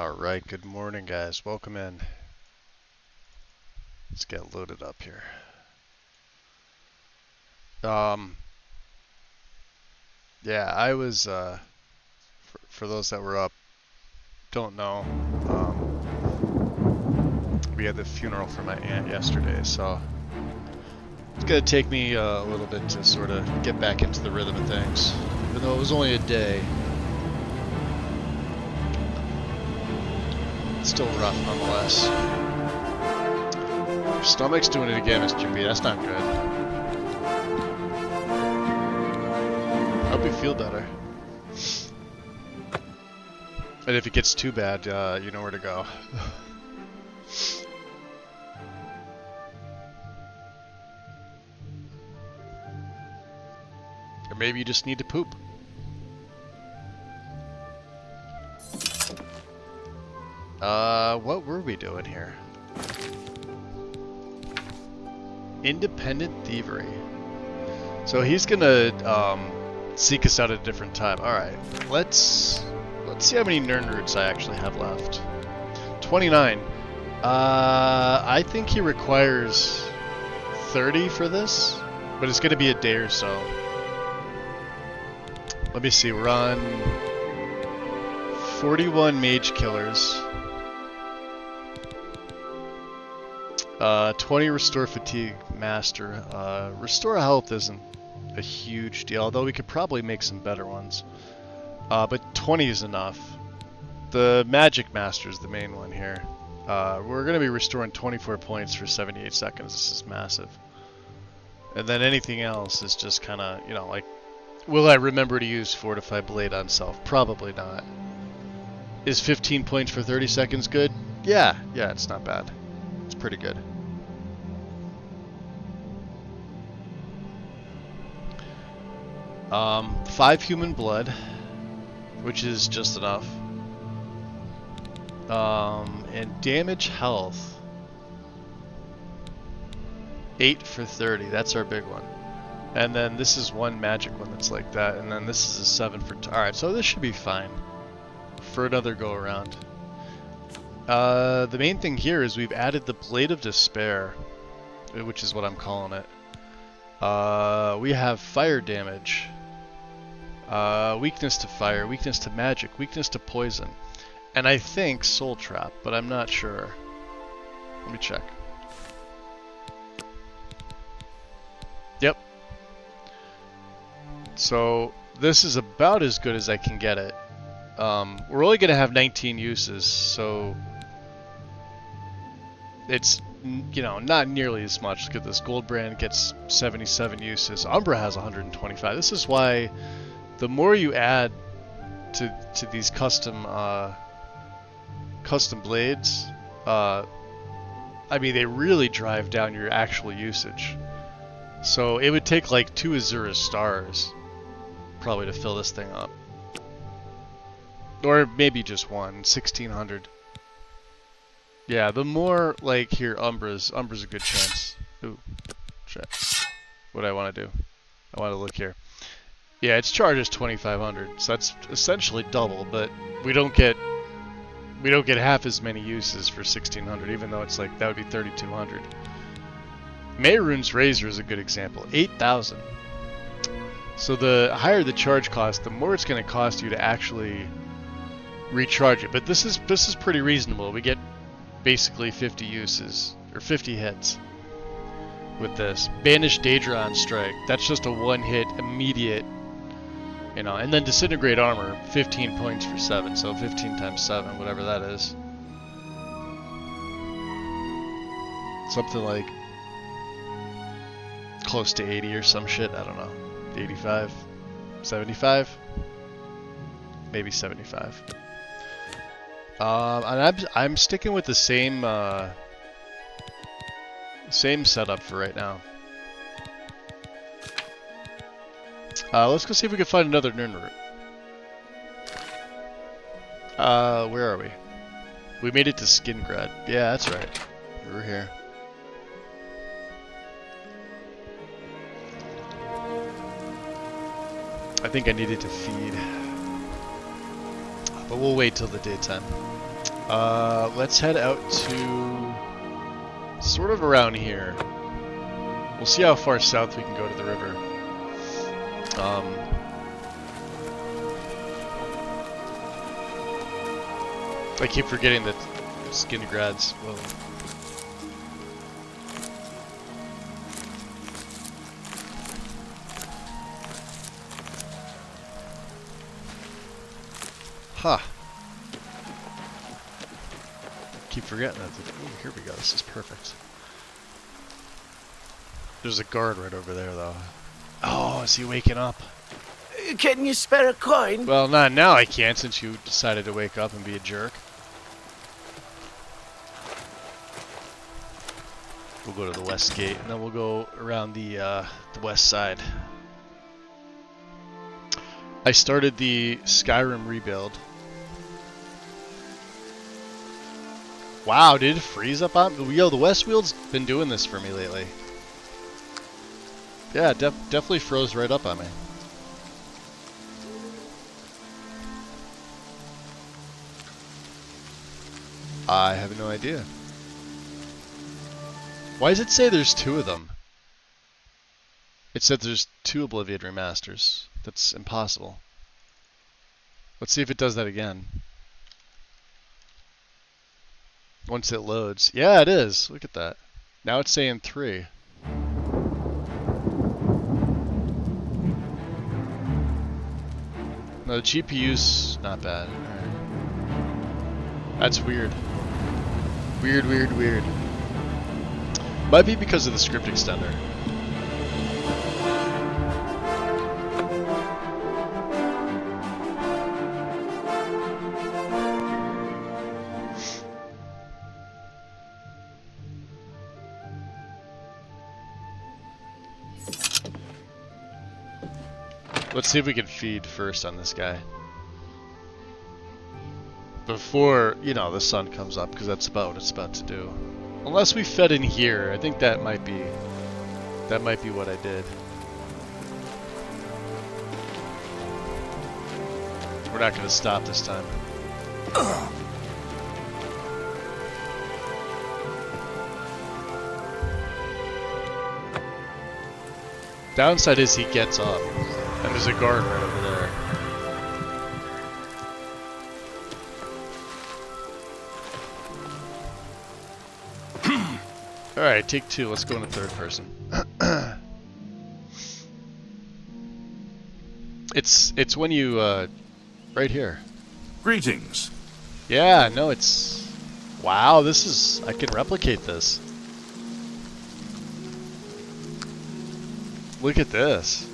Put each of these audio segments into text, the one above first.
Alright, good morning guys. Welcome in. Let's get loaded up here. Yeah, I was, for those that were up, don't know, we had the funeral for my aunt yesterday, so it's gonna take me a little bit to sort of get back into the rhythm of things, even though it was only a day. It's still rough nonetheless. Your stomach's doing it again, Mr. B. That's not good. Hope you feel better. And if it gets too bad, you know where to go. Or maybe you just need to poop. What were we doing here? Independent thievery. So he's gonna seek us out at a different time. Alright, let's see how many Nernroots I actually have left. 29. I think he requires 30 for this, but it's gonna be a day or so. Let me see, we're on 41 mage killers. 20 restore fatigue master. Restore health isn't a huge deal, although we could probably make some better ones. But 20 is enough. The magic master is the main one here. We're going to be restoring 24 points for 78 seconds. This is massive. And then anything else is just kind of, you know, like, will I remember to use Fortified Blade on self? Probably not. Is 15 points for 30 seconds good? Yeah, it's not bad. It's pretty good. Five human blood, which is just enough. And damage health. 8 for 30, that's our big one. And then this is one magic one that's like that, and then this is a 7 for... Alright, so this should be fine for another go around. The main thing here is we've added the Blade of Despair, which is what I'm calling it. We have fire damage, weakness to fire, weakness to magic, weakness to poison, and I think soul trap, but I'm not sure. Let me check. Yep. So this is about as good as I can get it. We're only going to have 19 uses, so it's, you know, not nearly as much. Look at this. Goldbrand gets 77 uses. Umbra has 125. This is why the more you add to these custom blades, I mean, they really drive down your actual usage. So it would take like 2 Azura stars probably to fill this thing up. Or maybe just one, 1600. Yeah, the more, like, here, Umbra's a good chance. Ooh, shit. What do I want to do? I want to look here. Yeah, its charge is 2500, so that's essentially double, but we don't get half as many uses for 1600, even though it's like, that would be 3200. Mehrunes Razor is a good example, 8000. So the higher the charge cost, the more it's going to cost you to actually recharge it. But this is pretty reasonable. We get basically 50 uses, or 50 hits with this. Banish Daedra on strike. That's just a one-hit, immediate, you know. And then Disintegrate Armor, 15 points for 7, so 15 times 7, whatever that is. Something like close to 80 or some shit, I don't know. 85, 75, maybe 75. And I'm sticking with the same setup for right now. Let's go see if we can find another Nernroot. Where are we? We made it to Skingrad. Yeah, that's right. We're here. I think I needed to feed. But we'll wait till the daytime. Let's head out to sort of around here. We'll see how far south we can go to the river. I keep forgetting that Skingrad's, well... Huh. Keep forgetting that. Ooh, here we go. This is perfect. There's a guard right over there, though. Oh, is he waking up? Can you spare a coin? Well, not now I can't, since you decided to wake up and be a jerk. We'll go to the west gate, and then we'll go around the west side. I started the Skyrim rebuild. Wow, did it freeze up on me? Yo, the Westwield's been doing this for me lately. Yeah, definitely froze right up on me. I have no idea. Why does it say there's 2 of them? It said there's 2 Oblivion Remasters. That's impossible. Let's see if it does that again. Once it loads. Yeah, it is. Look at that. Now it's saying 3. No, the GPU's not bad. Alright. That's weird. Weird. Might be because of the script extender. Let's see if we can feed first on this guy. Before, you know, the sun comes up, because that's about what it's about to do. Unless we fed in here, I think that might be what I did. We're not going to stop this time. Downside is he gets up. And there's a guard right over there. Alright, take 2. Let's go in a third person. It's when you, right here. Greetings. Yeah, no, it's... Wow, this is... I can replicate this. Look at this.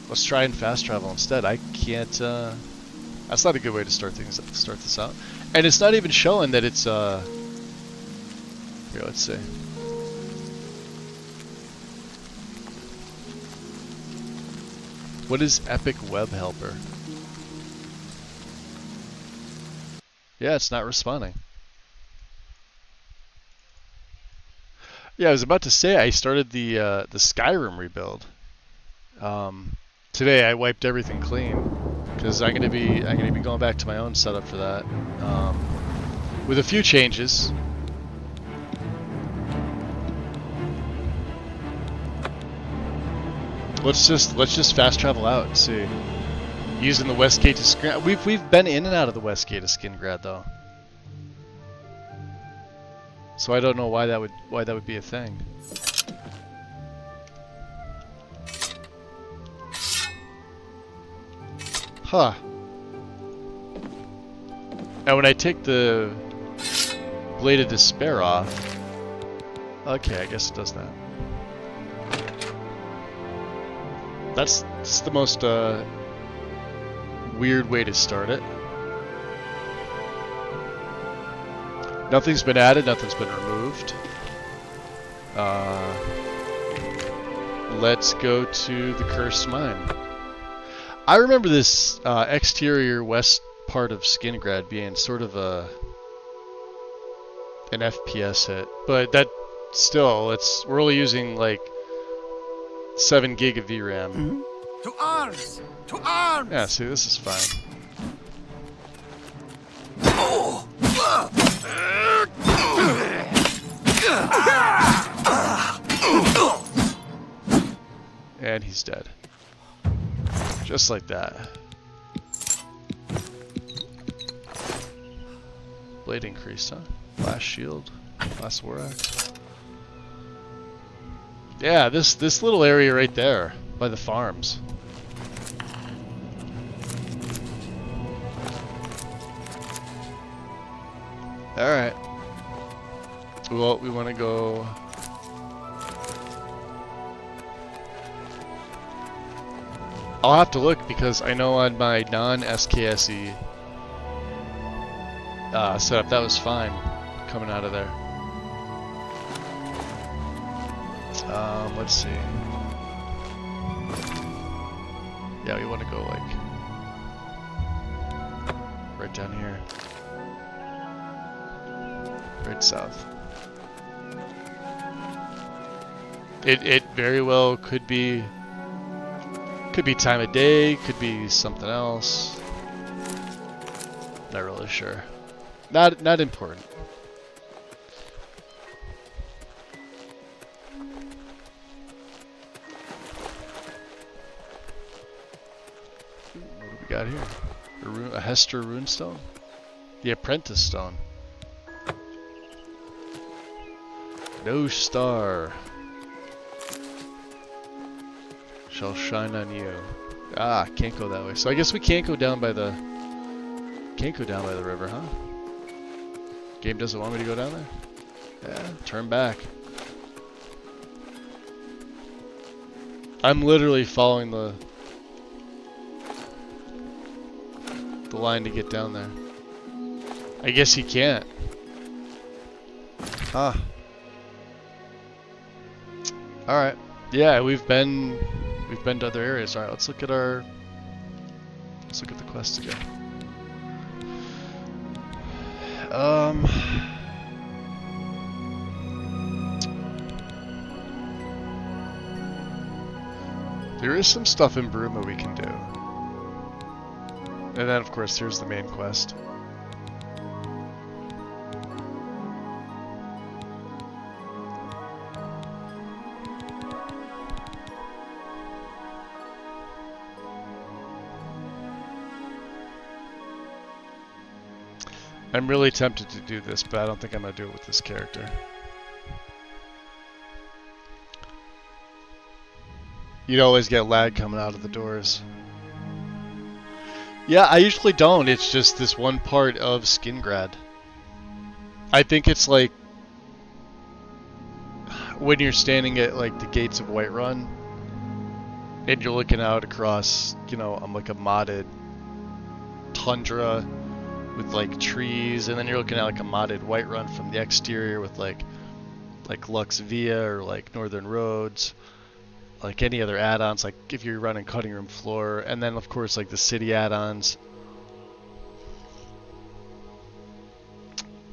Let's try and fast travel instead. I can't, that's not a good way to start this out. And it's not even showing that it's, here, let's see. What is Epic Web Helper? Yeah, it's not responding. Yeah, I was about to say I started the Skyrim rebuild. Today I wiped everything clean because I'm gonna be going back to my own setup for that, with a few changes. Let's just fast travel out and see. Using the west gate to Skingrad. We've been in and out of the west gate of Skingrad though, so I don't know why that would be a thing. Huh. Now when I take the Blade of Despair off... Okay, I guess it does that. That's the most weird way to start it. Nothing's been added, nothing's been removed. Let's go to the Cursed Mine. I remember this exterior west part of Skingrad being sort of an FPS hit, but that still, we're only using like 7 gig of VRAM. Mm-hmm. To arms! To arms! Yeah, see, this is fine. Oh. And he's dead. Just like that. Blade increased, huh? Last shield. Last war axe. Yeah, this little area right there by the farms. Alright. Well, we want to go... I'll have to look because I know on my non-SKSE setup that was fine coming out of there. Let's see. Yeah, we want to go like right down here. Right south. It very well could be time of day, could be something else. Not really sure. Not important. What do we got here? A Hester runestone? The Apprentice Stone. No star shall shine on you. Ah, can't go that way. So I guess we can't go down by the river, huh? Game doesn't want me to go down there? Yeah, turn back. I'm literally following the line to get down there. I guess he can't. Ah. Alright. Yeah, we've been to other areas. Alright, let's look at the quest again. There is some stuff in Bruma we can do. And then of course here's the main quest. I'm really tempted to do this, but I don't think I'm going to do it with this character. You'd always get lag coming out of the doors. Yeah, I usually don't. It's just this one part of Skingrad. I think it's like when you're standing at like the gates of Whiterun and you're looking out across, you know, like a modded tundra with like trees, and then you're looking at like a modded Whiterun from the exterior with like Lux Via or like Northern Roads, like any other add-ons, like if you're running Cutting Room Floor, and then of course like the city add-ons,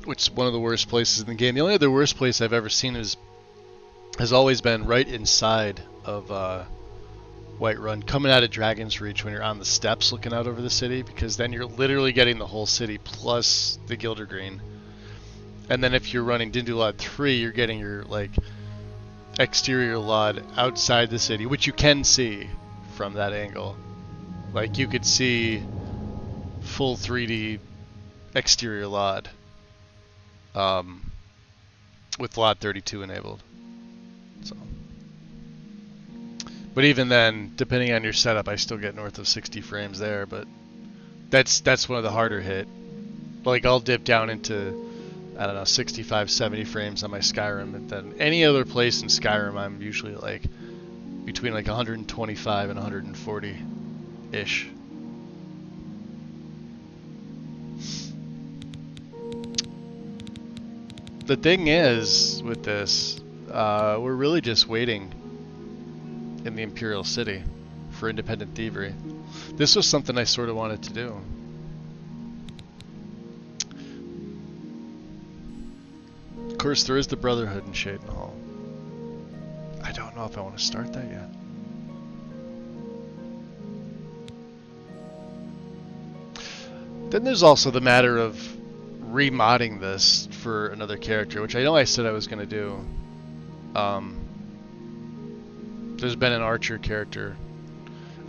which is one of the worst places in the game. The only other worst place I've ever seen has always been right inside of Whiterun, coming out of Dragon's Reach when you're on the steps looking out over the city, because then you're literally getting the whole city plus the Gildergreen. And then if you're running Dindulad 3, you're getting your like exterior LOD outside the city, which you can see from that angle. Like you could see full 3D exterior LOD with LOD 32 enabled. So. But even then, depending on your setup, I still get north of 60 frames there, but that's one of the harder hit. Like I'll dip down into, I don't know, 65, 70 frames on my Skyrim, and then any other place in Skyrim I'm usually like between like 125 and 140-ish. The thing is, with this, we're really just waiting in the Imperial City for independent thievery. This was something I sort of wanted to do. Of course, there is the Brotherhood in Shaden Hall. I don't know if I want to start that yet. Then there's also the matter of remodding this for another character, which I know I said I was gonna do. There's been an archer character.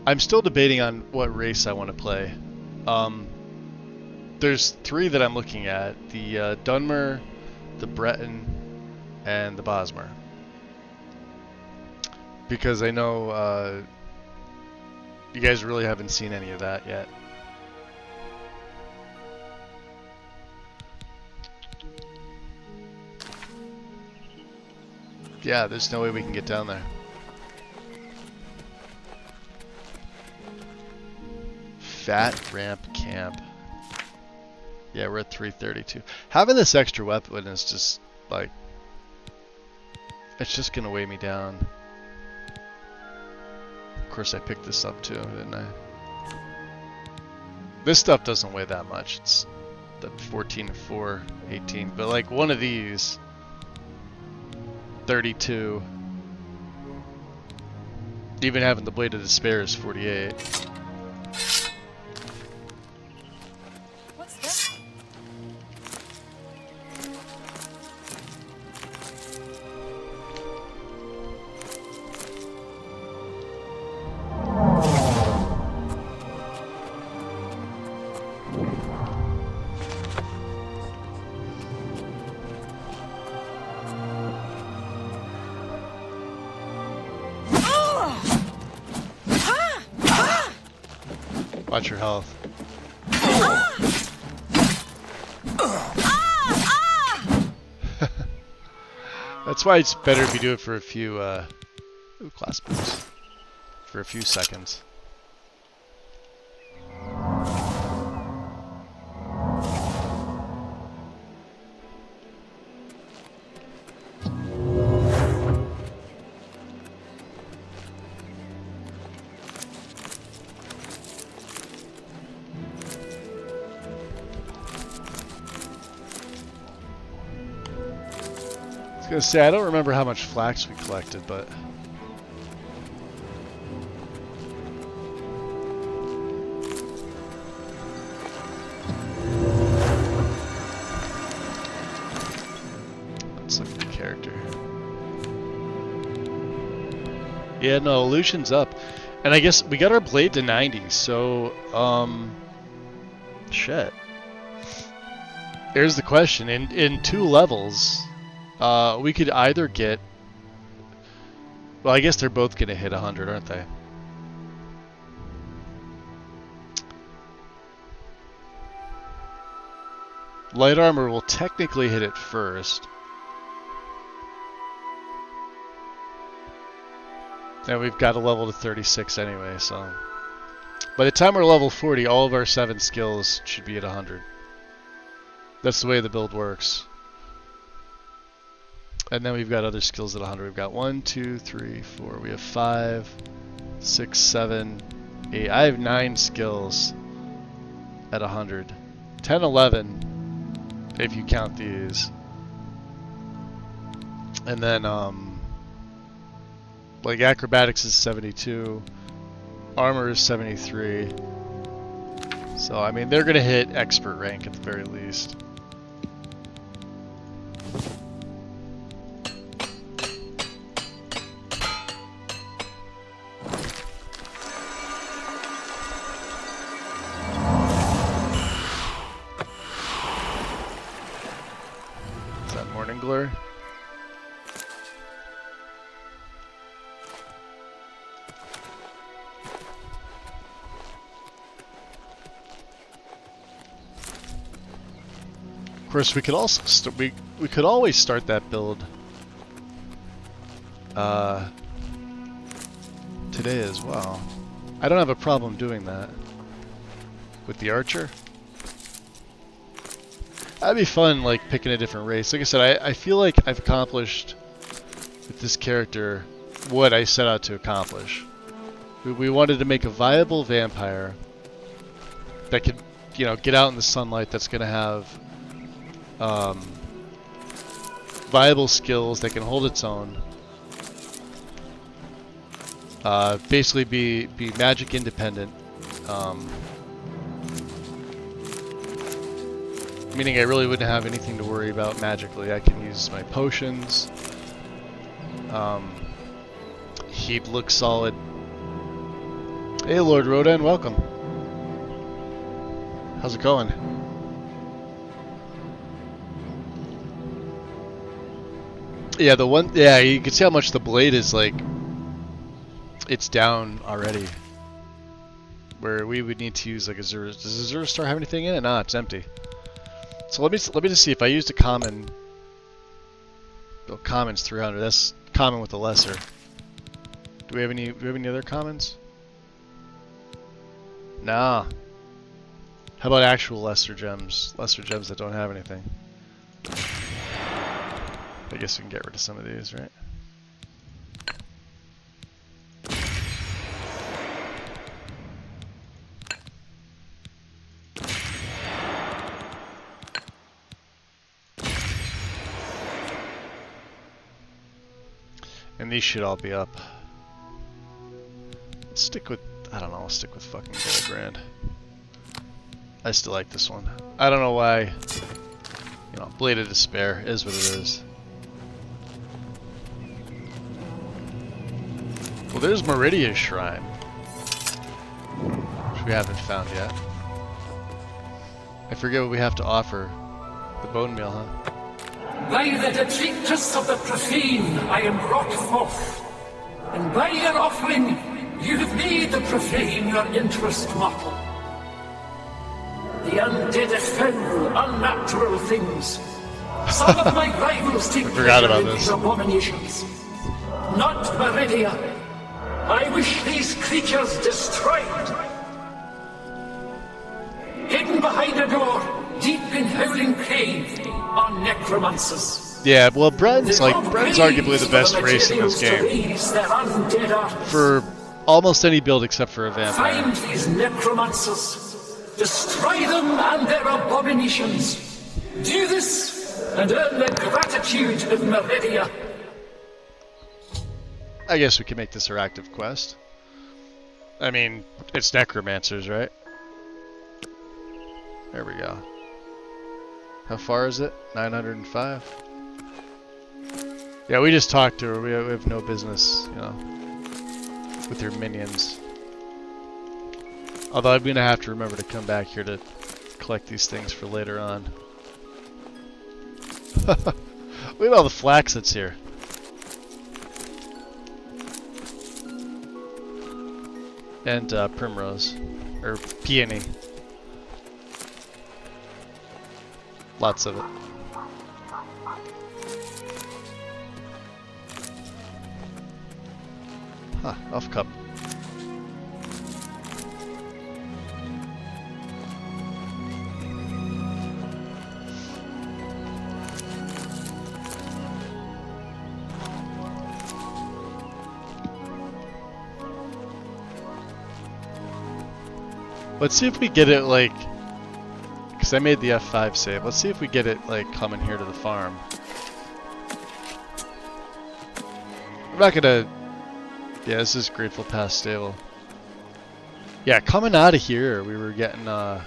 I'm still debating on what race I want to play. There's 3 that I'm looking at: the Dunmer, the Breton, and the Bosmer. Because I know you guys really haven't seen any of that yet. Yeah, there's no way we can get down there. Fat Ramp Camp. Yeah, we're at 332. Having this extra weapon is just, like, it's just gonna weigh me down. Of course I picked this up too, didn't I? This stuff doesn't weigh that much. It's the 14, 4, 18. But like one of these, 32. Even having the Blade of Despair is 48. What's that? Watch your health. That's why it's better if you do it for a few class boosts. For a few seconds. I was gonna say, I don't remember how much flax we collected, but let's look at the character. Yeah, no, illusion's up. And I guess we got our blade to 90, so shit. Here's the question. In 2 levels, we could either get... Well, I guess they're both going to hit 100, aren't they? Light armor will technically hit it first. And we've got a level to 36 anyway, so... By the time we're level 40, all of our 7 skills should be at 100. That's the way the build works. And then we've got other skills at 100. We've got 1, 2, 3, 4. We have 5, 6, 7, 8. I have 9 skills at 100. 10, 11, if you count these. And then, like acrobatics is 72. Armor is 73. So, I mean, they're going to hit expert rank at the very least. Is that Morning Glory? Of course, we could also we could always start that build today as well. I don't have a problem doing that with the archer. That'd be fun, like picking a different race. Like I said, I feel like I've accomplished with this character what I set out to accomplish. We wanted to make a viable vampire that could, you know, get out in the sunlight. That's going to have viable skills that can hold its own. Basically be magic independent. Meaning I really wouldn't have anything to worry about magically. I can use my potions. Heat looks solid. Hey Lord Rodan, welcome. How's it going? Yeah, yeah, you can see how much the blade is like, it's down already. Where we would need to use like a Zero. Does a Zero Star have anything in it? Nah, it's empty. So let me just see if I used a common. Well, common's 300. That's common with the lesser. Do we have any other commons? Nah. How about actual lesser gems? Lesser gems that don't have anything. I guess we can get rid of some of these, right? And these should all be up. Let's stick with, I don't know, I'll stick with fucking Gold Brand. I still like this one. I don't know why. You know, Blade of Despair is what it is. Well, there's Meridia's Shrine, which we haven't found yet. I forget what we have to offer. The bone meal, huh? By the detritus of the profane I am brought forth, and by your offering you have made the profane your interest mortal. The undead are foul, unnatural things. Some of my rivals take forgot about pleasure in this. these abominations. Not Meridia. I wish these creatures destroyed. Hidden behind a door, deep in howling cave, are necromancers. Yeah, well, Bren's arguably the best race in this game. For almost any build except for a vampire. Find these necromancers, destroy them and their abominations. Do this and earn the gratitude of Meridia. I guess we can make this our active quest. I mean, it's necromancers, right? There we go. How far is it? 905? Yeah, we just talked to her. We have no business, you know, with her minions. Although I'm going to have to remember to come back here to collect these things for later on. Look at all the flax that's here. And primrose. Or peony. Lots of it. Huh, off cup. Let's see if we get it like, because I made the F5 save. Let's see if we get it like coming here to the farm. I'm not gonna. Yeah, this is Grateful Past stable. Yeah, coming out of here, we were getting the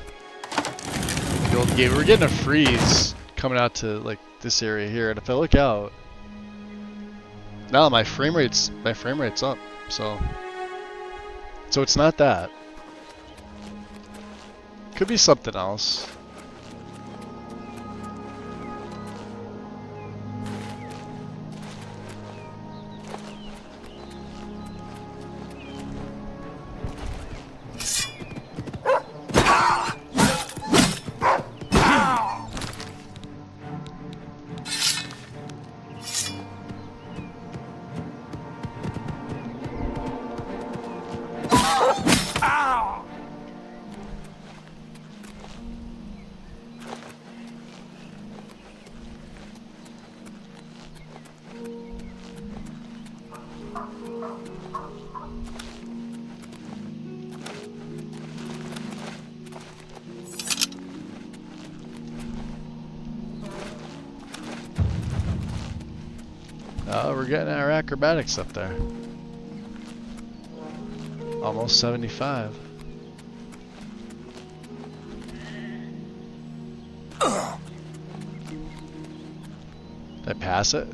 old game. We were getting a freeze coming out to like this area here, and if I look out, now my frame rate's up. So it's not that. Could be something else. We're getting our acrobatics up there. Almost 75. Did I pass it?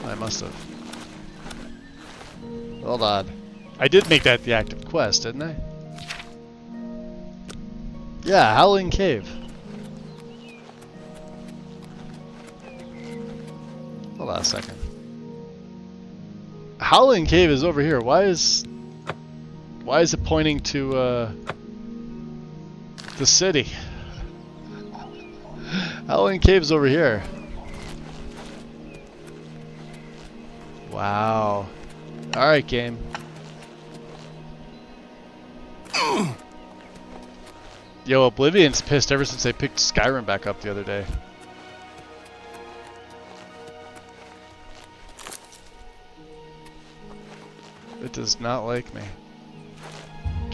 I must have. Hold on. I did make that the active quest, didn't I? Yeah, Howling Cave. Hold on a second. Howling Cave is over here. Why is it pointing to the city? Howling Cave's over here. Wow. Alright, game. Yo, Oblivion's pissed ever since they picked Skyrim back up the other day. It does not like me.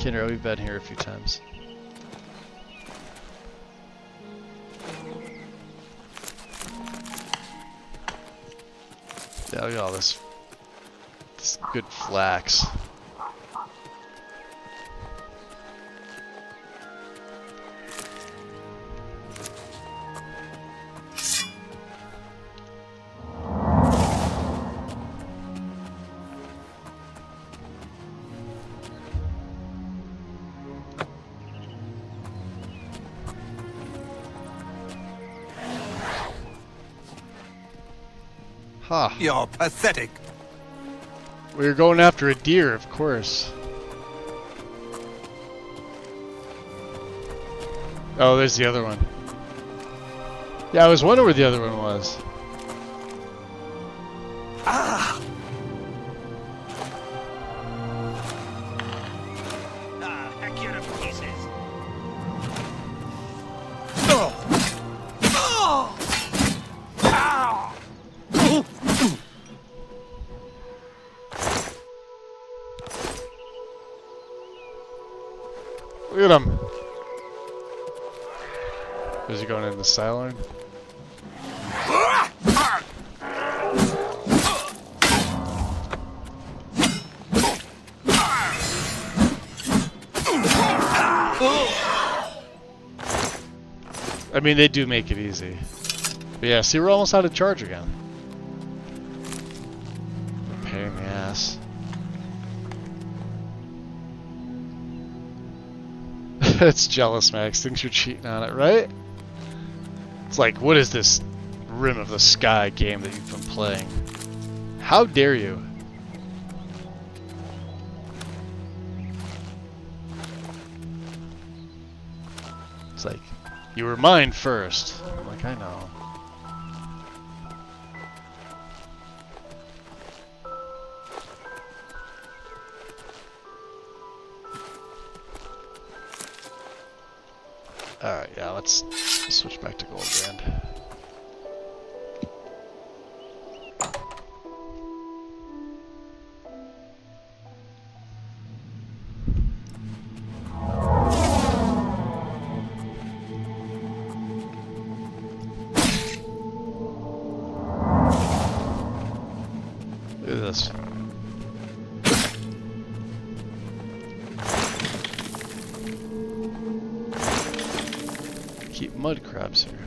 Kinder, we've been here a few times. Yeah, look at all this good flax. Huh. You're pathetic. We were going after a deer, of course. Oh, there's the other one. Yeah, I was wondering where the other one was. Ah! Heck you to pieces. Oh! Oh! Ow! Look at him. Is he going in the sideline? I mean, they do make it easy. But yeah, see, we're almost out of charge again. Pain in the ass. It's jealous, Max. Thinks you're cheating on it, right? It's like, what is this Rim of the Sky game that you've been playing? How dare you? It's like, you were mine first. I'm like, I know. Alright, yeah, let's switch back to Gold Brand. Look at this. Keep mud crabs here.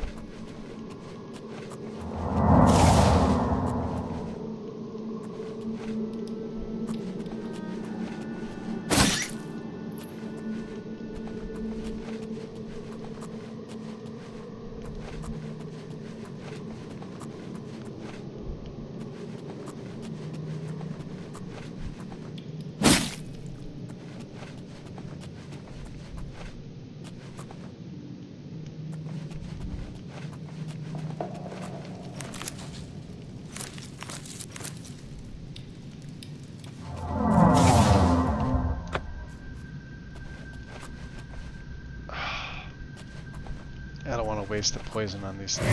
I don't want to waste the poison on these things.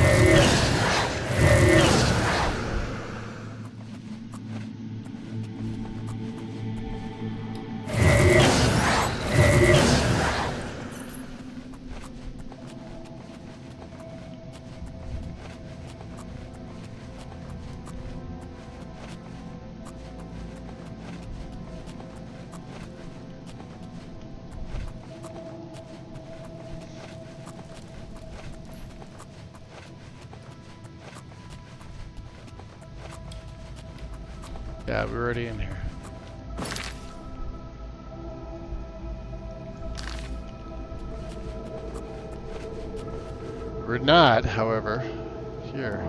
Yeah, we're already in here. We're not, however, here.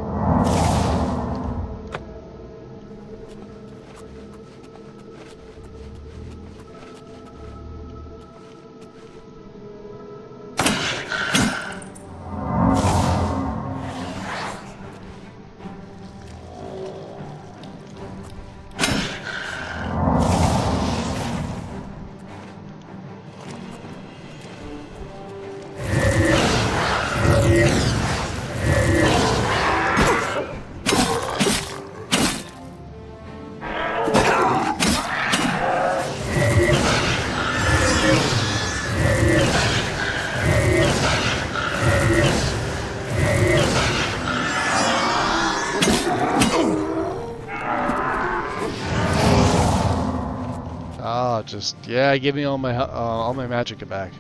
Yeah, give me all my magic back.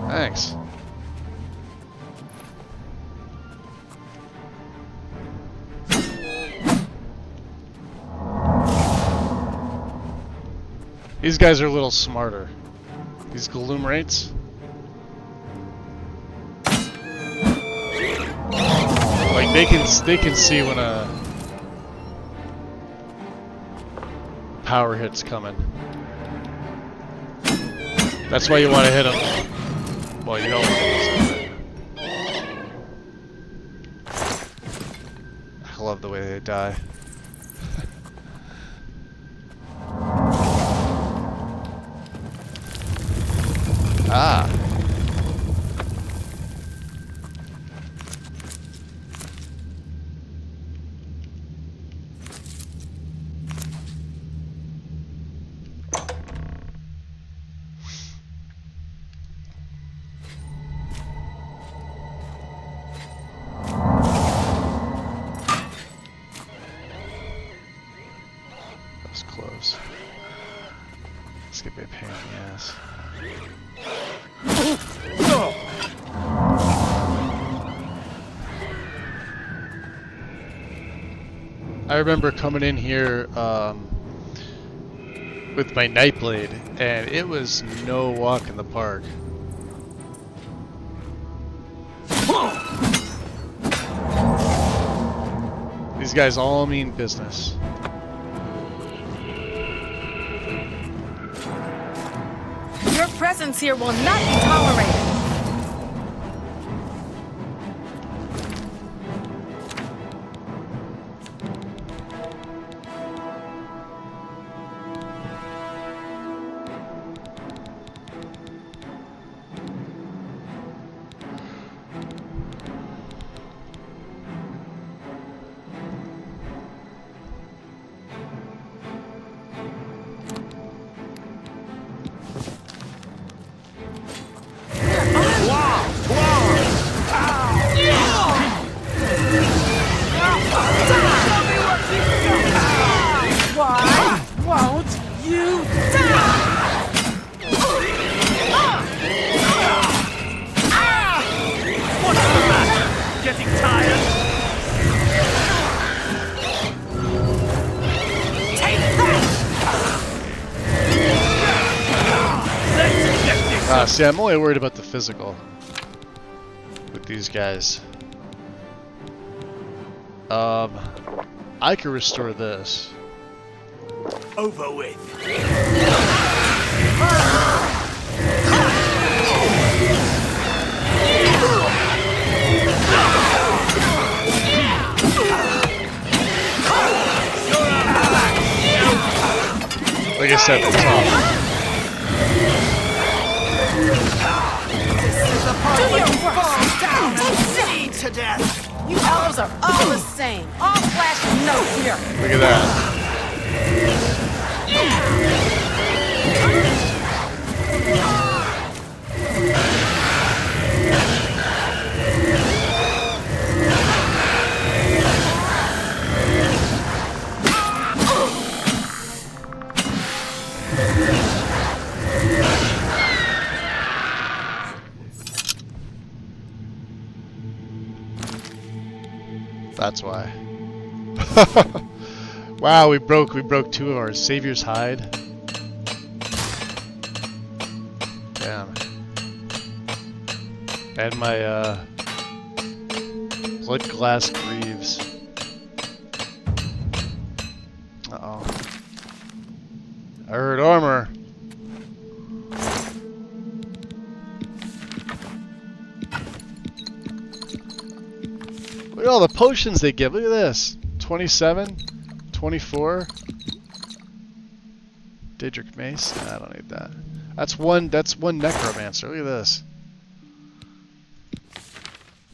Thanks. These guys are a little smarter. These Gloomwraiths. Like they can see when a power hit's coming. That's why you want to hit them. Well, you don't want to hit them. I love the way they die. Ah. That was close. This could be a pain in the ass. I remember coming in here with my Nightblade, and it was no walk in the park. These guys all mean business. Your presence here will not be tolerated. See, I'm only worried about the physical with these guys. I can restore this. Over with. Like I said, it's tough. Do your worst! Down and bleed to death! You elves are all the same. All flash and no fear. Look at that. That's why. Wow, we broke 2 of our Savior's Hide. Damn. And my Blood Glass Greaves. Uh-oh. I heard armor. Look at all the potions they give. Look at this. 27, 24. Daedric Mace. Nah, I don't need that. That's one Necromancer. Look at this.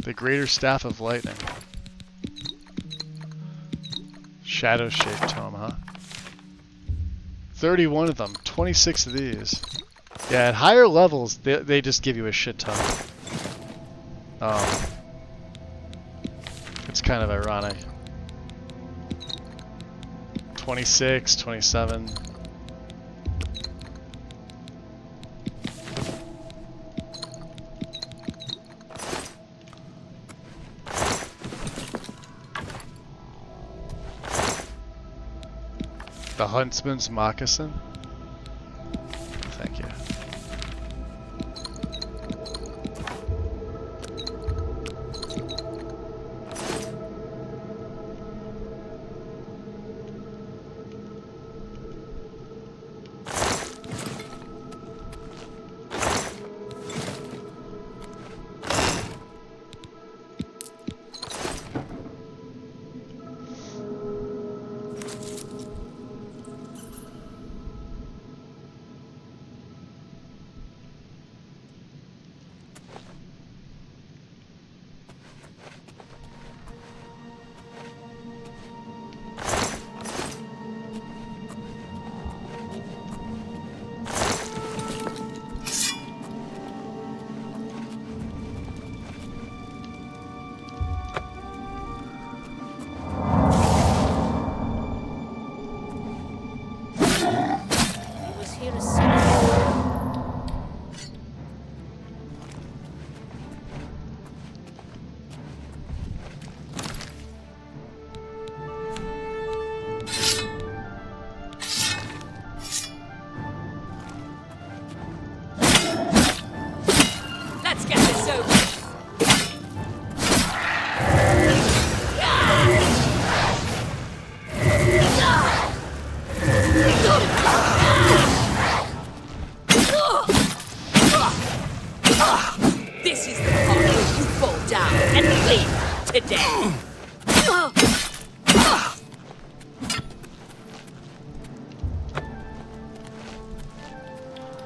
The Greater Staff of Lightning. Shadow Shape Tome, huh? 31 of them. 26 of these. Yeah, at higher levels, they just give you a shit ton. It's kind of ironic. 26, 27. The Huntsman's Moccasin? Thank you.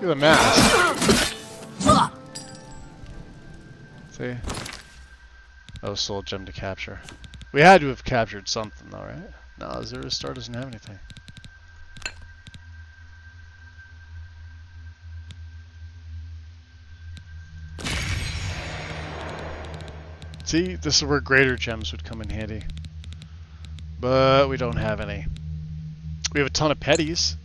Look at the mask. See? Oh, soul gem to capture. We had to have captured something though, right? No, Zero Star doesn't have anything. See, this is where greater gems would come in handy. But we don't have any. We have a ton of petties.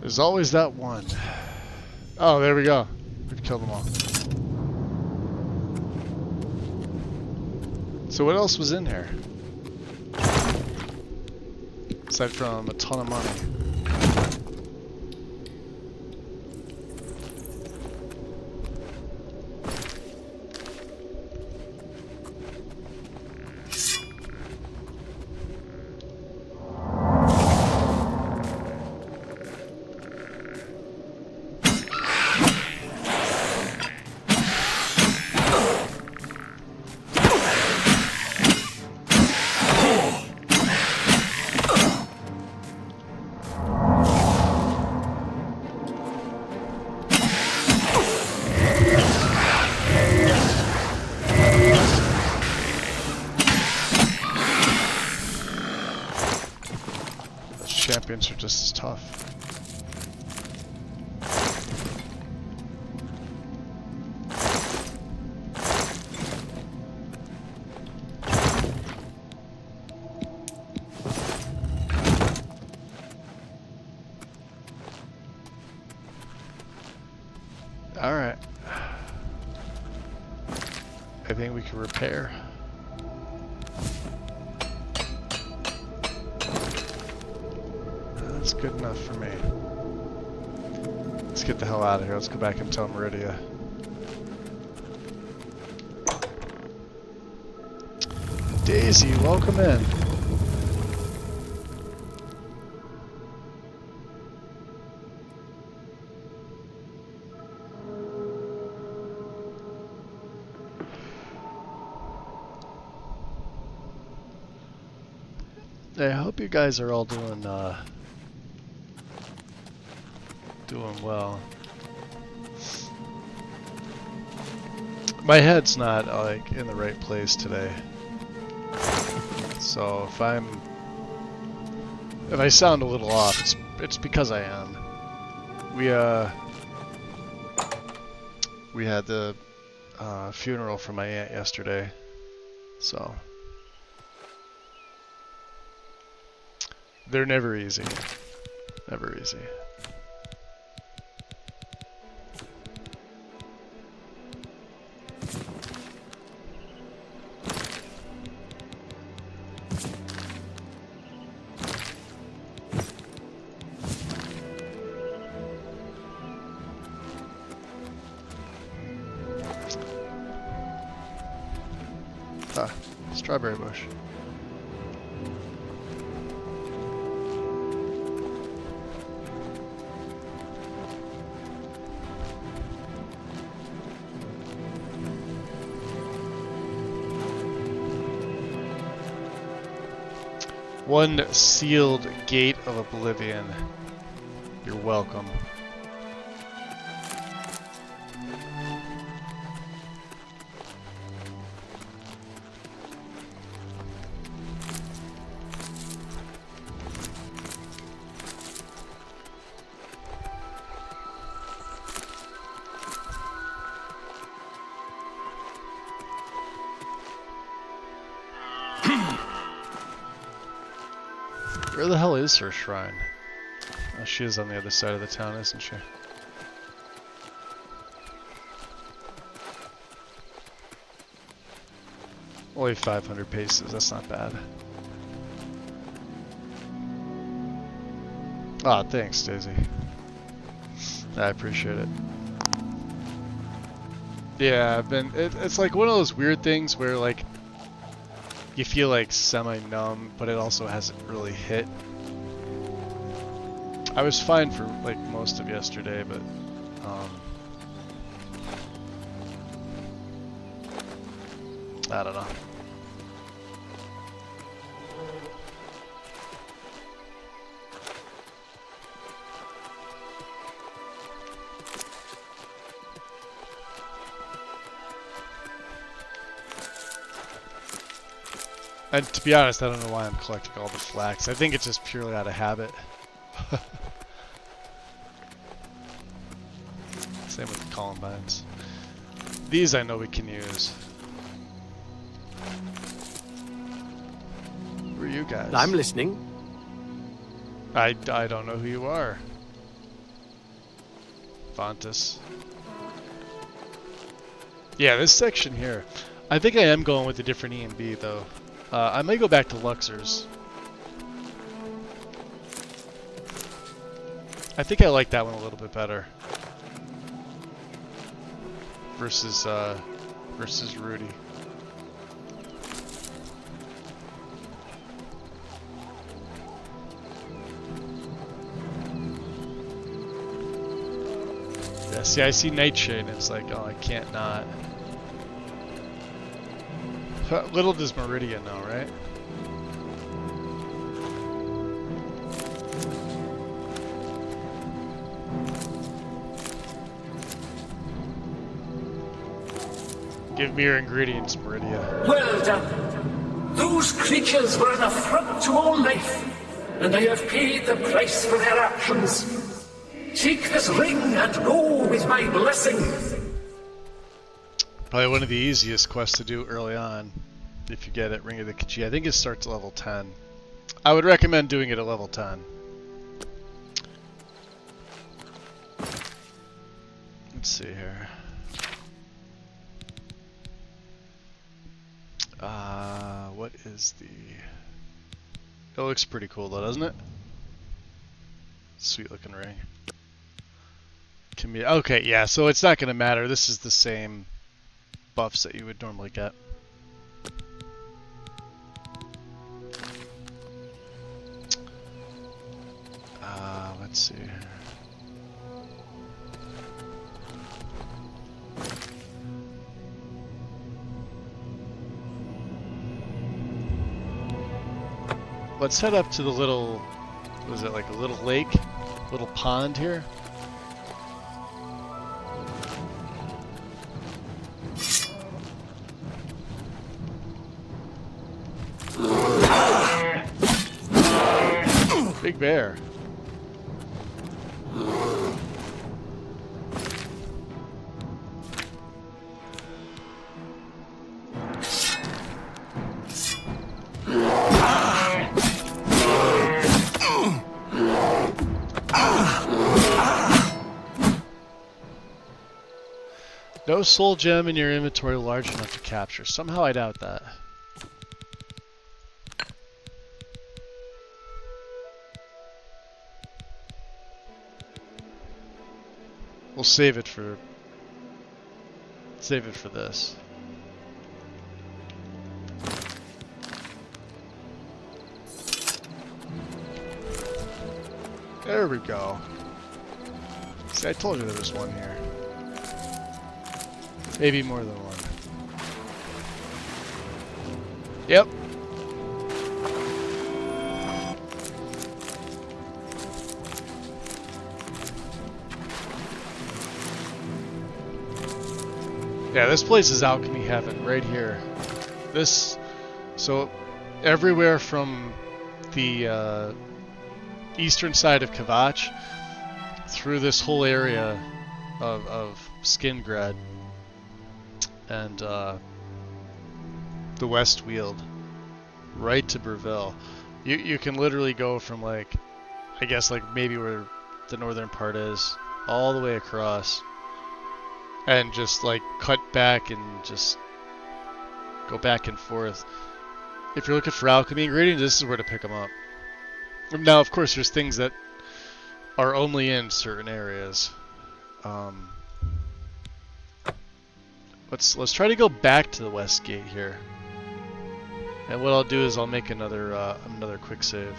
There's always that one. Oh, there we go. We've killed them all. So what else was in here? Aside from a ton of money. Alright. I think we can repair. That's good enough for me. Let's get the hell out of here. Let's go back and tell Meridia. Daisy, welcome in. I hope you guys are all doing well. My head's not like in the right place today, so if I sound a little off, it's because I am. We had the funeral for my aunt yesterday, so they're never easy. Never easy. Ah, strawberry bush. One sealed gate of Oblivion. You're welcome. Where the hell is her shrine? Oh, she is on the other side of the town, isn't she? Only 500 paces, that's not bad. Ah, thanks, Daisy. I appreciate it. Yeah, I've been. It's like one of those weird things where, like, you feel like semi-numb, but it also hasn't really hit. I was fine for like most of yesterday, but I don't know. And to be honest, I don't know why I'm collecting all the flax. I think it's just purely out of habit. Same with the columbines. These I know we can use. Who are you guys? I'm listening. I don't know who you are. Fontus. Yeah, this section here. I think I am going with a different E and B though. I may go back to Luxor's. I think I like that one a little bit better. Versus Rudy. Yeah, see, I see Nightshade and it's like, oh, I can't not. Little does Meridia know, right? Give me your ingredients, Meridia. Well done. Those creatures were an affront to all life, and I have paid the price for their actions. Take this ring and go with my blessing. Probably one of the easiest quests to do early on, if you get it, Ring of the Khajiit. I think it starts at level 10. I would recommend doing it at level 10. Let's see here. What is the... It looks pretty cool though, doesn't it? Sweet looking ring. Can be okay, yeah, so it's not gonna matter. This is the same buffs that you would normally get. Let's see. Let's head up to the little, was it like a little lake? Little pond here? Big bear. No soul gem in your inventory large enough to capture. Somehow I doubt that. We'll save it for this. There we go. See, I told you there was one here. Maybe more than one. Yep. Yeah, this place is alchemy heaven right here. So everywhere from the eastern side of Kvatch through this whole area of Skingrad and the West Weald right to Breville. You can literally go from like, I guess like maybe where the northern part is, all the way across and just like cut back and just go back and forth. If you're looking for alchemy ingredients, this is where to pick them up. Now, of course, there's things that are only in certain areas. Let's try to go back to the west gate here. And what I'll do is I'll make another quick save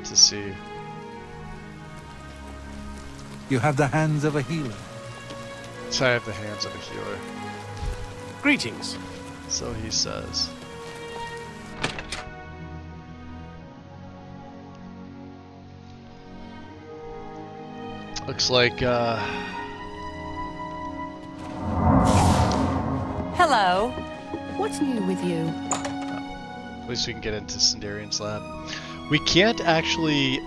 to see. You have the hands of a healer. So I have the hands of a healer. Greetings. So he says. Looks like Hello. What's new with you? at least we can get into Sindarian's lab. We can't actually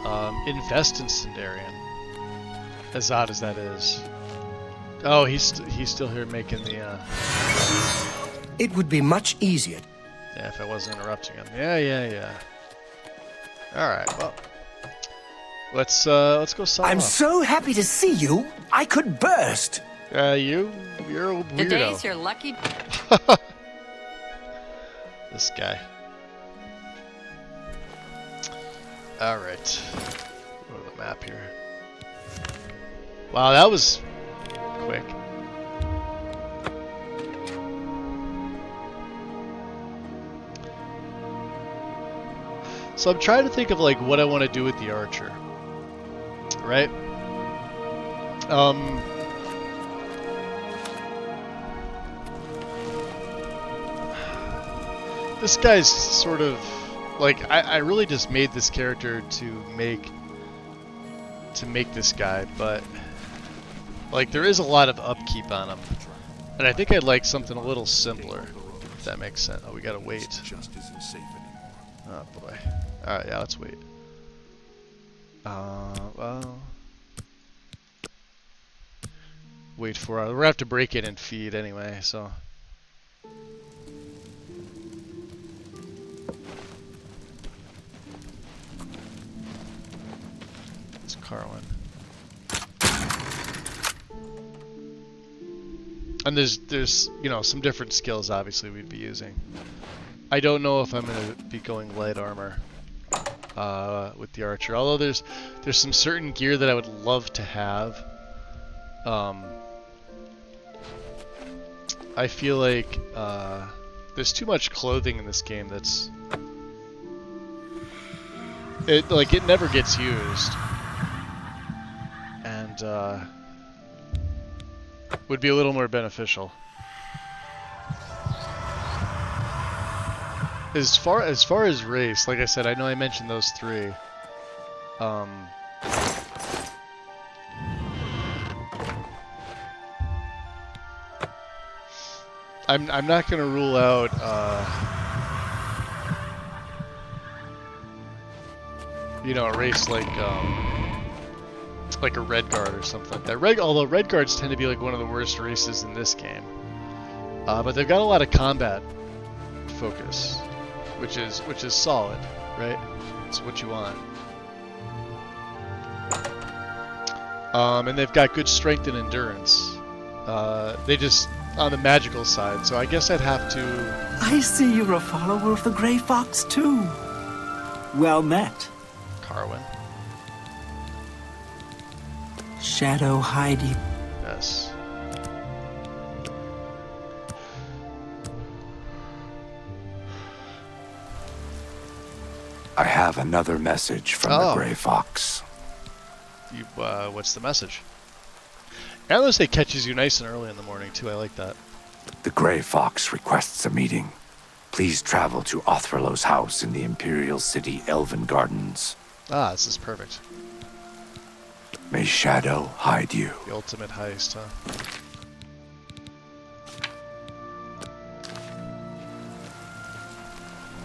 invest in Sindarian, as odd as that is. Oh, he's still here making the. It would be much easier. Yeah, if I wasn't interrupting him. Yeah. All right, well, let's go sign I'm off. so happy to see you, I could burst. You're a weirdo. Today's your lucky. This guy. All right. Go to the map here. Wow, that was quick. So I'm trying to think of like what I want to do with the archer. Right? This guy's sort of like I really just made this character to make this guy, but like there is a lot of upkeep on him, and I think I'd like something a little simpler, if that makes sense. Oh, we gotta wait. Oh boy. All right, yeah, let's wait. Well, wait for it. We're gonna have to break it and feed anyway, so. It's Carwin. And there's you know, some different skills obviously we'd be using. I don't know if I'm gonna be going light armor with the archer. Although there's some certain gear that I would love to have. I feel like there's too much clothing in this game that's it never gets used, and would be a little more beneficial. As far as race, like I said, I know I mentioned those three. I'm not gonna rule out you know, a race like a red guard or something like that. Although red guards tend to be like one of the worst races in this game, but they've got a lot of combat focus, which is solid, right? It's what you want. And they've got good strength and endurance. They just on the magical side, so I guess I'd have to. I see you're a follower of the Grey Fox too. Well met. Carwin. Shadow Heidi. Yes. I have another message from the Grey Fox. You, what's the message? And they say catches you nice and early in the morning too. I like that. The Grey Fox requests a meeting. Please travel to Othralo's house in the Imperial City Elven Gardens. Ah, this is perfect. May Shadow hide you. The ultimate heist, huh?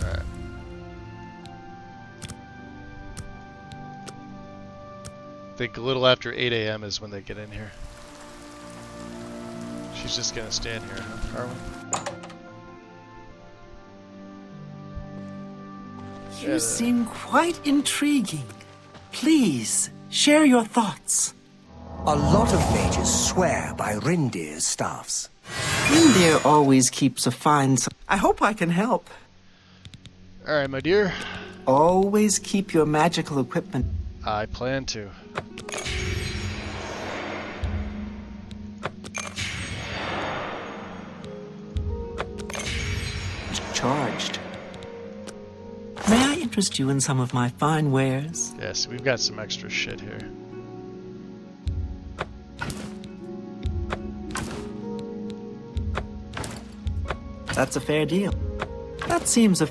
Alright. I think a little after 8 a.m. is when they get in here. She's just gonna stand here, huh, Carwin? You seem quite intriguing. Please, share your thoughts. A lot of mages swear by Rindir's staffs. Rindir always keeps a fine... I hope I can help. Alright, my dear. Always keep your magical equipment. I plan to. Charged. May I interest you in some of my fine wares? Yes, we've got some extra shit here. That's a fair deal. That seems a...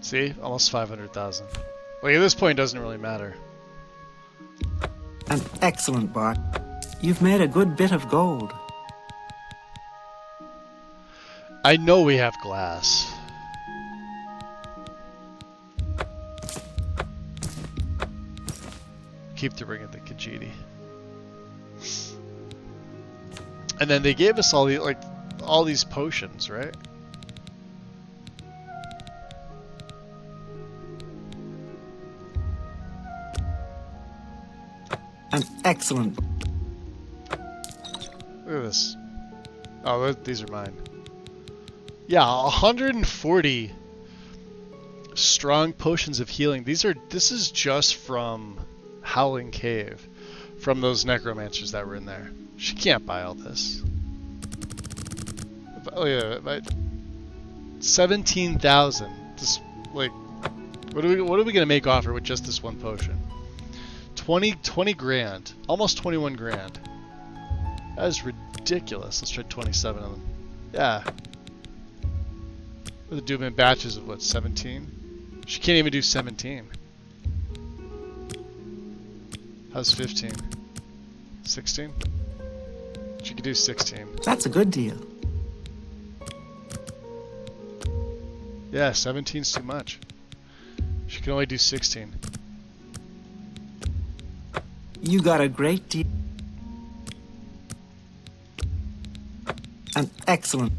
See? Almost 500,000. Like, at this point, it doesn't really matter. An excellent bark. You've made a good bit of gold. I know we have glass. Keep to bring in the Khajiit. And then they gave us all these potions, right? An excellent... Look at this. Oh, these are mine. Yeah, 140 strong potions of healing. This is just from Howling Cave, from those necromancers that were in there. She can't buy all this. Oh yeah, 17,000. Just like, what are we gonna make off her with just this one potion? 20 grand, almost 21 grand. That is ridiculous. Let's try 27 of them. Yeah. We'll do them in batches of what, 17? She can't even do 17. How's 15? 16? She could do 16. That's a good deal. Yeah, 17's too much. She can only do 16. You got a great deal. An excellent...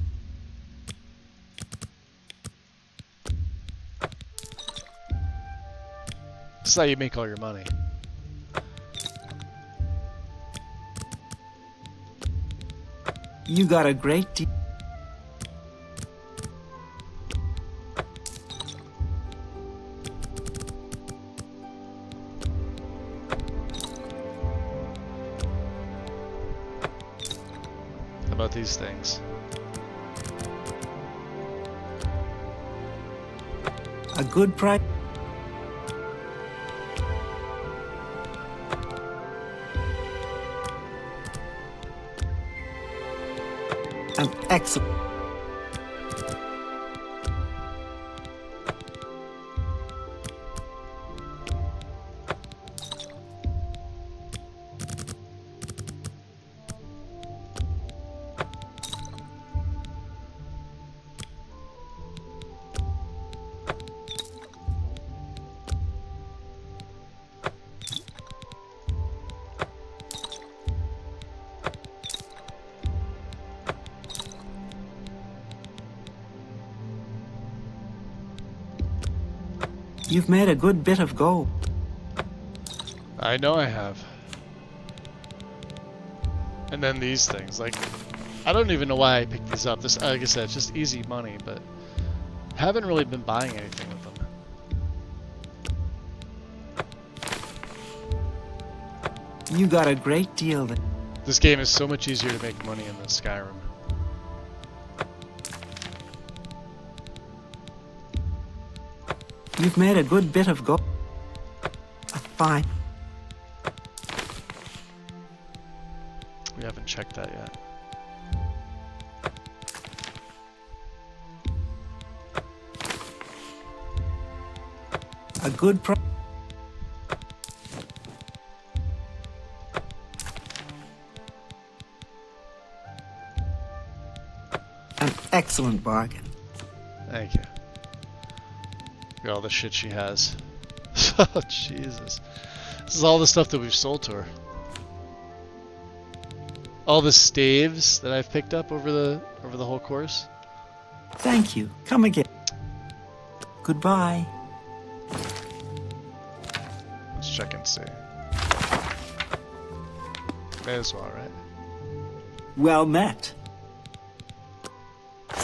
This is how you make all your money. You got a great deal. How about these things? A good price. An excellent. You've made a good bit of gold. I know I have. And then these things, like, I don't even know why I picked these up. This, like I said, it's just easy money, but haven't really been buying anything with them. You got a great deal. This game is so much easier to make money in than Skyrim. You've made a good bit of gold. Fine. We haven't checked that yet. A good price. An excellent bargain. Thank you. Look at all the shit she has. Oh, Jesus. This is all the stuff that we've sold to her. All the staves that I've picked up over the whole course. Thank you. Come again. Goodbye. Let's check and see. May as well, right? Well met.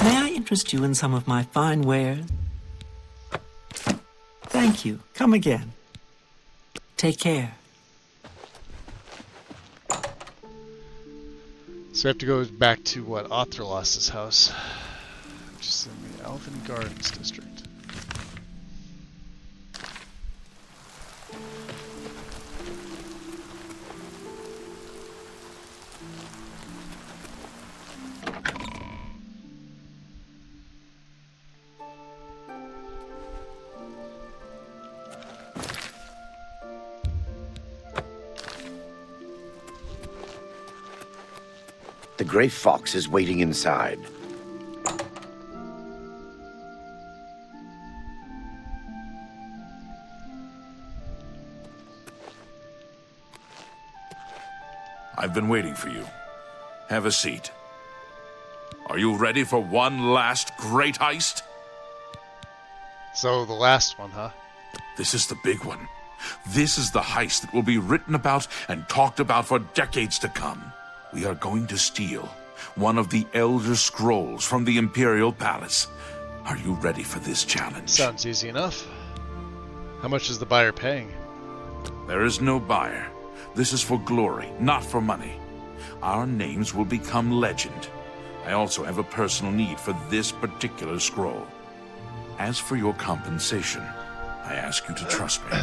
May I interest you in some of my fine wares? Thank you. Come again. Take care. So we have to go back to what? Othrelos's house. Which is in the Elven Gardens district. The gray fox is waiting inside. I've been waiting for you. Have a seat. Are you ready for one last great heist? So the last one, huh? This is the big one. This is the heist that will be written about and talked about for decades to come. We are going to steal one of the Elder Scrolls from the Imperial Palace. Are you ready for this challenge? Sounds easy enough. How much is the buyer paying? There is no buyer. This is for glory, not for money. Our names will become legend. I also have a personal need for this particular scroll. As for your compensation, I ask you to trust me.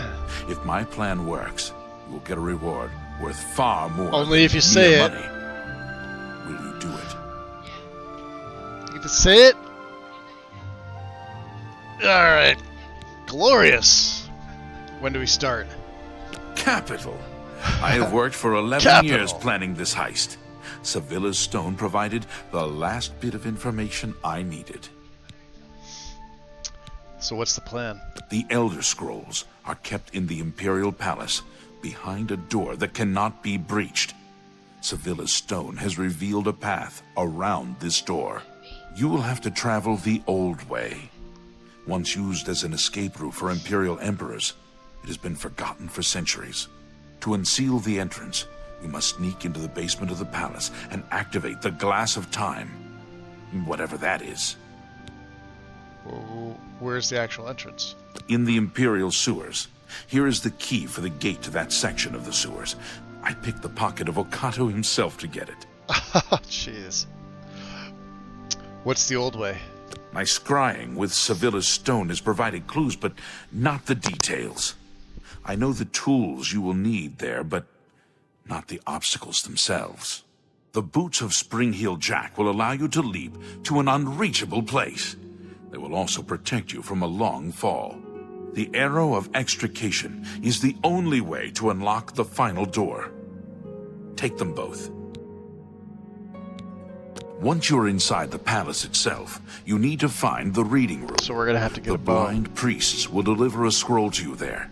If my plan works, you will get a reward worth far more Only if you than say mere it. money. Will you do it? You get to say it? Alright. Glorious. When do we start? Capital. I have worked for 11 Capital. years planning this heist. Sevilla's stone provided the last bit of information I needed. So what's the plan? The Elder Scrolls are kept in the Imperial Palace, behind a door that cannot be breached. Sevilla's stone has revealed a path around this door. You will have to travel the old way. Once used as an escape route for Imperial emperors, it has been forgotten for centuries. To unseal the entrance, You must sneak into the basement of the palace and activate the Glass of Time. Whatever that is. Where's the actual entrance? In the Imperial sewers. Here is the key for the gate to that section of the sewers. I picked the pocket of Okato himself to get it. Jeez. What's the old way? My scrying with Sevilla's stone has provided clues, but not the details. I know the tools you will need there, but not the obstacles themselves. The boots of Spring-Heel Jack will allow you to leap to an unreachable place. They will also protect you from a long fall. The Arrow of Extrication is the only way to unlock the final door. Take them both. Once you're inside the palace itself, you need to find the reading room. So we're gonna have to get the a bow. blind priests will deliver a scroll to you there.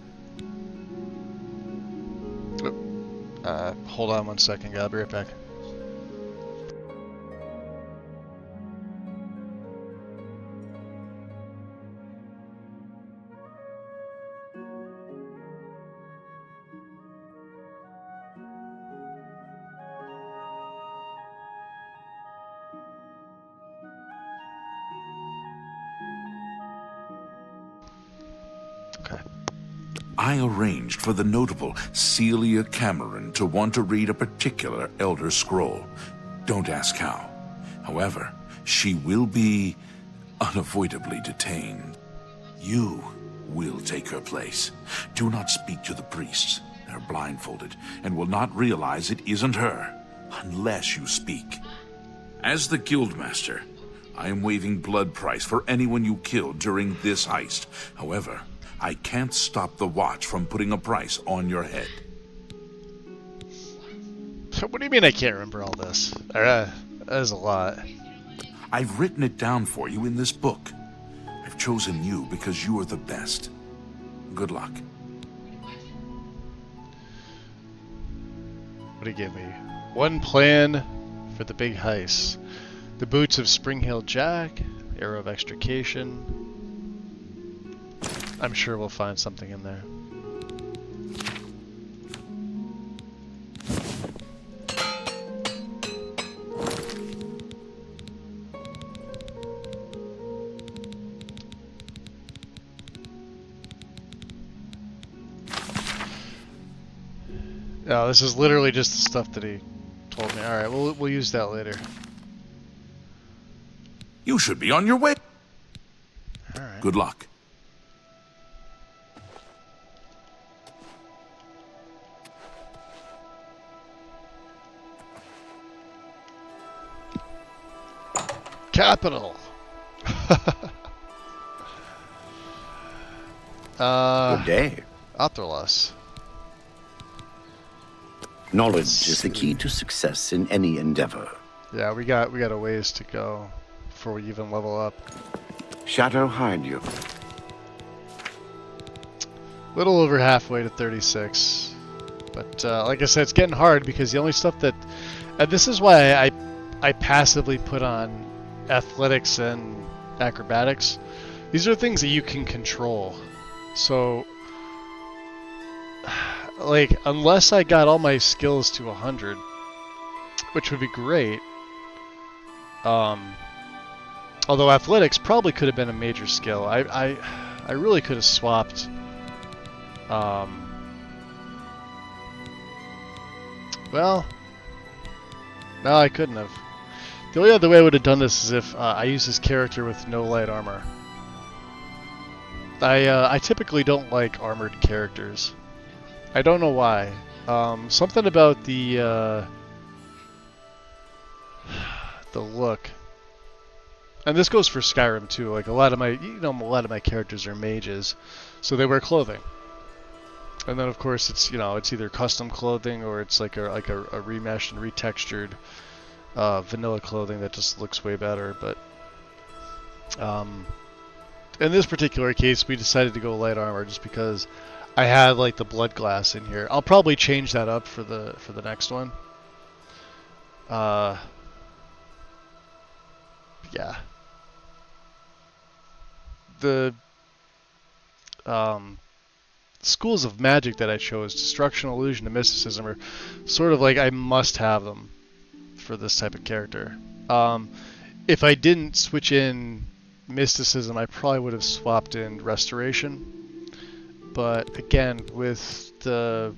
Hold on 1 second, I'll be right back. I arranged for the notable Celia Cameron to want to read a particular Elder Scroll. Don't ask how. However, she will be unavoidably detained. You will take her place. Do not speak to the priests. They're blindfolded and will not realize it isn't her unless you speak. As the Guildmaster, I am waiving blood price for anyone you killed during this heist. However, I can't stop the Watch from putting a price on your head. So what do you mean I can't remember all this? That is a lot. I've written it down for you in this book. I've chosen you because you are the best. Good luck. What do you give me? One plan for the big heist. The boots of Spring-Heel Jack, Arrow of Extrication. I'm sure we'll find something in there. No, this is literally just the stuff that he told me. Alright, we'll use that later. You should be on your way. Alright. Good luck. Capital! Good day. Atherlos. Knowledge is the key to success in any endeavor. Yeah, we got a ways to go before we even level up. Shadow hide you. Little over halfway to 36. But like I said, it's getting hard because the only stuff that... this is why I passively put on athletics and acrobatics. These are things that you can control. So, like, unless I got all my skills to 100, which would be great. Although athletics probably could have been a major skill. I really could have swapped. Well, no, I couldn't have. The only other way I would have done this is if I used this character with no light armor. I typically don't like armored characters. I don't know why. Something about the look. And this goes for Skyrim too. Like a lot of my characters are mages, so they wear clothing. And then of course it's it's either custom clothing or it's like a remeshed and retextured vanilla clothing that just looks way better. But in this particular case, we decided to go light armor just because I had like the blood glass in here. I'll probably change that up for the next one. Yeah. schools of magic that I chose, destruction, illusion, and mysticism, are sort of like I must have them for this type of character. If I didn't switch in mysticism, I probably would have swapped in restoration. But again, with the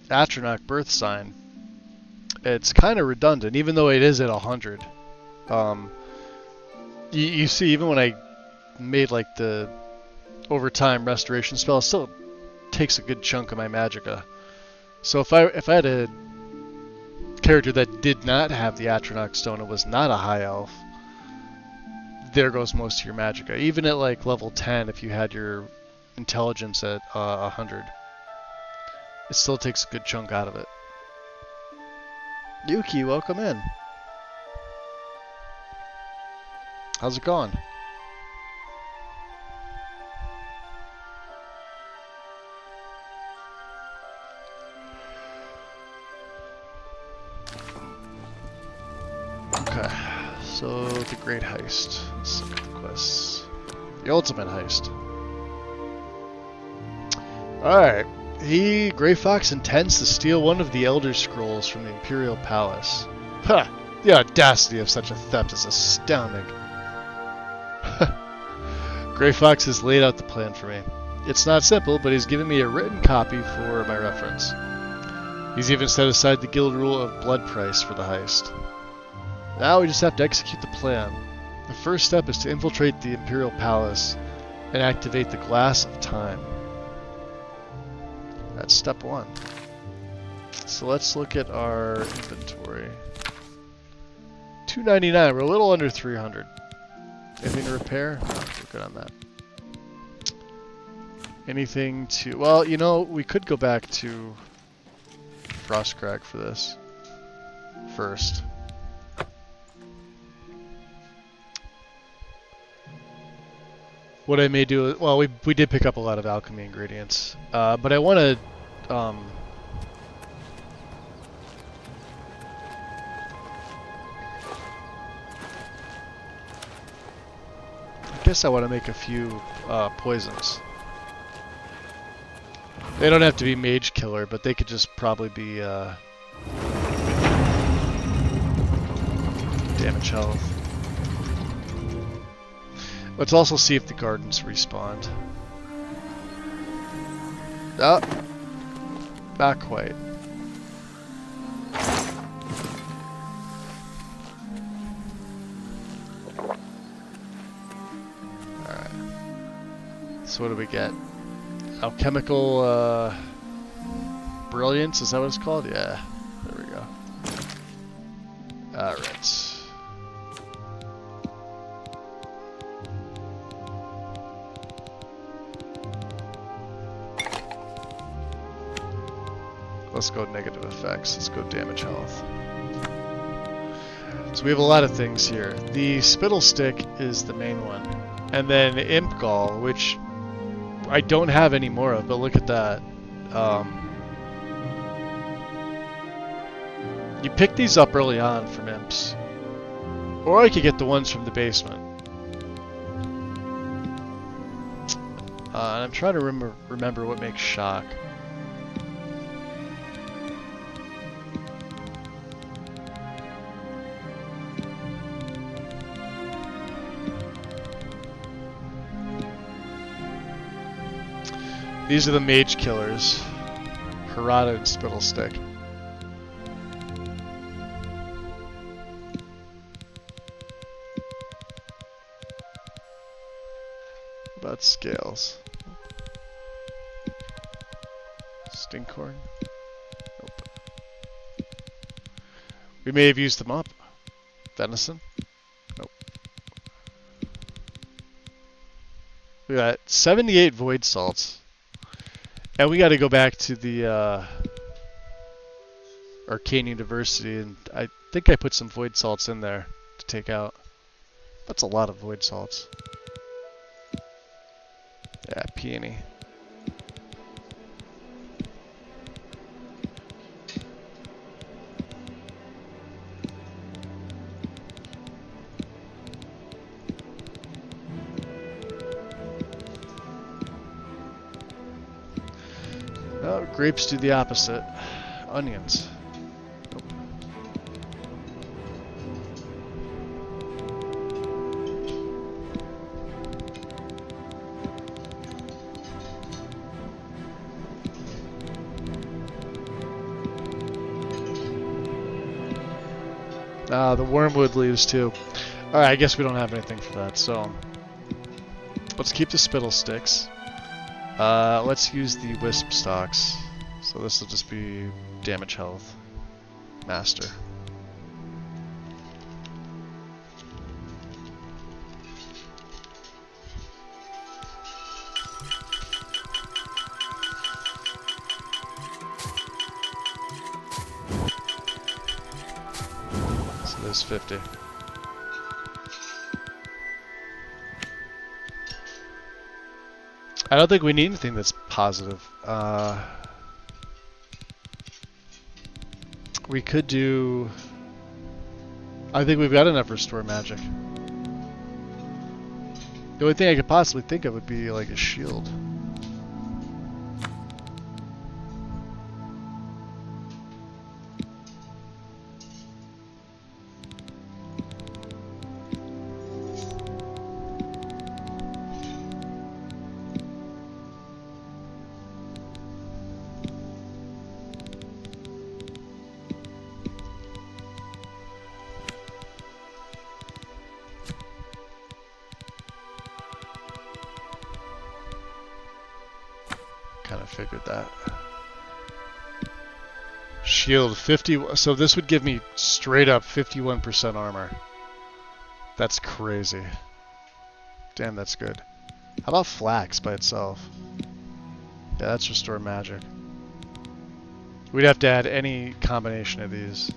Atronach birth sign, it's kind of redundant, even though it is at 100. You see, even when I made like the overtime restoration spell, it still takes a good chunk of my magicka. So if I had a character that did not have the Atronach stone and was not a high elf, there goes most of your magicka. Even at like level 10, if you had your intelligence at 100, it still takes a good chunk out of it. Yuki, welcome in. How's it going? Okay, so the Great Heist. Let's look at the quests. The Ultimate Heist. Alright. Grey Fox intends to steal one of the Elder Scrolls from the Imperial Palace. Ha! The audacity of such a theft is astounding. Grey Fox has laid out the plan for me. It's not simple, but he's given me a written copy for my reference. He's even set aside the guild rule of blood price for the heist. Now we just have to execute the plan. The first step is to infiltrate the Imperial Palace and activate the Glass of Time. That's step 1. So let's look at our inventory. 299, we're a little under 300. Anything to repair? No, we're good on that. Anything to... Well, you know, we could go back to Frostcrag for this first. What I may do... Well, we did pick up a lot of alchemy ingredients. But I want to... I guess I want to make a few poisons. They don't have to be mage killer, but they could just probably be damage health. Let's also see if the gardens respawned. Oh, not quite. Alright. So what do we get? Alchemical brilliance, is that what it's called? Yeah, there we go. Alright. Let's go negative effects. Let's go damage health. So we have a lot of things here. The spittle stick is the main one. And then imp gall, which I don't have any more of, but look at that. You pick these up early on from imps. Or I could get the ones from the basement. And I'm trying to remember what makes shock. These are the mage killers. Harada and Spittlestick. What about scales? Stinkhorn? Nope. We may have used them up. Venison? Nope. We got 78 void salts. And we got to go back to the Arcane University, and I think I put some void salts in there to take out. That's a lot of void salts. Yeah, peony. Grapes do the opposite. Onions. Nope. The wormwood leaves too. Alright, I guess we don't have anything for that, so let's keep the spittle sticks. Let's use the wisp stalks. So this will just be damage health. Master. So there's 50. I don't think we need anything that's positive. We could do... I think we've got enough restore magic. The only thing I could possibly think of would be like a shield. Kind of figured that. Shield 50, so this would give me straight up 51% armor. That's crazy. Damn, that's good. How about flax by itself? Yeah, that's restore magic. We'd have to add any combination of these.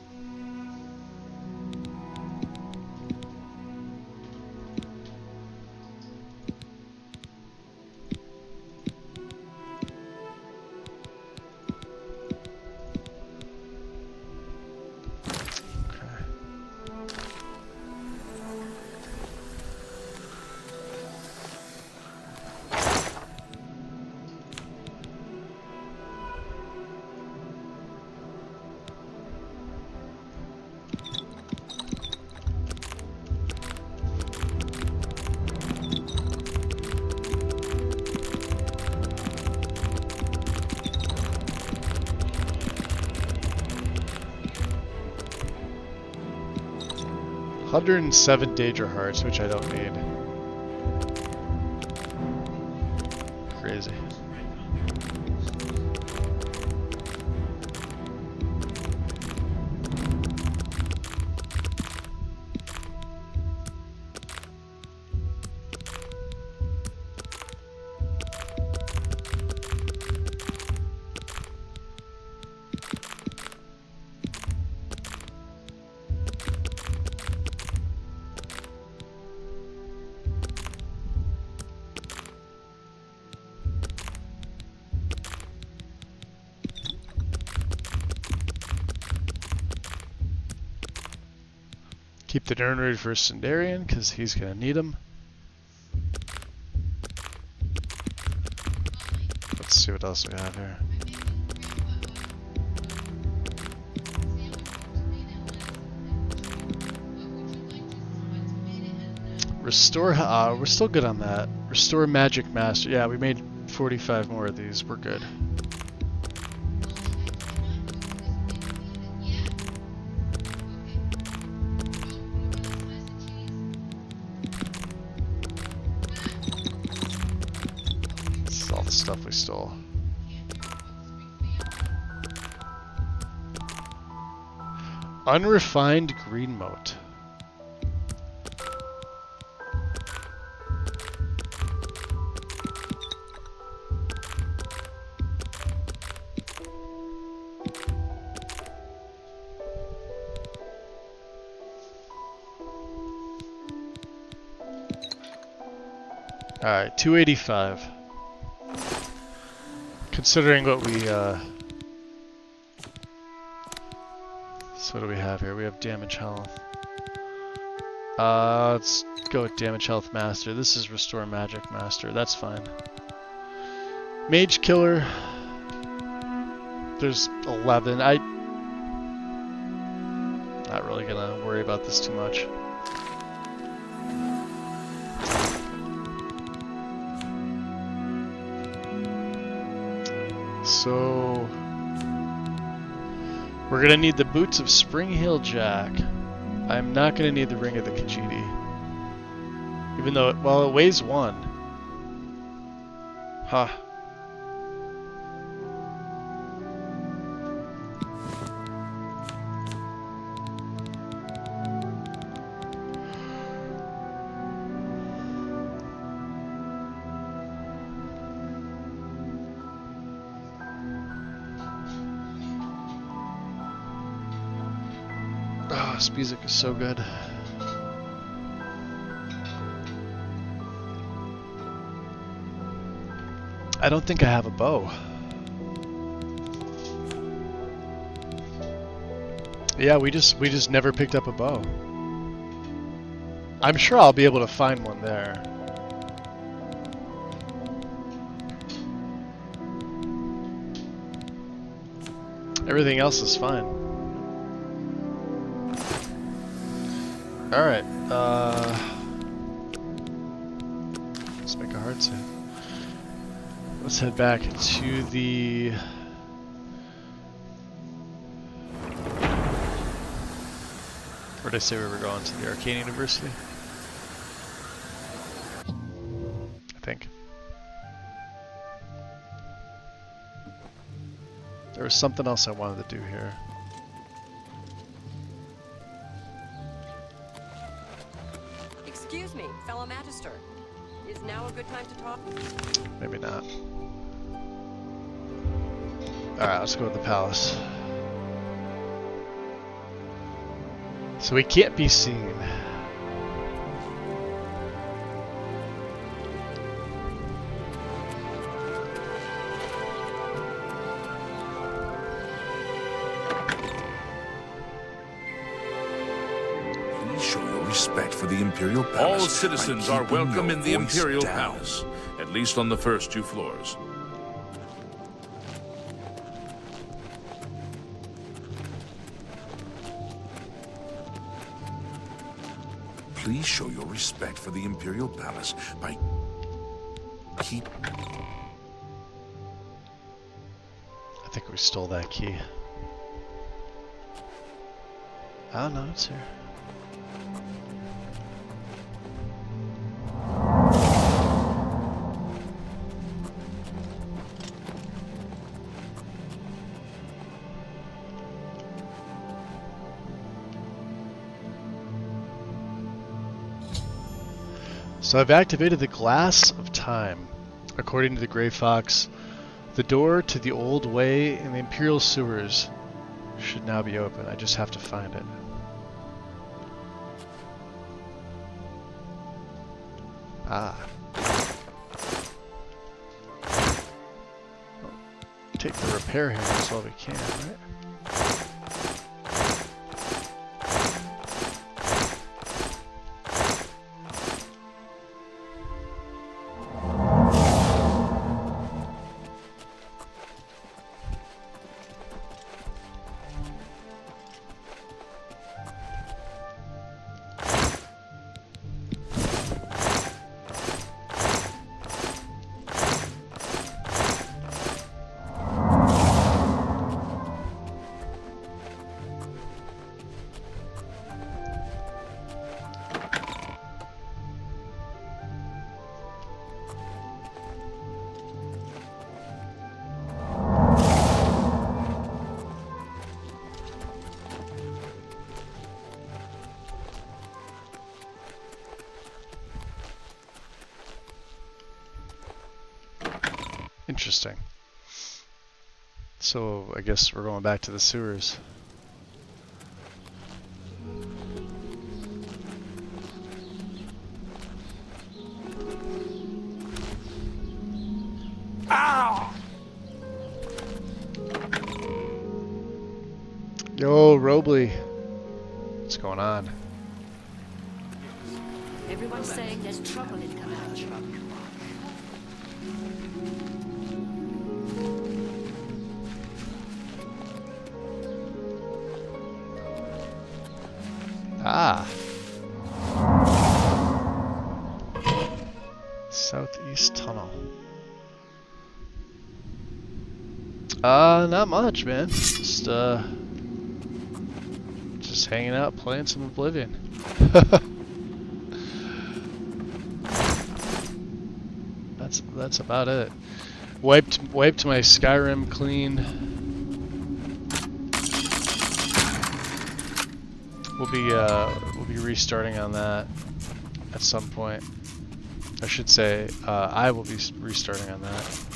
$107 Daedra Hearts, which I don't need. Crazy. Keep the Nernrid for Sindarian, because he's going to need him. Let's see what else we have here. Restore, we're still good on that. Restore Magic Master. Yeah, we made 45 more of these. We're good. Stuff we stole. Unrefined green moat. All right, 285. Considering what we, so what do we have here? We have damage health. Let's go with damage health master. This is restore magic master. That's fine. Mage killer. There's 11. Not really gonna worry about this too much. So we're gonna need the boots of Spring Hill Jack. I'm not gonna need the ring of the Khajiit. Even though it weighs 1. Huh. Oh, this music is so good. I don't think I have a bow. Yeah, we just never picked up a bow. I'm sure I'll be able to find one there. Everything else is fine. Alright, let's make a hard save. Let's head back to the... Where did I say we were going? To the Arcane University? I think. There was something else I wanted to do here. Excuse me, fellow Magister. Is now a good time to talk? Maybe not. Alright, let's go to the palace. So we can't be seen. Please show your respect for the Imperial Palace. All citizens by are keeping welcome your in the voice Imperial down. Palace, at least on the first 2 floors. Please show your respect for the Imperial Palace by keep. I think we stole that key. I don't know, it's here. So I've activated the Glass of Time. According to the Grey Fox, the door to the old way in the Imperial sewers should now be open. I just have to find it. Ah. Take the repair hammers while we can, right? Interesting. So I guess we're going back to the sewers. Ow! Yo, Robley. What's going on? Everyone's saying there's trouble in Kabbalah. Ah. Southeast tunnel. Not much, man. Just hanging out, playing some Oblivion. That's about it. Wiped my Skyrim clean. We'll be restarting on that at some point. I should say I will be restarting on that.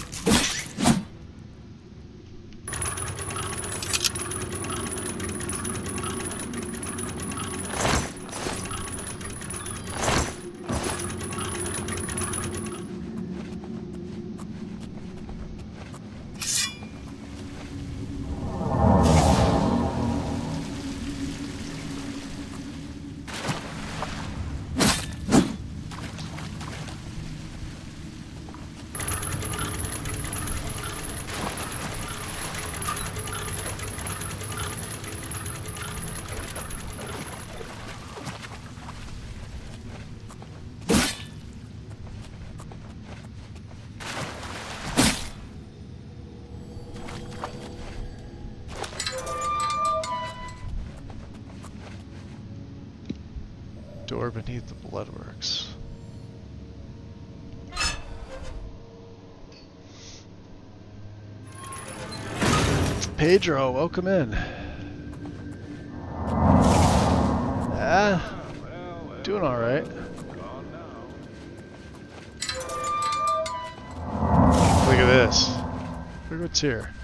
Door beneath the Bloodworks. Pedro, welcome in. Doing all right. Look at this. Look what's here.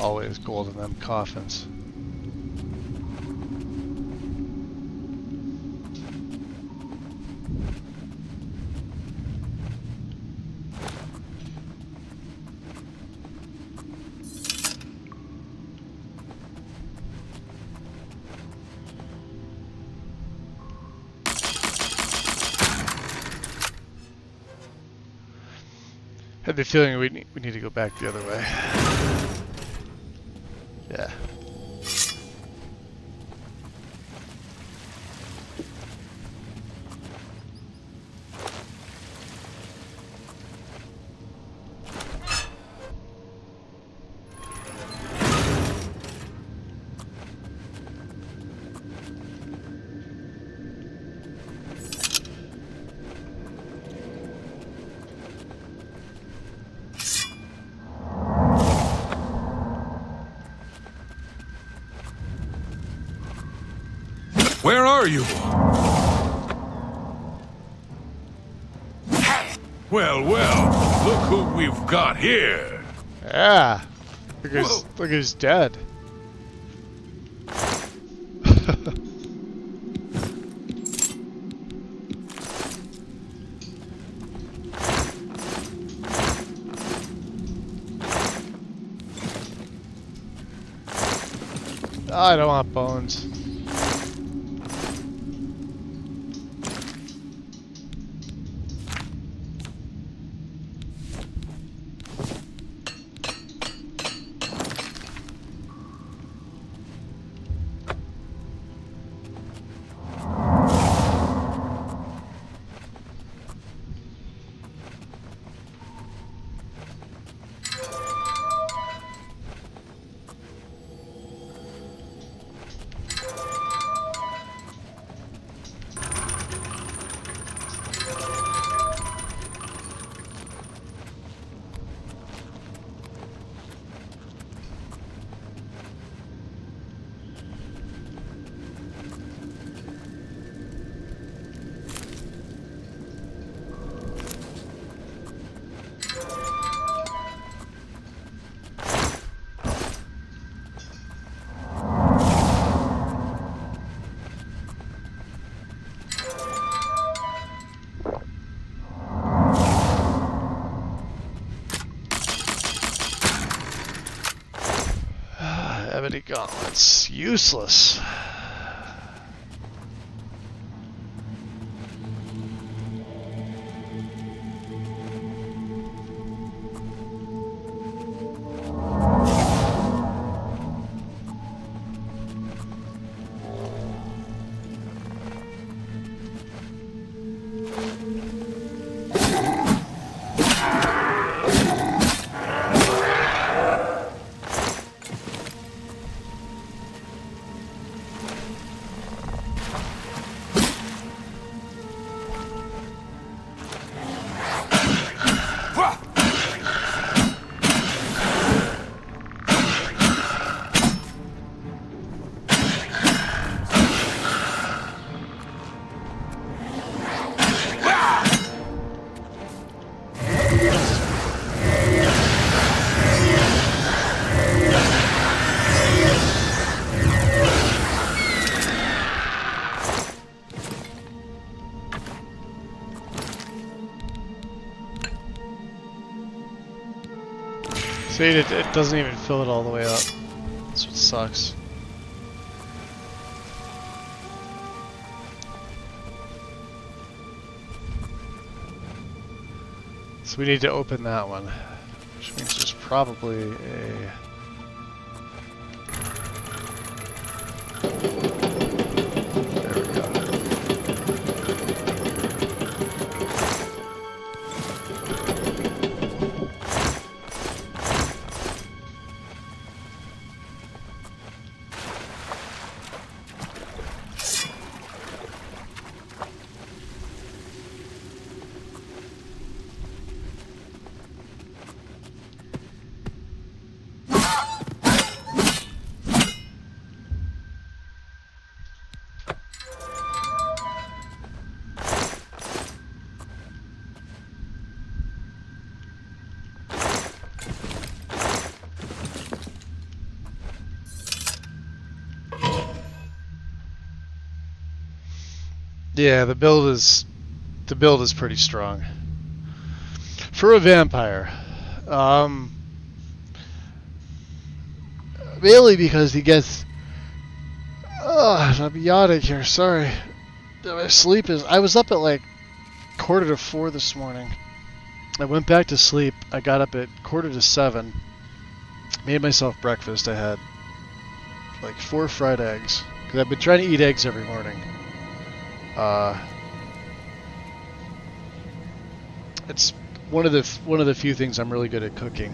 Always gold in them coffins. Had the feeling we need to go back the other way. Yeah. Where are you? Well, well, look who we've got here. Yeah. Look, he's dead. I don't want bones. have any gauntlets. Useless. See, it doesn't even fill it all the way up. That's what sucks. So we need to open that one, which means there's probably a... There we go. Yeah, the build is pretty strong for a vampire. Mainly because he gets. I'm yawning here. Sorry. My sleep is. I was up at like 3:45 this morning. I went back to sleep. I got up at 6:45. Made myself breakfast. I had like 4 fried eggs because I've been trying to eat eggs every morning. It's one of the few things I'm really good at cooking,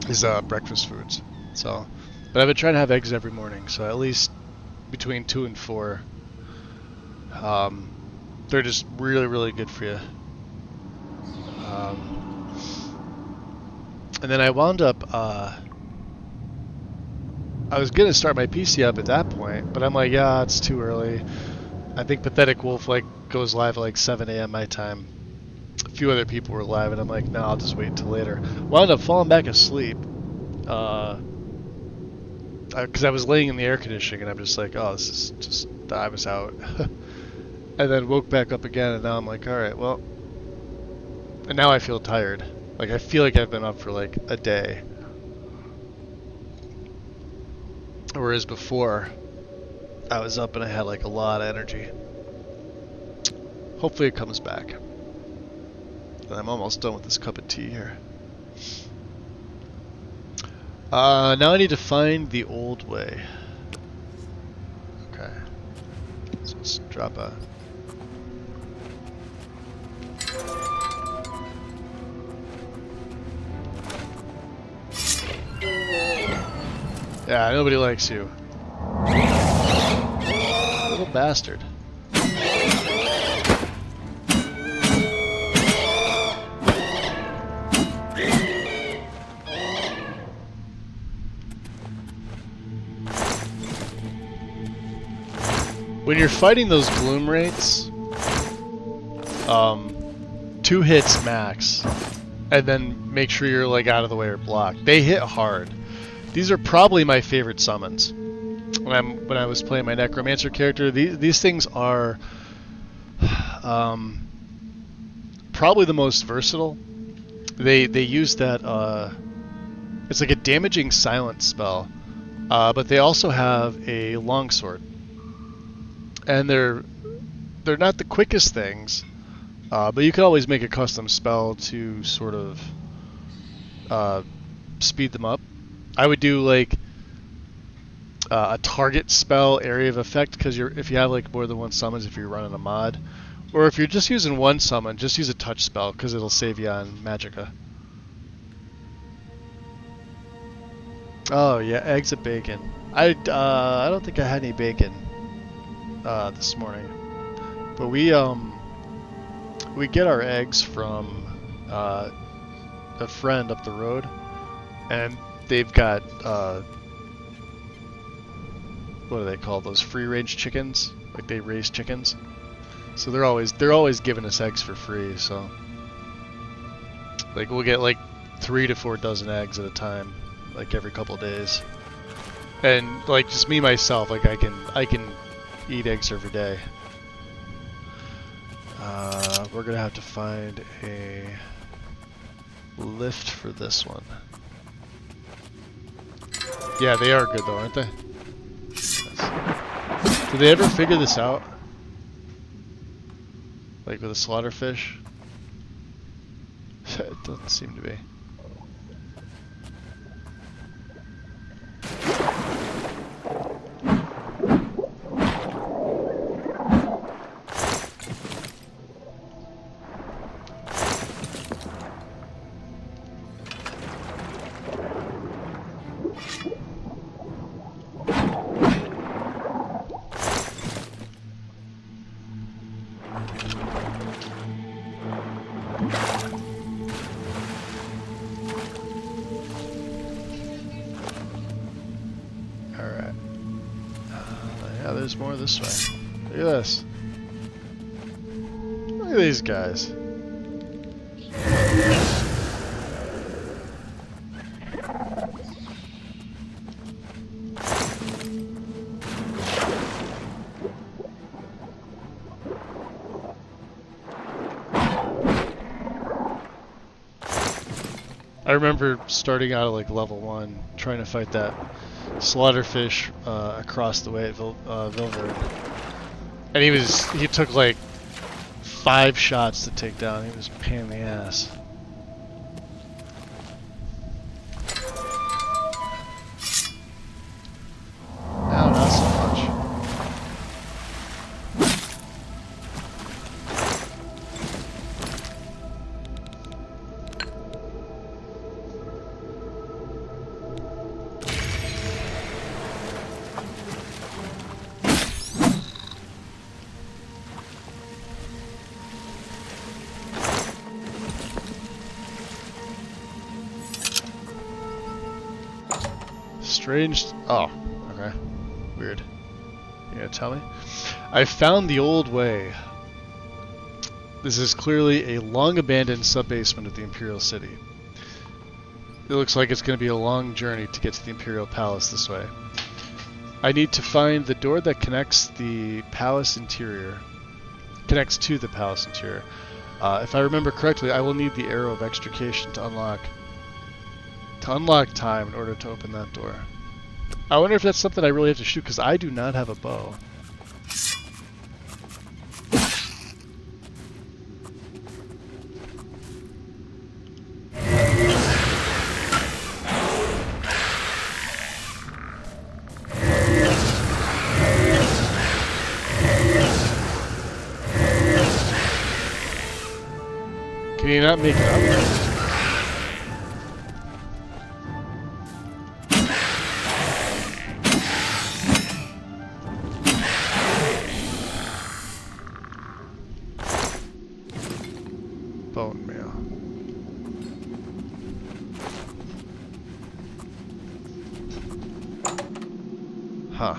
is breakfast foods. So, but I've been trying to have eggs every morning. So at least between 2 and 4, they're just really good for you. And then I wound up. I was gonna start my PC up at that point, but I'm like, yeah, it's too early. I think Pathetic Wolf goes live at like 7 a.m. my time. A few other people were live, and I'm like, no, I'll just wait until later. Wound up falling back asleep, because I was laying in the air conditioning, and I'm just like, oh, this is just, I was out. And then woke back up again, and now I'm like, all right, well, and now I feel tired. Like I feel like I've been up for like a day, whereas before, I was up and I had like a lot of energy. Hopefully it comes back. And I'm almost done with this cup of tea here. Now I need to find the old way. Okay. So let's drop a... Yeah, nobody likes you. Little bastard. When you're fighting those bloom rates, 2 hits max, and then make sure you're like out of the way or blocked. They hit hard. These are probably my favorite summons. When I was playing my Necromancer character, these things are probably the most versatile. They use that it's like a damaging silence spell But they also have a longsword, and they're not the quickest things, but you can always make a custom spell to sort of speed them up. I would do like a target spell area of effect, because if you have like more than one summons, if you're running a mod, or if you're just using one summon, just use a touch spell because it'll save you on magicka. Oh yeah, eggs and bacon. I don't think I had any bacon this morning, but we get our eggs from a friend up the road, and they've got what do they call those, free range chickens? Like they raise chickens, so they're always giving us eggs for free. So like we'll get like 3 to 4 dozen eggs at a time, like every couple of days. And like just me myself, like I can eat eggs every day. We're gonna have to find a lift for this one. Yeah, they are good though, aren't they? Yes. Did they ever figure this out? Like with a slaughterfish? It doesn't seem to be. There's more this way. Look at this. Look at these guys. I remember starting out at like level 1, trying to fight that slaughterfish across the way at Vilverd, and he took like 5 shots to take down. He was a pain in the ass. Now not so much. Strange. Oh, okay. Weird. You gonna tell me? I found the old way. This is clearly a long-abandoned sub-basement of the Imperial City. It looks like it's going to be a long journey to get to the Imperial Palace this way. I need to find the door that connects the palace interior. Connects to the palace interior. If I remember correctly, I will need the arrow of extrication to unlock time in order to open that door. I wonder if that's something I really have to shoot, because I do not have a bow. Can you not make it up? Bone meal. Huh.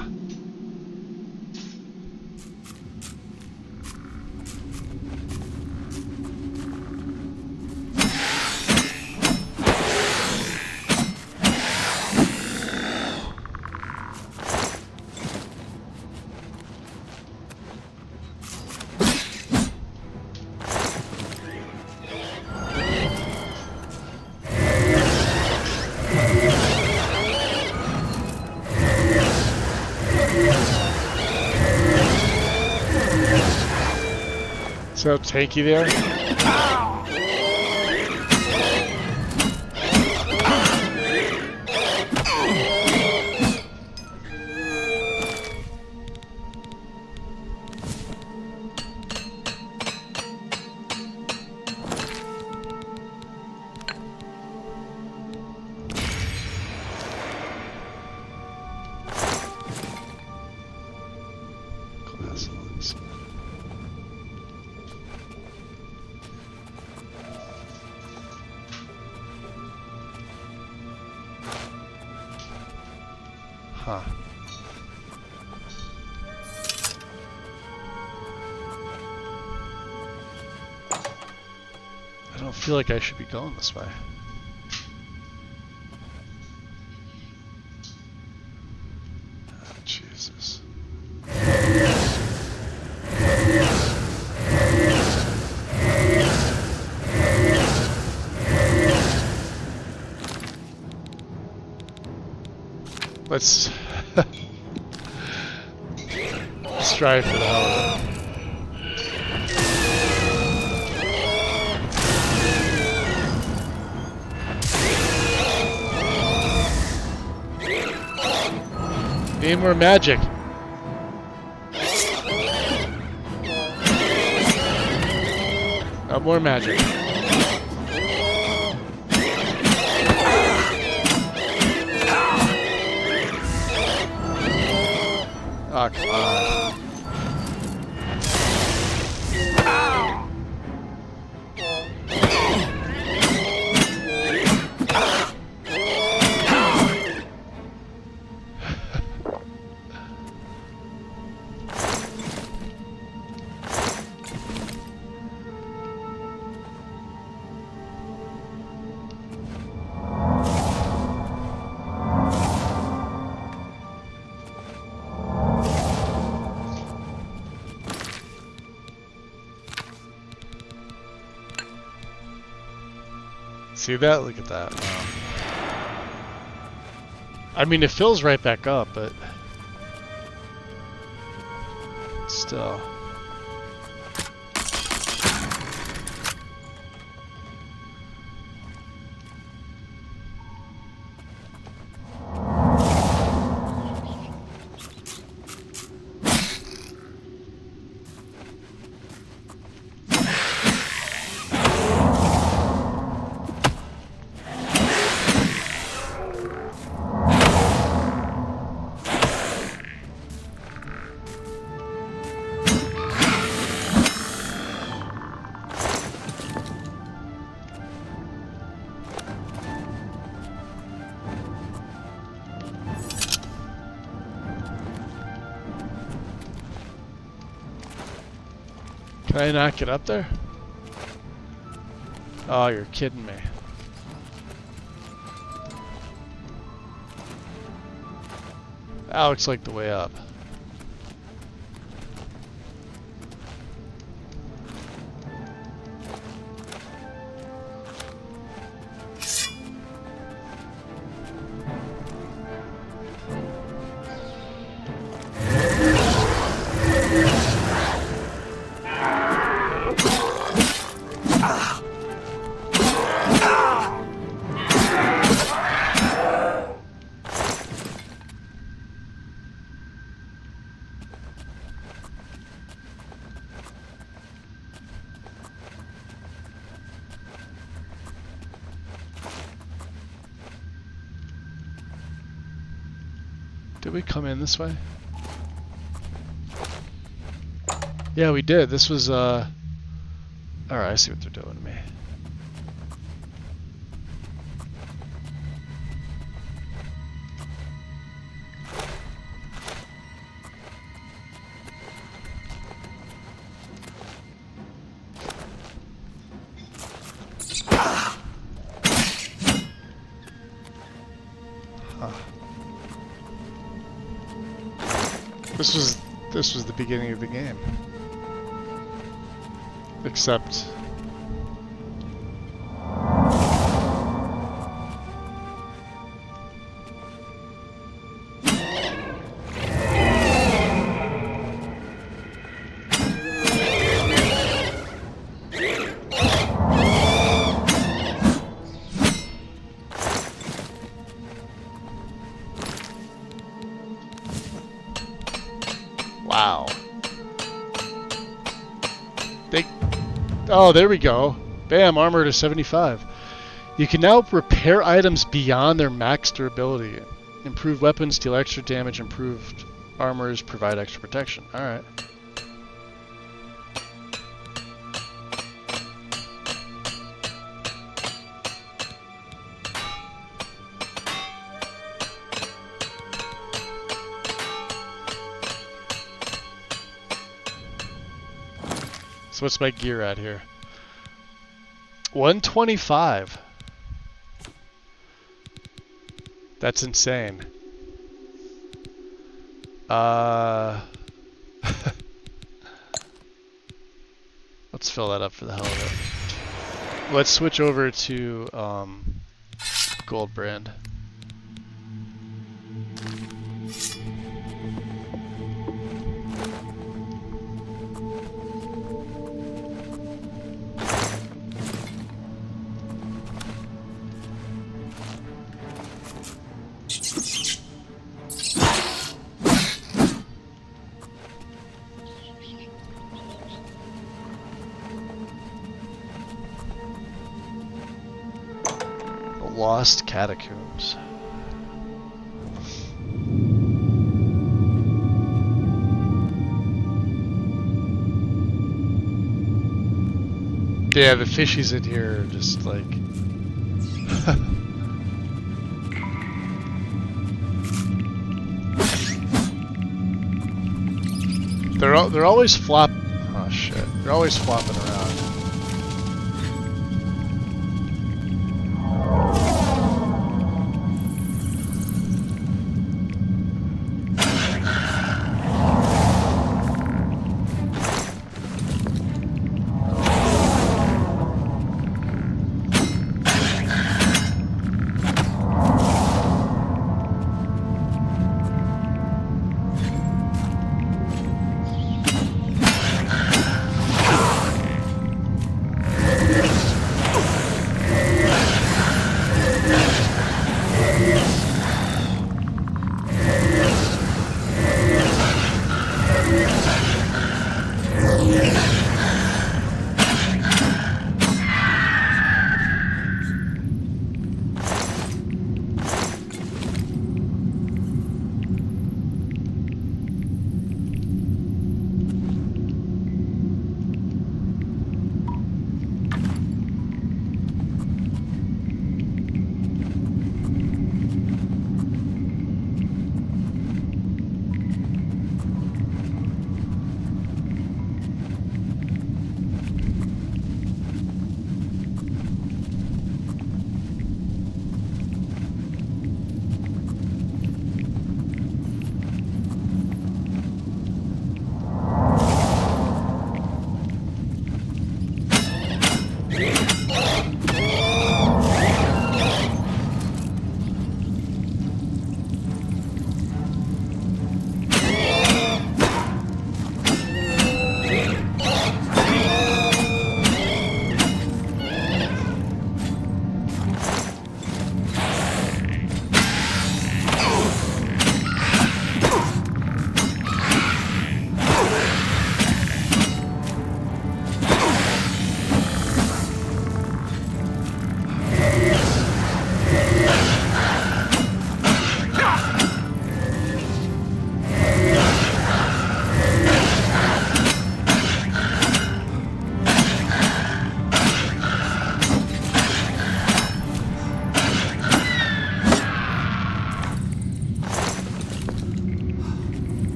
See how tanky they are? Huh. I don't feel like I should be going this way. Oh, Jesus. Let's strive for the hell of it. Need more magic. More magic. Oh, come on. See that? Look at that. Wow. I mean, it fills right back up, but still. Can I not get up there? Oh, you're kidding me. That looks like the way up. Did we come in this way? Yeah, we did. This was, Alright, I see what they're doing to me. This was the beginning of the game. Except Wow. Oh, there we go. Bam, armor to 75. You can now repair items beyond their max durability. Improved weapons deal extra damage, improved armors provide extra protection. Alright. So what's my gear at here? 125. That's insane. Let's fill that up for the hell of it. Let's switch over to gold brand. Lost Catacombs. Yeah, the fishies in here are just like... they're always flop... Oh shit. They're always flopping around.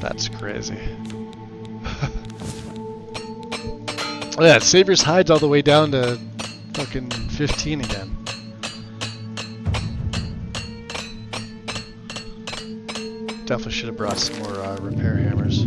That's crazy. Oh yeah, Savior's Hide's all the way down to fucking 15 again. Definitely should have brought some more repair hammers.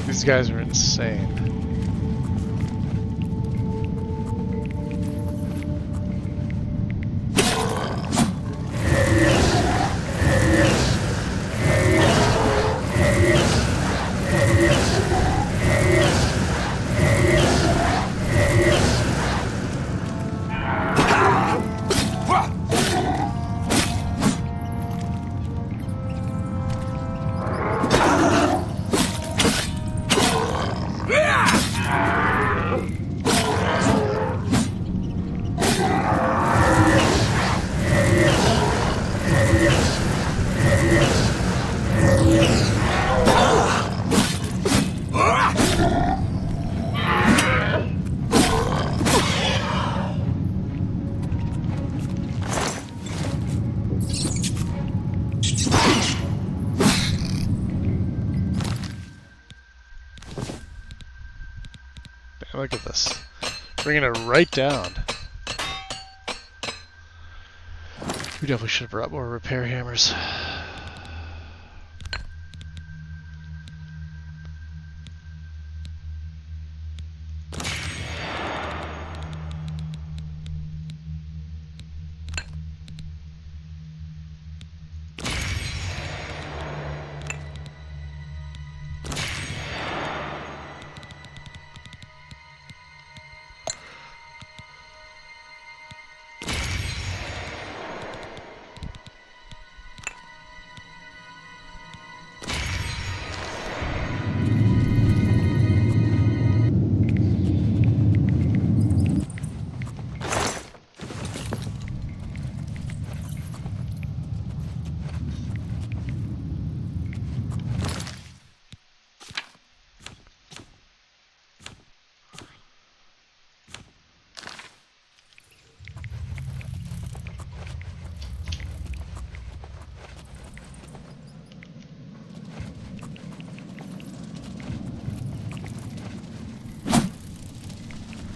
These guys are insane. Look at this. Bringing it right down. We definitely should have brought more repair hammers.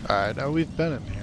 Alright, now we've been in here.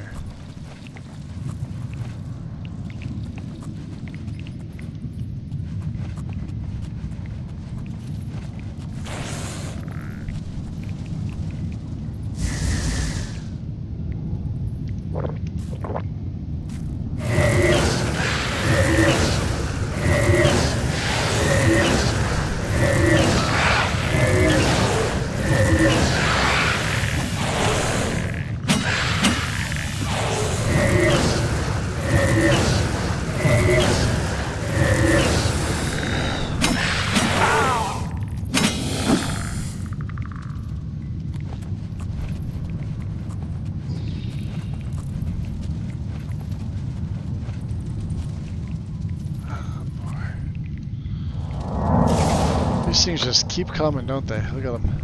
These things just keep coming, don't they? Look at them.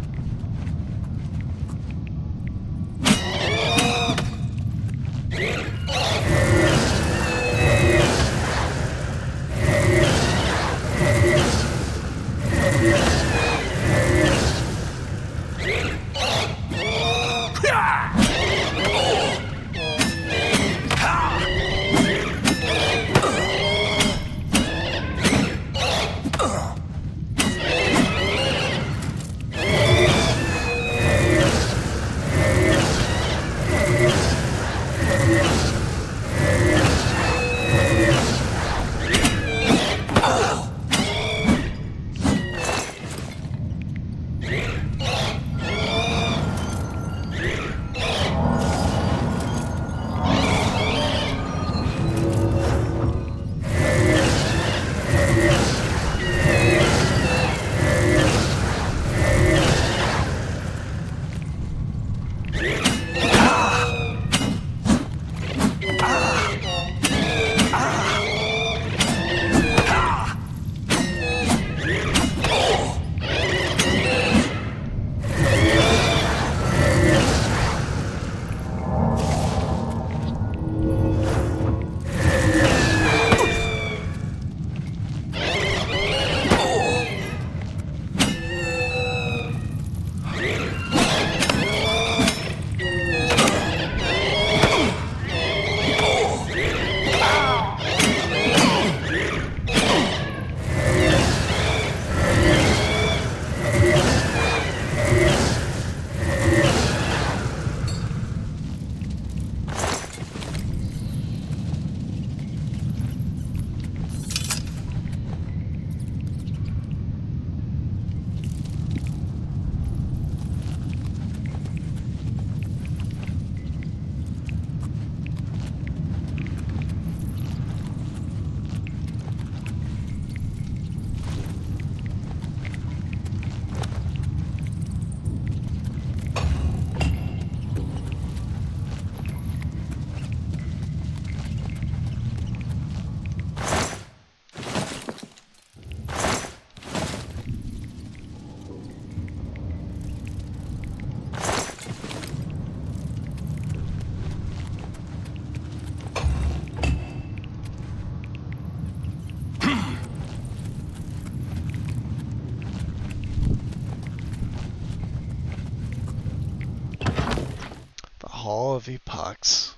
Hall of Epochs.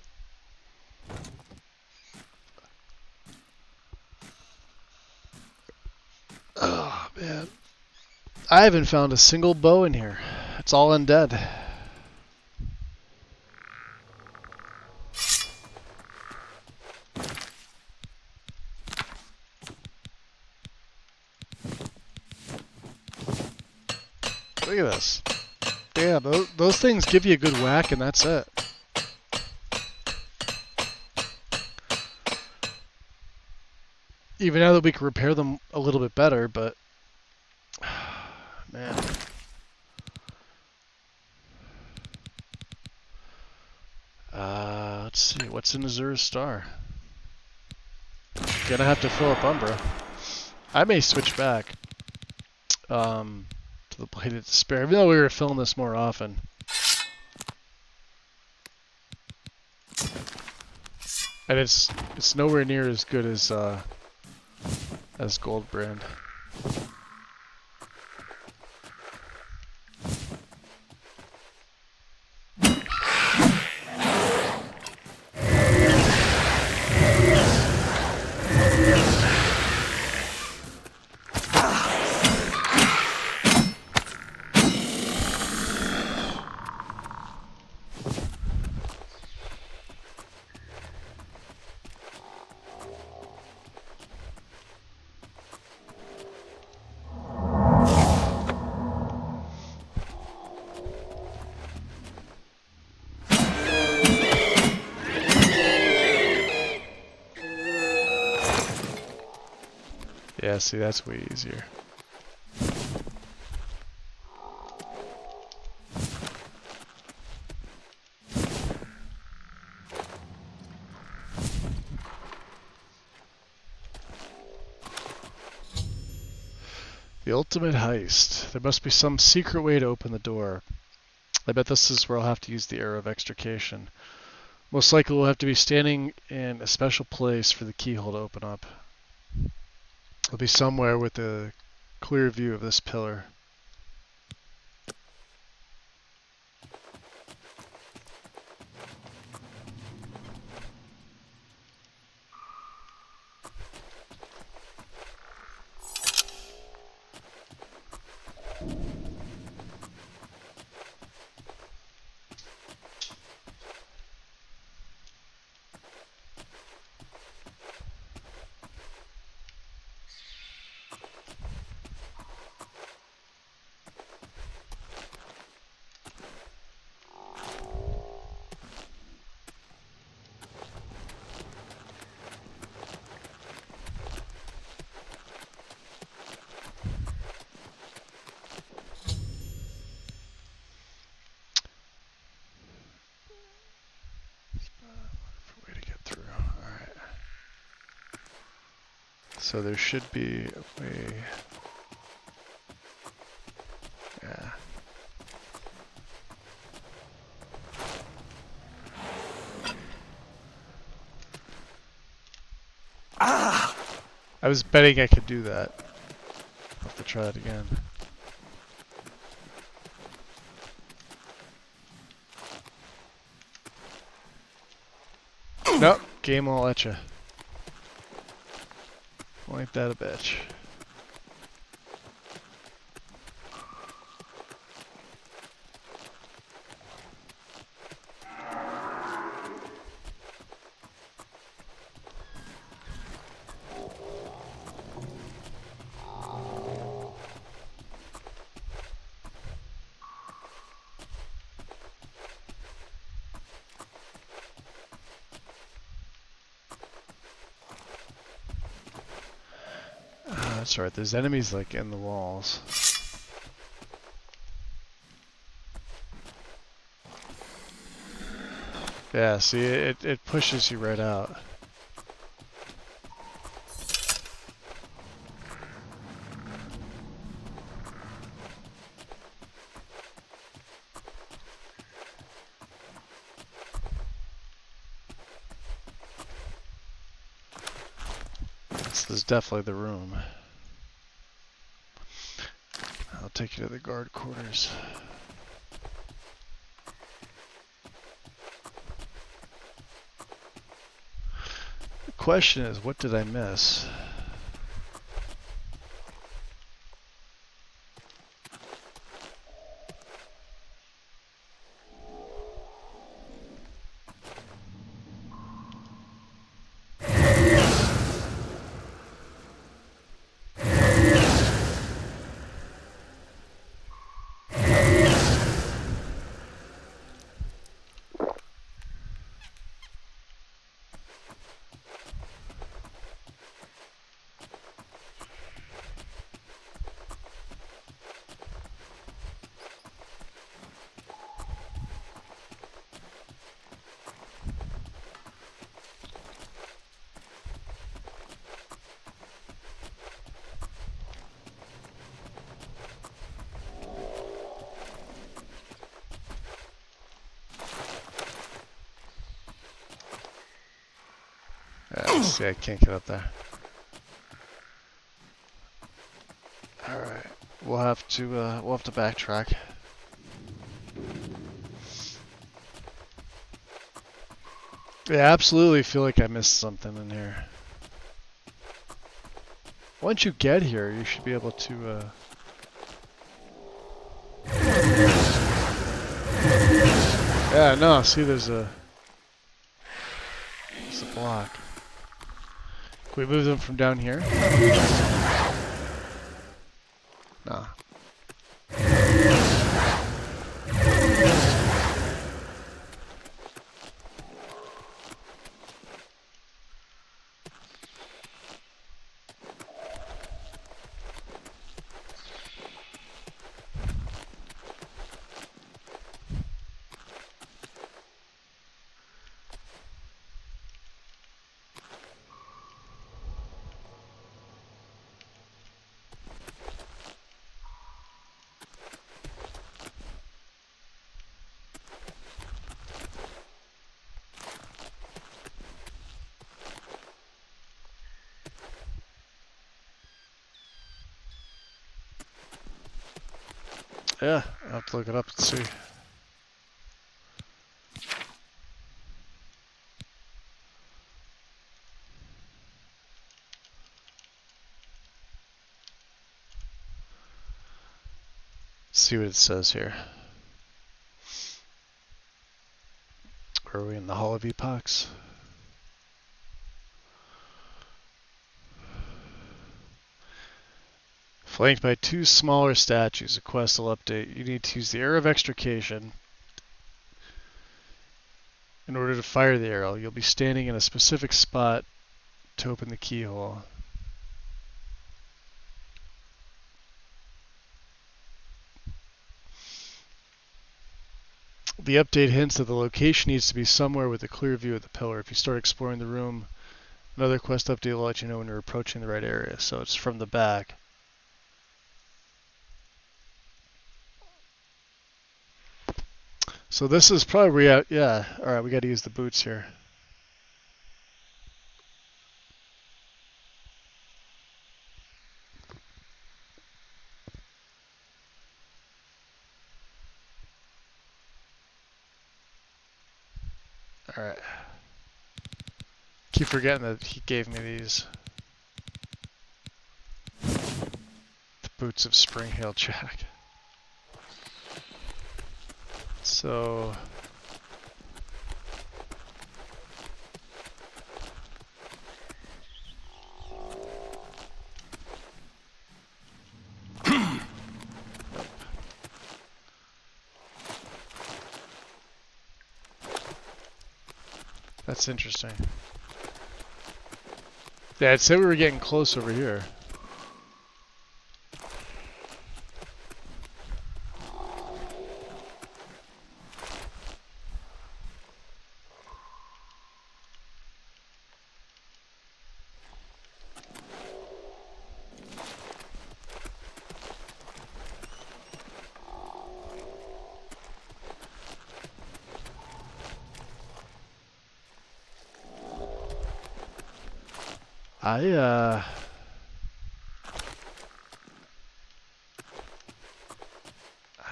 Oh, man. I haven't found a single bow in here. It's all undead. Look at this. Yeah, those things give you a good whack and that's it. Even now that we can repair them a little bit better, but man. Let's see, what's in Azura's Star? Gonna have to fill up Umbra. I may switch back to the Blade of Despair, even though we were filling this more often. And it's nowhere near as good as Goldbrand. Yeah, see, that's way easier. The ultimate heist. There must be some secret way to open the door. I bet this is where I'll have to use the arrow of extrication. Most likely we'll have to be standing in a special place for the keyhole to open up. It'll be somewhere with a clear view of this pillar. Way to get through. Alright. So there should be a way. Yeah. Ah! I was betting I could do that. I'll have to try it again. Nope, game won't let you. Ain't that a bitch. That's right, there's enemies like in the walls. Yeah, see, it pushes you right out. This is definitely the room. I'll take you to the guard quarters. The question is, what did I miss? See, I can't get up there. Alright. We'll have to backtrack. Yeah, I absolutely feel like I missed something in here. Once you get here, you should be able to yeah, no, see there's a block. Can we move them from down here? Nah. Yeah, I'll have to look it up and see. See what it says here. Are we in the Hall of Epochs? Flanked by two smaller statues, a quest will update. You need to use the Arrow of Extrication. In order to fire the arrow, you'll be standing in a specific spot to open the keyhole. The update hints that the location needs to be somewhere with a clear view of the pillar. If you start exploring the room, another quest update will let you know when you're approaching the right area. So it's from the back. So this is probably, yeah, alright, we gotta use the boots here. Alright. Keep forgetting that he gave me these. The boots of Spring Hill Jack. So... That's interesting. Yeah, I'd say we were getting close over here. I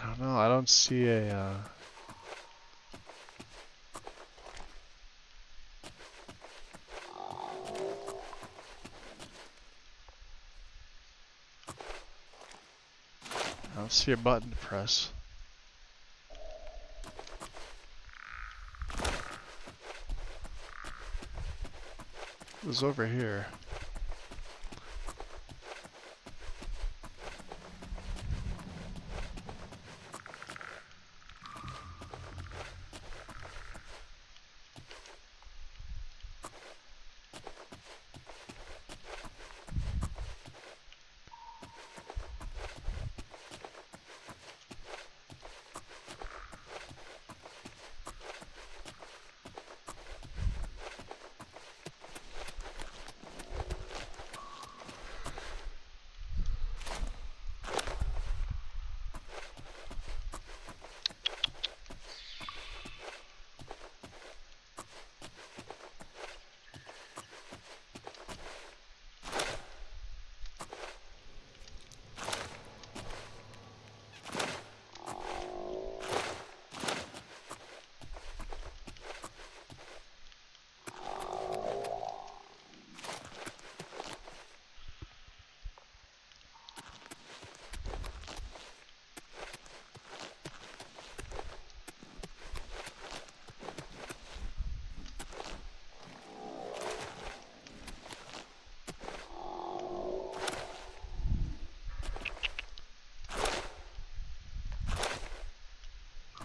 don't know. I don't see a I don't see a button to press. It was over here.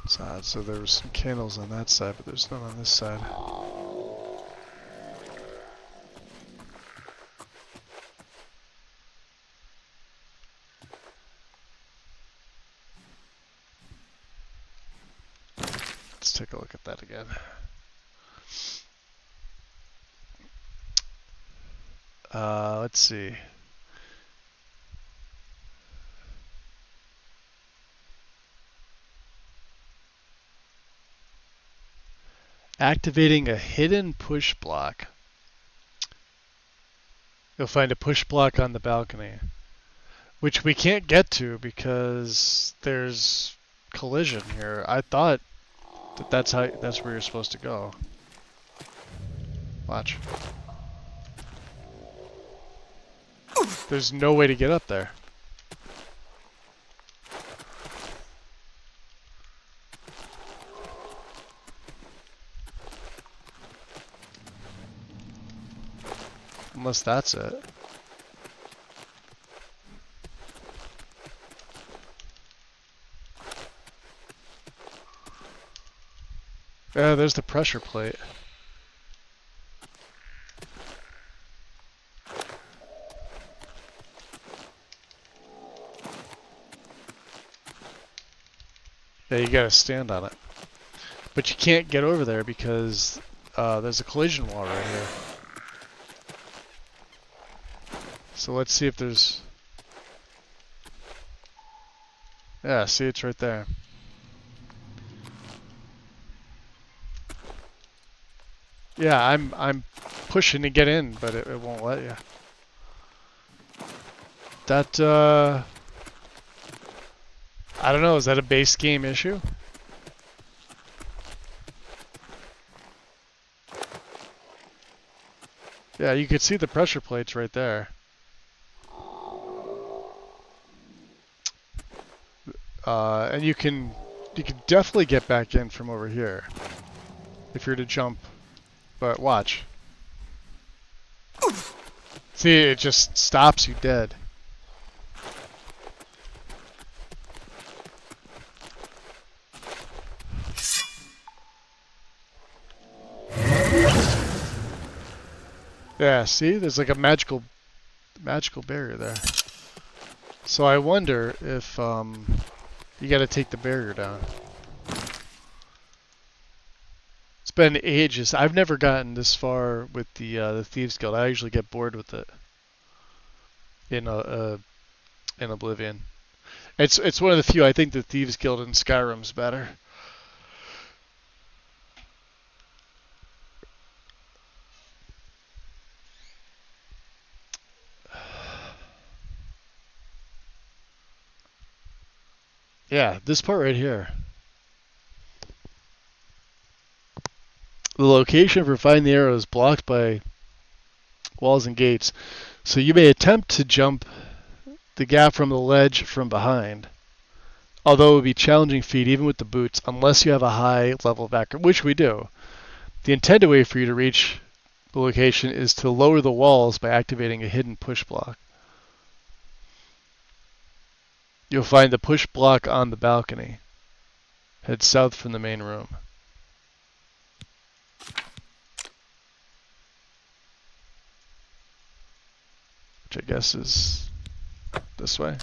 It's odd. So there were some candles on that side, but there's none on this side. Let's take a look at that again. Let's see. Activating a hidden push block. You'll find a push block on the balcony. Which we can't get to because there's collision here. I thought that that's where you're supposed to go. Watch. There's no way to get up there. Unless that's it. Yeah, there's the pressure plate. Yeah, you gotta stand on it. But you can't get over there because there's a collision wall right here. So let's see if there's... Yeah, see, it's right there. Yeah, I'm pushing to get in, but it won't let you. That, I don't know, is that a base game issue? Yeah, you can see the pressure plates right there. And you can definitely get back in from over here if you're to jump. But watch. See, it just stops you dead. Yeah, see, there's like a magical barrier there. So I wonder if you got to take the barrier down. It's been ages. I've never gotten this far with the Thieves Guild. I usually get bored with it in Oblivion. It's one of the few. I think the Thieves Guild in Skyrim's better. Yeah, this part right here. The location for finding the arrow is blocked by walls and gates, so you may attempt to jump the gap from the ledge from behind. Although it would be a challenging feat even with the boots, unless you have a high level background, which we do. The intended way for you to reach the location is to lower the walls by activating a hidden push block. You'll find the push block on the balcony. Head south from the main room. Which I guess is this way.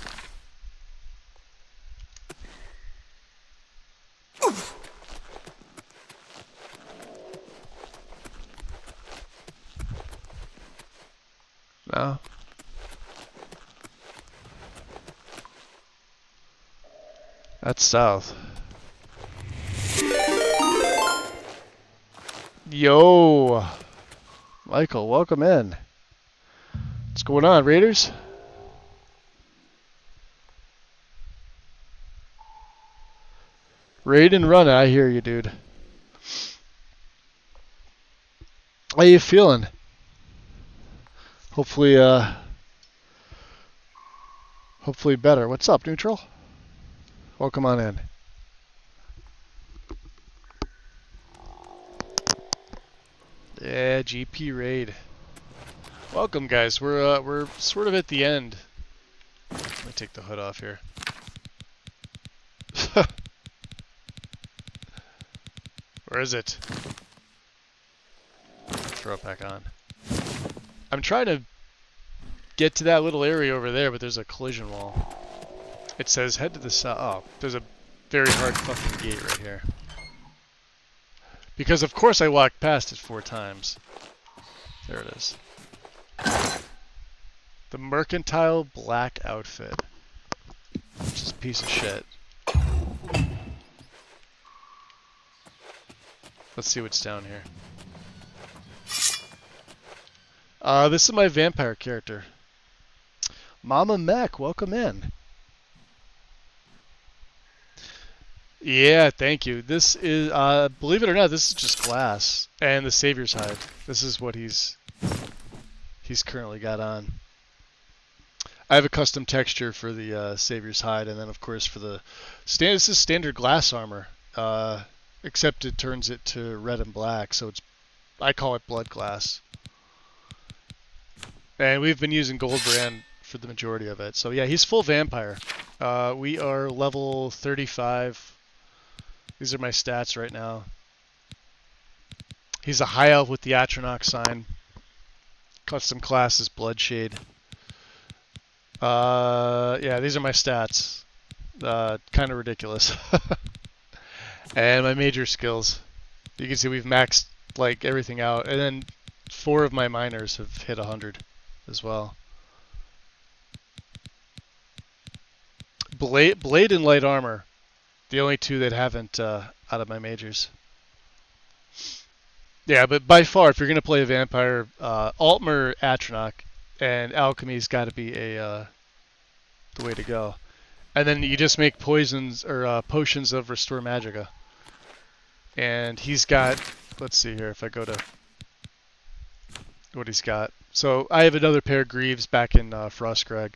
No. That's south. Yo! Michael, welcome in. What's going on, Raiders? Raid and run, I hear you, dude. How you feeling? Hopefully better. What's up, Neutral? Welcome on in. Yeah, GP raid. Welcome, guys. We're sort of at the end. Let me take the hood off here. Where is it? Throw it back on. I'm trying to get to that little area over there, but there's a collision wall. It says head to the south. Oh, there's a very hard fucking gate right here. Because of course I walked past it 4 times. There it is. The mercantile black outfit. Which is a piece of shit. Let's see what's down here. This is my vampire character. Mama Mech, welcome in. Yeah, thank you. This is, believe it or not, this is just glass and the Savior's hide. This is what he's currently got on. I have a custom texture for the Savior's hide, and then of course for the this is standard glass armor, except it turns it to red and black, so I call it blood glass. And we've been using gold brand for the majority of it. So yeah, he's full vampire. We are level 35. These are my stats right now. He's a high elf with the Atronach sign. Custom class is Bloodshade. Yeah, these are my stats. Kind of ridiculous. And my major skills. You can see we've maxed like everything out, and then 4 of my minors have hit 100 as well. Blade and light armor, the only 2 that haven't out of my majors. Yeah, but by far, if you're going to play a vampire, Altmer, Atronach, and Alchemy's got to be the way to go. And then you just make poisons or potions of Restore Magica. And he's got, let's see here if I go to what he's got. So I have another pair of Greaves back in Frostcrag.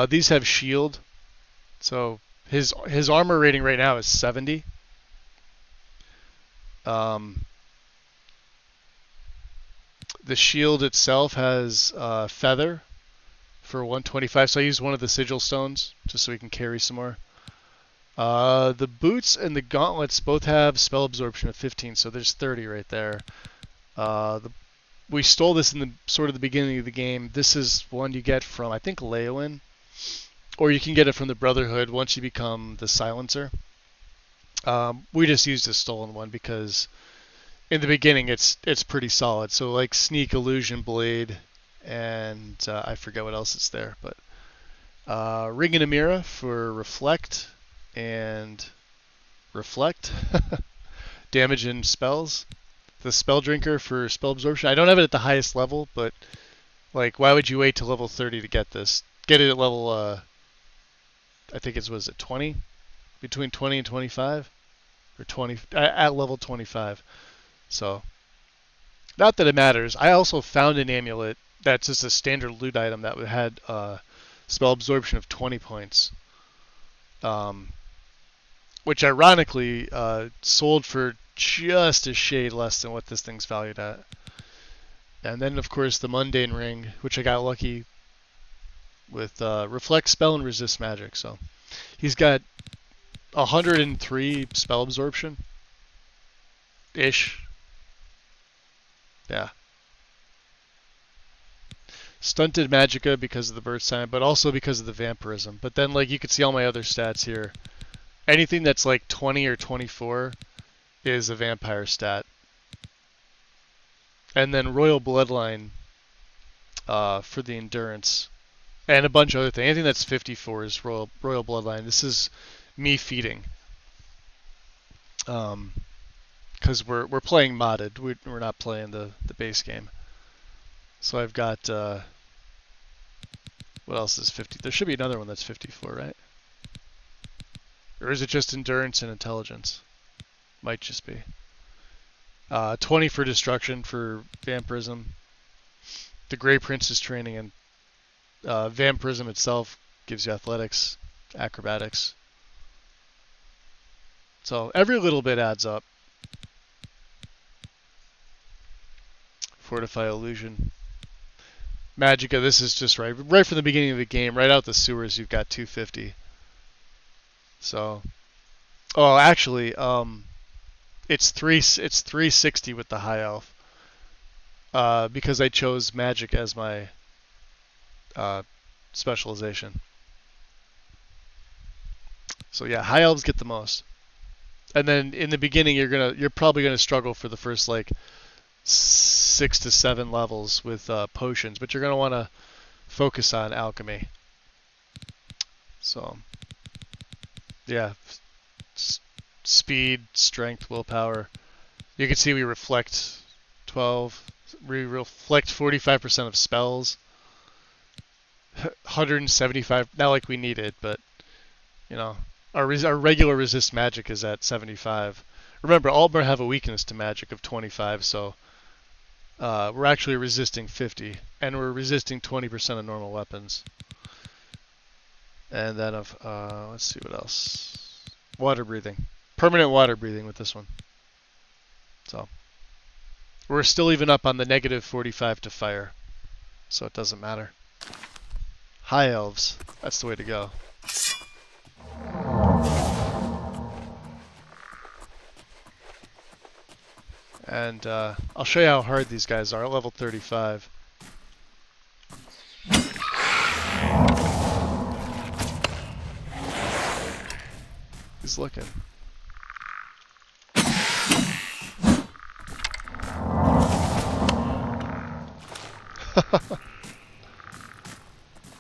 These have shield. So his armor rating right now is 70. The shield itself has feather for 125, so I use one of the sigil stones just so we can carry some more. The boots and the gauntlets both have spell absorption of 15, so there's 30 right there. We stole this in the sort of the beginning of the game. This is one you get from, I think, Leowen, or you can get it from the Brotherhood once you become the Silencer. We just used a stolen one because in the beginning it's pretty solid. So like Sneak, Illusion, Blade, and I forget what else is there, but Ring and Amira for Reflect and Reflect damage and spells. The Spell Drinker for spell absorption. I don't have it at the highest level, but like, why would you wait till level 30 to get this? Get it at level I think it was at 20, between 20 and 25, or 20 at level 25. So, not that it matters. I also found an amulet that's just a standard loot item that had spell absorption of 20 points, which ironically sold for just a shade less than what this thing's valued at. And then of course the Mundane Ring, which I got lucky with Reflect Spell and Resist Magic. So he's got 103 spell absorption ish. Yeah. Stunted Magicka because of the birth sign, but also because of the vampirism. But then like you can see all my other stats here. Anything that's like 20 or 24 is a vampire stat. And then Royal Bloodline for the endurance. And a bunch of other things. Anything that's 54 is Royal Bloodline. This is me feeding. Because we're playing modded. We're not playing the base game. So I've got... what else is 50? There should be another one that's 54, right? Or is it just endurance and intelligence? Might just be. 20 for destruction for vampirism. The Grey Prince's training, and vampirism itself gives you athletics, acrobatics. So every little bit adds up. Fortify Illusion. Magicka, this is just right from the beginning of the game, right out the sewers. You've got 250. So, oh, actually, it's 360 with the high elf, because I chose magic as my specialization. So yeah, high elves get the most, and then in the beginning you're probably gonna struggle for the first like 6 to 7 levels with potions, but you're gonna want to focus on alchemy. So yeah, speed, strength, willpower. You can see we reflect 12. We reflect 45% of spells. 175. Not like we need it, but you know, our regular resist magic is at 75. Remember, Altmer have a weakness to magic of 25, so we're actually resisting 50, and we're resisting 20% of normal weapons. And then of let's see what else. Water breathing, permanent water breathing with this one. So we're still even up on the negative 45 to fire, so it doesn't matter. High elves, that's the way to go. And I'll show you how hard these guys are at level 35. He's looking.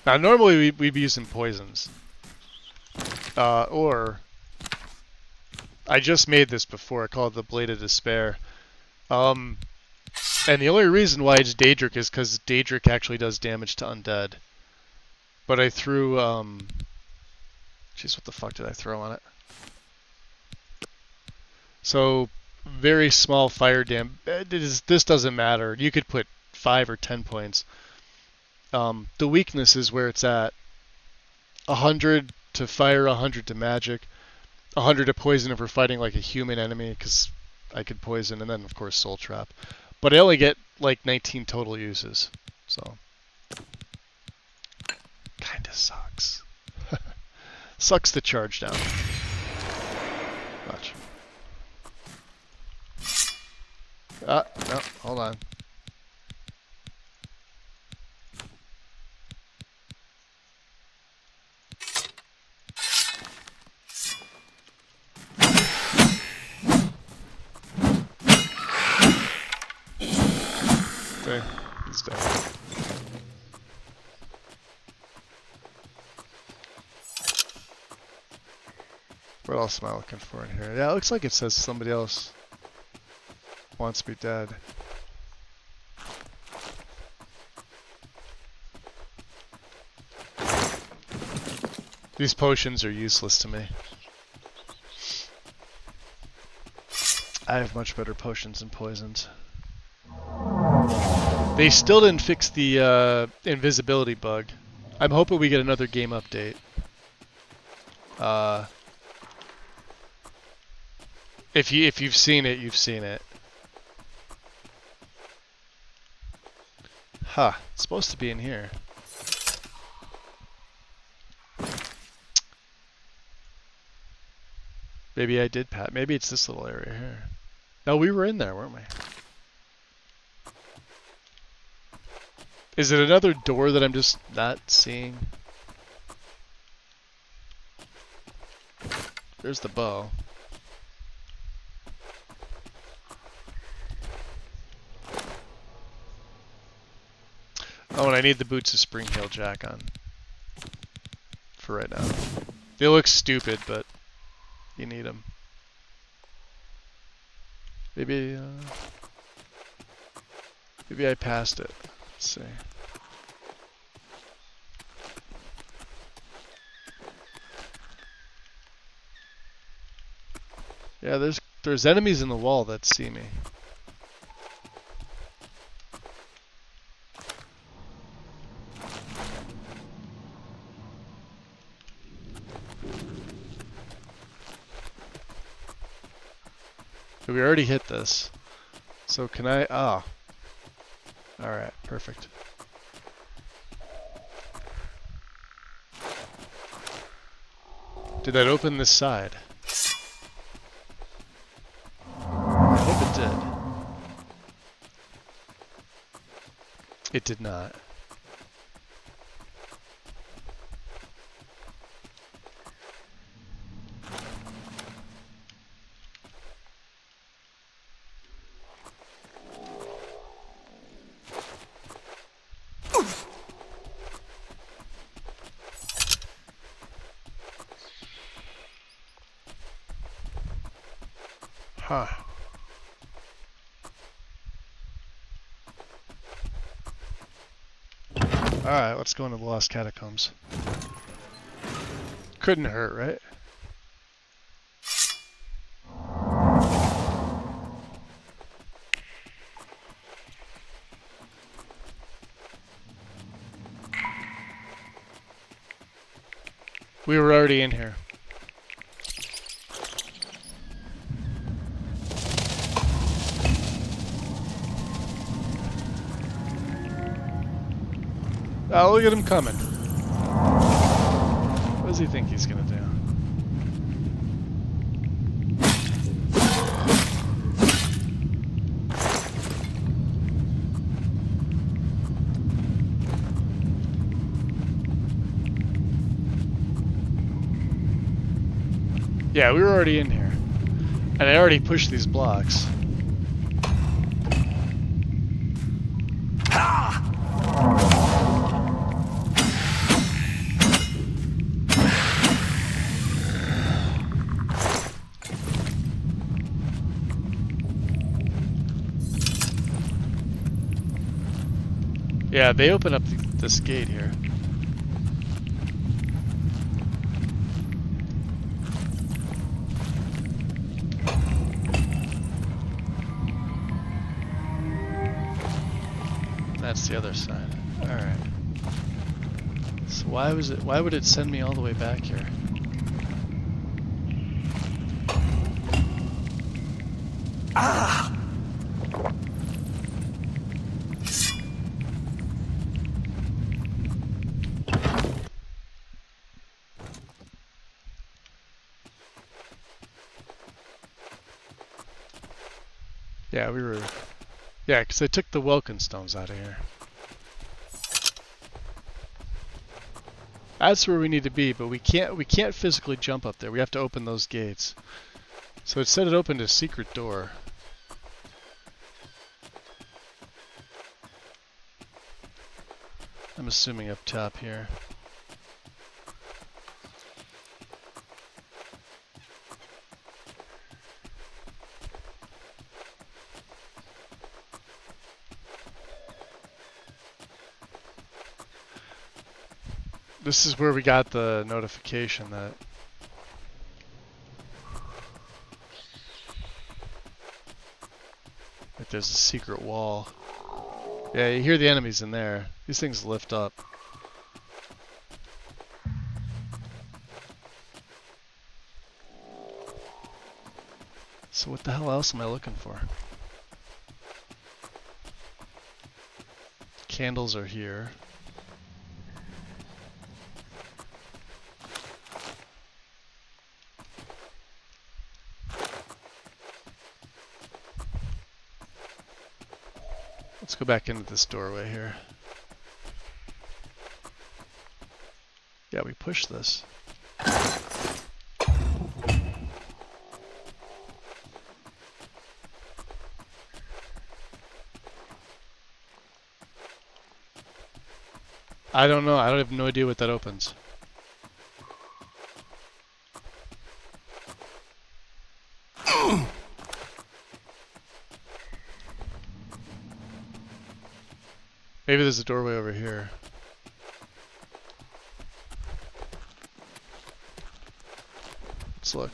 Now, normally we'd be using poisons. Or I just made this before. I call it the Blade of Despair. And the only reason why it's Daedric is because Daedric actually does damage to undead. But I threw, jeez, what the fuck did I throw on it? So, very small fire this doesn't matter. You could put 5 or 10 points. The weakness is where it's at. 100 to fire, 100 to magic, 100 to poison if we're fighting like a human enemy, because I could poison, and then of course soul trap. But I only get like 19 total uses, so kinda sucks. Sucks to charge down. Watch. No, hold on. Okay, he's dead. What else am I looking for in here? Yeah, it looks like it says somebody else wants to be dead. These potions are useless to me. I have much better potions than poisons. They still didn't fix the invisibility bug. I'm hoping we get another game update. If you've seen it, you've seen it. Huh, it's supposed to be in here. Maybe I did, Pat. Maybe it's this little area here. No, we were in there, weren't we? Is it another door that I'm just not seeing? There's the bow. Oh, and I need the Boots of Spring-Heeled Jack on. For right now. They look stupid, but you need them. Maybe I passed it. Let's see. Yeah, there's enemies in the wall that see me. We already hit this. So can I... Ah. Alright, perfect. Did that open this side? I hope it did. It did not. Huh. Alright, let's go into the Lost Catacombs. Couldn't hurt, right? We were already in here. Oh, look at him coming. What does he think he's gonna do? Yeah, we were already in here. And I already pushed these blocks. Yeah, they open up this gate here. That's the other side. Alright. So why would it send me all the way back here? Ah! Yeah, we were... Yeah, because I took the Welkin stones out of here. That's where we need to be, but we can't physically jump up there. We have to open those gates. So it said it opened a secret door. I'm assuming up top here. This is where we got the notification that there's a secret wall. Yeah, you hear the enemies in there. These things lift up. So what the hell else am I looking for? Candles are here. Let's go back into this doorway here. Yeah, we push this. I don't know. I have no idea what that opens. Maybe there's a doorway over here. Let's look.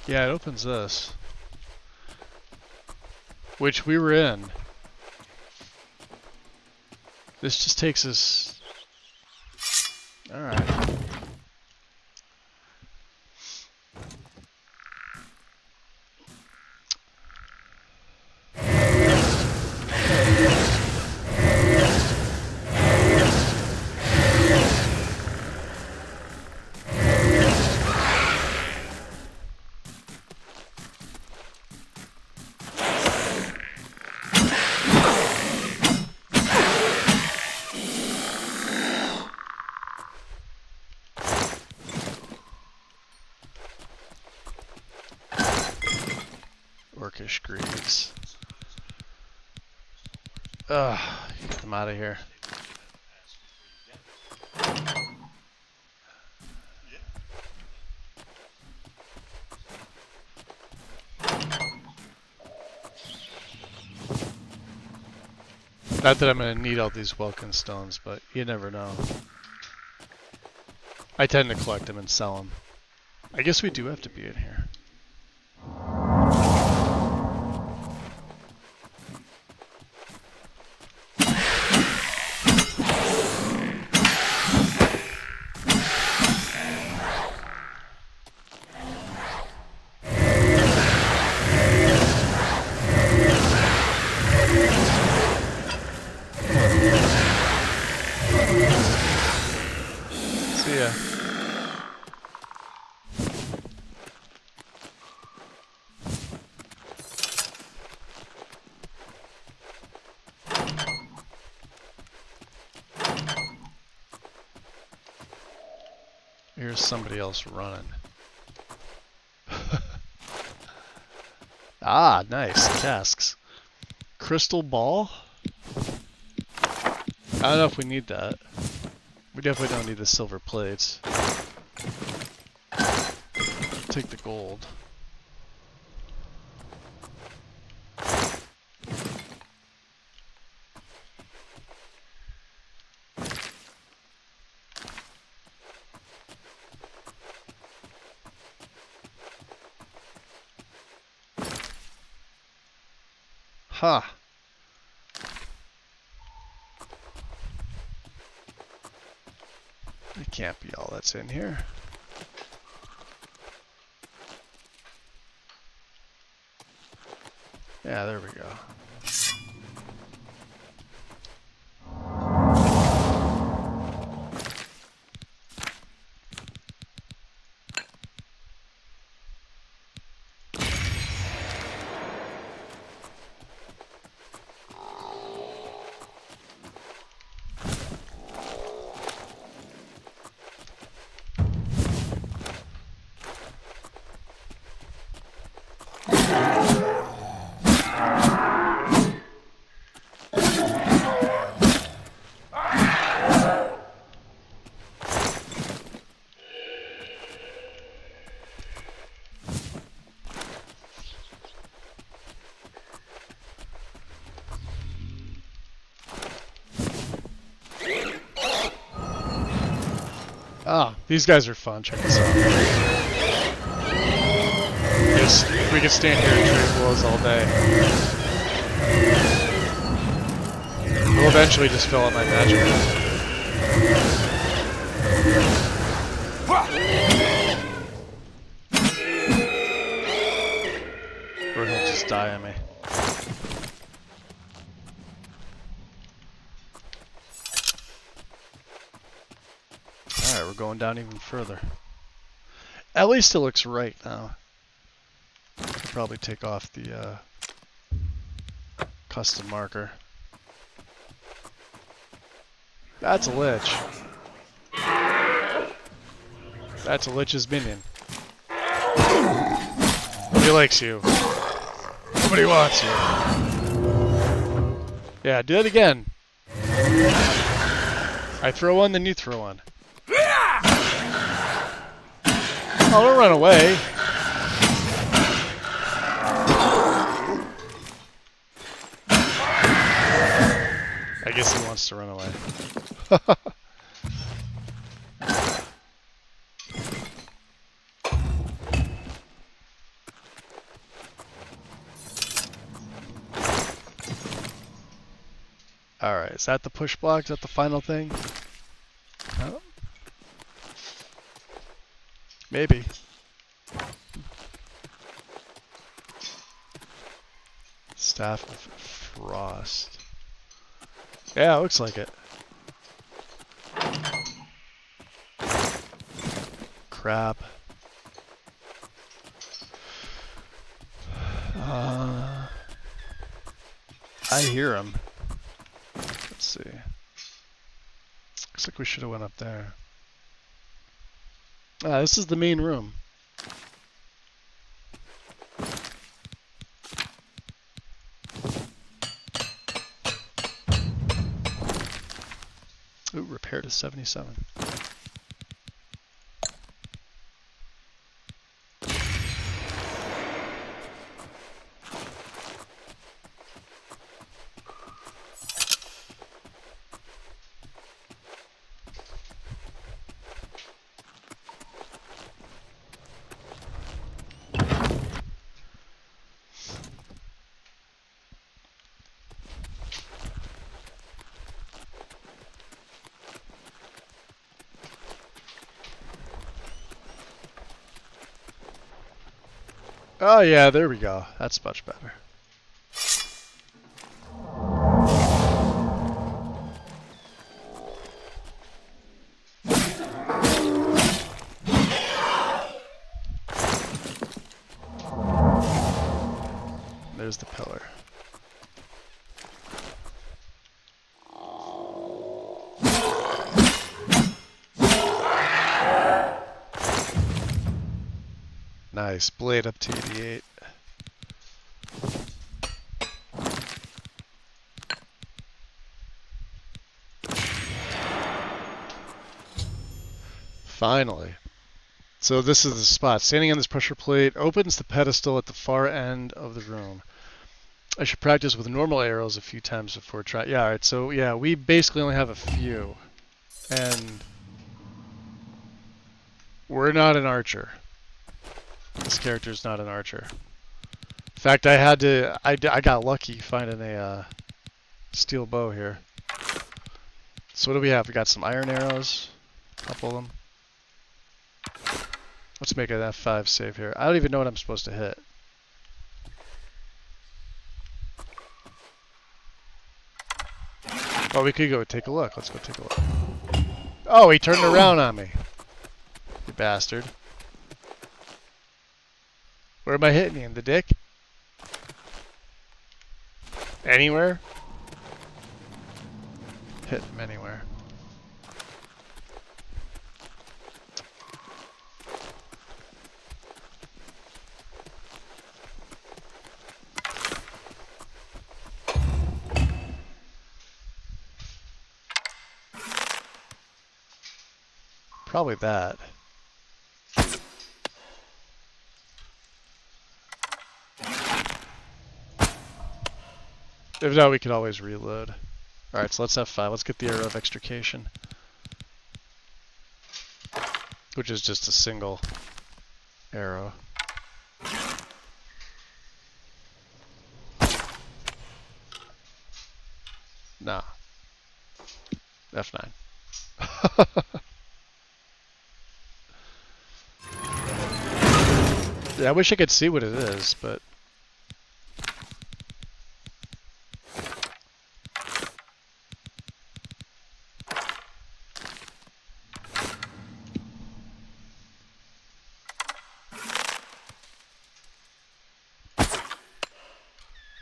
Yeah, it opens this. Which we were in. This just takes us... Alright. Orcish greaves. Ugh, get them out of here. Not that I'm gonna need all these Welkin stones, but you never know. I tend to collect them and sell them. I guess we do have to be in here. See ya. Here's somebody else running. Ah, nice. Casks. Crystal ball? I don't know if we need that. We definitely don't need the silver plates. Take the gold. Huh. It can't be all that's in here. Yeah, there we go. Ah, these guys are fun. Check this out. We can stand here and trade blows all day. We'll eventually just fill up my magic. Or he'll just die on me. Alright, we're going down even further. At least it looks right now. I'll probably take off the custom marker. That's a lich. That's a lich's minion. He likes you. Nobody wants you. Yeah, do that again. I throw one, then you throw one. Oh, don't run away. I guess he wants to run away. Alright, is that the push block? Is that the final thing? No? Maybe. Staff of Frost. Yeah, it looks like it. Crap. I hear him. Let's see. Looks like we should have went up there. Ah, this is the main room. Ooh, repair to 77. Oh yeah, there we go. That's much better. There's the pillar. Nice. Blade up to 88. Finally. So this is the spot. Standing on this pressure plate opens the pedestal at the far end of the room. I should practice with normal arrows a few times before trying. Yeah, alright, so yeah, we basically only have a few. And we're not an archer. This character's not an archer. In fact, I got lucky finding a steel bow here. So what do we have? We got some iron arrows, a couple of them. Let's make an F5 save here. I don't even know what I'm supposed to hit. Oh, we could go take a look. Let's go take a look. Oh, he turned around on me. You bastard. Where am I hitting you? In the dick? Anywhere? Hit him anywhere. Probably that. If not, we could always reload. Alright, so let's F5. Let's get the arrow of extrication. Which is just a single arrow. Nah. F9. Yeah, I wish I could see what it is, but...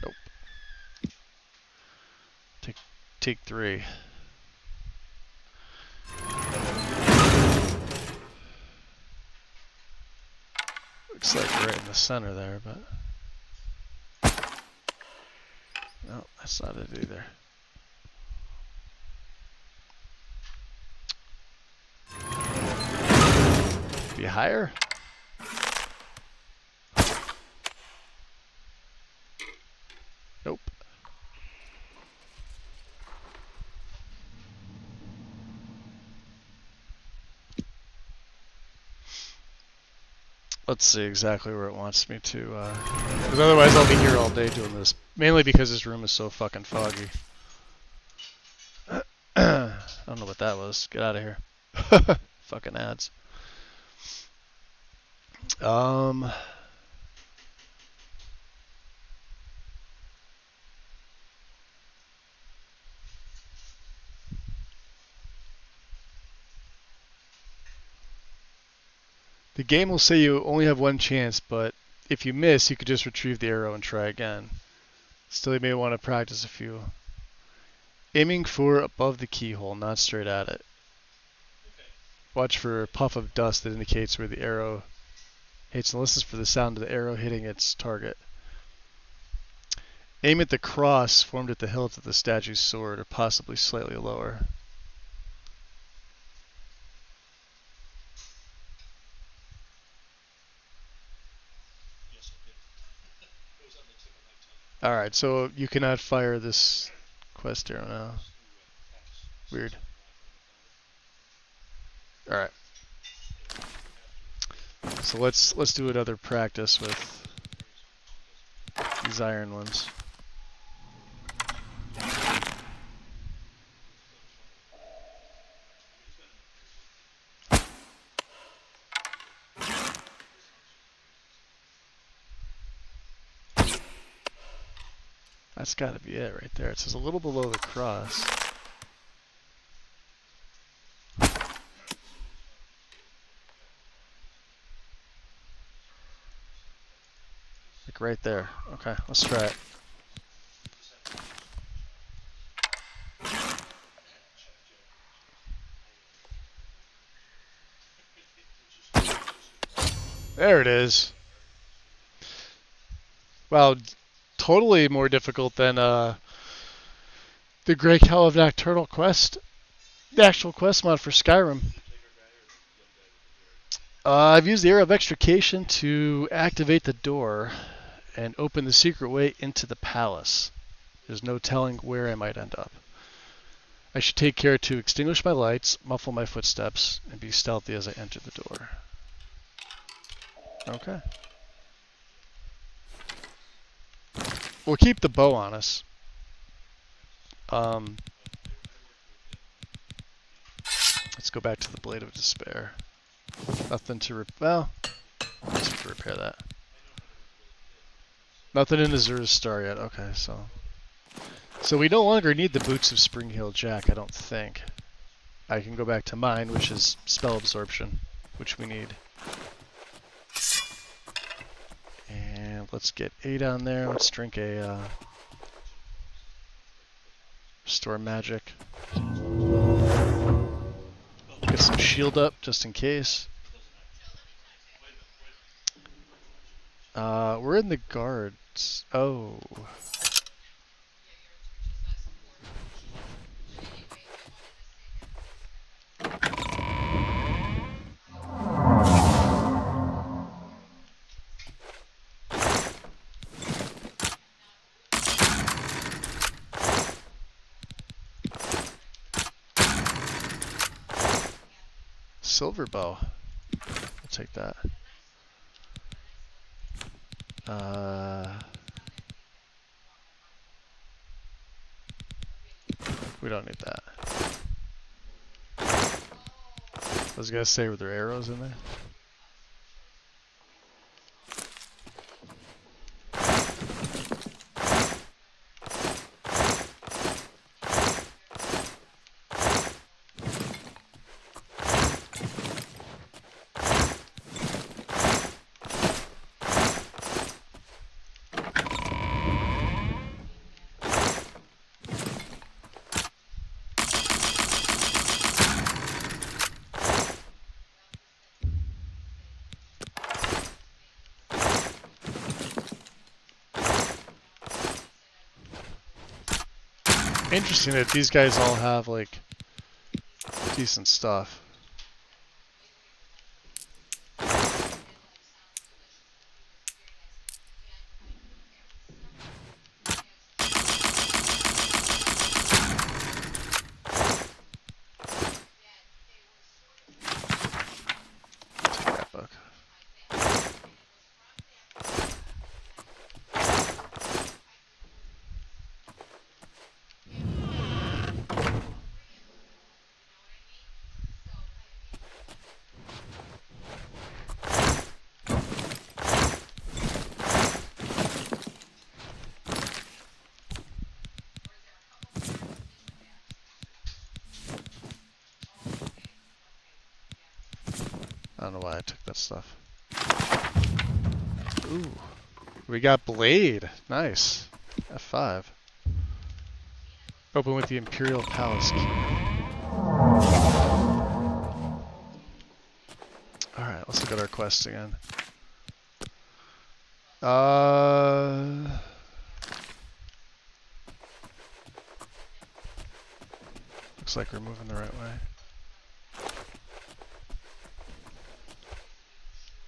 Nope. Take 3. Looks like right in the center there, but... No, that's not it either. Be higher? Nope. Let's see exactly where it wants me to, because otherwise I'll be here all day doing this. Mainly because this room is so fucking foggy. I don't know what that was. Get out of here. Fucking ads. The game will say you only have one chance, but if you miss, you could just retrieve the arrow and try again. Still, you may want to practice a few. Aiming for above the keyhole, not straight at it. Watch for a puff of dust that indicates where the arrow hits, and listen for the sound of the arrow hitting its target. Aim at the cross formed at the hilt of the statue's sword, or possibly slightly lower. Alright, so you cannot fire this quest arrow now. Weird. Alright. So let's do another practice with these iron ones. That's gotta be it right there. It says a little below the cross. Like right there. Okay, let's try it. There it is. Wow, totally more difficult than the Grey Cow of Nocturnal Quest, the actual quest mod for Skyrim. I've used the Arrow of Extrication to activate the door and open the secret way into the palace. There's no telling where I might end up. I should take care to extinguish my lights, muffle my footsteps, and be stealthy as I enter the door. Okay. We'll keep the bow on us. Let's go back to the Blade of Despair. Nothing to well, let's repair that. Nothing in Azura's Star yet. Okay, so we no longer need the Boots of Spring-Heeled Jack, I don't think. I can go back to mine, which is Spell Absorption, which we need. And let's get 8 on there. Let's drink a Restore Magic. Get some shield up just in case. We're in the guards. Oh. Silver bow. I'll take that. We don't need that. I was gonna say, were there arrows in there? Interesting that these guys all have like decent stuff. Take that book. I don't know why I took that stuff. Ooh. We got Blade. Nice. F5. Open with the Imperial Palace key. Alright, let's look at our quests again. Looks like we're moving the right way.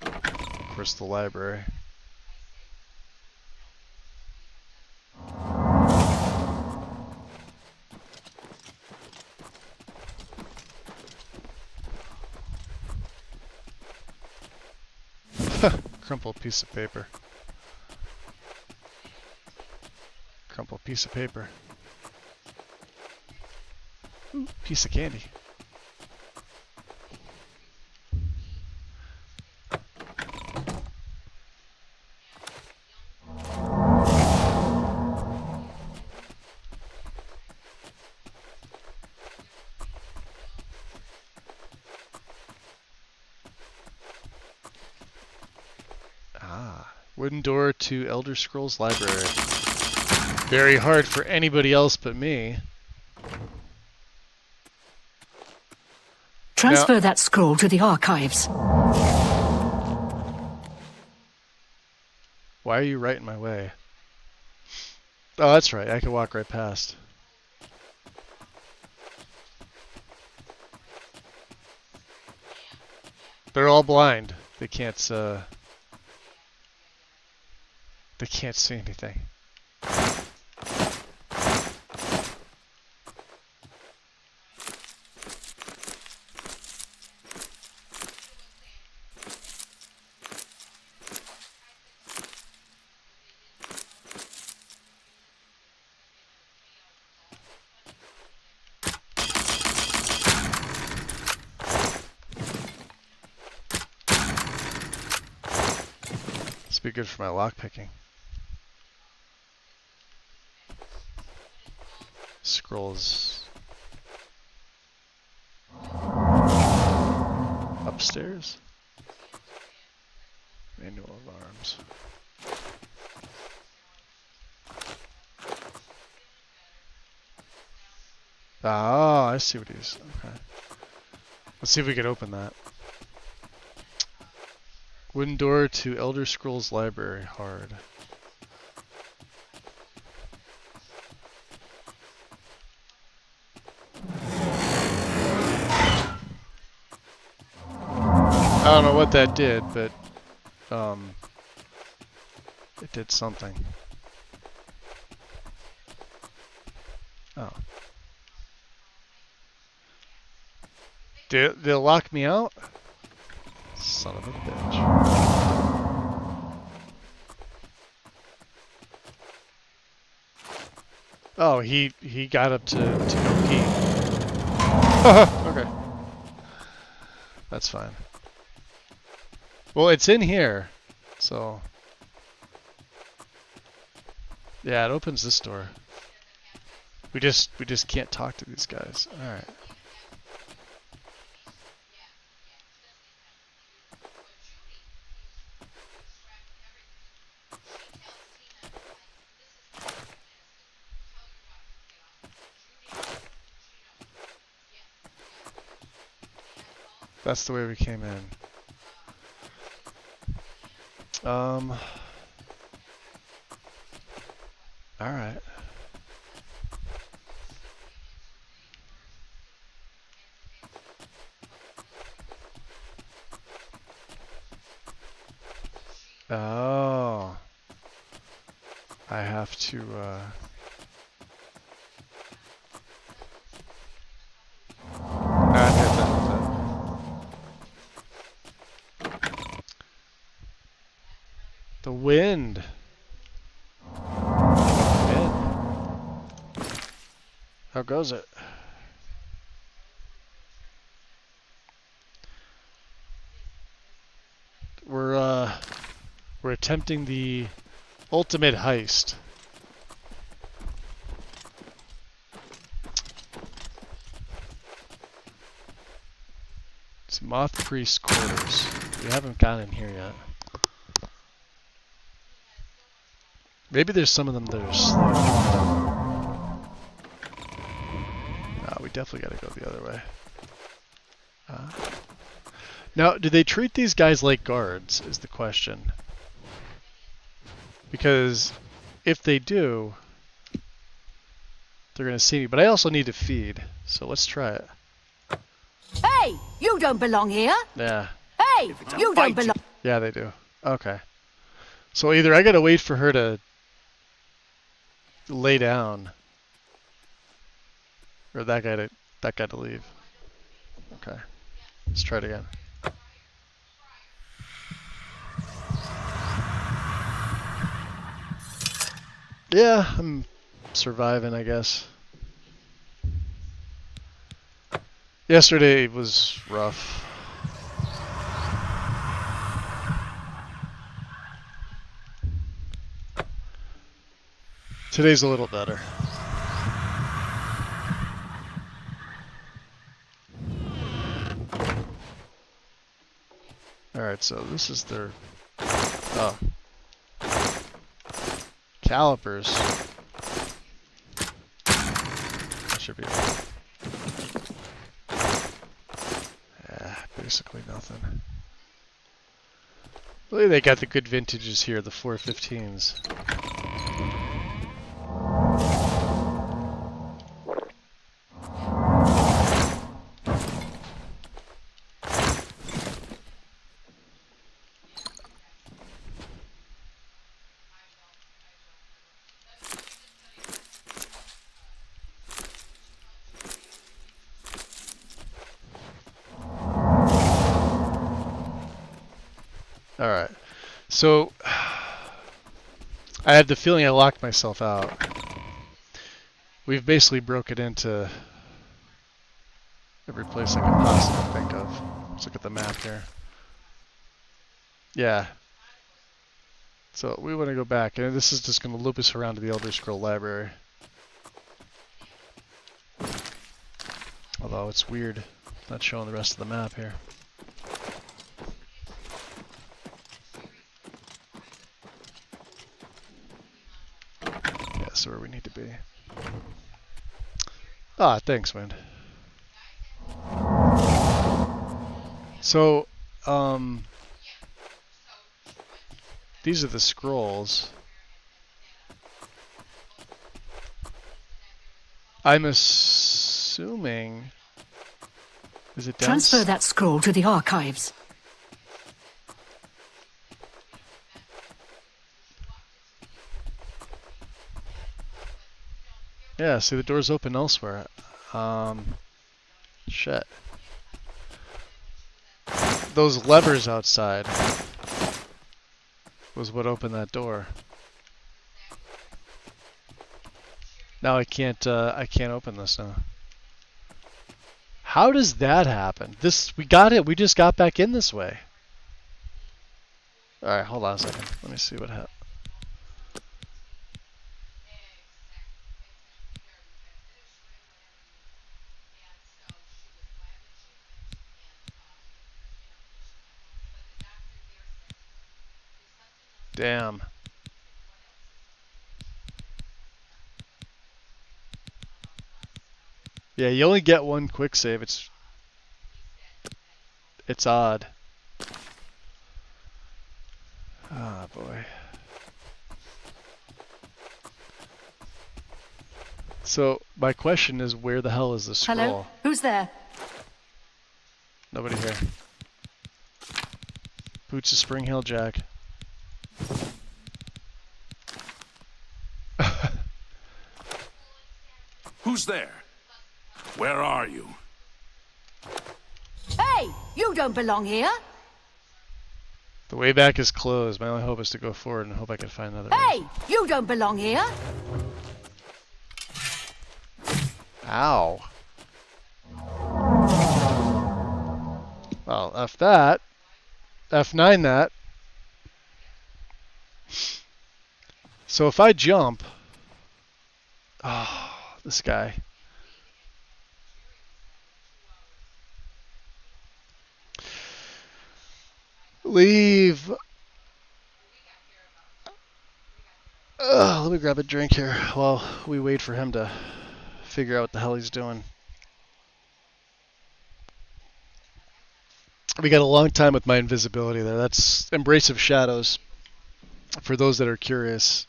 Of course, the library. Crumpled piece of paper. Crumpled piece of paper. Ooh, piece of candy. Wooden door to Elder Scrolls Library. Very hard for anybody else but me. Transfer that scroll to the archives. Why are you right in my way? Oh, that's right. I can walk right past. They're all blind. They can't see anything. This would be good for my lockpicking. Scrolls upstairs. Manual of arms. Ah, I see what he's. Okay. Let's see if we can open that. Wooden door to Elder Scrolls Library. Hard. I don't know what that did, but it did something. Oh. They'll lock me out? Son of a bitch. Oh, he got up to go pee. Okay. That's fine. Well, it's in here, so yeah, it opens this door. We just can't talk to these guys. All right. That's the way we came in. All right. Oh. I have to, The wind. How goes it? We're attempting the ultimate heist. It's Moth Priest's quarters. We haven't gotten in here yet. Maybe there's some of them that are slow. No, we definitely gotta go the other way. Now, do they treat these guys like guards, is the question. Because if they do, they're gonna see me. But I also need to feed, so let's try it. Hey, you don't belong here. Yeah. Hey, you don't belong. Yeah, they do. Okay. So either I gotta wait for her to lay down, or that guy to leave. Okay. Let's try it again. Yeah, I'm surviving, I guess. Yesterday was rough. Today's a little better. Alright, so this is their... Oh. calipers. That should be it. Yeah, basically nothing. Well, they got the good vintages here, the 415s. Alright, so I had the feeling I locked myself out. We've basically broken into every place I could possibly think of. Let's look at the map here. Yeah. So we want to go back, and this is just going to loop us around to the Elder Scroll Library. Although it's weird, not showing the rest of the map here. That's where we need to be. Ah, thanks, Wind. So, these are the scrolls. I'm assuming... Is it dense? Transfer that scroll to the archives. Yeah, see the door's open elsewhere. Shit. Those levers outside was what opened that door. Now I can't open this now. How does that happen? We got it. We just got back in this way. All right, hold on a second. Let me see what happened. Damn. Yeah, you only get one quick save. It's odd. Ah, boy. So my question is, where the hell is the scroll? Hello? Who's there? Nobody here. Boots of Spring Hill Jack. Who's there? Where are you? Hey, you don't belong here. The way back is closed. My only hope is to go forward and hope I can find another Hey, you don't belong here. Ow. Well, F that. F9 that. So if I jump... Oh, this guy. Leave. Let me grab a drink here while we wait for him to figure out what the hell he's doing. We got a long time with my invisibility there. That's Embrace of Shadows. For those that are curious.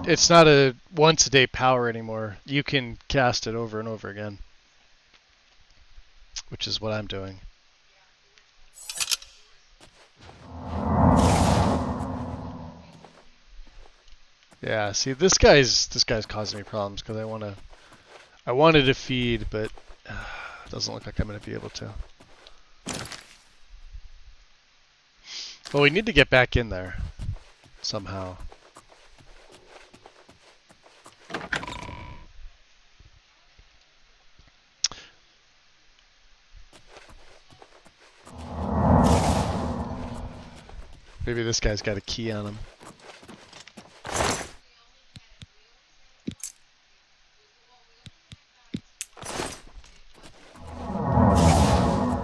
It's not a once a day power anymore. You can cast it over and over again. Which is what I'm doing. Yeah, see this guy's causing me problems because I wanted to feed, but it doesn't look like I'm going to be able to. Well, we need to get back in there somehow. Maybe this guy's got a key on him.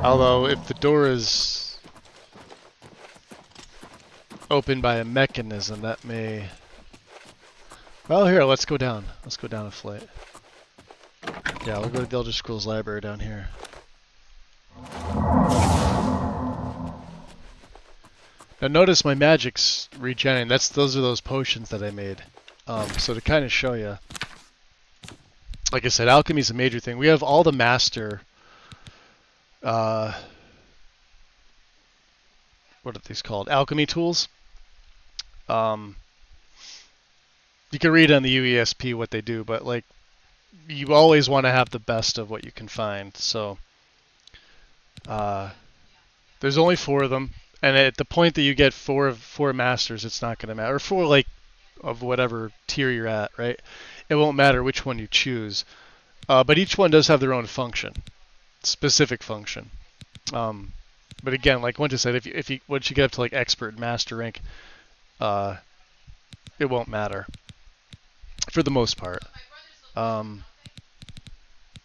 Although, if the door is opened by a mechanism that may... Well, here, let's go down. Let's go down a flight. Yeah, we'll go to the Elder Scrolls library down here. Now notice my magic's regenerating. Those are those potions that I made. So to kind of show you, like I said, alchemy is a major thing. We have all the master... what are these called? Alchemy tools. You can read on the UESP what they do, but like you always want to have the best of what you can find. So there's only 4 of them, and at the point that you get four masters, it's not going to matter. Or 4 like of whatever tier you're at, right? It won't matter which one you choose. But each one does have their own function, specific function. But again, like once I said, if you once you get up to like expert and master rank, it won't matter for the most part.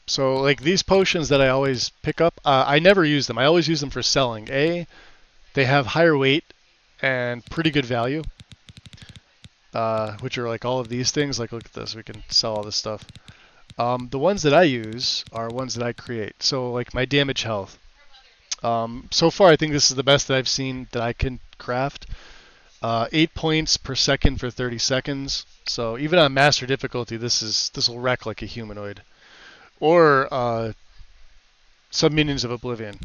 So like these potions that I always pick up, I never use them. I always use them for selling. They have higher weight and pretty good value, which are like all of these things. Like look at this, we can sell all this stuff. The ones that I use are ones that I create. So like my damage health. So far, I think this is the best that I've seen that I can craft. 8 points per second for 30 seconds. So even on master difficulty, this will wreck like a humanoid. Or Sub-Minions of Oblivion.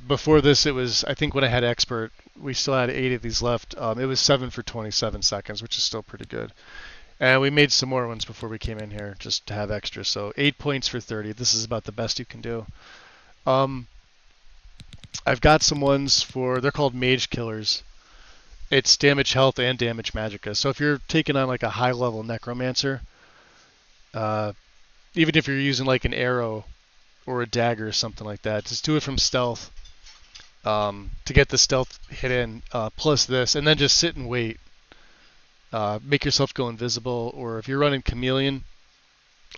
Before this, it was, I think when I had expert, we still had 8 of these left. It was 7 for 27 seconds, which is still pretty good. And we made some more ones before we came in here, just to have extra. So 8 points for 30. This is about the best you can do. I've got some ones for, they're called Mage Killers. It's damage health and damage magicka. So if you're taking on like a high level necromancer, even if you're using like an arrow or a dagger or something like that, just do it from stealth to get the stealth hit in, plus this, and then just sit and wait. Make yourself go invisible, or if you're running chameleon,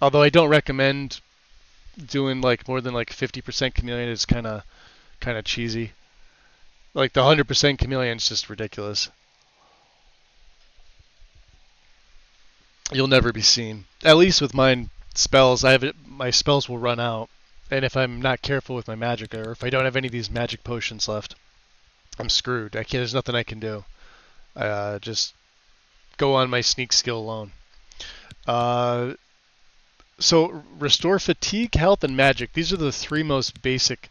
although I don't recommend doing like more than like 50% chameleon, it's kind of cheesy. Like the 100% chameleon is just ridiculous. You'll never be seen. At least with mine spells, my spells will run out, and if I'm not careful with my magic, or if I don't have any of these magic potions left, I'm screwed. There's nothing I can do. Just go on my sneak skill alone. So restore fatigue, health, and magic. These are the 3 most basic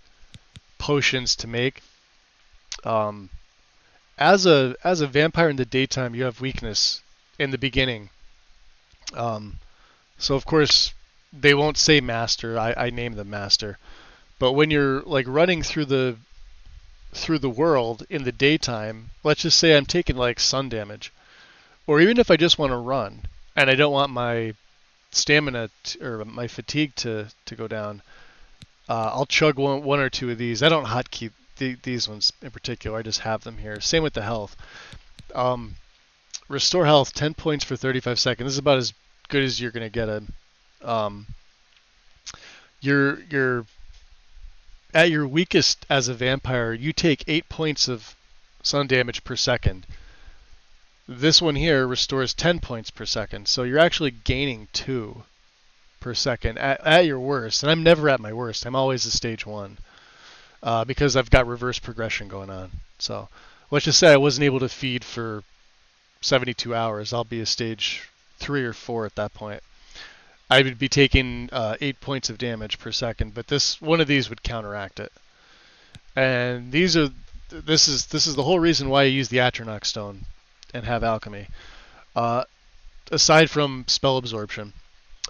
potions to make. As a vampire in the daytime, you have weakness in the beginning. So of course they won't say master. I name them master. But when you're like running through the world in the daytime, let's just say I'm taking like sun damage, or even if I just want to run and I don't want my stamina or my fatigue to go down, I'll chug one or 2 of these. I don't hotkey these ones in particular. I just have them here. Same with the health. Restore health, 10 points for 35 seconds. This is about as good as you're going to get you're at your weakest as a vampire, you take 8 points of sun damage per second. This one here restores 10 points per second, so you're actually gaining 2 per second at your worst. And I'm never at my worst. I'm always a stage 1 because I've got reverse progression going on. So let's just say I wasn't able to feed for 72 hours. I'll be a stage 3 or 4 at that point. I would be taking 8 points of damage per second, but one of these would counteract it. And this is the whole reason why I use the Atronach Stone and have alchemy, aside from spell absorption.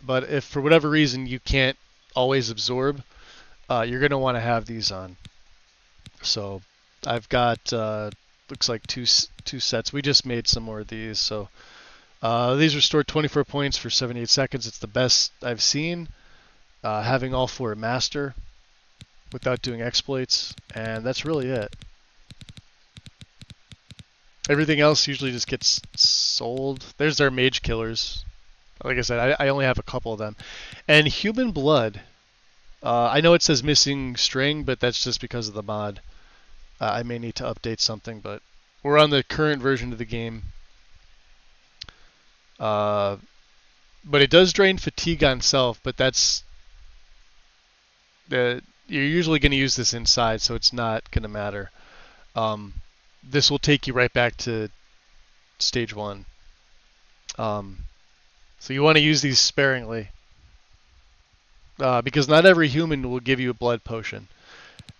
But if for whatever reason you can't always absorb, you're going to want to have these on. So I've got looks like two sets. We just made some more of these. So these restore 24 points for 78 seconds. It's the best I've seen. Having all 4 master without doing exploits, and that's really it. Everything else usually just gets sold. There's our mage killers. Like I said, I only have a couple of them. And human blood. I know it says missing string, but that's just because of the mod. I may need to update something, but we're on the current version of the game. But it does drain fatigue on self, but you're usually going to use this inside, so it's not going to matter. This will take you right back to stage 1. So you want to use these sparingly, because not every human will give you a blood potion,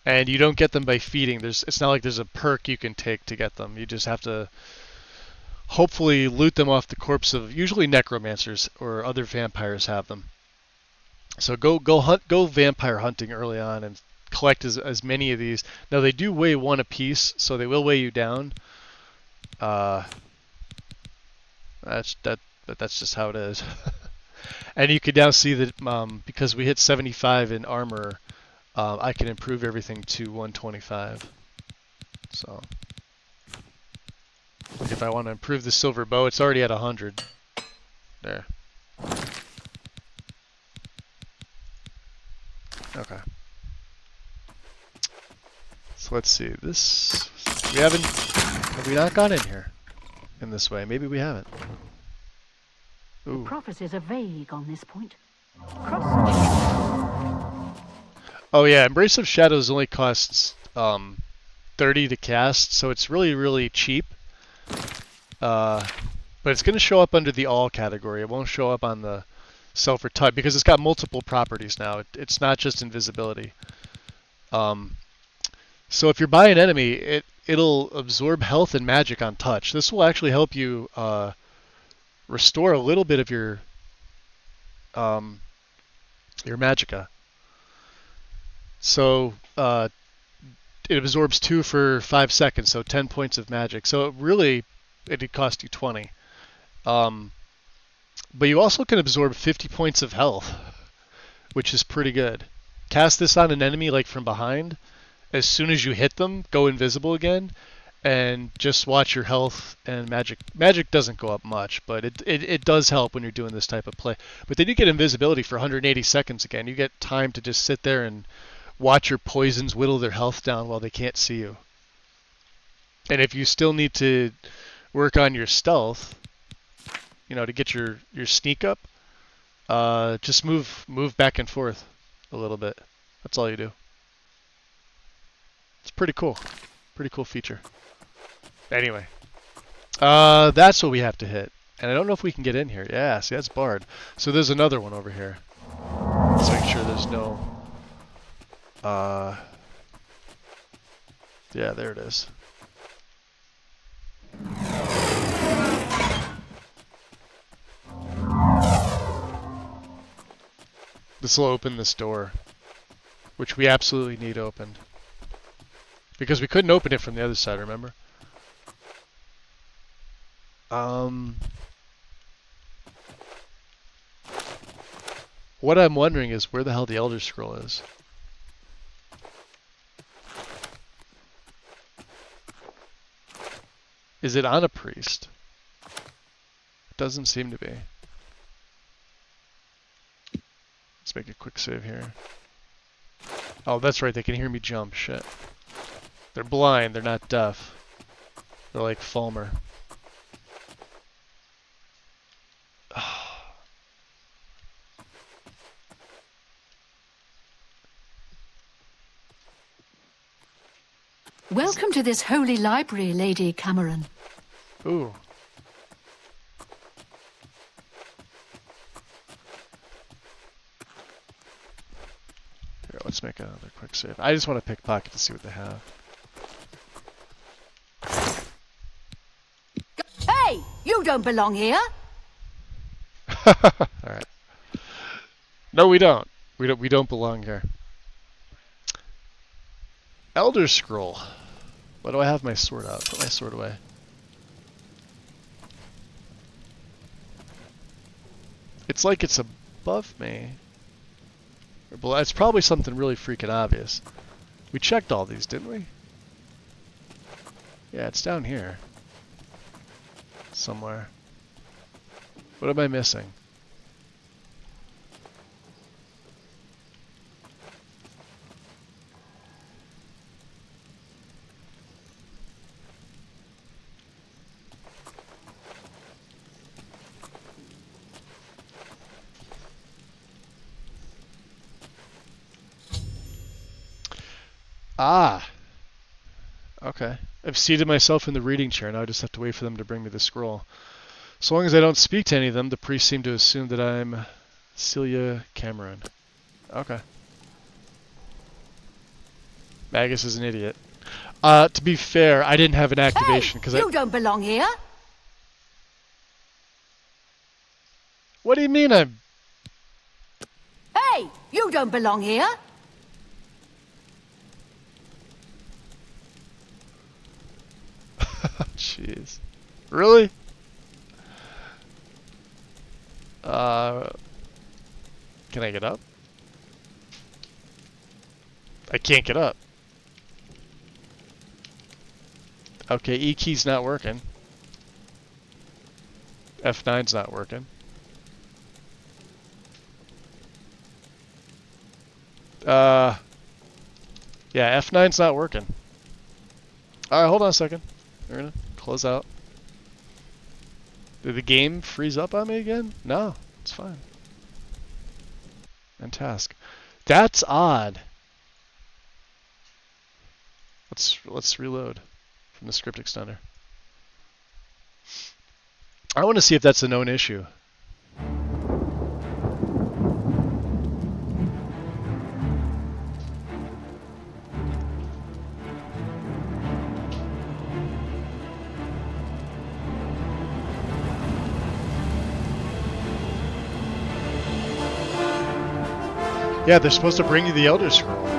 and you don't get them by feeding. It's not like there's a perk you can take to get them. You just have to hopefully loot them off the corpse of usually necromancers or other vampires have them. So go vampire hunting early on and collect as many of these. Now they do weigh 1 apiece, so they will weigh you down. But that's just how it is. And you can now see that because we hit 75 in armor, I can improve everything to 125. So if I want to improve the silver bow, it's already at 100. There. Okay. So let's see. Have we not gone in here in this way? Maybe we haven't. Ooh. Prophecies are vague on this point. Oh yeah, Embrace of Shadows only costs 30 to cast, so it's really, really cheap. But it's going to show up under the all category. It won't show up on the self or touch because it's got multiple properties now. It's not just invisibility. So if you're by an enemy, it'll absorb health and magic on touch. This will actually help you restore a little bit of your magicka. So it absorbs 2 for 5 seconds, so 10 points of magic. So it'd cost you 20. But you also can absorb 50 points of health, which is pretty good. Cast this on an enemy like from behind. As soon as you hit them, go invisible again, and just watch your health and magic. Magic doesn't go up much, but it does help when you're doing this type of play. But then you get invisibility for 180 seconds again. You get time to just sit there and watch your poisons whittle their health down while they can't see you. And if you still need to work on your stealth, to get your sneak up, just move back and forth a little bit. That's all you do. It's pretty cool. Pretty cool feature. Anyway, that's what we have to hit. And I don't know if we can get in here. Yeah, see, that's barred. So there's another one over here. Let's make sure there's no... yeah, there it is. This will open this door, which we absolutely need opened. Because we couldn't open it from the other side, remember? What I'm wondering is where the hell the Elder Scroll is. Is it on a priest? It doesn't seem to be. Let's make a quick save here. Oh, that's right, they can hear me jump. Shit. They're blind, they're not deaf. They're like Fulmer. Welcome to this holy library, Lady Cameron. Ooh. Here, let's make another quick save. I just want to pickpocket to see what they have. Hey, you don't belong here. Alright. No, we don't. We don't belong here. Elder Scroll. Why do I have my sword out? Put my sword away. It's like it's above me. Or below. It's probably something really freaking obvious. We checked all these, didn't we? Yeah, it's down here. Somewhere. What am I missing? Ah, okay. I've seated myself in the reading chair. Now I just have to wait for them to bring me the scroll. So long as I don't speak to any of them, the priests seem to assume that I'm Celia Cameron. Okay. Magus is an idiot. To be fair, I didn't have an activation because you don't belong here. What do you mean I'm... Hey, you don't belong here. Jeez. Really? Can I get up? I can't get up. Okay, E key's not working. F9's not working. Yeah, F9's not working. Alright, hold on a second. We're gonna close out. Did the game freeze up on me again? No, it's fine. And task. That's odd. Let's reload from the script extender. I want to see if that's a known issue. Yeah, they're supposed to bring you the Elder Scroll.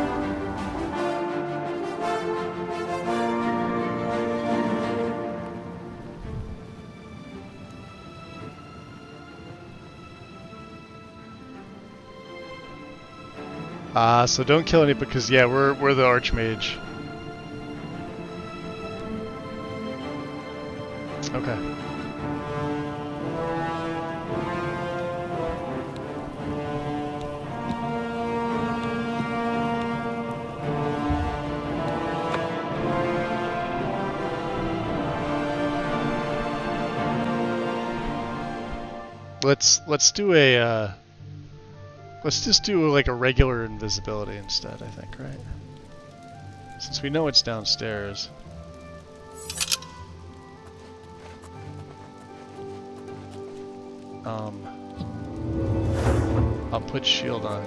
So don't kill any because yeah, we're the Archmage. Okay. Let's do a let's just do like a regular invisibility instead, I think, right? Since we know it's downstairs. I'll put shield on.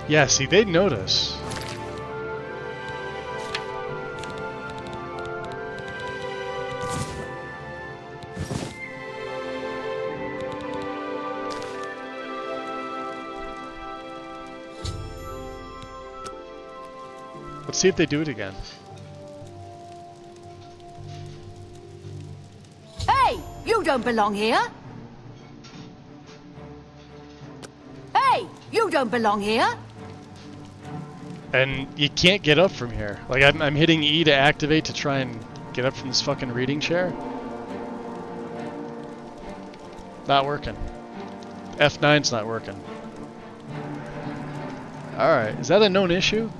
Yeah, see, they'd notice. Let's see if they do it again. Hey, you don't belong here. Hey, you don't belong here. And you can't get up from here. Like I'm hitting E to activate to try and get up from this fucking reading chair. Not working. F9's not working. Alright, is that a known issue?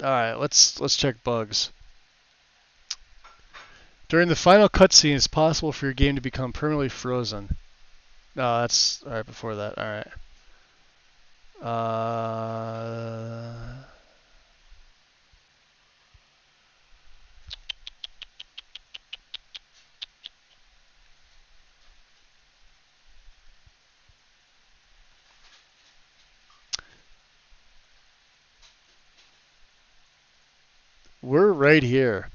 Alright, let's check bugs. During the final cutscene, it's possible for your game to become permanently frozen. No, that's alright before that. Alright. We're right here.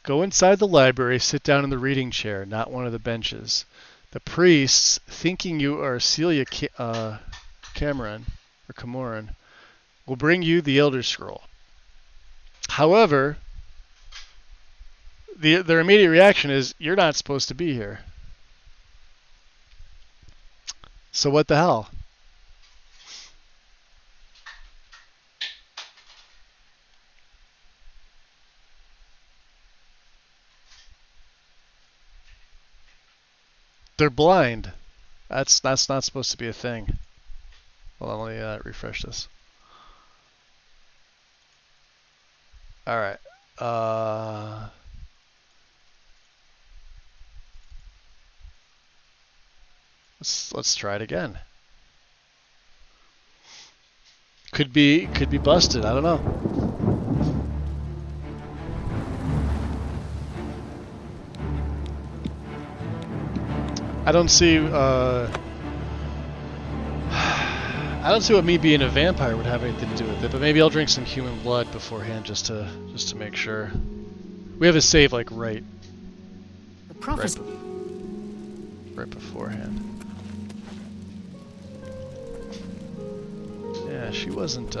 Go inside the library, sit down in the reading chair, not one of the benches. The priests, thinking you are Celia Cameron, or Camoran, will bring you the Elder Scroll. However, their immediate reaction is, you're not supposed to be here. So what the hell? They're blind. That's not supposed to be a thing. Hold on, let me refresh this. Alright. Let's try it again. Could be busted, I don't know. I don't see I don't see what me being a vampire would have anything to do with it, but maybe I'll drink some human blood beforehand just to make sure. We have a save like right beforehand. Yeah, she wasn't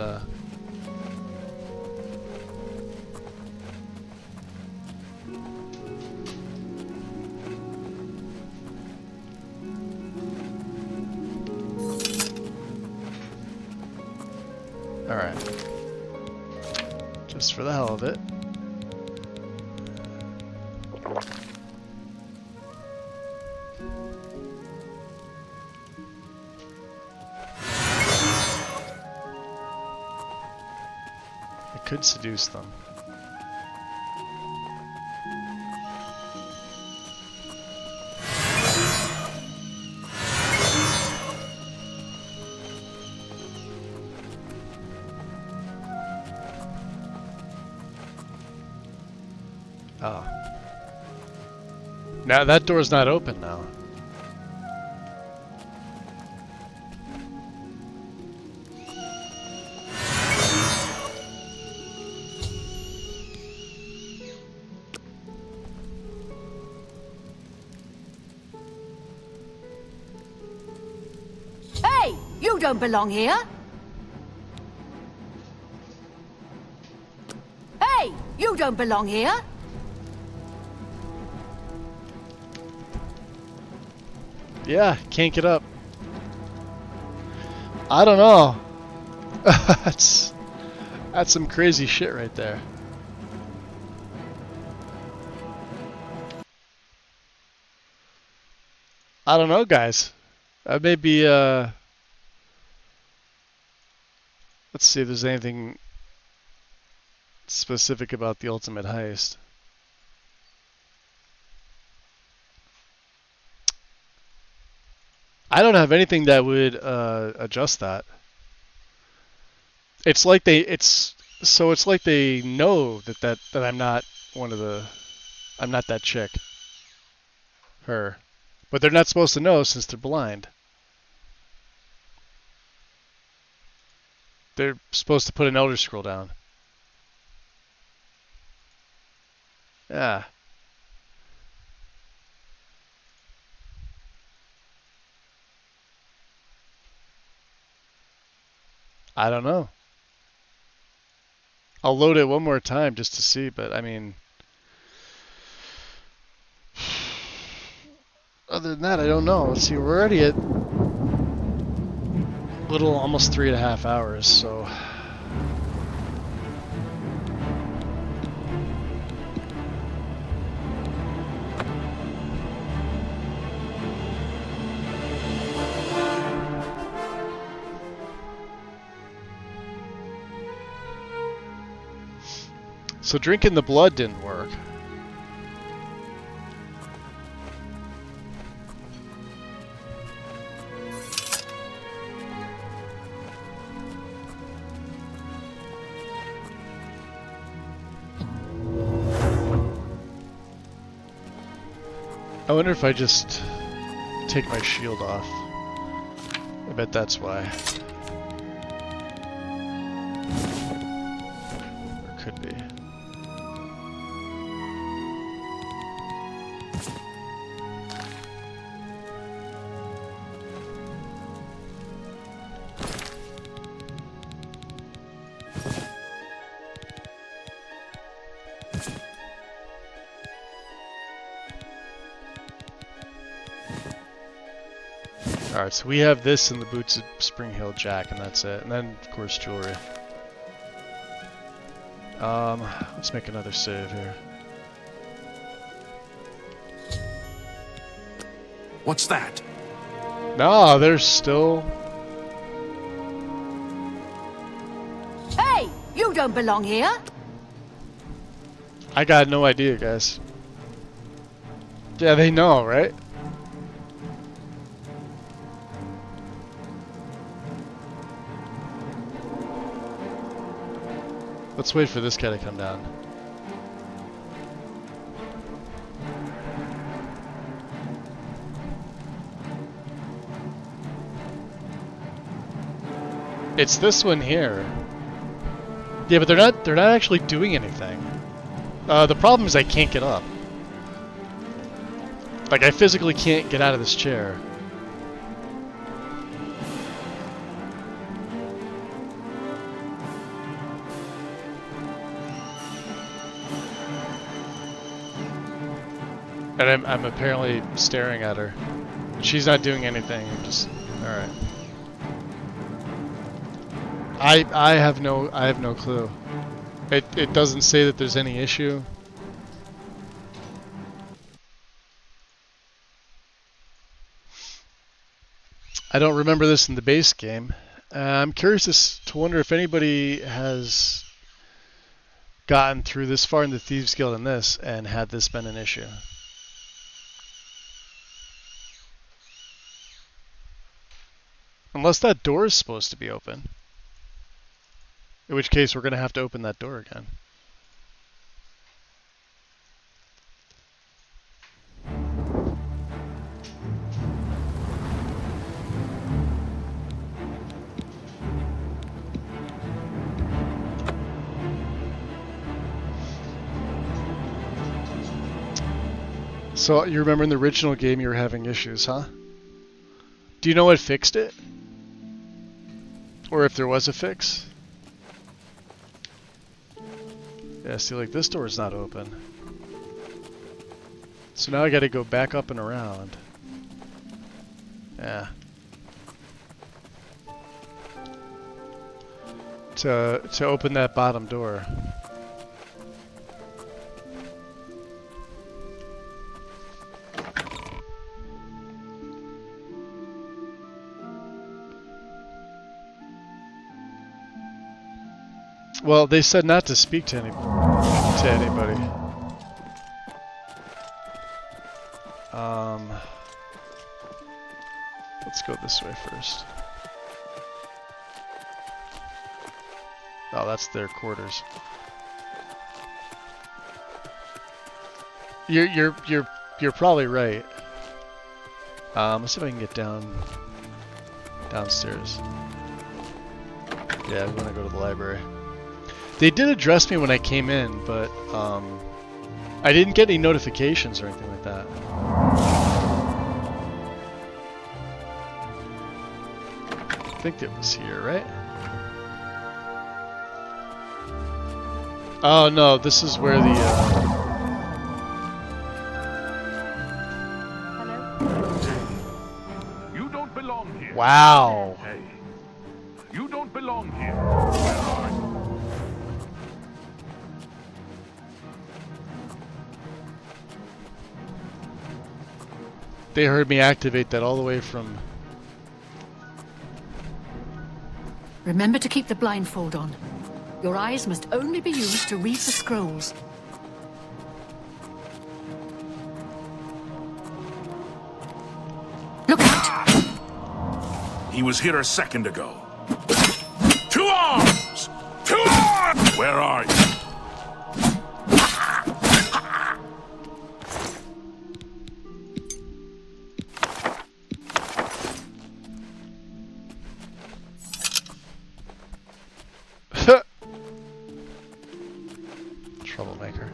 Alright. Just for the hell of it. I could seduce them. Oh. Now that door's not open now. Hey, you don't belong here. Hey, you don't belong here. Yeah, can't get up. I don't know. that's some crazy shit right there. I don't know, guys. Maybe let's see if there's anything specific about the ultimate heist. I don't have anything that would adjust that. It's like they know that I'm not one of the I'm not that chick. Her. But they're not supposed to know since they're blind. They're supposed to put an Elder Scroll down. Yeah. I don't know. I'll load it one more time just to see, but I mean, other than that, I don't know. Let's see, we're already at almost 3.5 hours, so. So drinking the blood didn't work. I wonder if I just take my shield off. I bet that's why. Or could be. Alright, so we have this in the boots of Spring Hill Jack, and that's it. And then, of course, jewelry. Let's make another save here. What's that? No, there's still... Hey, you don't belong here. I got no idea, guys. Yeah, they know, right? Let's wait for this guy to come down. It's this one here. Yeah, but they're not actually doing anything. The problem is I can't get up. Like, I physically can't get out of this chair. And I'm apparently staring at her. She's not doing anything. I'm just alright. I have no clue. It doesn't say that there's any issue. I don't remember this in the base game. I'm curious to wonder if anybody has gotten through this far in the Thieves Guild in this and had this been an issue. Unless that door is supposed to be open. In which case we're going to have to open that door again. So you remember in the original game you were having issues, huh? Do you know what fixed it? Or if there was a fix? Yeah, see, like, this door's not open. So now I gotta go back up and around. Yeah. To open that bottom door. Well, they said not to speak to anybody. Let's go this way first. Oh, that's their quarters. You're probably right. Let's see if I can get downstairs. Yeah, I'm gonna go to the library. They did address me when I came in, but I didn't get any notifications or anything like that. I think it was here, right? Oh no, this is where the Hello? You don't belong here. Wow. Hey. You don't belong here. Where are you? They heard me activate that all the way from... Remember to keep the blindfold on. Your eyes must only be used to read the scrolls. Look out! He was here a second ago. To arms! To arms! Where are you? Troublemaker.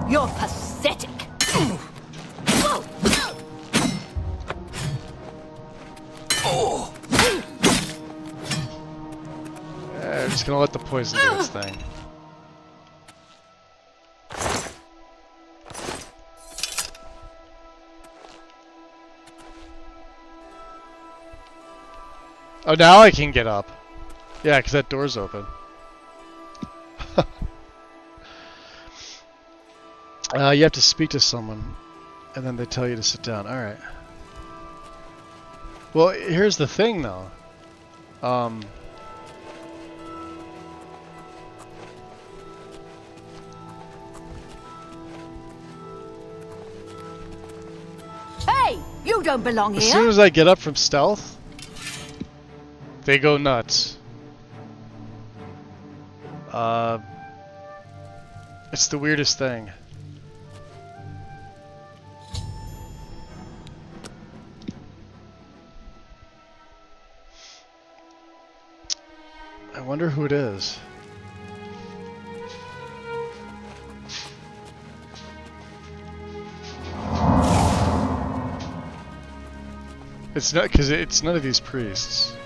You're pathetic. I'm just gonna let the poison do its thing. Oh, now I can get up. Yeah, because that door's open. You have to speak to someone. And then they tell you to sit down. Alright. Well, here's the thing, though. Hey, you don't belong As here. soon as I get up from stealth, they go nuts. It's the weirdest thing. I wonder who it is. It's not, because it's none of these priests.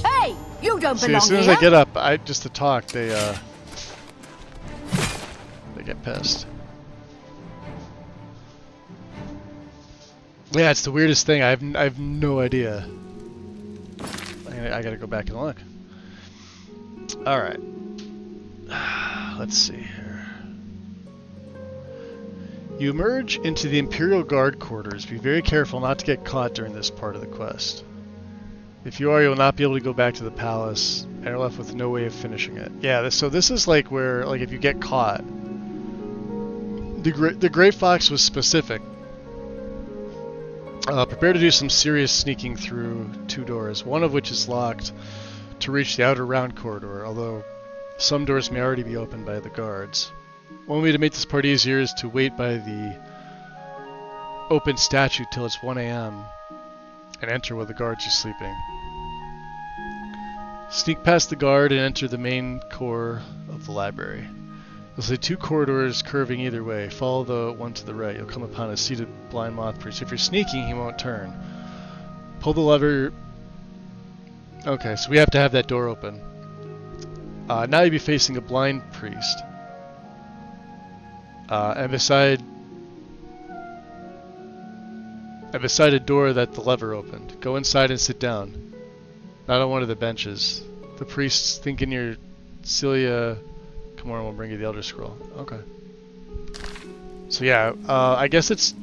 Hey, you don't See, belong as soon as here. I get up, just to talk, they get pissed. Yeah, it's the weirdest thing. I have no idea. I gotta go back and look. Alright. Let's see here. You emerge into the Imperial Guard quarters. Be very careful not to get caught during this part of the quest. If you are, you will not be able to go back to the palace, and are left with no way of finishing it. Yeah, so this is like where, like, if you get caught. The Great Fox was specific. Prepare to do some serious sneaking through 2 doors, one of which is locked to reach the outer round corridor, although some doors may already be opened by the guards. One way to make this part easier is to wait by the open statue till it's 1 AM and enter while the guards are sleeping. Sneak past the guard and enter the main core of the library. You'll see 2 corridors curving either way. Follow the one to the right. You'll come upon a seated blind moth priest. If you're sneaking, he won't turn. Pull the lever. Okay, so we have to have that door open. Now you'll be facing a blind priest. And beside a door that the lever opened. Go inside and sit down. Not on one of the benches. The priest's thinking you're Celia. Come on, we'll bring you the Elder Scroll. Okay. So yeah, I guess it's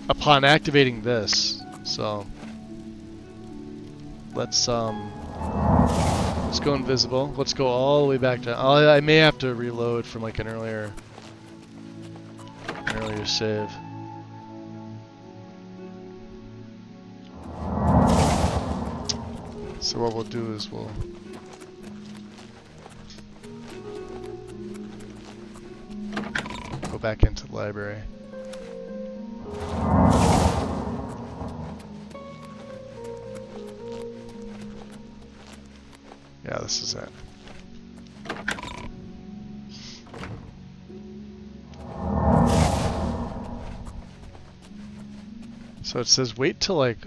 upon activating this. So let's go invisible. Let's go all the way back to. I may have to reload from like an earlier save. So what we'll do is we'll go back into the library. Yeah, this is it. So it says wait till like...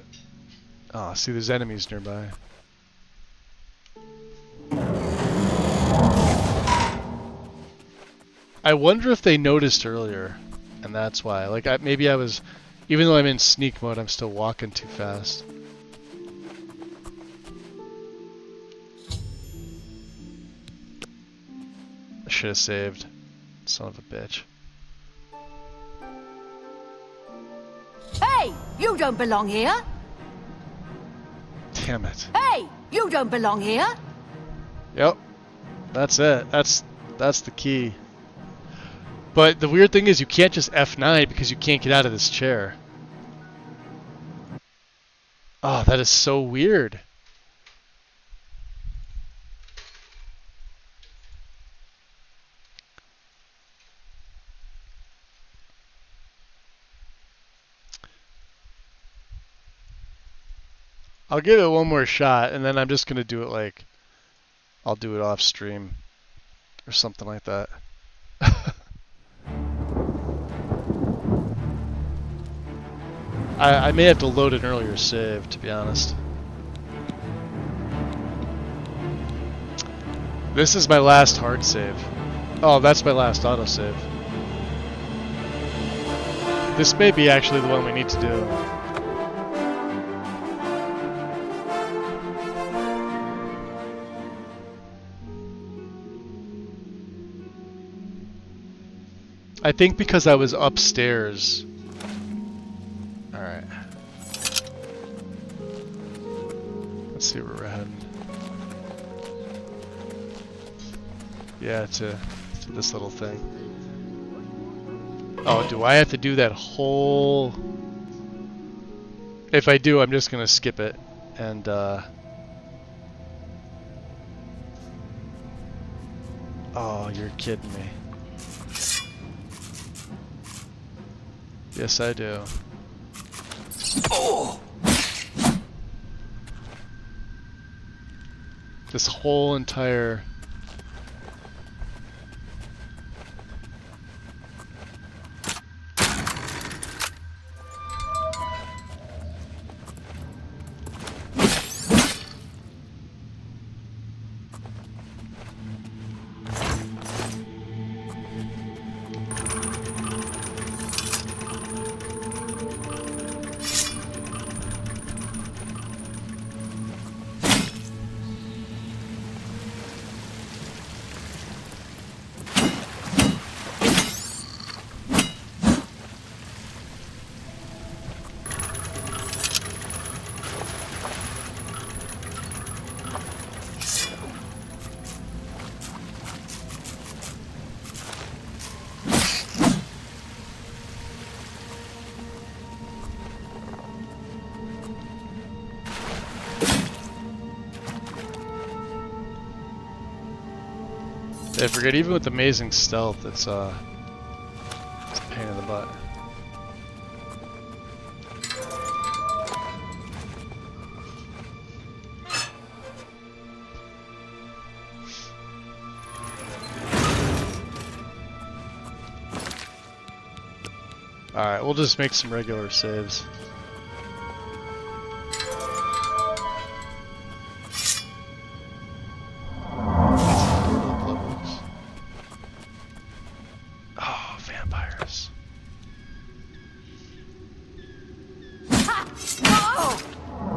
Oh, see there's enemies nearby. I wonder if they noticed earlier, and that's why. Like, maybe I was... Even though I'm in sneak mode, I'm still walking too fast. I should have saved. Son of a bitch. Hey, you don't belong here. Damn it. Hey, you don't belong here. Yep. That's it. That's the key. But the weird thing is you can't just F9 because you can't get out of this chair. Oh, that is so weird. I'll give it one more shot, and then I'm just going to do it like... I'll do it off stream. Or something like that. I may have to load an earlier save, to be honest. This is my last hard save. Oh, that's my last autosave. This may be actually the one we need to do. I think because I was upstairs. Alright. Let's see where we're heading. Yeah, to this little thing. Oh, do I have to do that whole... If I do, I'm just gonna skip it. And, Oh, you're kidding me. Yes, I do. Oh! This whole entire... I forget, even with amazing stealth, it's a pain in the butt. Alright, we'll just make some regular saves. Oh, vampires.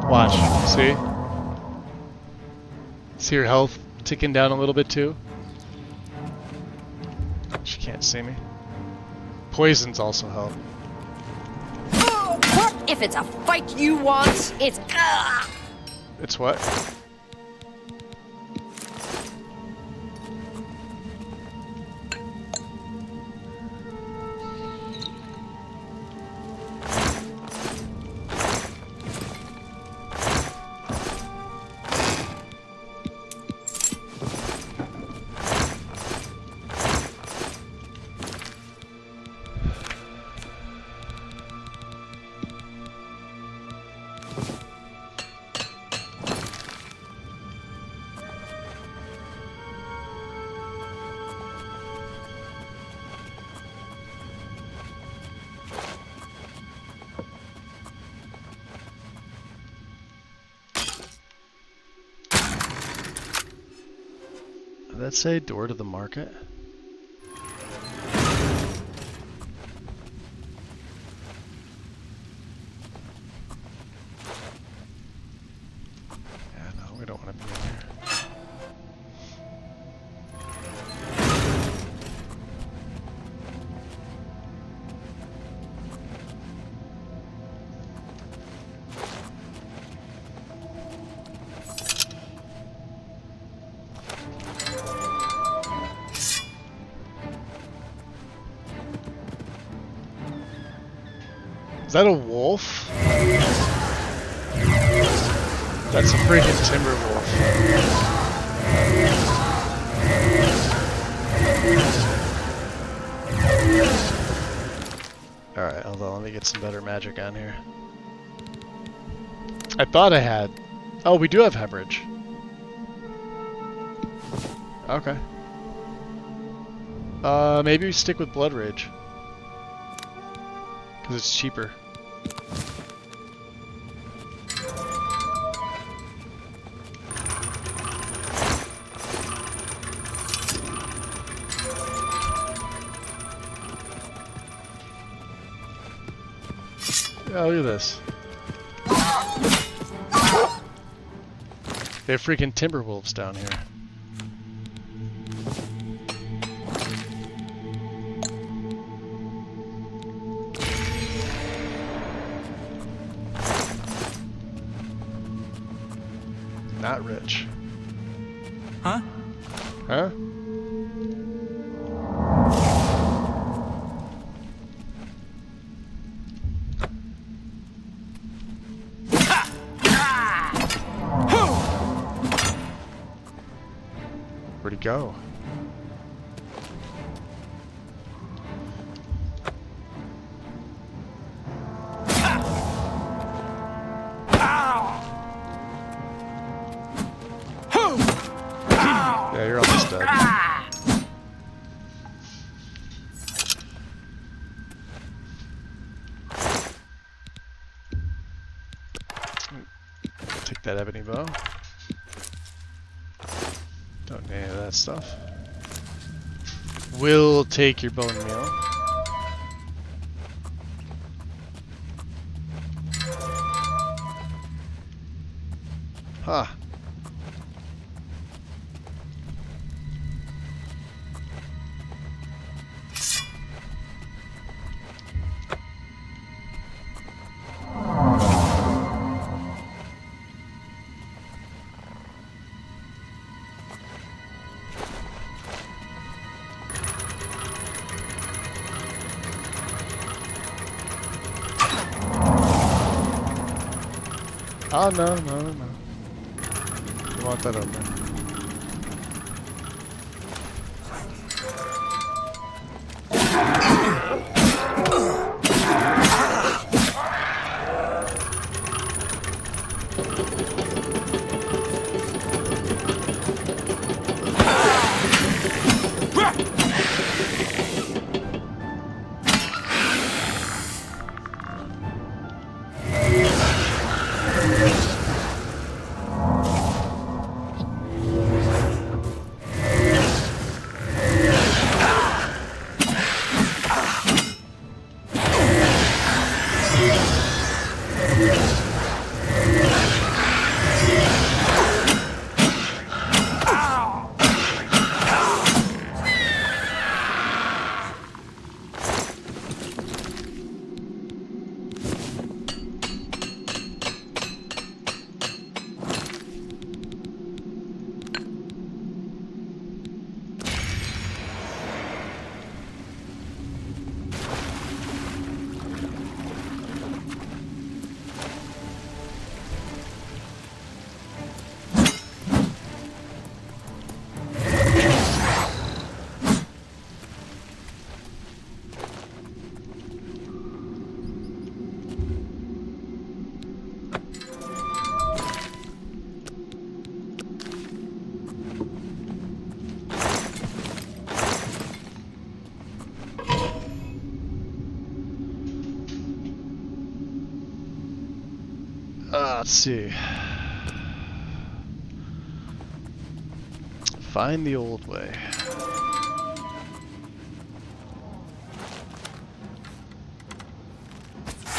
Watch, see? See your health ticking down a little bit too? She can't see me. Poisons also help. If it's a fight you want, it's... It's what? Did that say door to the market? Yeah, no, we don't want to be in here. Is that a wolf? That's a freaking timber wolf. Alright, hold on, let me get some better magic on here. I thought I had... Oh, we do have hemorrhage. Okay. Maybe we stick with blood rage. Because it's cheaper. Oh, look at this. They have freaking timber wolves down here. not rich. Huh? Huh? Where'd he go? Yeah, you're almost dead. Take that ebony bow. Don't need any of that stuff. We'll take your bone meal. Huh. Oh, no. You want that open. Let's see. Find the old way.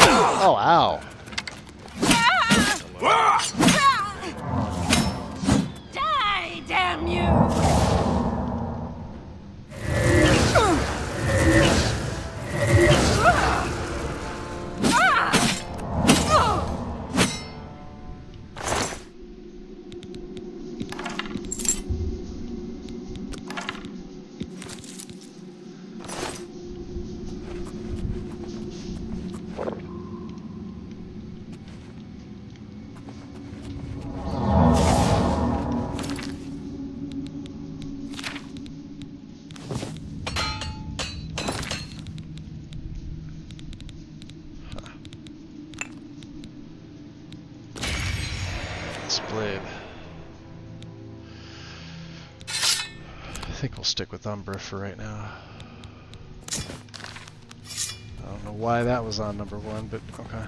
Oh, ow. Die, damn you! Blade. I think we'll stick with Umbra for right now. I don't know why that was on number 1, but okay.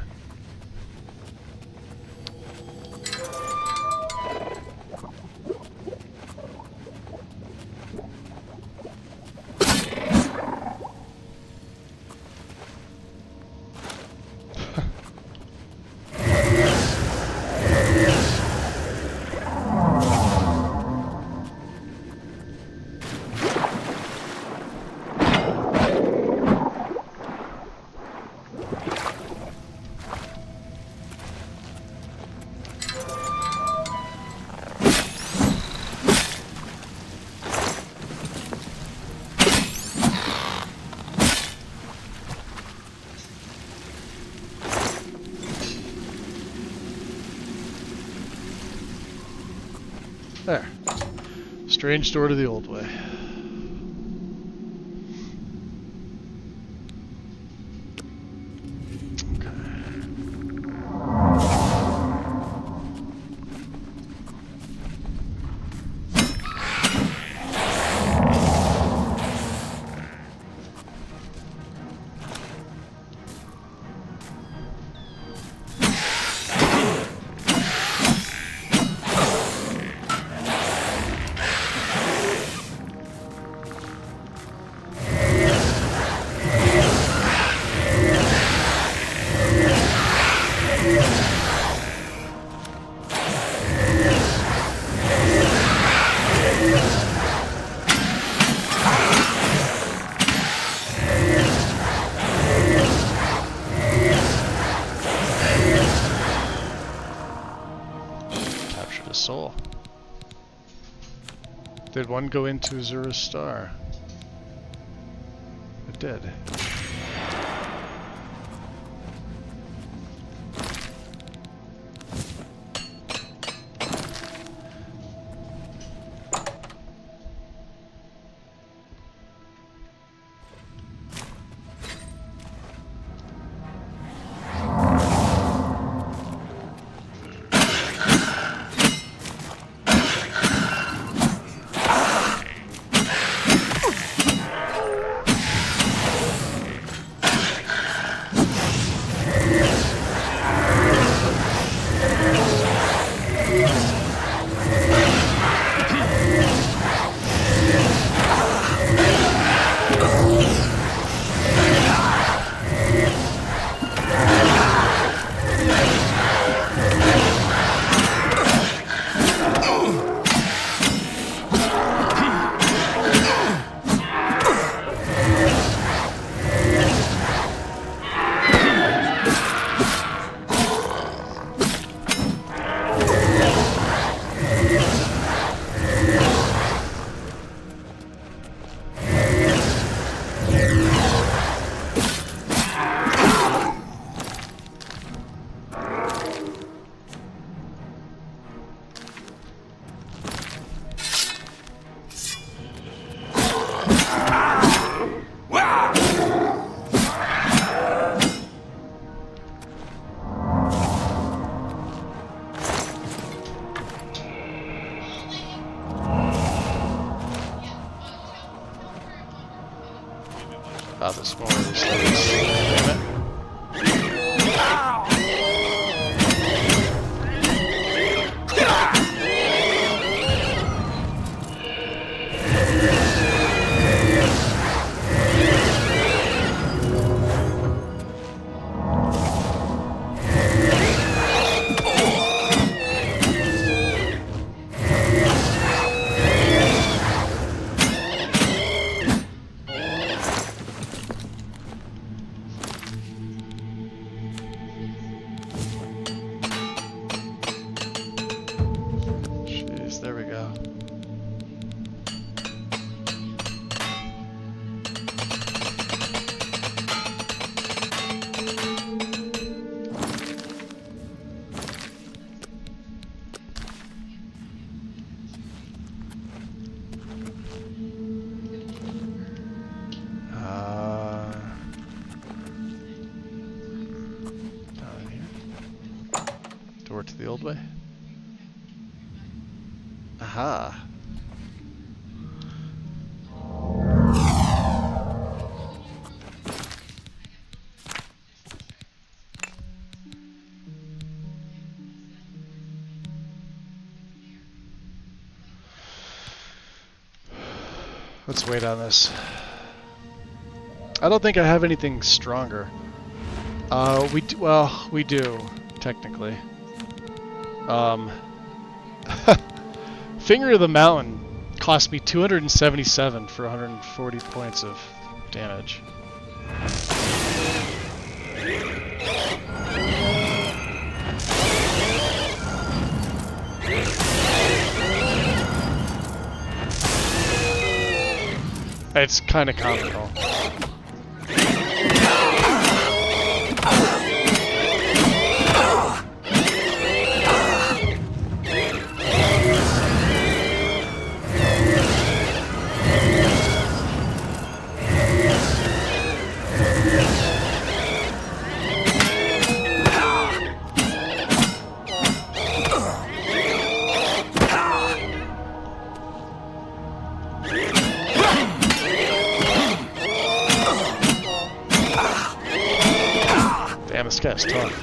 There. Strange door to the old way. Soul. Did one go into Azura's star? It did. Ah, there's more of these things. Damn it. There we go. Down here. Door to the old way. Aha. Let's wait on this. I don't think I have anything stronger. We do, technically. Finger of the Mountain cost me 277 for 140 points of damage. It's kind of comical. this guy's tough.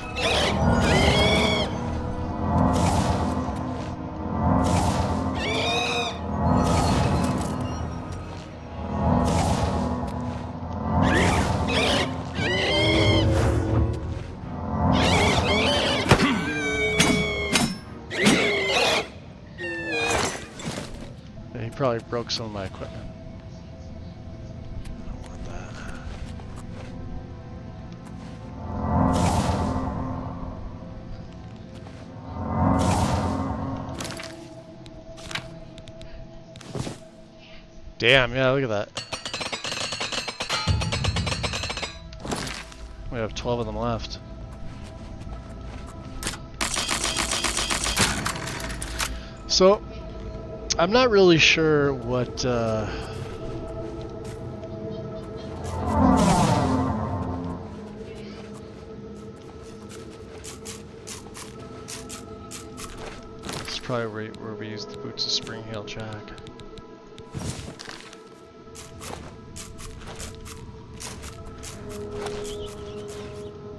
Yeah, he probably broke some of my equipment. I don't want that. Damn, yeah, look at that. We have 12 of them left. So, I'm not really sure what, this is probably where we use the Boots of Spring Heel Jack.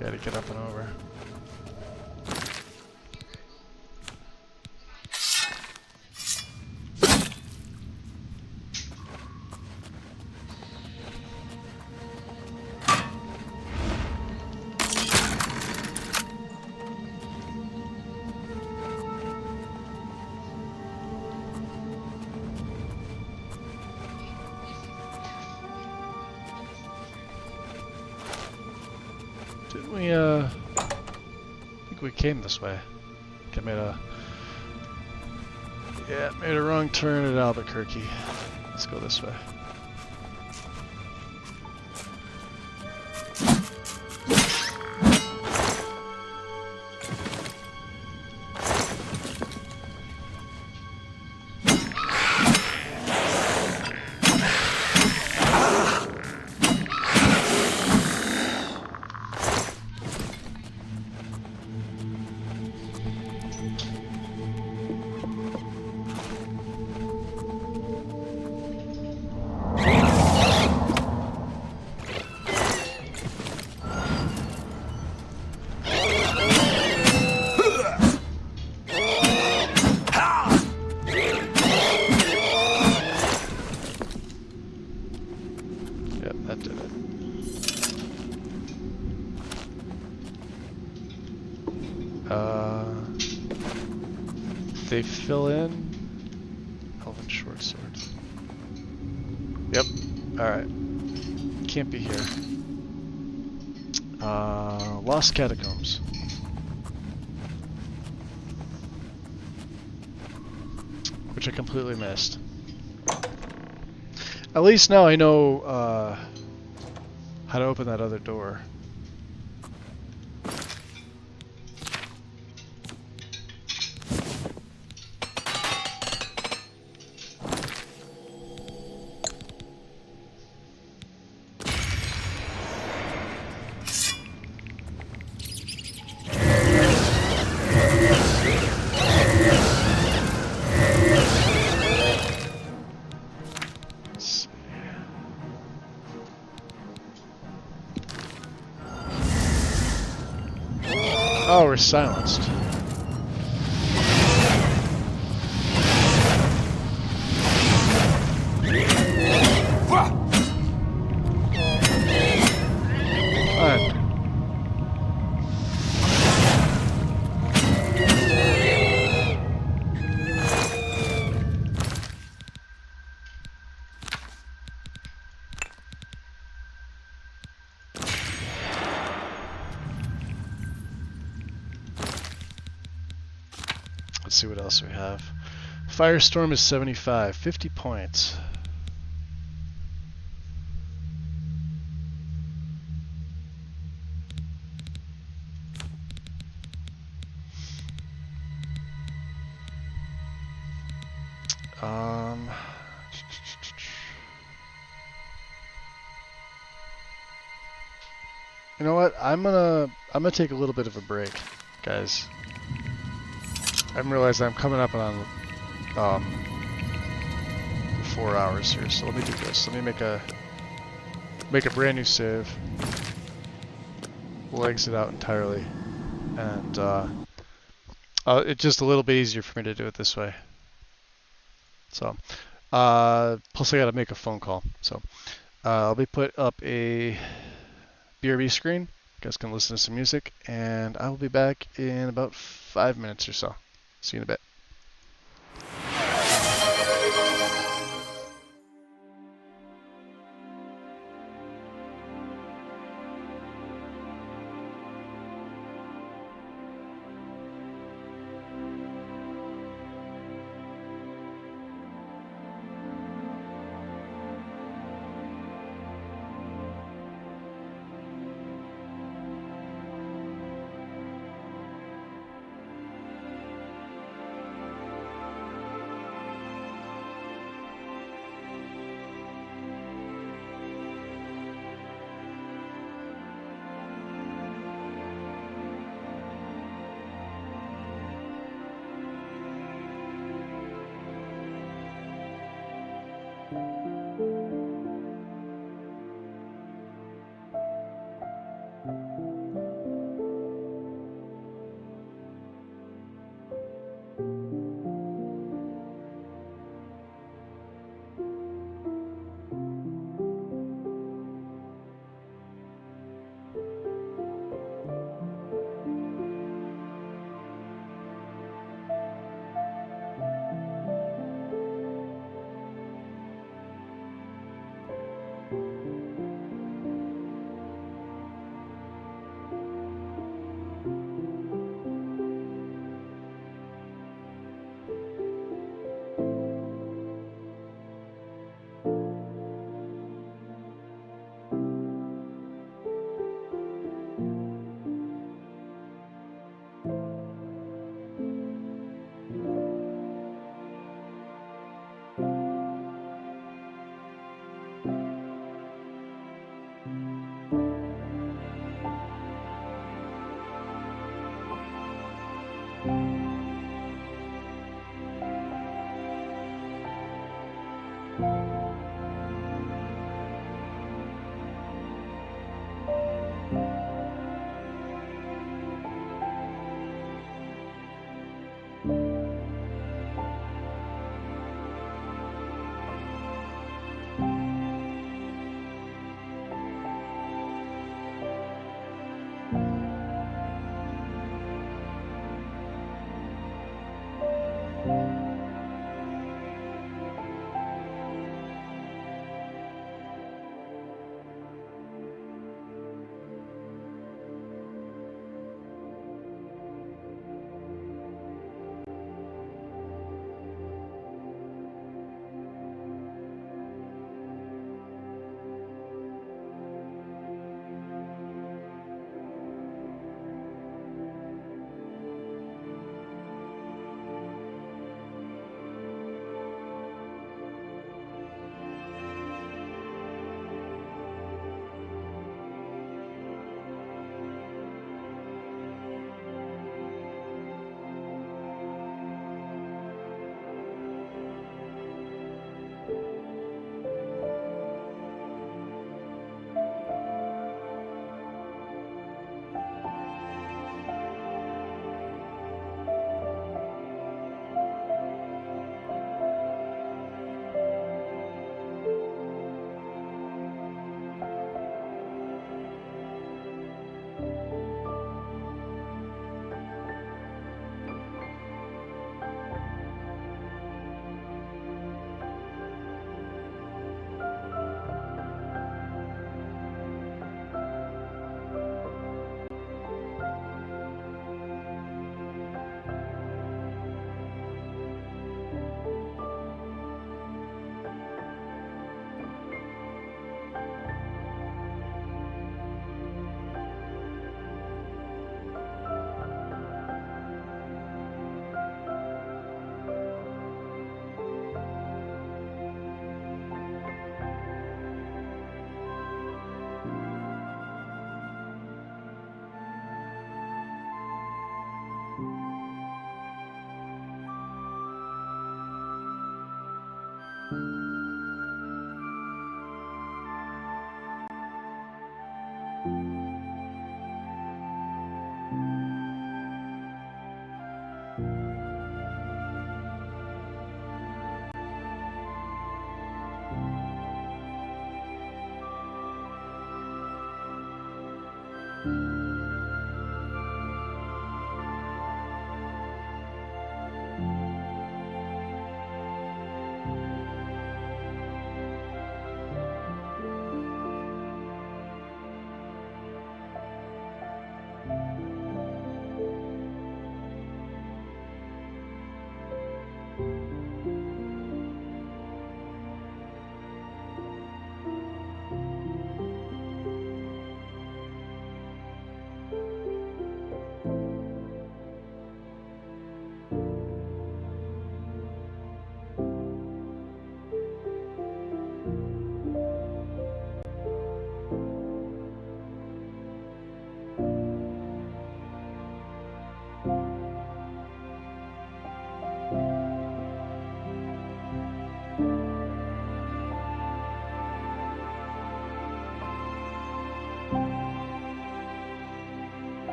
Gotta get up and over. Didn't we, I think we came this way. Okay, made a wrong turn at Albuquerque. Let's go this way. They fill in Elven short swords. Yep. Alright. Can't be here. Lost catacombs. Which I completely missed. At least now I know how to open that other door. Oh, we're silenced. Fine. Let's see what else we have. Firestorm is 75, 50 points. You know what? I'm gonna take a little bit of a break, guys. I realized I'm coming up on 4 hours here, so let me do this. Let me make a brand new save. we'll exit out entirely, and it's just a little bit easier for me to do it this way. So, plus I gotta make a phone call. So, I'll be put up a BRB screen. You guys can listen to some music, and I will be back in about 5 minutes or so. See you in a bit.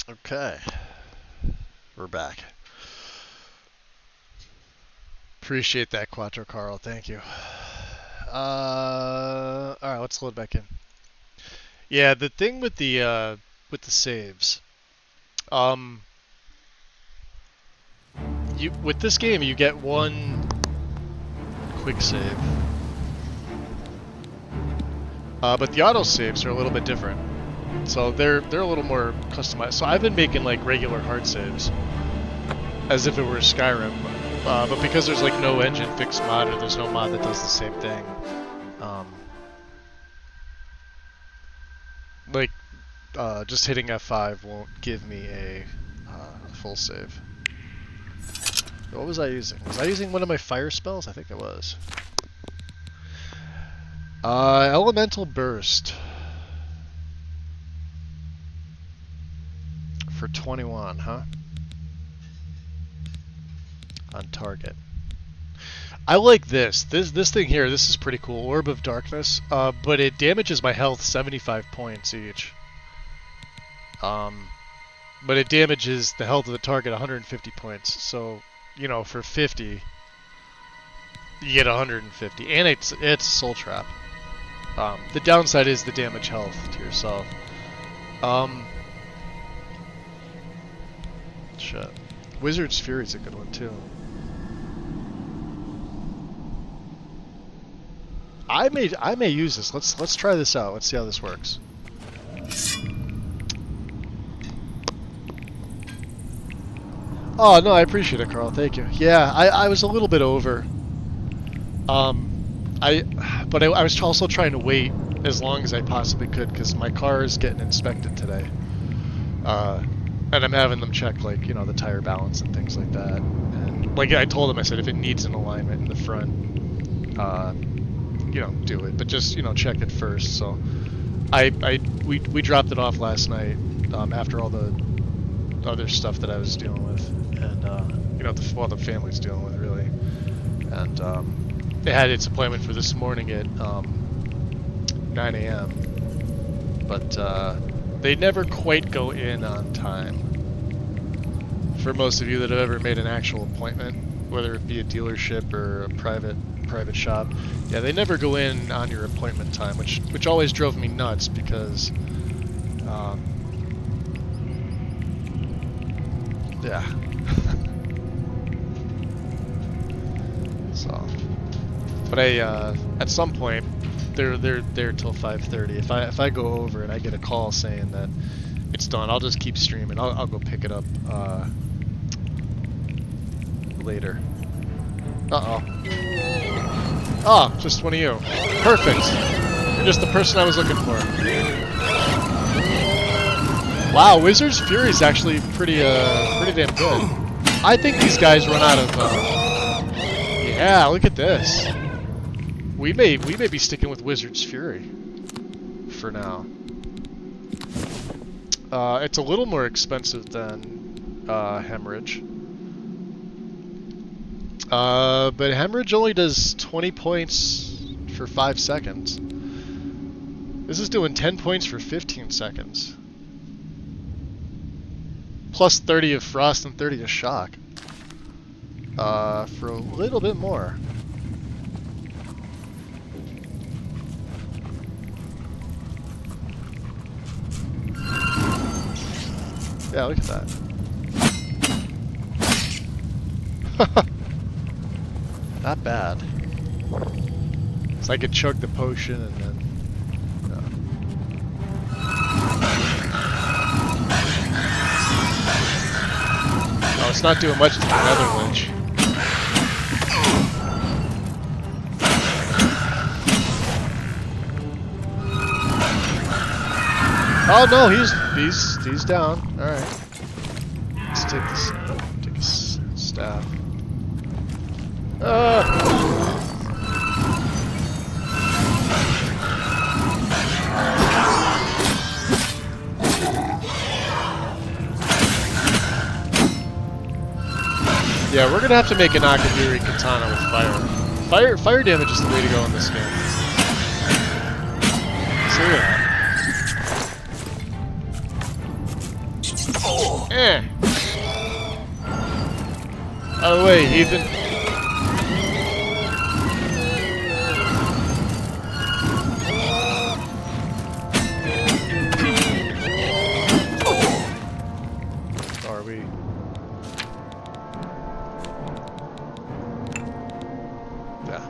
Okay, we're back. Appreciate that, Quattro Carl. Thank you. All right, let's load back in. Yeah, the thing with the saves, with this game you get one quick save, but the auto saves are a little bit different. So they're a little more customized. So I've been making like regular hard saves, as if it were Skyrim. but because there's like no engine fix mod, or there's no mod that does the same thing, like just hitting F5 won't give me a full save. What was I using? Was I using one of my fire spells? I think I was. Elemental Burst for 21, huh? On target. I like this. This thing here. This is pretty cool. Orb of Darkness. But it damages my health 75 points each. But it damages the health of the target 150 points. So, you know, for 50, you get 150, and it's Soul Trap. The downside is the damage health to yourself. Shit. Wizard's Fury's a good one too. I may use this. Let's try this out. Let's see how this works. Oh no, I appreciate it, Carl. Thank you. Yeah, I was a little bit over. I was also trying to wait as long as I possibly could because my car is getting inspected today. And I'm having them check, like, you know, the tire balance and things like that. And like I told them, I said if it needs an alignment in the front, you know, do it. But just, you know, check it first. So we dropped it off last night after all the other stuff that I was dealing with, and you know, the family's dealing with really. And it had its appointment for this morning at 9 a.m. But they never quite go in on time. For most of you that have ever made an actual appointment, whether it be a dealership or a private shop, yeah, they never go in on your appointment time, which always drove me nuts because, yeah. So, but at some point, they're there till 5:30. If I go over and I get a call saying that it's done, I'll just keep streaming. I'll go pick it up later. Uh-oh. Oh, just one of you. Perfect. You're just the person I was looking for. Wow, Wizard's Fury is actually pretty damn good. I think these guys run out of yeah, look at this. We may be sticking with Wizard's Fury for now. It's a little more expensive than Hemorrhage. But Hemorrhage only does 20 points for 5 seconds. This is doing 10 points for 15 seconds. Plus 30 of Frost and 30 of Shock. For a little bit more. Yeah, look at that. Not bad. So I could chug the potion and then... Oh, it's not doing much to the Nether Lich. Oh no, he's down. All right. Let's take this staff. Yeah, we're gonna have to make an Akagiri katana with fire. Fire damage is the way to go in this game. So yeah. Out of the way, Ethan. Are we? Yeah.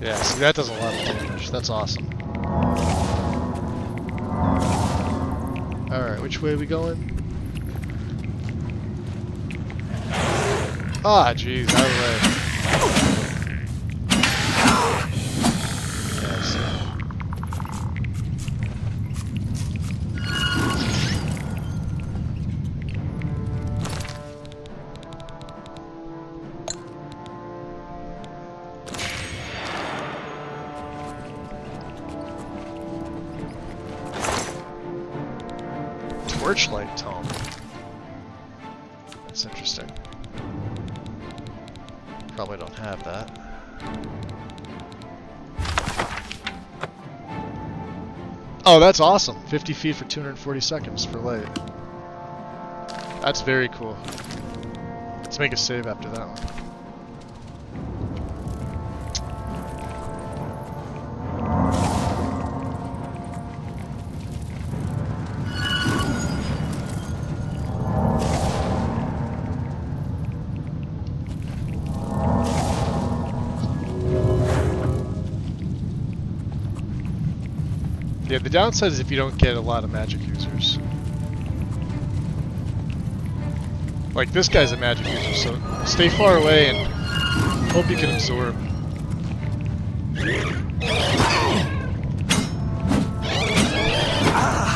Yeah, see, that does a lot of damage. That's awesome. Which way are we going? Ah, jeez, out of the way. Yes. Torchlight tome. That's interesting. Probably don't have that. Oh, that's awesome. 50 feet for 240 seconds for light. That's very cool. Let's make a save after that one. Yeah, the downside is if you don't get a lot of magic users. Like, this guy's a magic user, so stay far away and hope you can absorb.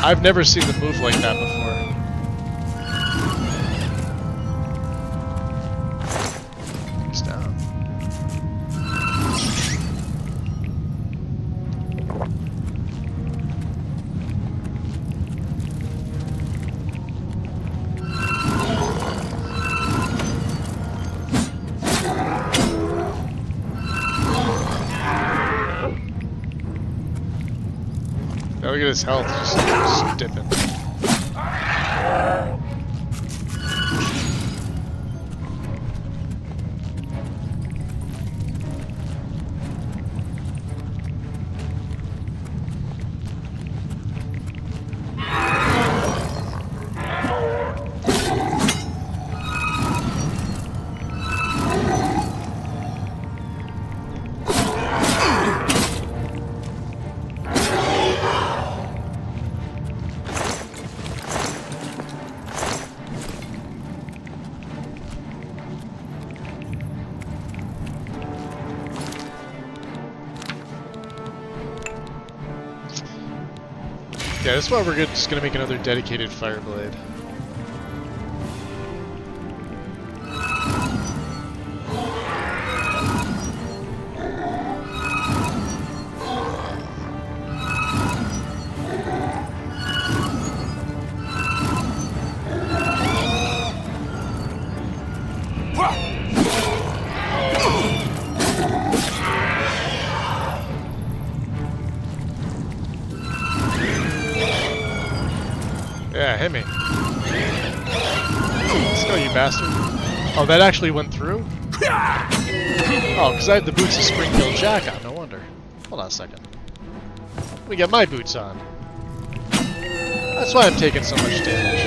I've never seen them move like that before. He's down. Oh, look at his health just dipping. Yeah, that's why we're just gonna make another dedicated Fireblade. Yeah, hit me. Let's go, you bastard. Oh, that actually went through? Oh, because I had the boots of Springfield Jack on, no wonder. Hold on a second. Let me get my boots on. That's why I'm taking so much damage.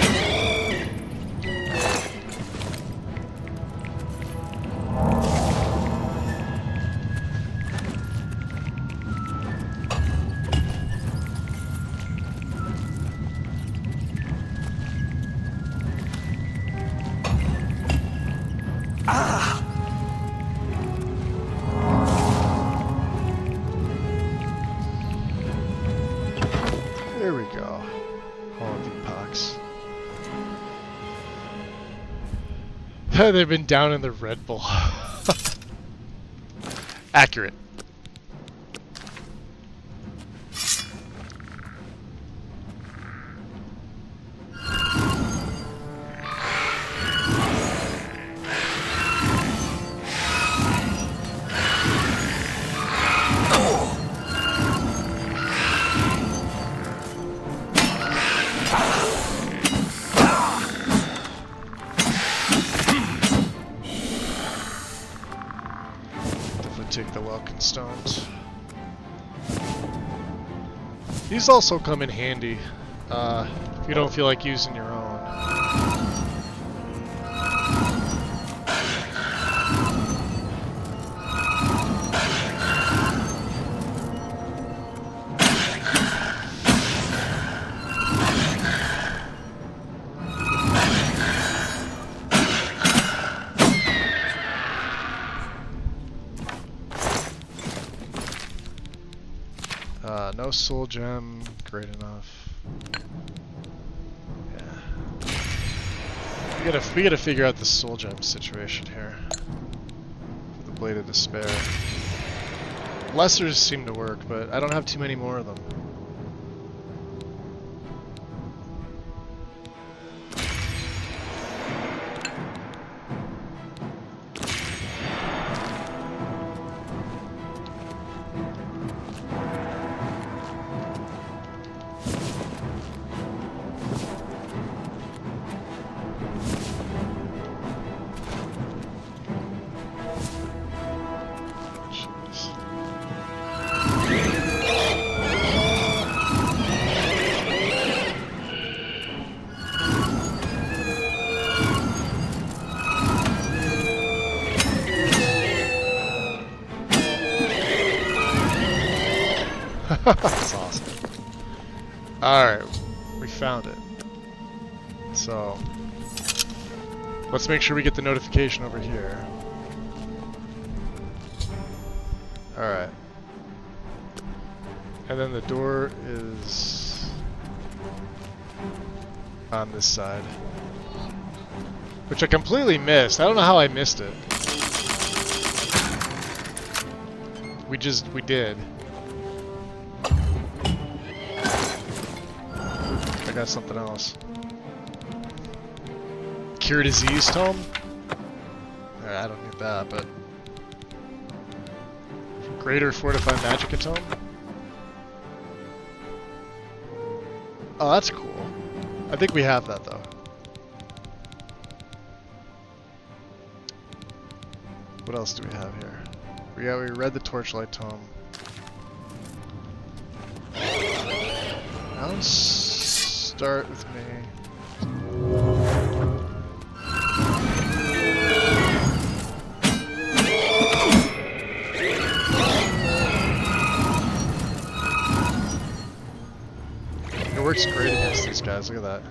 There we go. Hall of Epochs. They've been down in the Red Bull. Accurate. Take the Welkin Stones. These also come in handy if you don't feel like using your own. soul gem. Great enough. Yeah. We gotta figure out the soul gem situation here. For the Blade of Despair. Lessers seem to work, but I don't have too many more of them. That's awesome. Alright, we found it. So, let's make sure we get the notification over here. Alright. And then the door is on this side. Which I completely missed. I don't know how I missed it. We did. I got something else. Cure disease tome? I don't need that, but... Greater fortify magic tome? Oh, that's cool. I think we have that, though. What else do we have here? We read the Torchlight tome. Now let's start with me. It works great against these guys, look at that.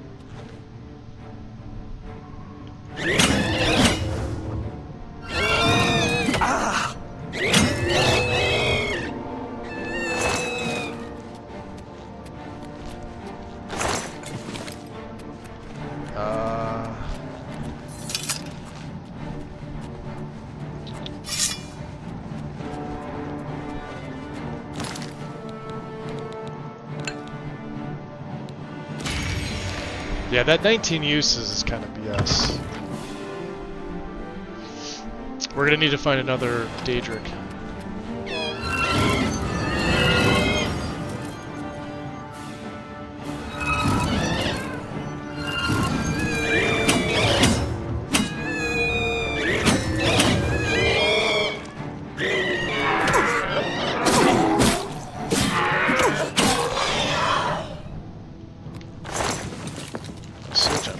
Yeah, that 19 uses is kind of BS. We're gonna need to find another Daedric.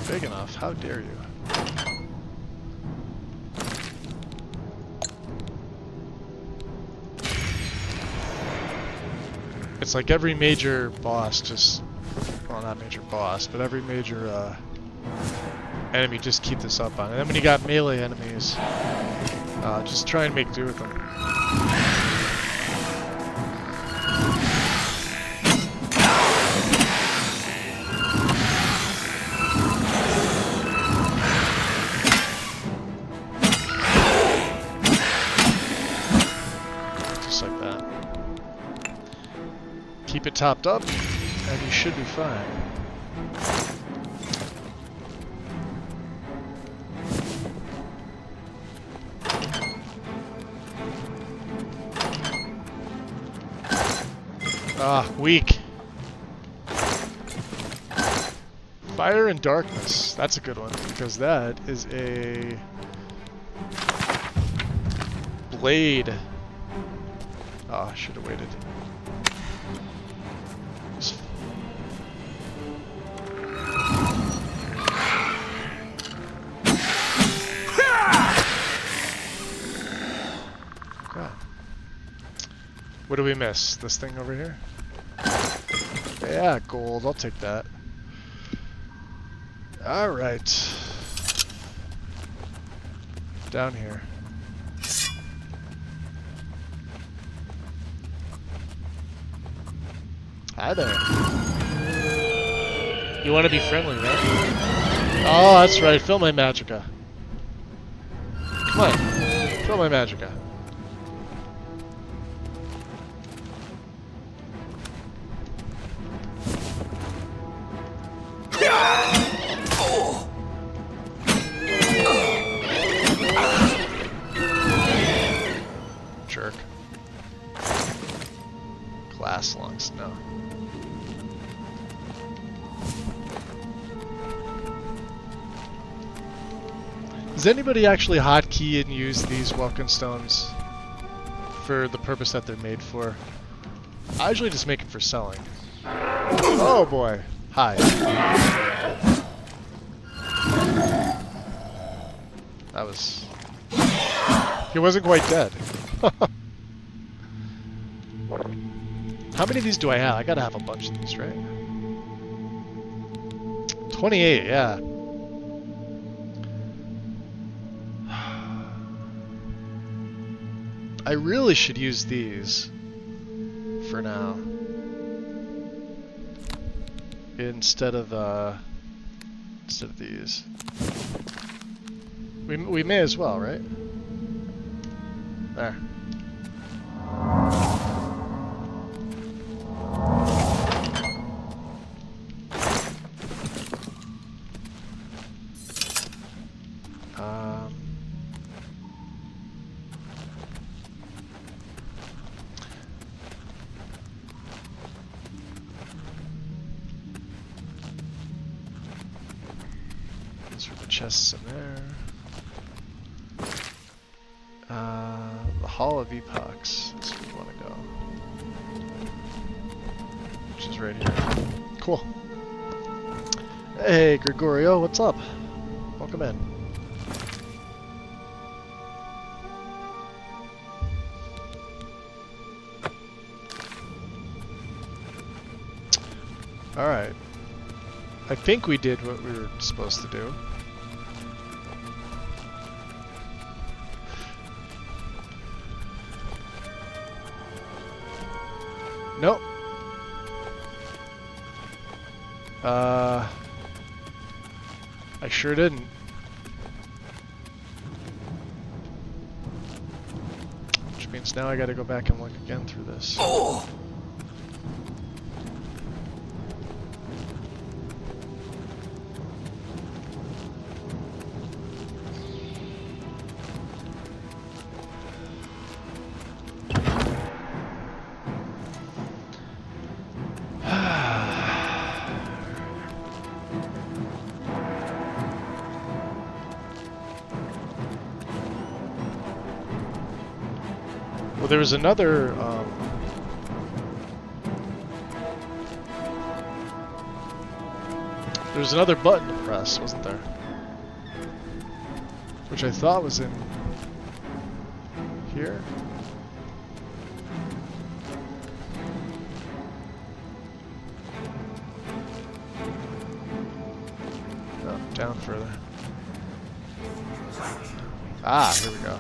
Big enough, how dare you? It's like every major boss just, well, not major boss, but every major enemy just keep this up on. And then when you got melee enemies, just try and make do with them. Keep it topped up, and you should be fine. Ah, weak. Fire and Darkness. That's a good one, because that is a blade. Ah, I should have waited. What do we miss? This thing over here? Yeah, gold. I'll take that. Alright. Down here. Hi there. You want to be friendly, right? Oh, that's right. Fill my magicka. Come on. Fill my magicka. Jerk. Glass long snow. Does anybody actually hotkey and use these Welkin stones for the purpose that they're made for? I usually just make it for selling. Oh boy. Hi. That was... He wasn't quite dead. How many of these do I have? I gotta have a bunch of these, right? 28, yeah. I really should use these for now. Instead of these. We may as well, right? There. These are the chests in there. The Hall of Epochs. That's where we want to go. Which is right here. Cool. Hey, Gregorio, what's up? Welcome in. Alright. I think we did what we were supposed to do. Nope. I sure didn't. Which means now I gotta go back and look again through this. Oh! Well, there was another, there was another button to press, wasn't there? Which I thought was in here. Oh, down further. Ah, here we go.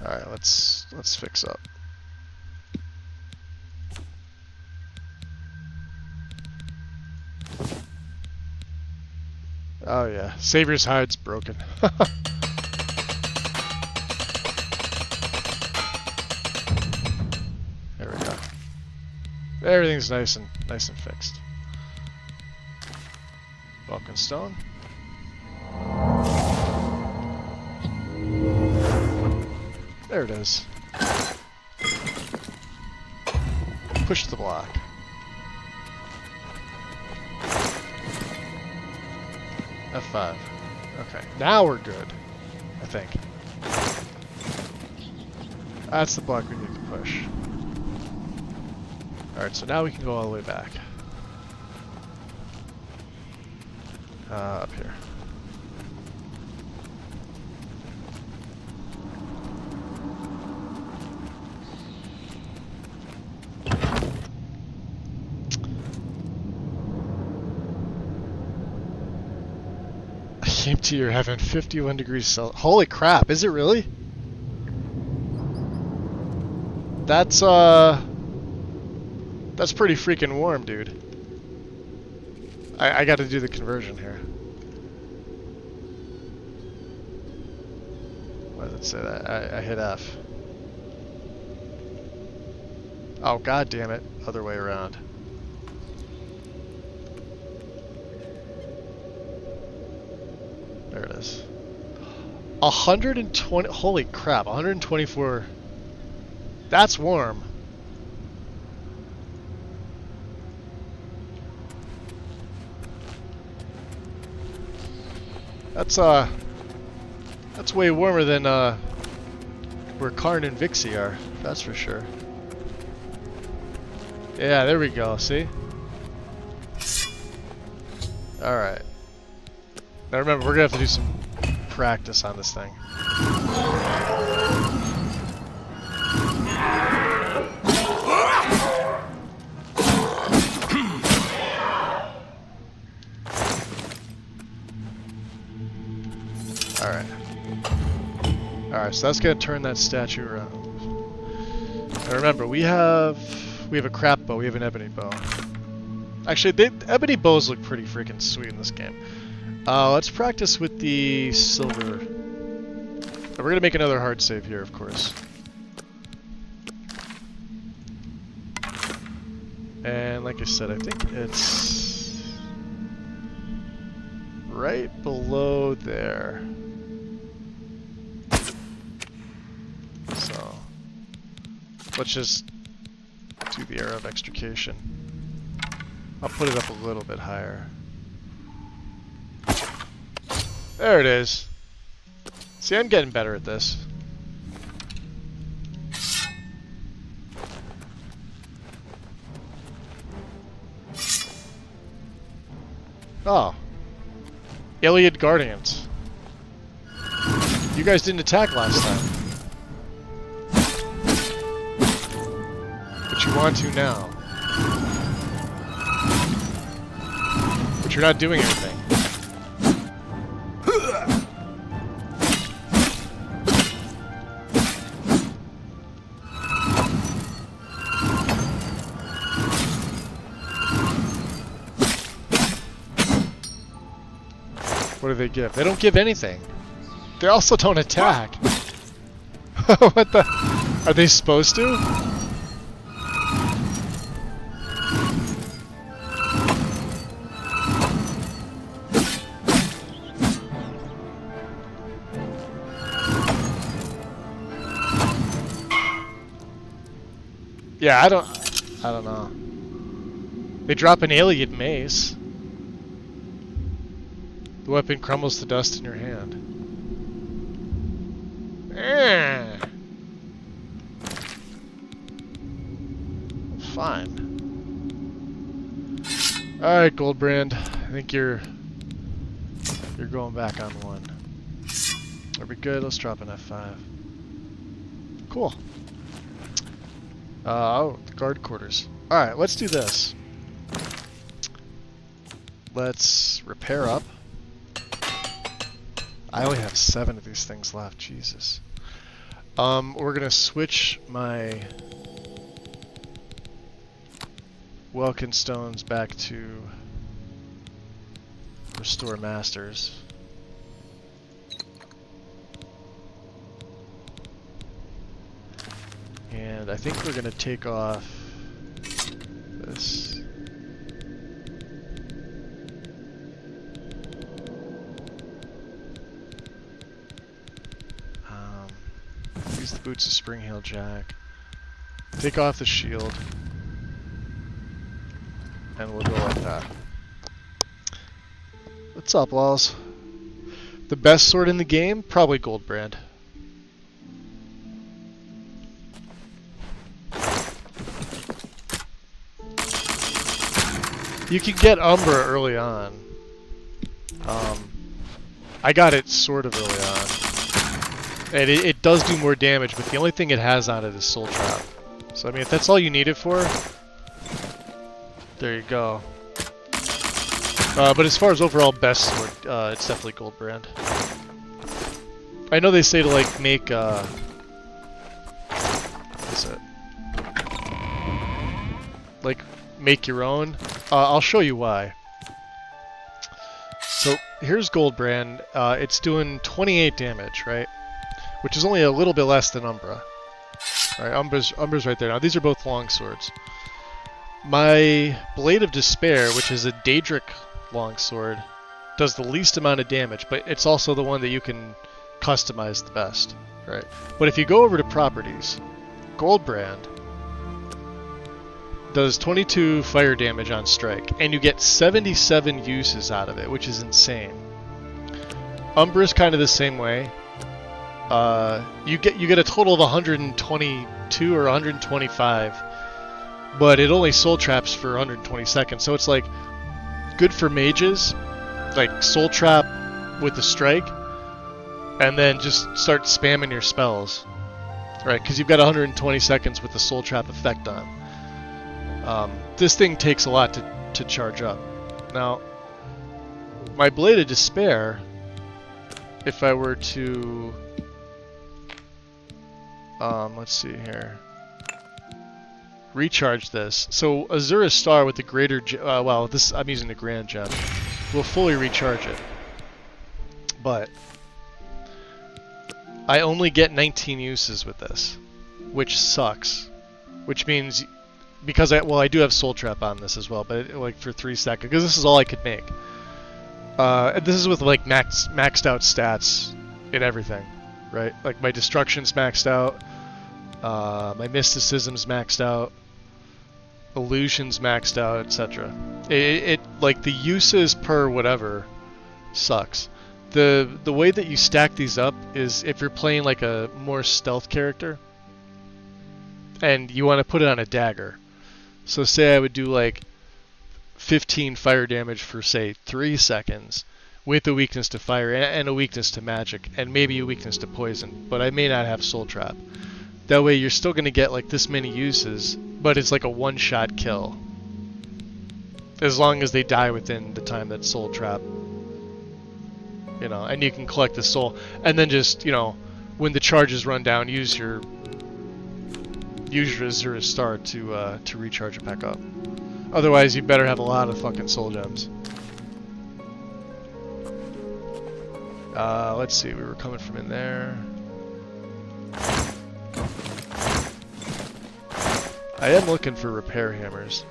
Alright, let's fix up. Oh yeah, Savior's hide's broken. Everything's nice and fixed. Vulcan stone. There it is. Push the block. F5. Okay, now we're good. I think. That's the block we need to push. Alright, so now we can go all the way back. Up here. I came to your heaven 51 degrees Celsius. Holy crap, is it really? That's pretty freaking warm, dude. I gotta do the conversion here. Why does it say that? I hit F. Oh, god damn it. Other way around. There it is. 120. Holy crap. 124. That's warm. That's way warmer than where Karn and Vixie are. That's for sure. Yeah, there we go. See? All right. Now remember, we're gonna have to do some practice on this thing. Alright, so that's gonna turn that statue around. Now remember, we have a crap bow, we have an ebony bow. Actually, ebony bows look pretty freaking sweet in this game. Let's practice with the silver. We're gonna make another hard save here, of course. And like I said, I think it's right below there. So let's just do the arrow of extrication. I'll put it up a little bit higher. There it is. See, I'm getting better at this. Oh. Iliad Guardians. You guys didn't attack last time. But you want to now. But you're not doing anything. What do they give? They don't give anything. They also don't attack. What the? Are they supposed to? Yeah, I don't know. They drop an Iliad mace. The weapon crumbles to dust in your hand. Fine. Alright, Goldbrand. I think you're going back on one. Are we good? Let's drop an F5. Cool. Oh, the guard quarters. Alright, let's do this. Let's repair up. I only have 7 of these things left, Jesus. We're gonna switch my Welkin stones back to restore masters. And I think we're gonna take off Boots of Spring Heel Jack. Take off the shield. And we'll go like that. What's up, Laws? The best sword in the game? Probably Goldbrand. You can get Umbra early on. I got it sort of early on. And it does do more damage, but the only thing it has on it is Soul Trap. So I mean, if that's all you need it for, there you go. But as far as overall best sword, it's definitely Goldbrand. I know they say to like make what is it? Like make your own. I'll show you why. So here's Goldbrand. It's doing 28 damage, right? Which is only a little bit less than Umbra. Alright, Umbra's right there. Now these are both long swords. My Blade of Despair, which is a Daedric longsword, does the least amount of damage, but it's also the one that you can customize the best, right? But if you go over to properties, Goldbrand does 22 fire damage on strike, and you get 77 uses out of it, which is insane. Umbra's kind of the same way. You get a total of 122 or 125, but it only soul traps for 120 seconds. So it's like good for mages, like soul trap with the strike, and then just start spamming your spells, right? Because you've got 120 seconds with the soul trap effect on. This thing takes a lot to charge up. Now, my Blade of Despair, if I were to let's see here. Recharge this. So Azura Star with the greater well, this I'm using the Grand Gem. Will fully recharge it. But I only get 19 uses with this, which sucks. Which means because I do have Soul Trap on this as well, but like for 3 seconds because this is all I could make. And this is with like maxed out stats and everything, right? Like my Destruction's maxed out. My Mysticism's maxed out, Illusion's maxed out, etc. It like the uses per whatever sucks. The way that you stack these up is if you're playing like a more stealth character, and you want to put it on a dagger. So say I would do like 15 fire damage for say 3 seconds, with a weakness to fire and a weakness to magic, and maybe a weakness to poison, but I may not have Soul Trap. That way you're still going to get like this many uses, but it's like a one-shot kill. As long as they die within the time that Soul Trap, you know, and you can collect the soul. And then just, you know, when the charges run down, use your Azura Star to recharge it back up. Otherwise, you better have a lot of fucking soul gems. Let's see, we were coming from in there. I am looking for repair hammers.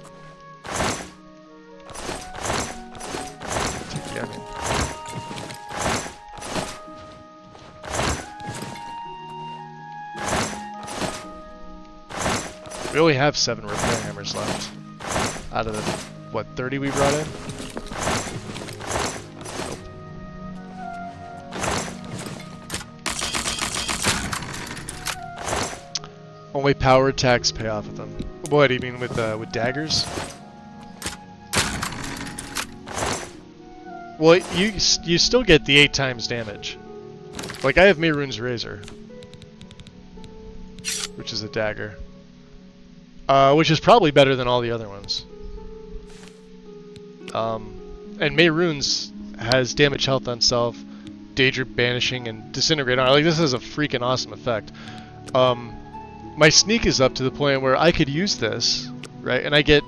We only have 7 repair hammers left. Out of the, what, 30 we brought in? Only power attacks pay off with them. What do you mean with daggers? Well, you still get the 8 times damage. Like I have Mehrunes Razor, which is a dagger, which is probably better than all the other ones. And Mehrunes has damage health on self, Daedric Banishing, and Disintegrate on. Like this is a freaking awesome effect. My sneak is up to the point where I could use this, right, and I get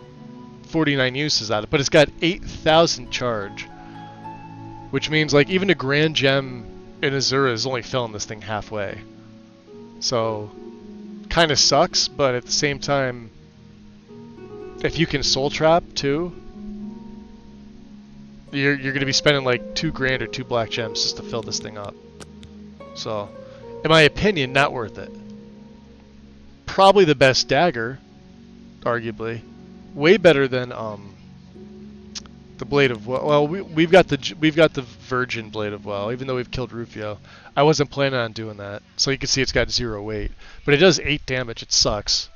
49 uses out of it, but it's got 8,000 charge, which means like even a Grand Gem in Azura is only filling this thing halfway. So, kind of sucks, but at the same time, if you can Soul Trap too, you're going to be spending like 2 grand or 2 black gems just to fill this thing up. So, in my opinion, not worth it. probably the best dagger, arguably. Way better than the Blade of Well. Well, we've got the Virgin Blade of Well, even though we've killed Rufio. I wasn't planning on doing that, so you can see it's got 0 weight, but it does 8 damage. It sucks.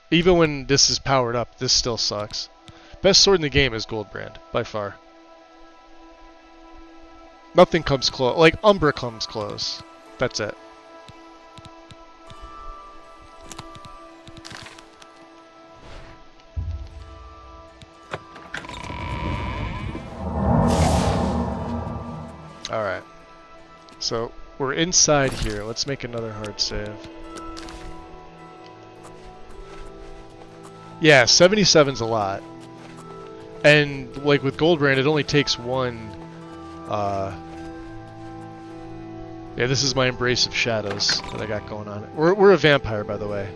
Even when this is powered up, this still sucks. Best sword in the game is Goldbrand by far. Nothing comes close. Like Umbra comes close. That's it. Alright. So, we're inside here. Let's make another hard save. Yeah, 77's a lot. And, like with Goldbrand, it only takes one... Yeah, this is my Embrace of Shadows that I got going on. We're a vampire, by the way.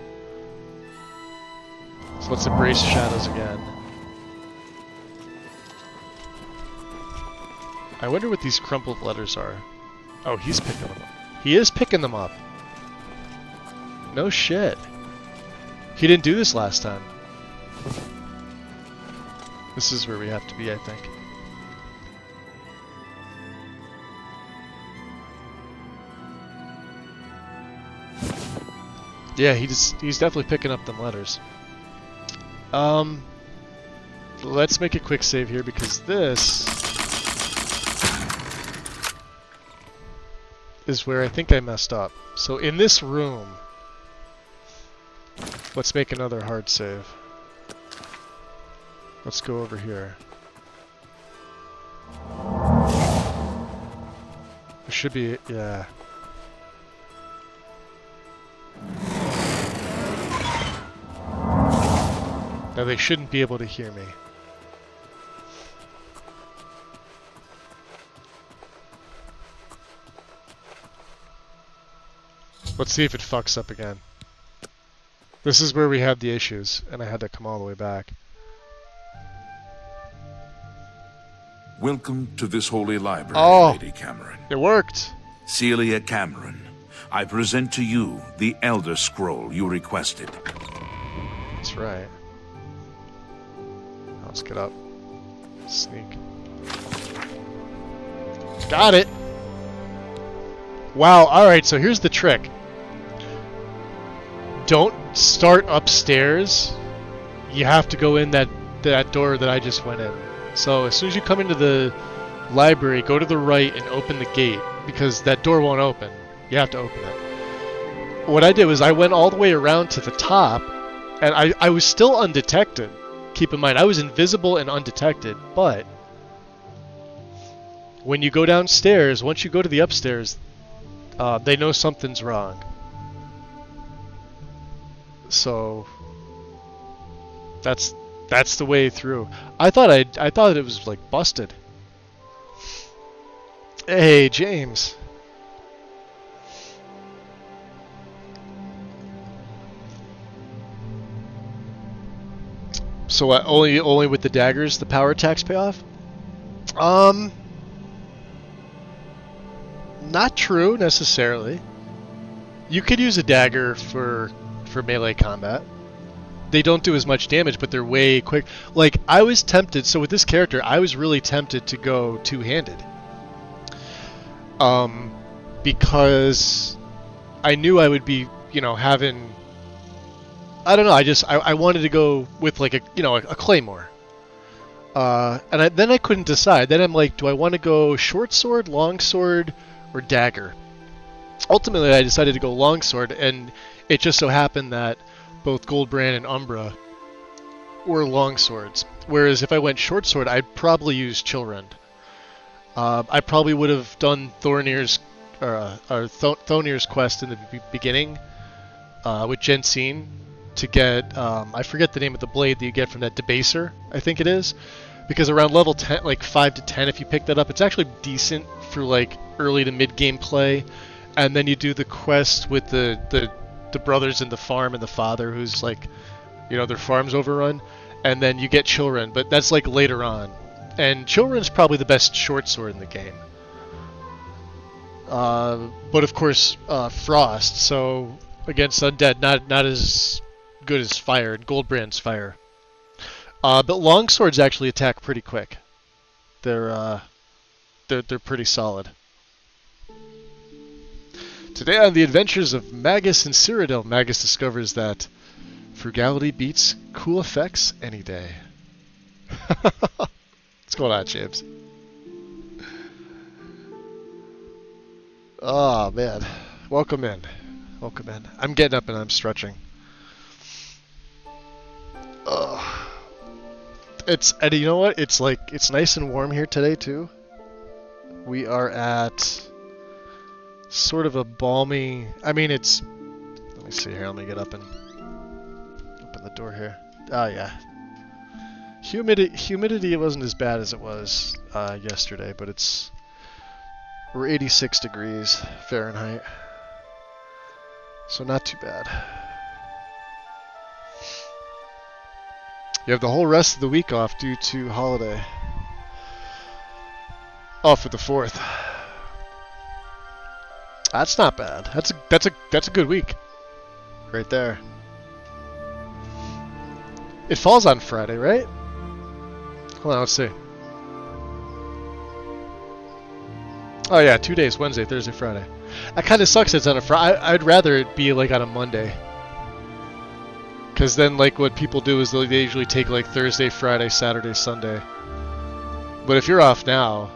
So let's Embrace Shadows again. I wonder what these crumpled letters are. Oh, he's picking them up. He is picking them up. No shit. He didn't do this last time. This is where we have to be, I think. Yeah, he's definitely picking up them letters. Let's make a quick save here because this is where I think I messed up. So in this room, let's make another hard save. Let's go over here. There should be, yeah. Now they shouldn't be able to hear me. Let's see if it fucks up again. This is where we have the issues, and I had to come all the way back. Welcome to this holy library, Lady Cameron. It worked! Celia Cameron, I present to you the Elder Scroll you requested. That's right. Let's get up. Sneak. Got it! Wow, alright, so here's the trick. Don't start upstairs. You have to go in that door that I just went in. So as soon as you come into the library, go to the right and open the gate, because that door won't open. You have to open it. What I did was I went all the way around to the top, and I was still undetected. Keep in mind, I was invisible and undetected, but when you go downstairs, once you go to the upstairs, they know something's wrong. So that's the way through. I thought it was like busted. Hey, James. So what, only with the daggers the power attacks pay off? Not true necessarily. You could use a dagger for melee combat. They don't do as much damage, but they're way quick. Like, I was tempted, so with this character, I was really tempted to go two-handed. Because I knew I would be, having... I don't know, I wanted to go with, like, a claymore. And then I couldn't decide. Then I'm like, do I want to go short sword, long sword, or dagger? Ultimately, I decided to go long sword, and it just so happened that both Goldbrand and Umbra were long swords. Whereas if I went short sword, I'd probably use Chillrend. I probably would have done Thornir's quest in the beginning with Jensine to get, I forget the name of the blade that you get from that Debaser, I think it is. Because around level 10, like 5 to 10, if you pick that up, it's actually decent for like early to mid-game play. And then you do the quest with the brothers in the farm and the father who's like, their farm's overrun. And then you get Chillrend, but that's like later on. And Chillrend's probably the best short sword in the game. But of course, Frost. So against undead. Not as good as fire, Goldbrand's fire. But longswords actually attack pretty quick. They're pretty solid. Today on the adventures of Magus and Cyrodiil, Magus discovers that frugality beats cool effects any day. What's going on, James? Oh man, welcome in. Welcome in. I'm getting up and I'm stretching. And you know what? It's nice and warm here today too. We are at sort of a balmy. I mean, it's. Let me see here. Let me get up and open the door here. Oh yeah. Humidity wasn't as bad as it was yesterday, but we're 86 degrees Fahrenheit, so not too bad. You have the whole rest of the week off due to holiday. Off for the 4th. That's not bad. That's a good week, right there. It falls on Friday, right? Hold on, let's see. Oh yeah, 2 days: Wednesday, Thursday, Friday. That kind of sucks. It's on a Friday. I'd rather it be like on a Monday. Because then, like, what people do is they usually take like Thursday, Friday, Saturday, Sunday. But if you're off now,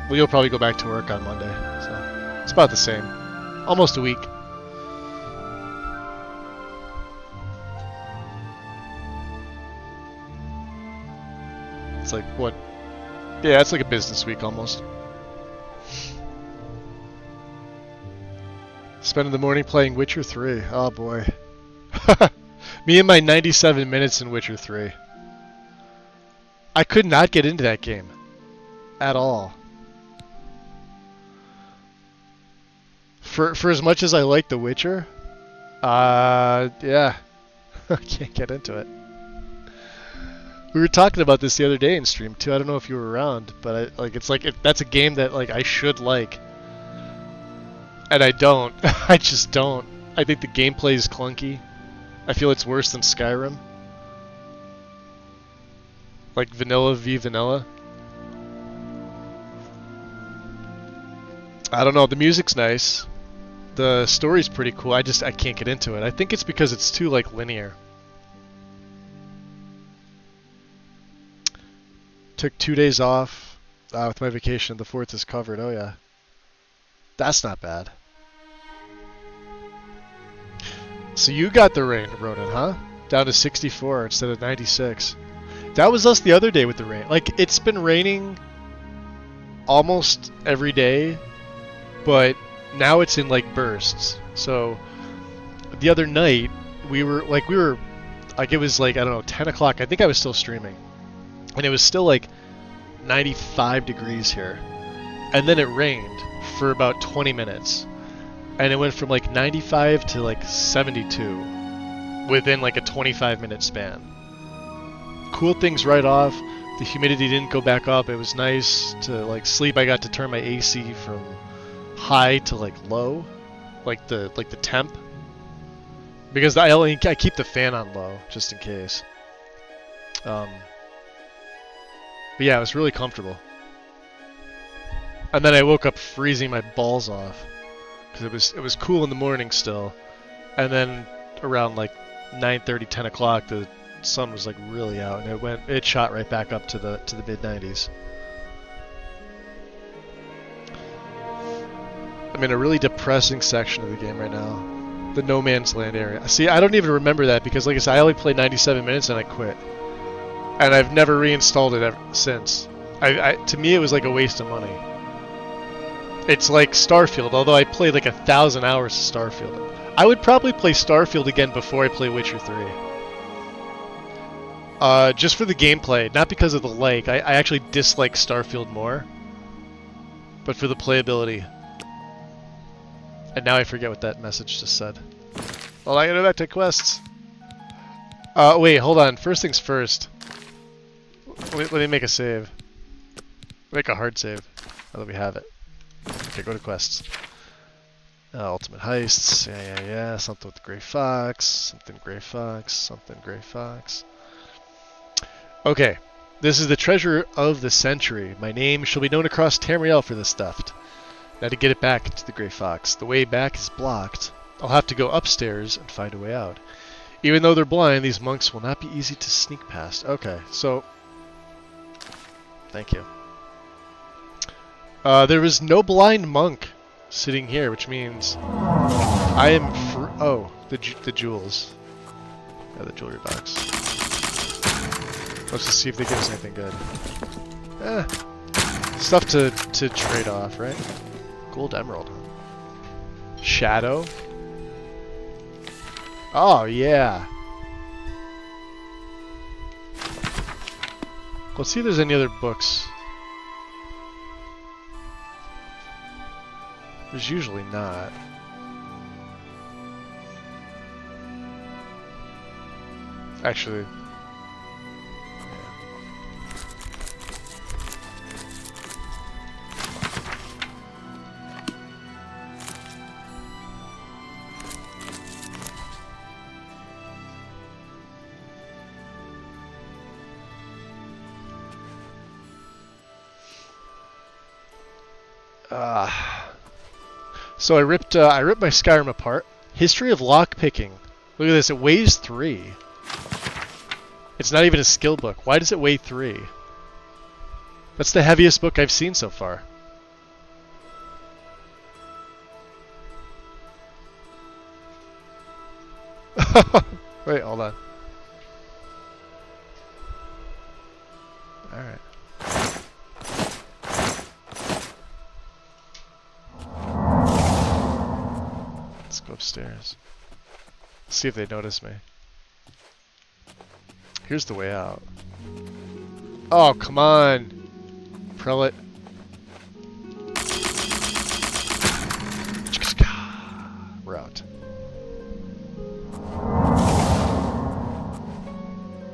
well, you'll probably go back to work on Monday. So it's about the same. Almost a week. It's like, what? Yeah, it's like a business week almost. Spending the morning playing Witcher 3. Oh boy. Me and my 97 minutes in Witcher 3. I could not get into that game. At all. For as much as I like The Witcher, yeah. I can't get into it. We were talking about this the other day in stream too. I don't know if you were around, but that's a game that like I should like. And I don't. I just don't. I think the gameplay is clunky. I feel it's worse than Skyrim. Like vanilla v vanilla. I don't know, the music's nice. The story's pretty cool. I can't get into it. I think it's because it's too like linear. Took 2 days off with my vacation. The 4th is covered. Oh yeah. That's not bad. So you got the rain, Ronan, huh? Down to 64 instead of 96. That was us the other day with the rain. Like, it's been raining almost every day, but now it's in like bursts. So the other night it was like, I don't know, 10 o'clock. I think I was still streaming. And it was still like 95 degrees here. And then it rained for about 20 minutes. And it went from like 95 to like 72 within like a 25-minute span. Cooled things right off. The humidity didn't go back up. It was nice to like sleep. I got to turn my AC from high to like low, like the temp, because I keep the fan on low just in case. But yeah, it was really comfortable. And then I woke up freezing my balls off because it was cool in the morning still, and then around like 9:30, 10 o'clock, the sun was like really out, and it shot right back up to the mid 90s. I'm in a really depressing section of the game right now, the no man's land area. See, I don't even remember that because, like I said, I only played 97 minutes and I quit, and I've never reinstalled it ever since. To me, it was like a waste of money. It's like Starfield, although I played like 1,000 hours of Starfield. I would probably play Starfield again before I play Witcher 3. Just for the gameplay, not because of the like. I actually dislike Starfield more, but for the playability. And now I forget what that message just said. Well, I gotta go back to quests. Wait, hold on. First things first. Let me make a save. Make a hard save. Now that we have it. Okay, go to quests. Ultimate heists. Yeah. Something with the Gray Fox. Something Gray Fox. Something Gray Fox. Okay. This is the treasure of the century. My name shall be known across Tamriel for this theft. Now to get it back to the Gray Fox. The way back is blocked. I'll have to go upstairs and find a way out. Even though they're blind, these monks will not be easy to sneak past. Okay, so... Thank you. There was no blind monk sitting here, which means I am oh, the jewels. Yeah, the jewelry box. Let's just see if they give us anything good. Stuff to trade off, right? Gold emerald. Shadow. Oh, yeah. Let's see if there's any other books. There's usually not. Actually... So I ripped my Skyrim apart. History of lockpicking. Look at this, it weighs 3. It's not even a skill book. Why does it weigh 3? That's the heaviest book I've seen so far. Wait, hold on. Alright. Let's go upstairs. See if they notice me. Here's the way out. Oh, come on! Prelate. We're out.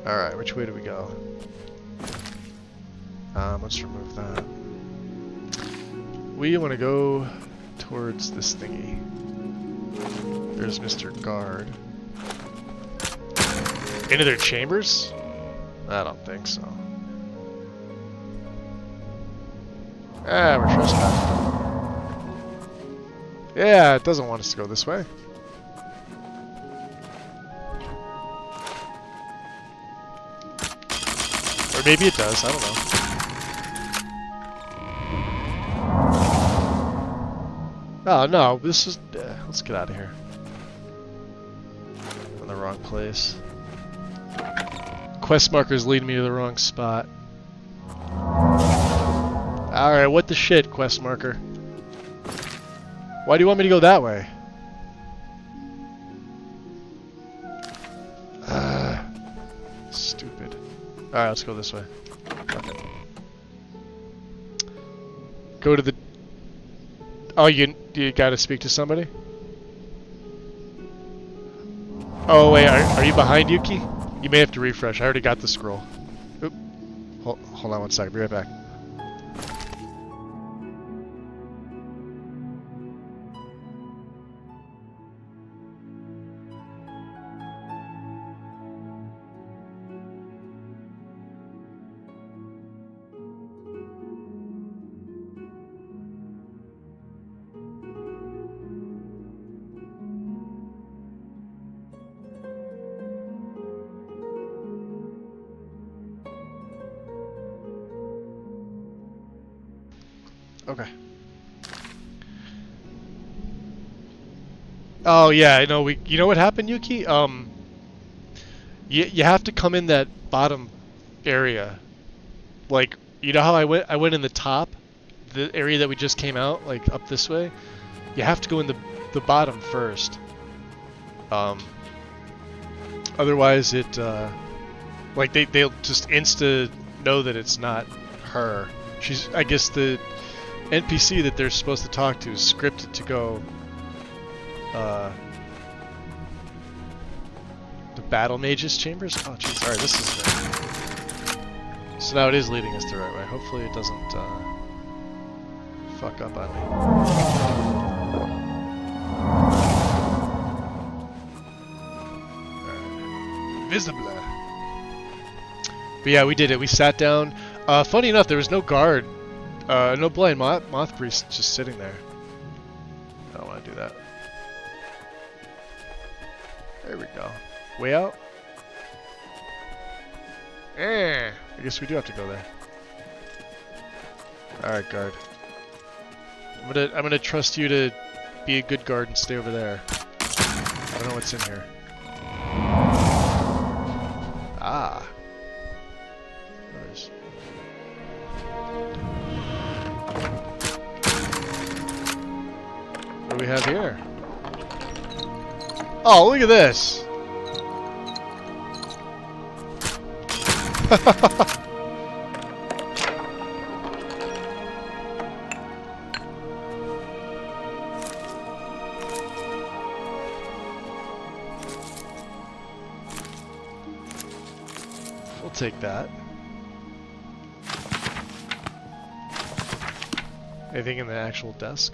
Alright, which way do we go? Let's remove that. We want to go towards this thingy. There's Mr. Guard. Into their chambers? I don't think so. Ah, we're trespassing. Yeah, it doesn't want us to go this way. Or maybe it does, I don't know. Oh no, this is... let's get out of here. In the wrong place. Quest markers lead me to the wrong spot. Alright, what the shit, quest marker? Why do you want me to go that way? Stupid. Alright, let's go this way. Okay. Go to the... Oh, you gotta speak to somebody? Oh wait, are you behind Yuki? You may have to refresh. I already got the scroll. Oop. Hold on one second. Be right back. Okay. Oh yeah, I know. You know what happened, Yuki? You have to come in that bottom area. Like, you know how I went in the top, the area that we just came out, like up this way. You have to go in the bottom first. Otherwise, it like they'll just insta know that it's not her. She's, I guess the NPC that they're supposed to talk to is scripted to go the Battle Mage's chambers? Oh jeez, alright, this is it. So now it is leading us the right way. Hopefully it doesn't fuck up on me. invisible. But yeah, we did it. We sat down. Funny enough, there was no guard. No blind moth priest just sitting there. I don't want to do that. There we go. Way out? I guess we do have to go there. Alright, guard. I'm gonna trust you to be a good guard and stay over there. I don't know what's in here. Ah. What is? What do we have here? Oh, look at this! We'll take that. Anything in the actual desk?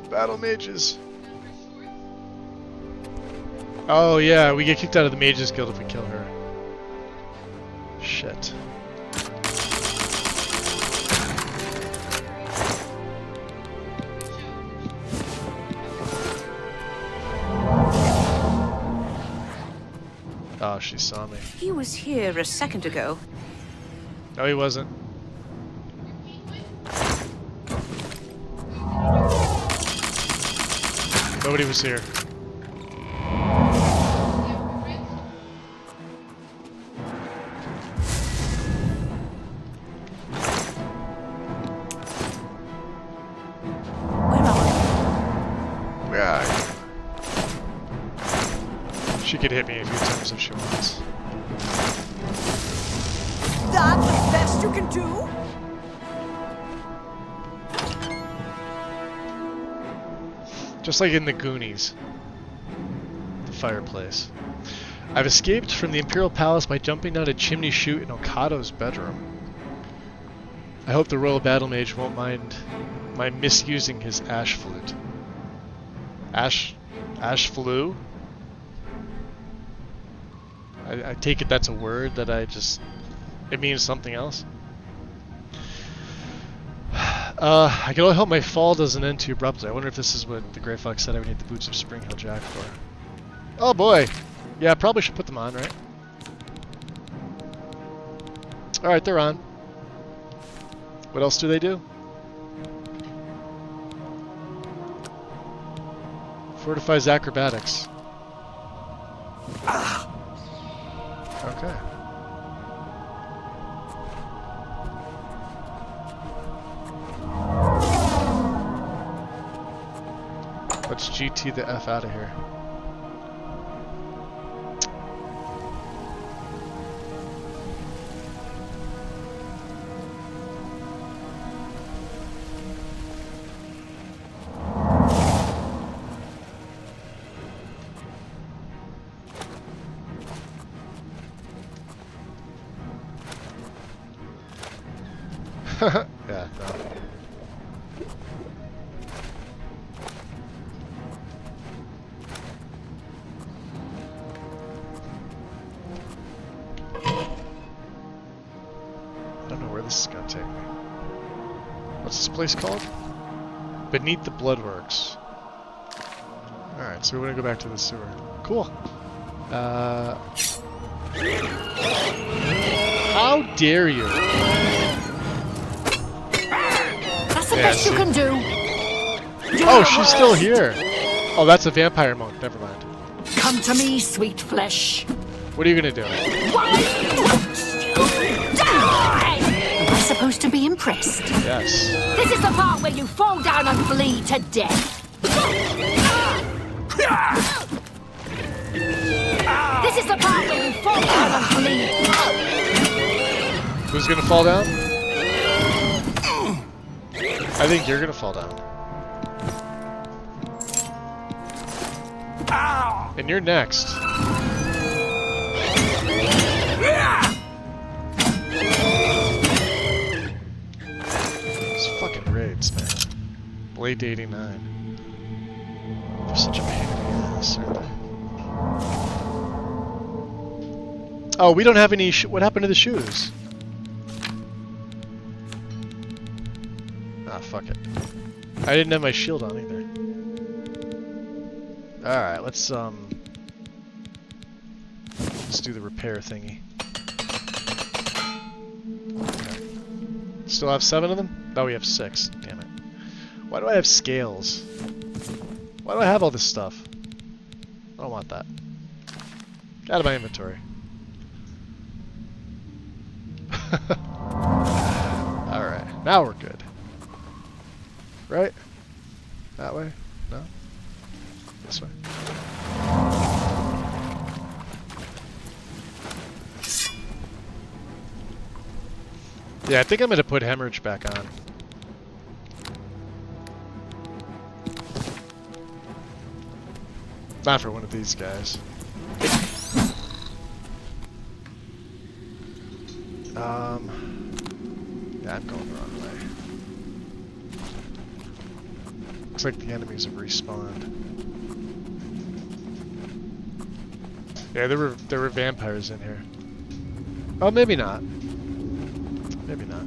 Battle mages. Oh yeah, we get kicked out of the mages guild if we kill her. Shit. Oh, she saw me. He was here a second ago. No, he wasn't. Nobody was here. Where are you? She could hit me a few times if she wants. That's the best you can do? Just like in the Goonies. The fireplace. I've escaped from the Imperial Palace by jumping down a chimney chute in Okado's bedroom. I hope the Royal Battle Mage won't mind my misusing his ash flute. Ash flue? I take it that's a word that it means something else. I can only hope my fall doesn't end too abruptly. I wonder if this is what the Grey Fox said I would need the boots of Springhill Jack for. Oh boy! Yeah, I probably should put them on, right? Alright, they're on. What else do they do? Fortifies acrobatics. Okay. Let's GT the F out of here. Yeah, no. I don't know where this is gonna take me. What's this place called? Beneath the Bloodworks. Alright, so we're gonna go back to the sewer. Cool. How dare you? That's the best you can do. Oh, she's still here. Oh, that's a vampire monk. Never mind. Come to me, sweet flesh. What are you gonna do? Why don't you die? Am I supposed to be impressed? Yes. This is the part where you fall down and bleed to death. This is the part where you fall Who's gonna fall down? I think you're gonna fall down. And you're next. These fucking raids, man. Late 89. They're such a pain in the ass, aren't they? Oh, we don't have any. What happened to the shoes? Ah, fuck it. I didn't have my shield on either. All right, let's do the repair thingy. Okay. Still have 7 of them? No, we have 6. Damn it. Why do I have scales? Why do I have all this stuff? I don't want that. Get out of my inventory. Alright, now we're good. Right? That way? No? This way. Yeah, I think I'm gonna put Hemorrhage back on. Not for one of these guys. Yeah, I'm going the wrong way. Looks like the enemies have respawned. Yeah, there were vampires in here. Oh, maybe not. Maybe not.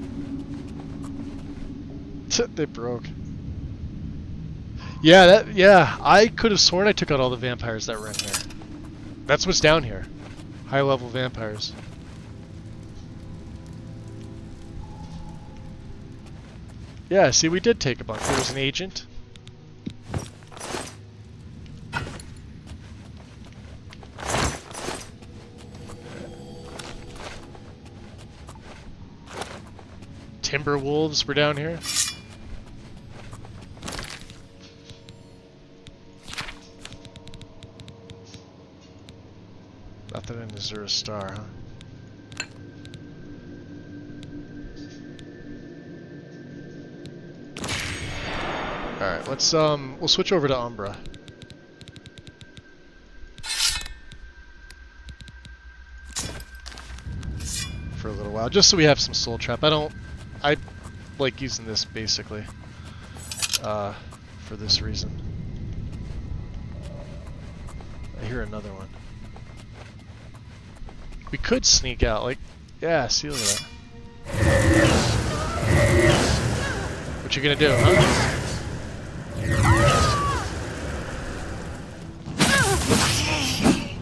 They broke. Yeah, I could have sworn I took out all the vampires that were in here. That's what's down here. High level vampires. Yeah, see, we did take a bunch. There was an agent. Timberwolves were down here. Nothing in Azura Star, huh? Alright, let's we'll switch over to Umbra. For a little while, just so we have some soul trap. I like using this basically for this reason. I hear another one. We could sneak out, like, yeah, see, look at that. What you gonna do, huh?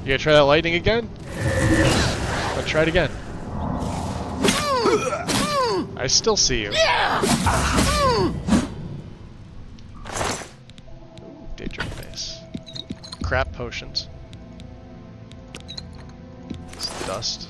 You gonna try that lightning again? I'll try it again. I still see you. Ooh, daedric face. Crap potions. It's dust.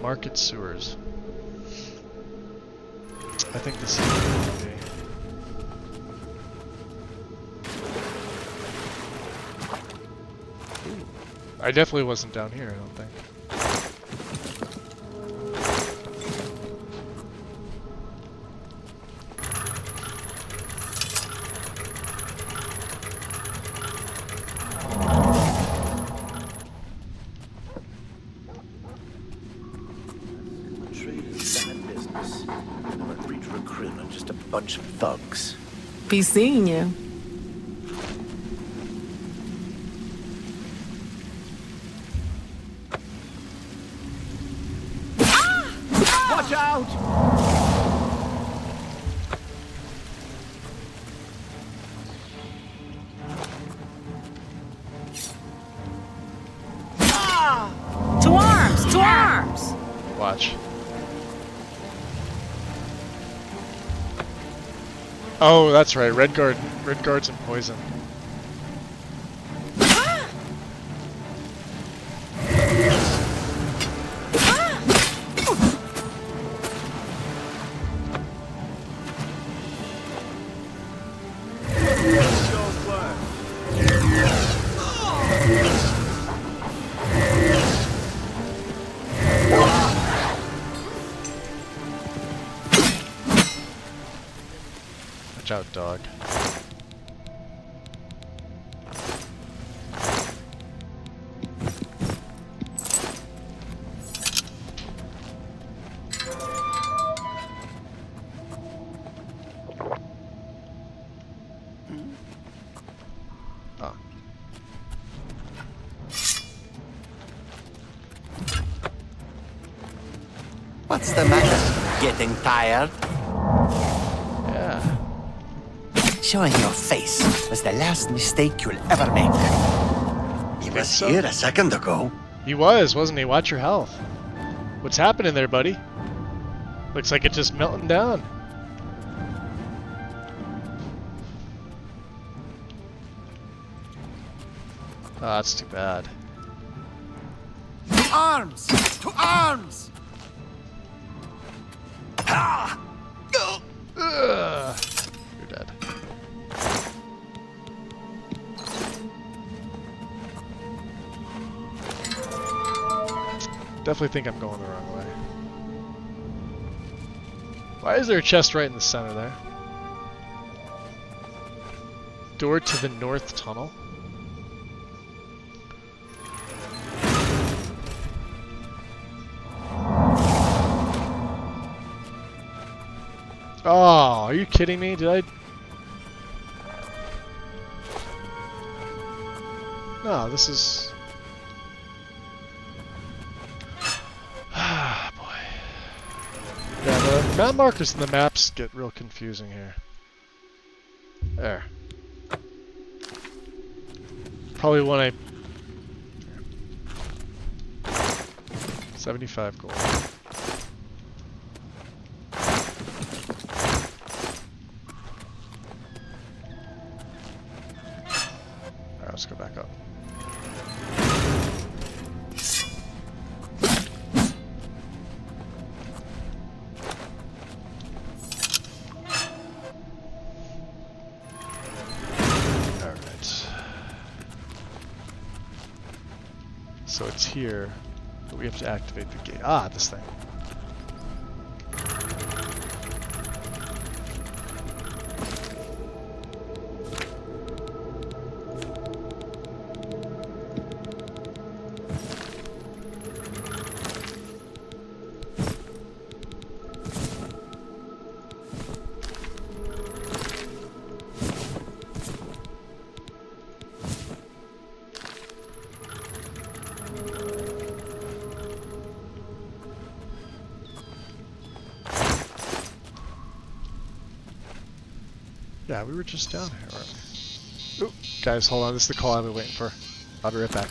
Market sewers. I think this is what it would be. I definitely wasn't down here, I don't think. Bunch of thugs. Be seeing you. Watch out! To arms! To arms! Watch. Oh, that's right. Red guards and poison. Watch out, dog. Oh. What's the matter? Getting tired? Yeah. Showing your face was the last mistake you'll ever make. He was so? here a second ago. He was, wasn't he? Watch your health. What's happening there, buddy? Looks like it's just melting down. Oh, that's too bad. To arms! To arms! Ah! Go! Ugh. You're dead. Definitely think I'm going the wrong way. Why is there a chest right in the center there? Door to the north tunnel? Oh, are you kidding me? Did I... No, this is... Ah, boy. Yeah, the map markers in the maps get real confusing here. There. Probably when I... 75 gold. Alright, let's go back up. So it's here, but we have to activate the gate. Ah, this thing. Yeah, we were just down here. Right? Oop, guys, hold on. This is the call I've been waiting for. I'll be right back.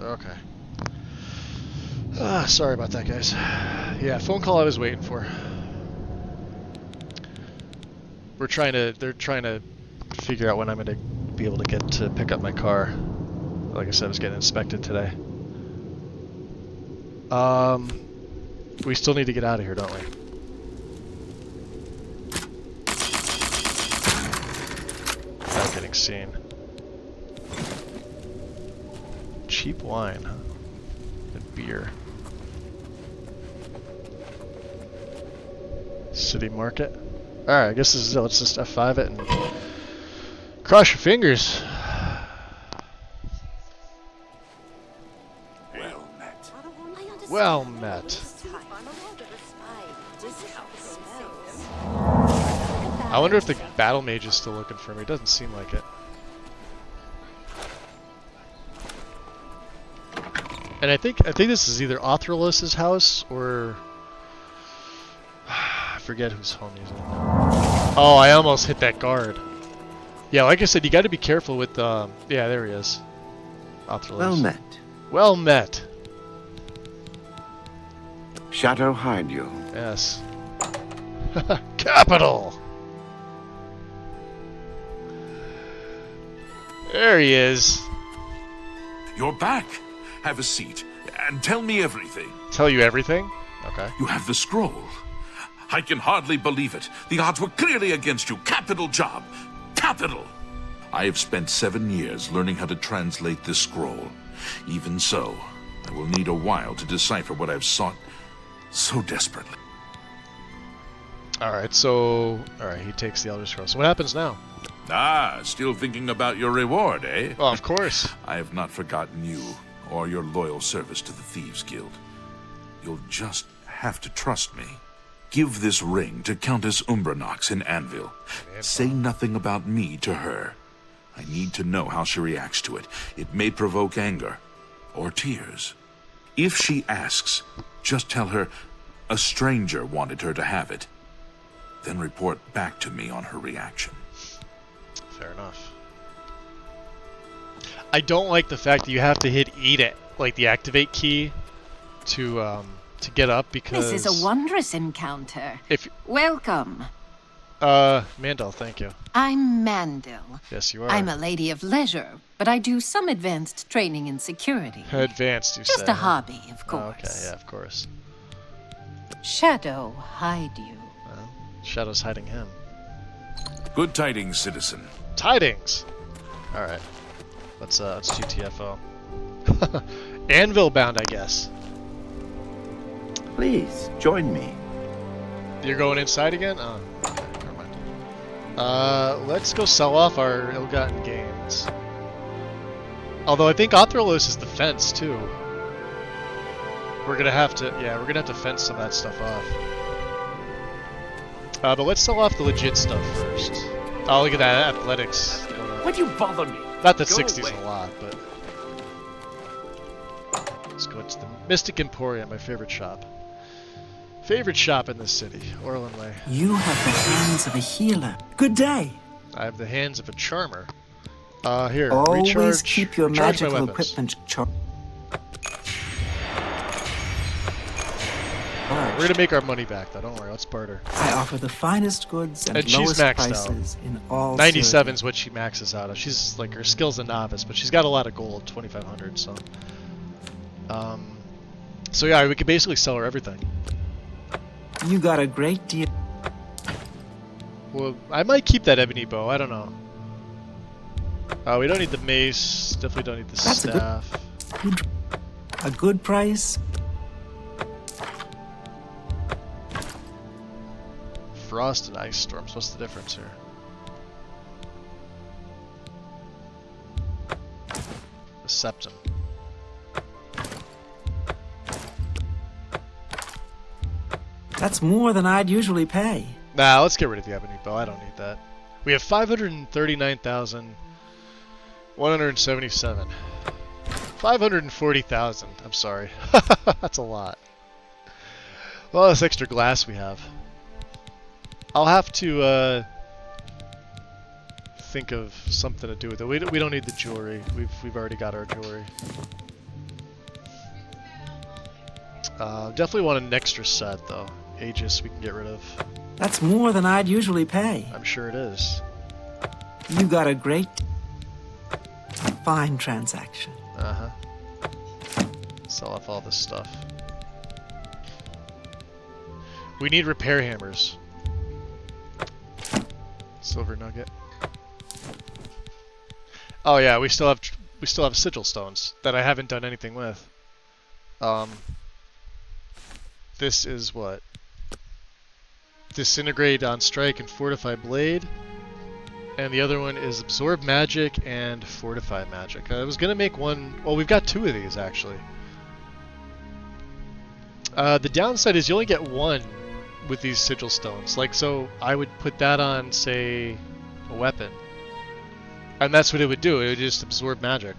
Okay. Sorry about that, guys. Yeah, phone call I was waiting for. They're trying to figure out when I'm going to be able to get to pick up my car. Like I said, I was getting inspected today. We still need to get out of here, don't we? Without getting seen. Cheap wine, huh? And beer. City market. Alright, I guess this is it. Let's just F5 it and cross your fingers. Well met. I wonder if the battle mage is still looking for me. It doesn't seem like it. And I think this is either Authorless's house or I forget whose home he's in. Oh, I almost hit that guard. Yeah, like I said, you got to be careful with yeah, there he is. Authorless. Well met. Well met. Shadow hide you. Yes. Capital. There he is. You're back. Have a seat and tell me everything. Tell you everything? Okay. You have the scroll. I can hardly believe it. The odds were clearly against you. Capital job. Capital. I have spent 7 years learning how to translate this scroll. Even so, I will need a while to decipher what I've sought so desperately. Alright, he takes the Elder Scroll. So what happens now? Ah, still thinking about your reward, eh? Well, of course. I have not forgotten you or your loyal service to the Thieves' Guild. You'll just have to trust me. Give this ring to Countess Umbranox in Anvil. Say nothing about me to her. I need to know how she reacts to it. It may provoke anger or tears. If she asks, just tell her a stranger wanted her to have it. Then report back to me on her reaction. Fair enough. I don't like the fact that you have to hit E to, like, the activate key to get up, because this is a wondrous encounter. Welcome. Mandel, thank you. I'm Mandel. Yes, you are. I'm a lady of leisure, but I do some advanced training in security. Advanced, you Just say? Just a hobby, of course. Oh, okay, yeah, of course. Shadow hide you. Well, Shadow's hiding him. Good tidings, citizen. Tidings! Alright. Let's GTFO. Anvil bound, I guess. Please, join me. You're going inside again? Oh, okay, never mind. Let's go sell off our ill-gotten gains. Although I think Authorless is the fence, too. We're gonna have to fence some of that stuff off. But let's sell off the legit stuff first. Oh, look at that, athletics. Why do you bother me? Not that 60's a lot, but... Let's go to the Mystic Emporium, my favorite shop. Favorite shop in this city, Orland Way. You have the hands of a healer. Good day. I have the hands of a charmer. Here, Always recharge, keep your recharge my magical weapons. equipment charged. We're gonna make our money back, though. Don't worry, let's barter. I offer the finest goods and she's lowest maxed prices in all 97 is what she maxes out of. She's like, her skill's a novice, but she's got a lot of gold, 2,500. So, so yeah, we could basically sell her everything. You got a great deal. Well, I might keep that ebony bow. I don't know. We don't need the mace. Definitely don't need the That's staff. A good price. Frost and ice storms. What's the difference here? The septum. That's more than I'd usually pay. Nah, let's get rid of the ebony bow. I don't need that. We have 539,177. 540,000. I'm sorry. That's a lot. Well, this extra glass we have. I'll have to think of something to do with it. We don't need the jewelry. We've already got our jewelry. Definitely want an extra set, though. Aegis we can get rid of. That's more than I'd usually pay. I'm sure it is. You got a fine transaction. Uh-huh. Sell off all this stuff. We need repair hammers. Silver nugget. Oh yeah, we still have sigil stones that I haven't done anything with. This is what? Disintegrate on strike and fortify blade. And the other one is absorb magic and fortify magic. I was gonna make one. Well, we've got 2 of these actually. The downside is you only get 1 with these sigil stones. Like, so I would put that on, say, a weapon. And that's what it would do. It would just absorb magic.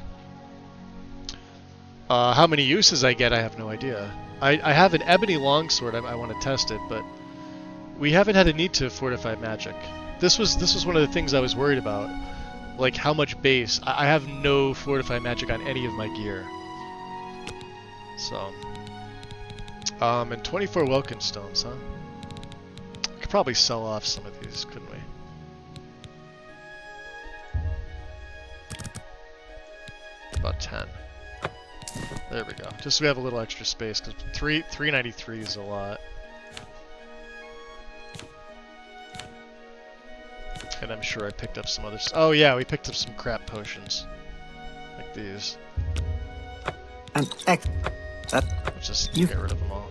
How many uses I get, I have no idea. I have an ebony longsword. I want to test it, but we haven't had a need to fortify magic. This was one of the things I was worried about. Like, how much base. I have no fortify magic on any of my gear. So, and 24 Welkin stones, huh? I could probably sell off some of these, couldn't we? About 10. There we go. Just so we have a little extra space, because 393 is a lot. And I'm sure I picked up some others. Oh yeah, we picked up some crap potions. Like these. We'll just get rid of them all.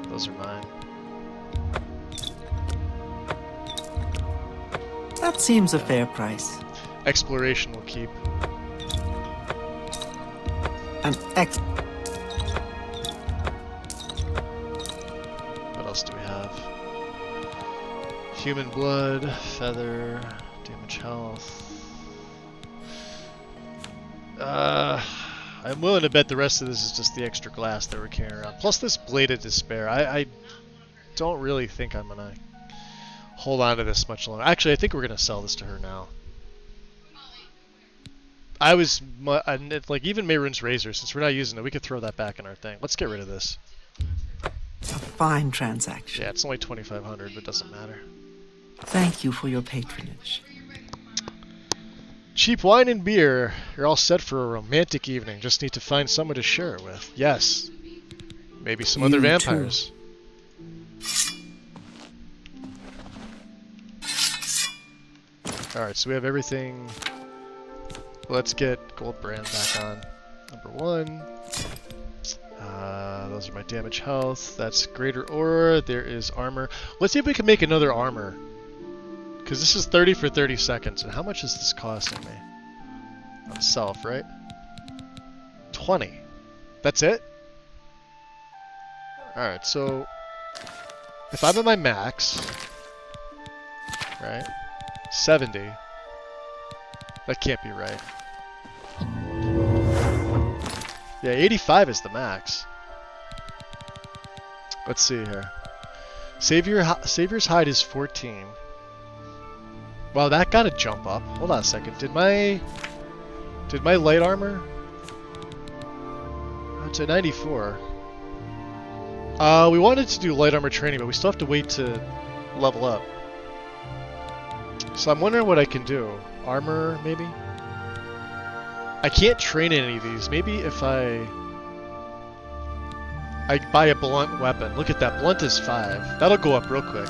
Those are mine. That seems a fair price. Exploration will keep. What else do we have? Human blood, feather, damage health. I'm willing to bet the rest of this is just the extra glass that we're carrying around. Plus this Blade of Despair. I don't really think I'm gonna hold on to this much longer. Actually, I think we're gonna sell this to her now. I was like, even Mehrunes Razor, since we're not using it, we could throw that back in our thing. Let's get rid of this. A fine transaction. Yeah, it's only 2,500, but it doesn't matter. Thank you for your patronage. Cheap wine and beer. You're all set for a romantic evening. Just need to find someone to share it with. Yes. Maybe some other vampires. Alright, so we have everything. Let's get Goldbrand back on. Number 1. Those are my damage health. That's greater aura. There is armor. Let's see if we can make another armor. Because this is 30 for 30 seconds. And how much is this costing me? On self, right? 20. That's it? Alright, so if I'm at my max, right? 70. That can't be right. Yeah, 85 is the max. Let's see here. Savior's hide is 14. Wow, that got to jump up. Hold on a second. Did my light armor? It's at 94. We wanted to do light armor training, but we still have to wait to level up. So I'm wondering what I can do. Armor, maybe? I can't train any of these. Maybe if I buy a blunt weapon. Look at that. Blunt is 5. That'll go up real quick.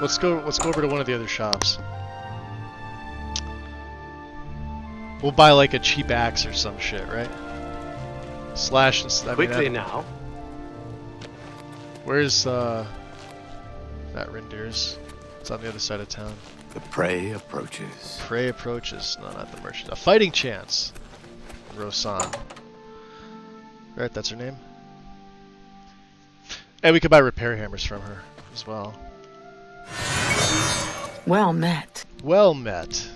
Let's go over to one of the other shops. We'll buy like a cheap axe or some shit, right? Slash and stuff. Quickly now. Where's that Rindir's? It's on the other side of town. The prey approaches. Prey approaches. No, not the merchant. A fighting chance. Rosan. Right, that's her name. And we could buy repair hammers from her as well. Well met. Well met.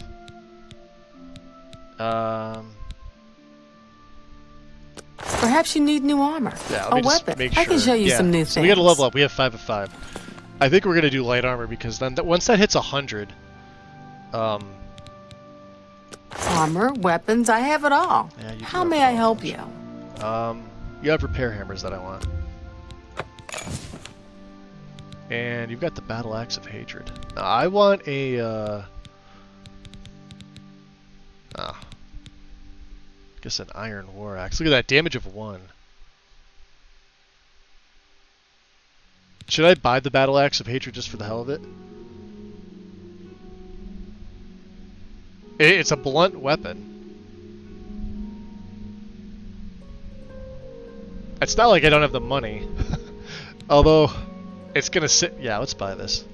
Perhaps you need new armor. Yeah, a weapon. I can show you some new things. So we gotta level up. We have 5 of 5. I think we're gonna do light armor because then once that hits 100, Armor, weapons, I have it all. Yeah, you do How have may it I all, help don't you? You have repair hammers that I want. And you've got the battle axe of hatred. Now, I want a, I guess an iron war axe. Look at that, damage of 1. Should I buy the battle axe of hatred just for the hell of it? It's a blunt weapon. It's not like I don't have the money. Although, it's gonna sit... Yeah, let's buy this.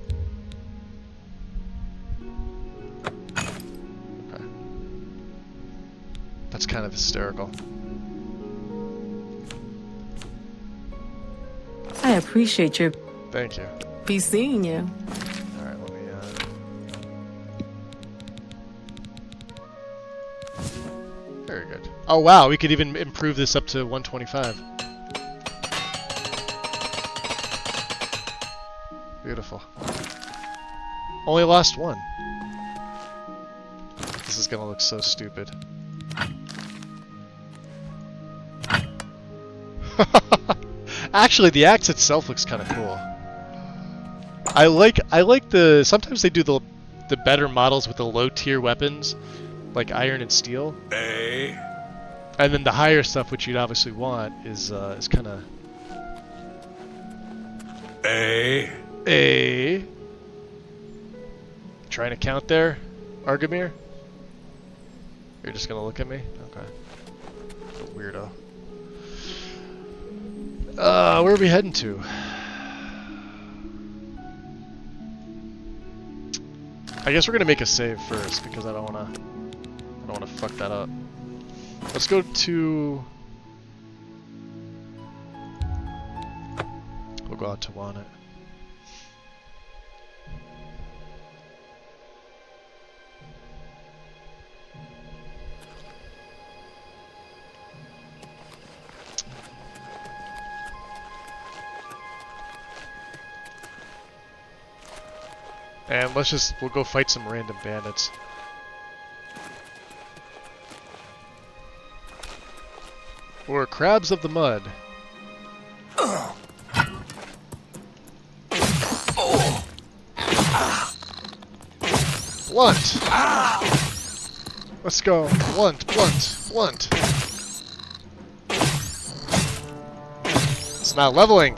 Okay. That's kind of hysterical. I appreciate your... Thank you. Be seeing you. Alright, let me, Very good. Oh wow, we could even improve this up to 125. Beautiful. Only lost 1. This is gonna look so stupid. Actually, the axe itself looks kind of cool. I like the... Sometimes they do the better models with the low tier weapons, like iron and steel. And then the higher stuff, which you'd obviously want, is kind of... Trying to count there, Argamir? You're just gonna look at me? Okay. A weirdo. Where are we heading to? I guess we're gonna make a save first because I don't wanna fuck that up. Let's go to... We'll go out to Wannet. And we'll go fight some random bandits. Or crabs of the mud. Blunt! Let's go. Blunt, blunt, blunt. It's not leveling.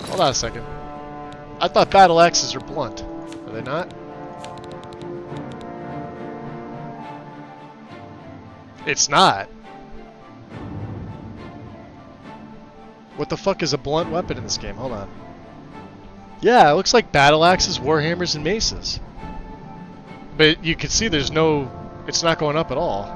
Hold on a second. I thought battle axes are blunt. Are they not? It's not. What the fuck is a blunt weapon in this game? Hold on. Yeah, it looks like battle axes, warhammers, and maces. But you can see there's no... It's not going up at all.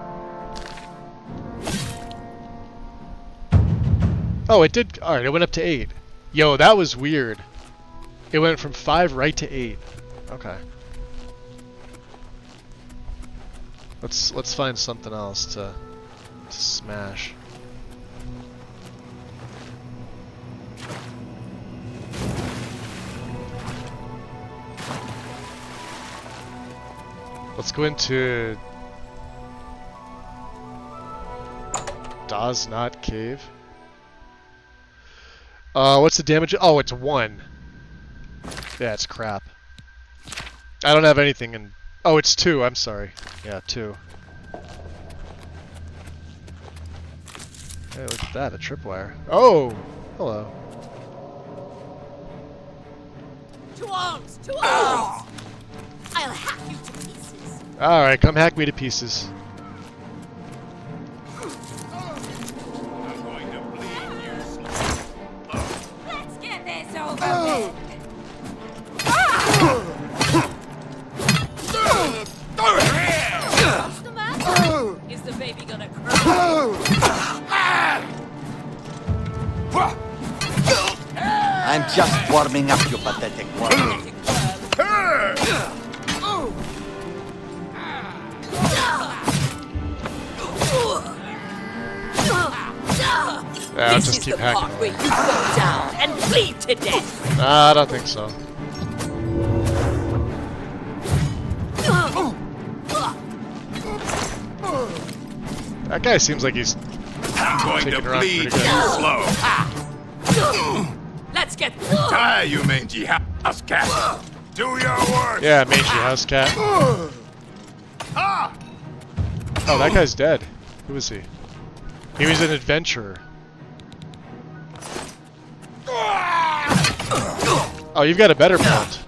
Oh, it did... Alright, it went up to 8. Yo, that was weird. It went from 5 right to 8. Okay. Let's find something else to smash. Let's go into Daznot Cave. What's the damage? Oh, it's 1. Yeah, it's crap. I don't have anything in... Oh, it's 2, I'm sorry. Yeah, 2. Hey, look at that, a tripwire. Oh! Hello. To arms! To arms! I'll hack you to pieces. Alright, come hack me to pieces. Let's get this over with. What's the matter? Is the baby gonna cry? I'm just warming up, you pathetic worm. Yeah, I'll just keep hacking. Where you go down and bleed to death. Nah, I don't think so. That guy seems like he's I'm going to taking her on bleed you pretty good. slow. Let's get. Die, you mangy house cat. Do your work. Yeah, mangy house cat. Ah! Oh, that guy's dead. Who was he? He was an adventurer. Oh, you've got a better blunt.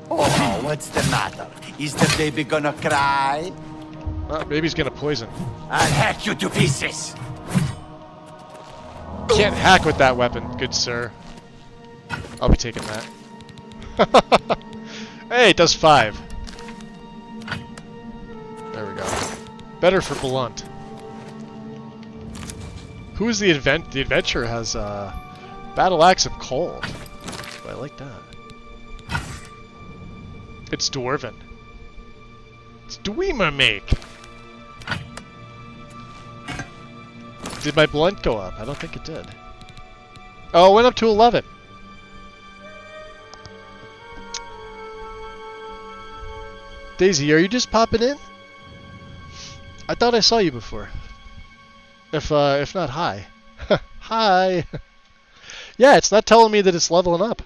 Oh, what's the matter? Is the baby gonna cry? Baby's gonna poison. I'll hack you to pieces. Can't hack with that weapon, good sir. I'll be taking that. Hey, it does 5. There we go. Better for blunt. Who is the adventurer has Battle Axe of Cold. I like that. It's Dwarven. It's Dwemer make. Did my blunt go up? I don't think it did. Oh, it went up to 11. Daisy, are you just popping in? I thought I saw you before. If not, hi. Hi. Yeah, it's not telling me that it's leveling up.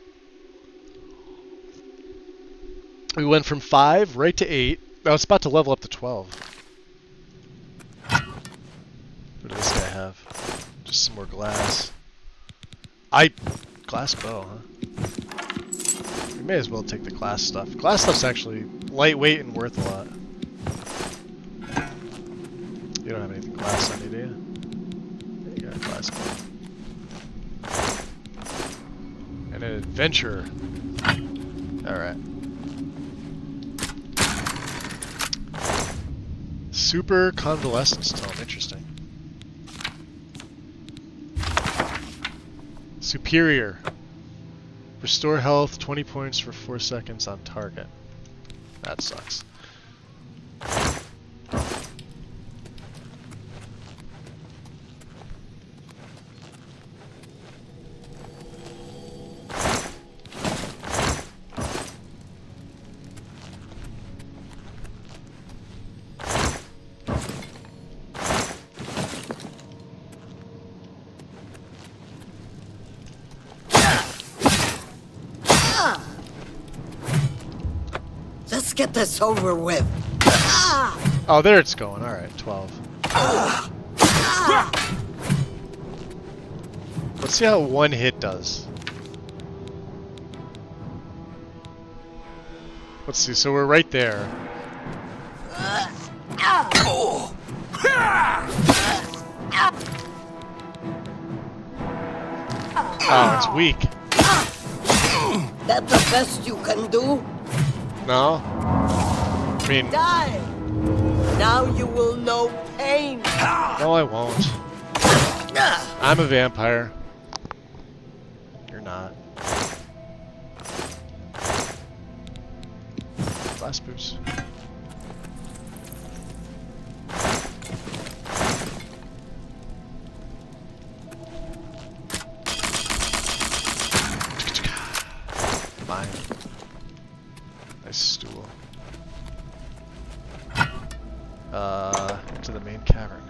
We went from 5 right to 8. Now it's about to level up to 12. What does this guy have? Just some more glass. Glass bow, huh? We may as well take the glass stuff. Glass stuff's actually lightweight and worth a lot. You don't have anything glass on you, do you? Yeah, you got a glass bow. And an adventurer. Alright. Super convalescence tome, interesting. Superior. Restore health 20 points for 4 seconds on target. That sucks. Let's get this over with. Oh, there it's going. Alright, 12. Let's see how one hit does. Let's see, so we're right there. Oh, it's weak. That's the best you can do? No? I mean... Die! Now you will know pain! No, I won't. I'm a vampire. You're not. Glass boots. Mine. Nice stool. To the main cavern.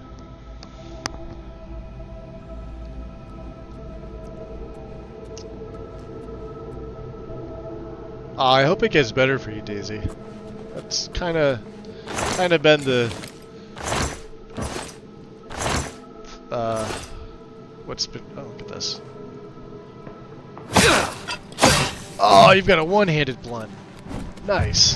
I hope it gets better for you, Daisy. That's kind of been the what's been. Oh, look at this. Oh, you've got a one-handed blunt. Nice.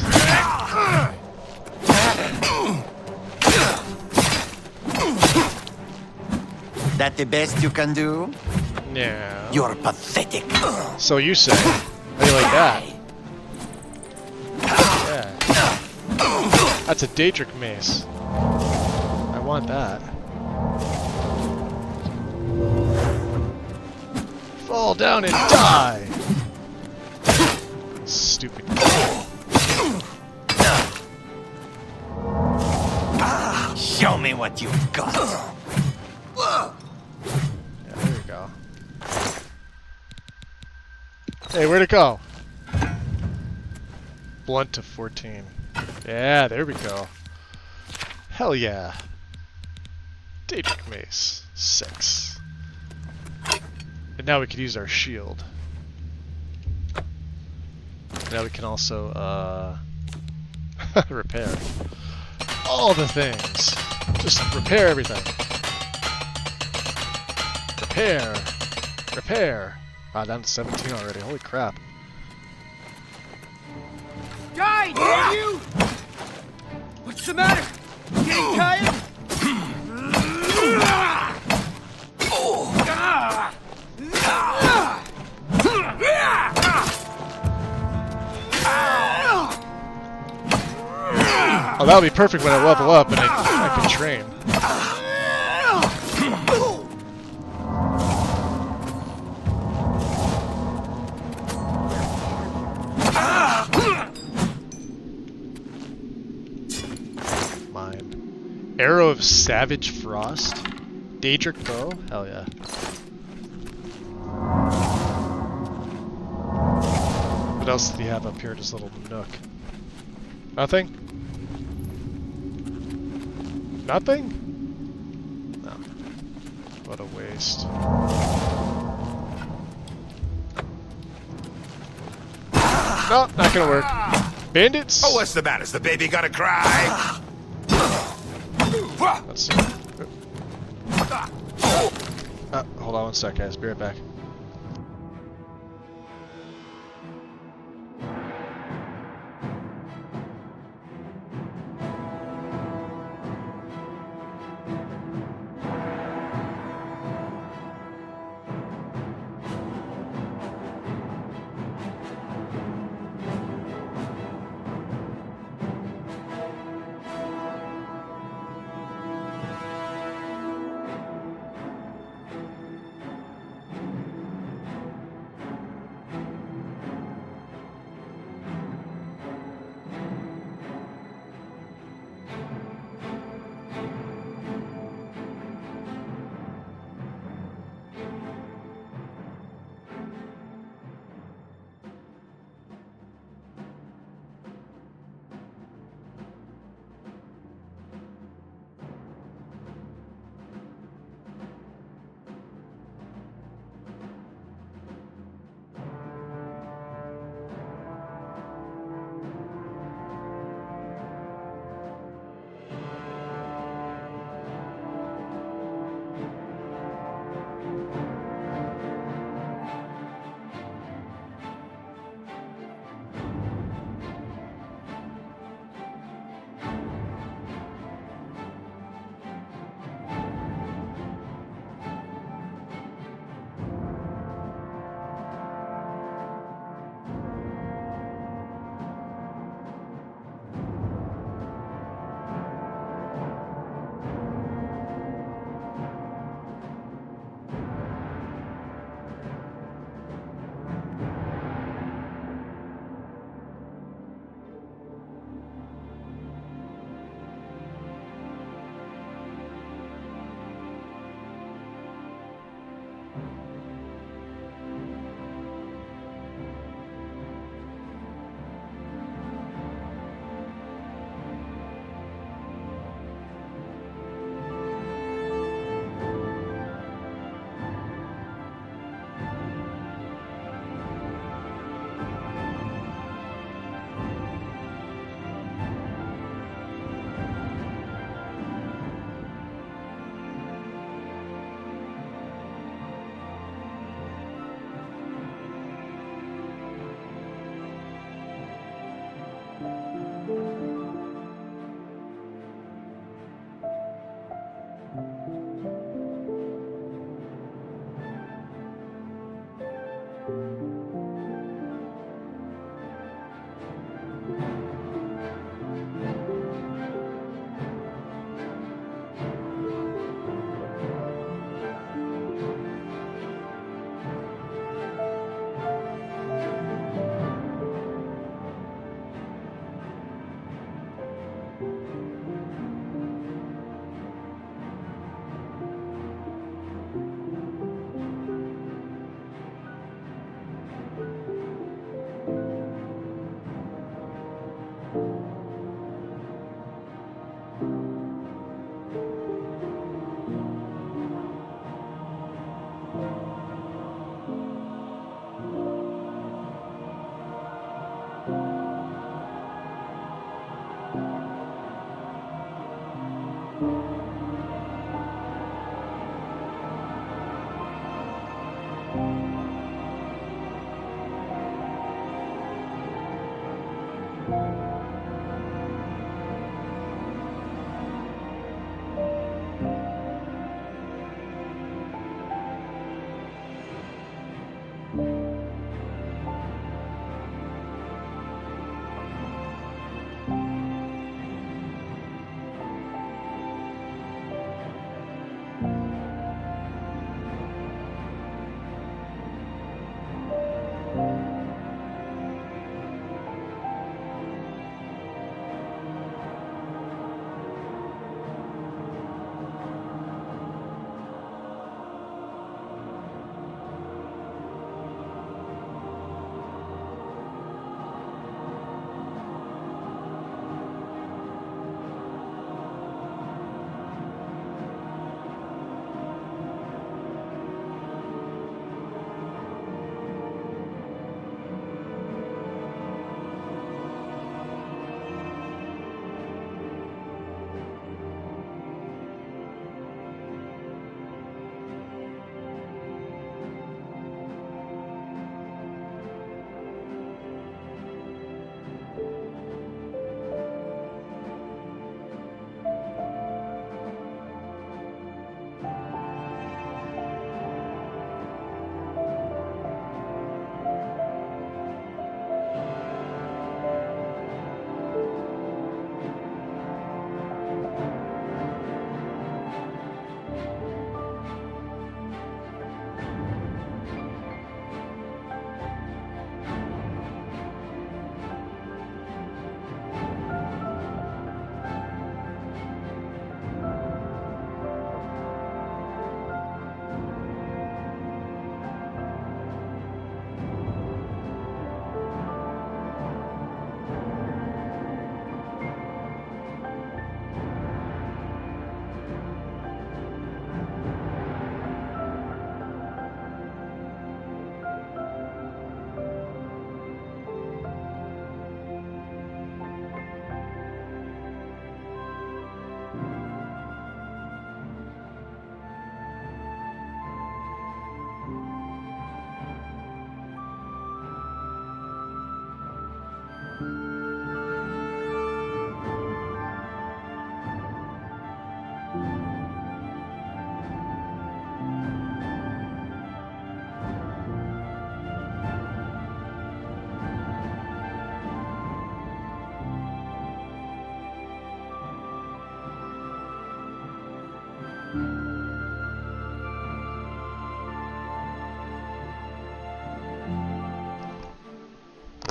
That the best you can do? Yeah. You're pathetic. So you say. How do you like that? Yeah. That's a Daedric mace. I want that. Fall down and die! Stupid. Show me what you've got. Yeah, there we go. Hey, where'd it go? Blunt to 14. Yeah, there we go. Hell yeah. Daedric Mace. 6. And now we can use our shield. Now we can also, repair. All the things. Just repair everything. Repair. Repair. Ah, down to 17 already. Holy crap. Die, damn you! What's the matter? Getting tired? Oh, that'll be perfect when I level up and I can train. Mine. Arrow of Savage Frost? Daedric Bow? Hell yeah. What else did he have up here in his little nook? Nothing? Nothing? No. What a waste. No, not gonna work. Bandits? Oh, what's the matter? Is the baby gonna cry? Let's see. Hold on one sec, guys. Be right back.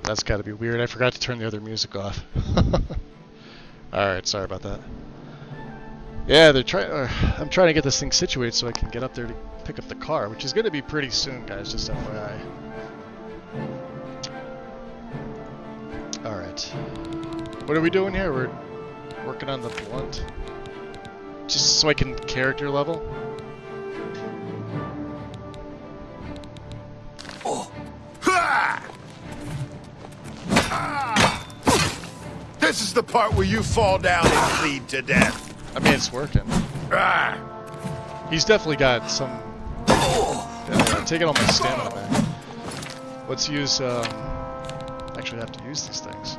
That's got to be weird. I forgot to turn the other music off. Alright, sorry about that. Yeah, they're trying. I'm trying to get this thing situated so I can get up there to pick up the car, which is going to be pretty soon, guys, just FYI. Alright. What are we doing here? We're working on the blunt. Just so I can character level. This is the part where you fall down and bleed to death. I mean, it's working. He's definitely got some... Yeah, taking all my stamina back. Let's use... Actually, I have to use these things.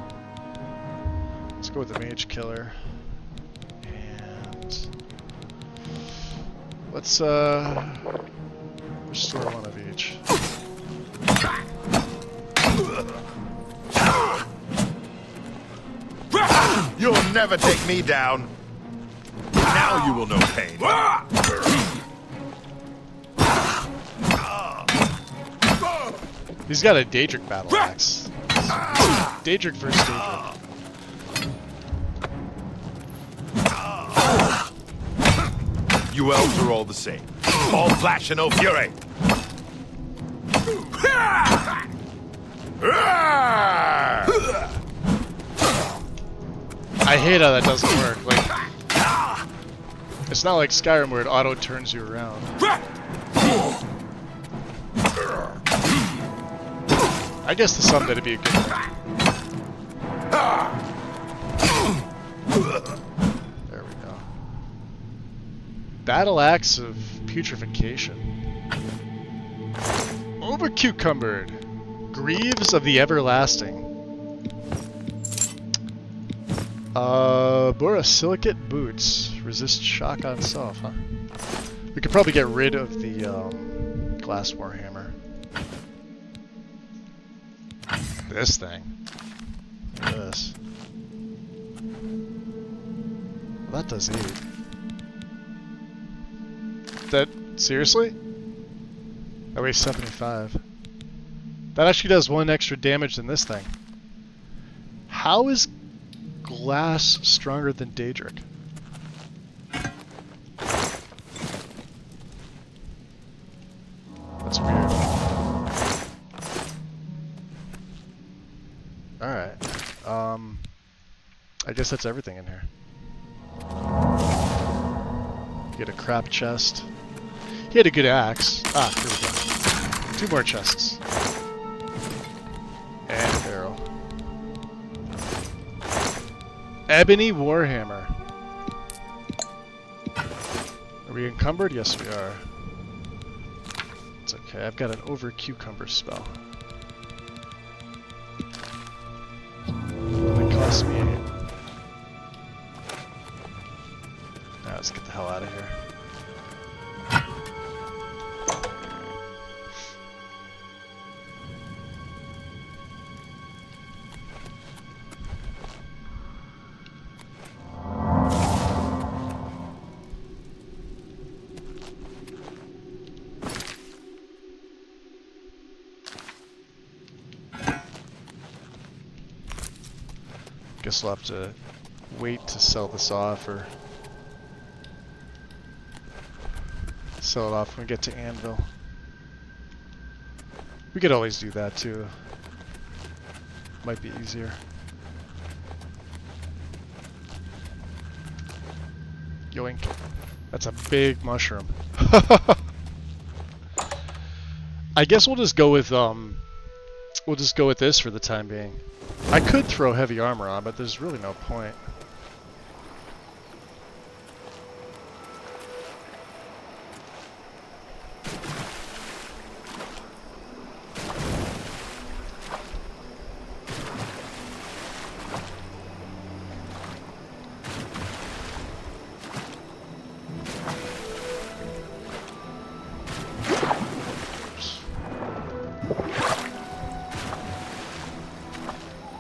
Let's go with the mage killer. And... Let's, restore one of each. You'll never take me down. Now you will know pain. He's got a Daedric battle axe. Daedric versus Daedric. You elves are all the same. All flash and no fury. I hate how that doesn't work. Like, it's not like Skyrim where it auto turns you around. I guess to some that'd be a good thing. There we go. Battle Axe of Putrefaction. Over Cucumbered. Greaves of the Everlasting. Borosilicate Boots. Resist shock on self, huh? We could probably get rid of the Glass Warhammer. This thing. Look at this. Well, that does 8. That, seriously? That weighs 75. That actually does 1 extra damage than this thing. How is glass stronger than Daedric? That's weird. Alright. I guess that's everything in here. Get a crap chest. He had a good axe. Ah, here we go. 2 more chests. And a barrel. Ebony Warhammer. Are we encumbered? Yes, we are. It's okay. I've got an over cucumber spell. It cost me 8. Now let's get the hell out of here. Guess we'll have to wait to sell this off, or sell it off when we get to Anvil. We could always do that too. Might be easier. Yoink. That's a big mushroom. I guess we'll just go with this for the time being. I could throw heavy armor on, but there's really no point.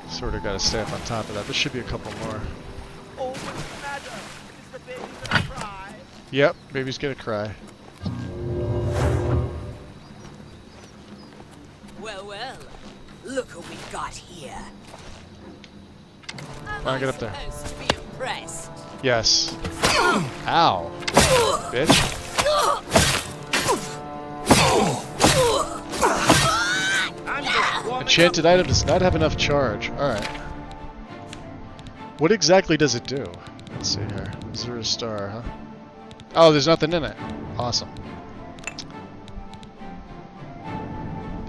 Sort of got to stay up on top of that. There should be a couple more. Yep, baby's gonna cry. Well, well, look what we got here. Come on, get up there. Supposed to be impressed. Yes. Ow. Bitch. Enchanted item does not have enough charge. Alright. What exactly does it do? Let's see here. 0 star, huh? Oh, there's nothing in it. Awesome.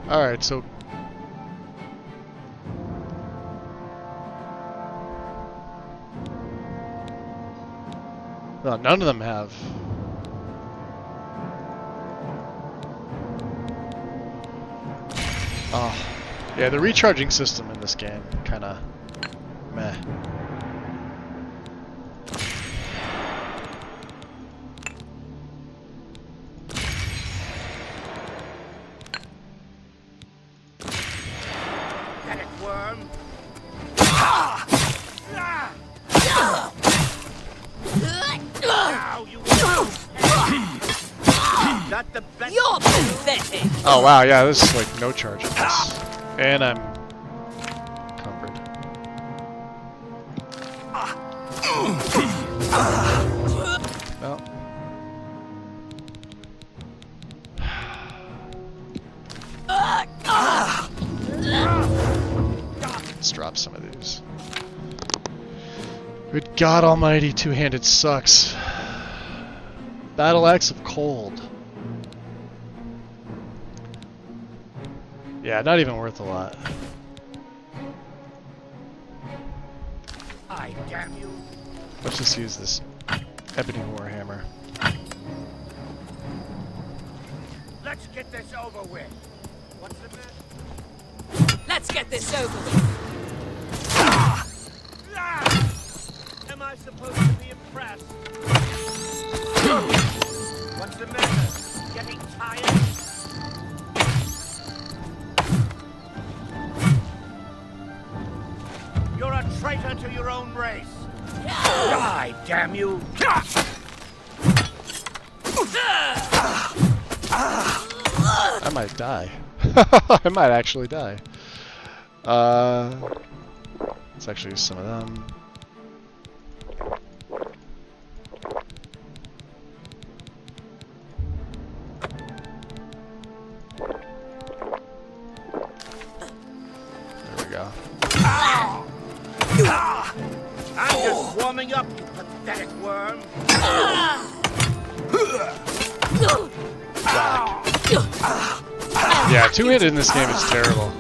Alright, so... Oh, none of them have. Oh. Yeah, the recharging system in this game, kinda meh. Get it, worm. Now you got the best. You're pathetic. Oh wow, yeah, this is like no charge in this. And I'm encumbered. Well. Let's drop some of these. Good God almighty, two-handed sucks. Battle Axe of Cold. Yeah, not even worth a lot. I damn you. Let's just use this Ebony Warhammer. Let's get this over with. What's the matter? Let's get this over with. Am I supposed to be impressed? What's the matter? Getting tired? You're a traitor to your own race. Die, damn you! I might die. I might actually die. Let's actually use some of them. There we go. I'm just warming up, you pathetic worm. Yeah, two-handed in this game is terrible.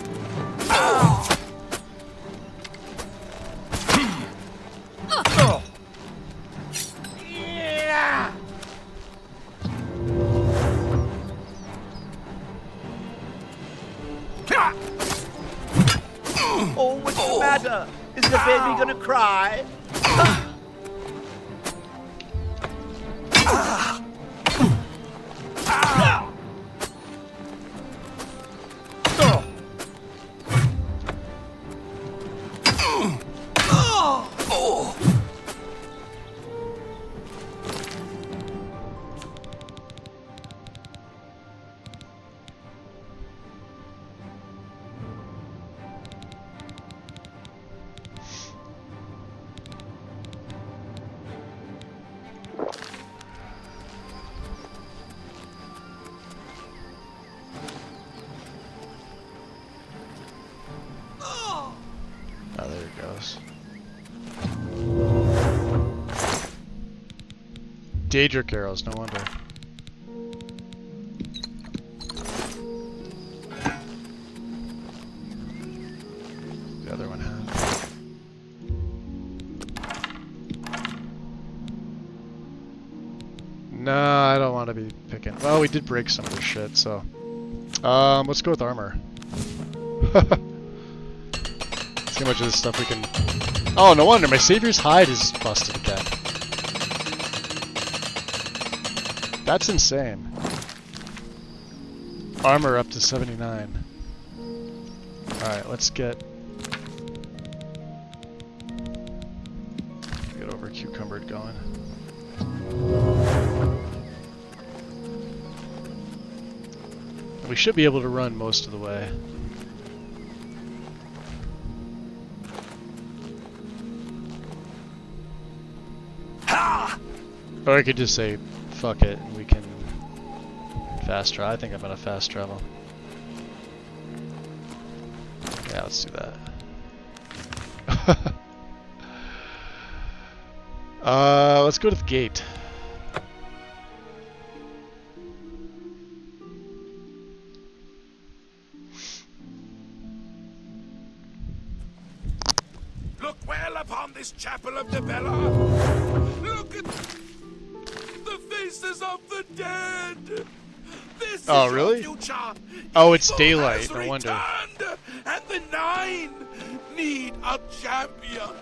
Oh, what's the matter? Is the baby gonna cry? Oh, there it goes. Daedric arrows, no wonder. The other one has. No, I don't want to be picking. Well, we did break some of this shit, so. Let's go with armor. See how much of this stuff we can... Oh, no wonder, my Savior's hide is busted again. That's insane. Armor up to 79. Alright, let's get over cucumbered going. We should be able to run most of the way. Or I could just say, fuck it, and we can fast travel. I think I'm gonna fast travel. Yeah, let's do that. Let's go to the gate. Look well upon this chapel of the Bella. Look at the faces of the dead. This Oh, is really? your future. Oh, it's Evil daylight, has no wonder. returned, and the Nine need a champion.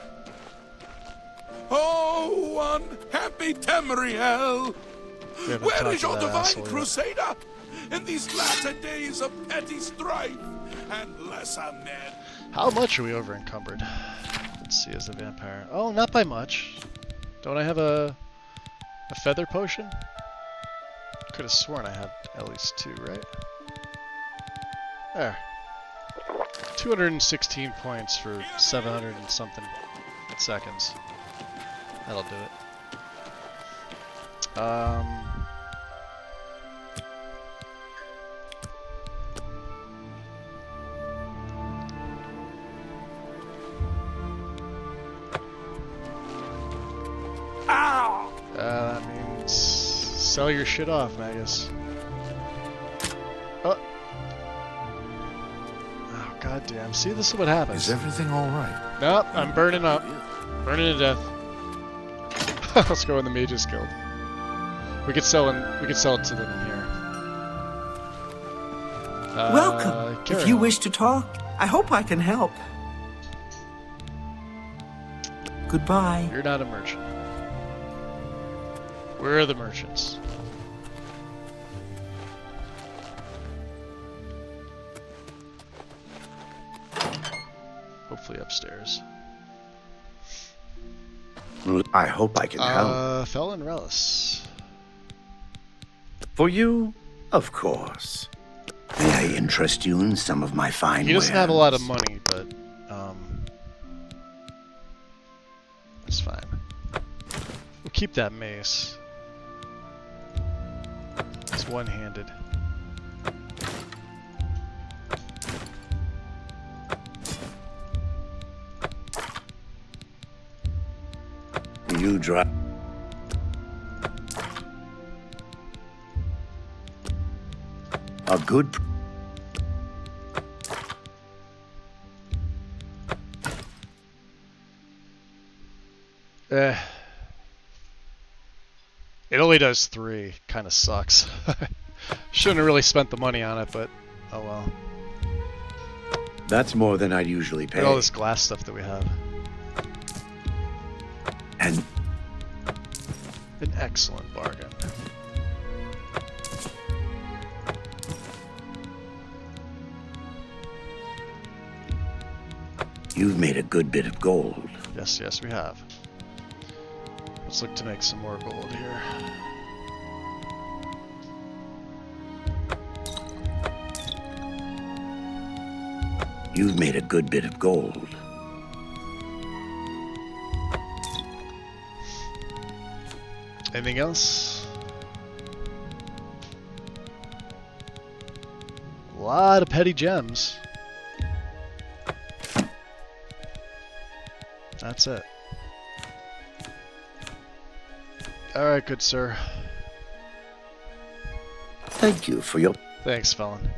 Oh, unhappy Tamriel! We haven't Where talked is to your that divine asshole yet. crusader in these latter days of petty strife and lesser men? How much are we over encumbered? Let's see, as a vampire. Oh, not by much. Don't I have a feather potion? Could have sworn I had at least 2, right? There. 216 points for 700 and something seconds. That'll do it. That means sell your shit off, Magus. Oh. Oh, goddamn. See, this is what happens. Is everything all right? Nope, I'm burning up. Burning to death. Let's go in the Mages Guild. We could sell it to them in here. Welcome. If carry you on. wish to talk, I hope I can help. Goodbye. You're not a merchant. We're the merchants. Hopefully upstairs. I hope I can help. Felon Relis. For you, of course. May I interest you in some of my fine He doesn't have a lot of money, but it's fine. We'll keep that mace. It's one-handed. You drive. A good. It only does 3. Kind of sucks. Shouldn't have really spent the money on it, but oh well. That's more than I'd usually pay. Look at all this glass stuff that we have. And an excellent bargain. you've made a good bit of gold. Yes, yes, we have. Let's look to make some more gold here. You've made a good bit of gold. Anything else? A lot of petty gems. That's it. Alright, good sir. Thank you for your... Thanks, felon.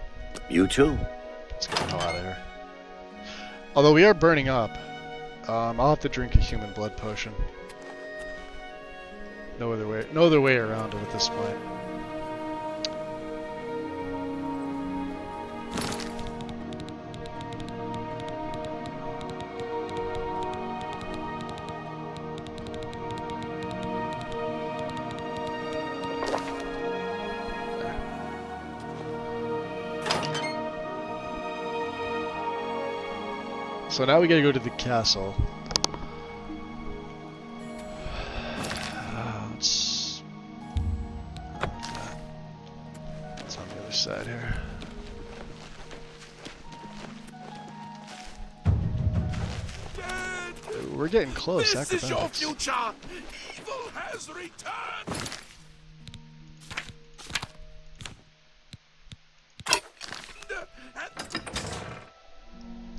You too. Let's get the hell out of here. Although we are burning up, I'll have to drink a human blood potion. No other way around it at this point. So now we gotta go to the castle. It's on the other side here. We're getting close. This is your Acrobatics. future. Evil has returned.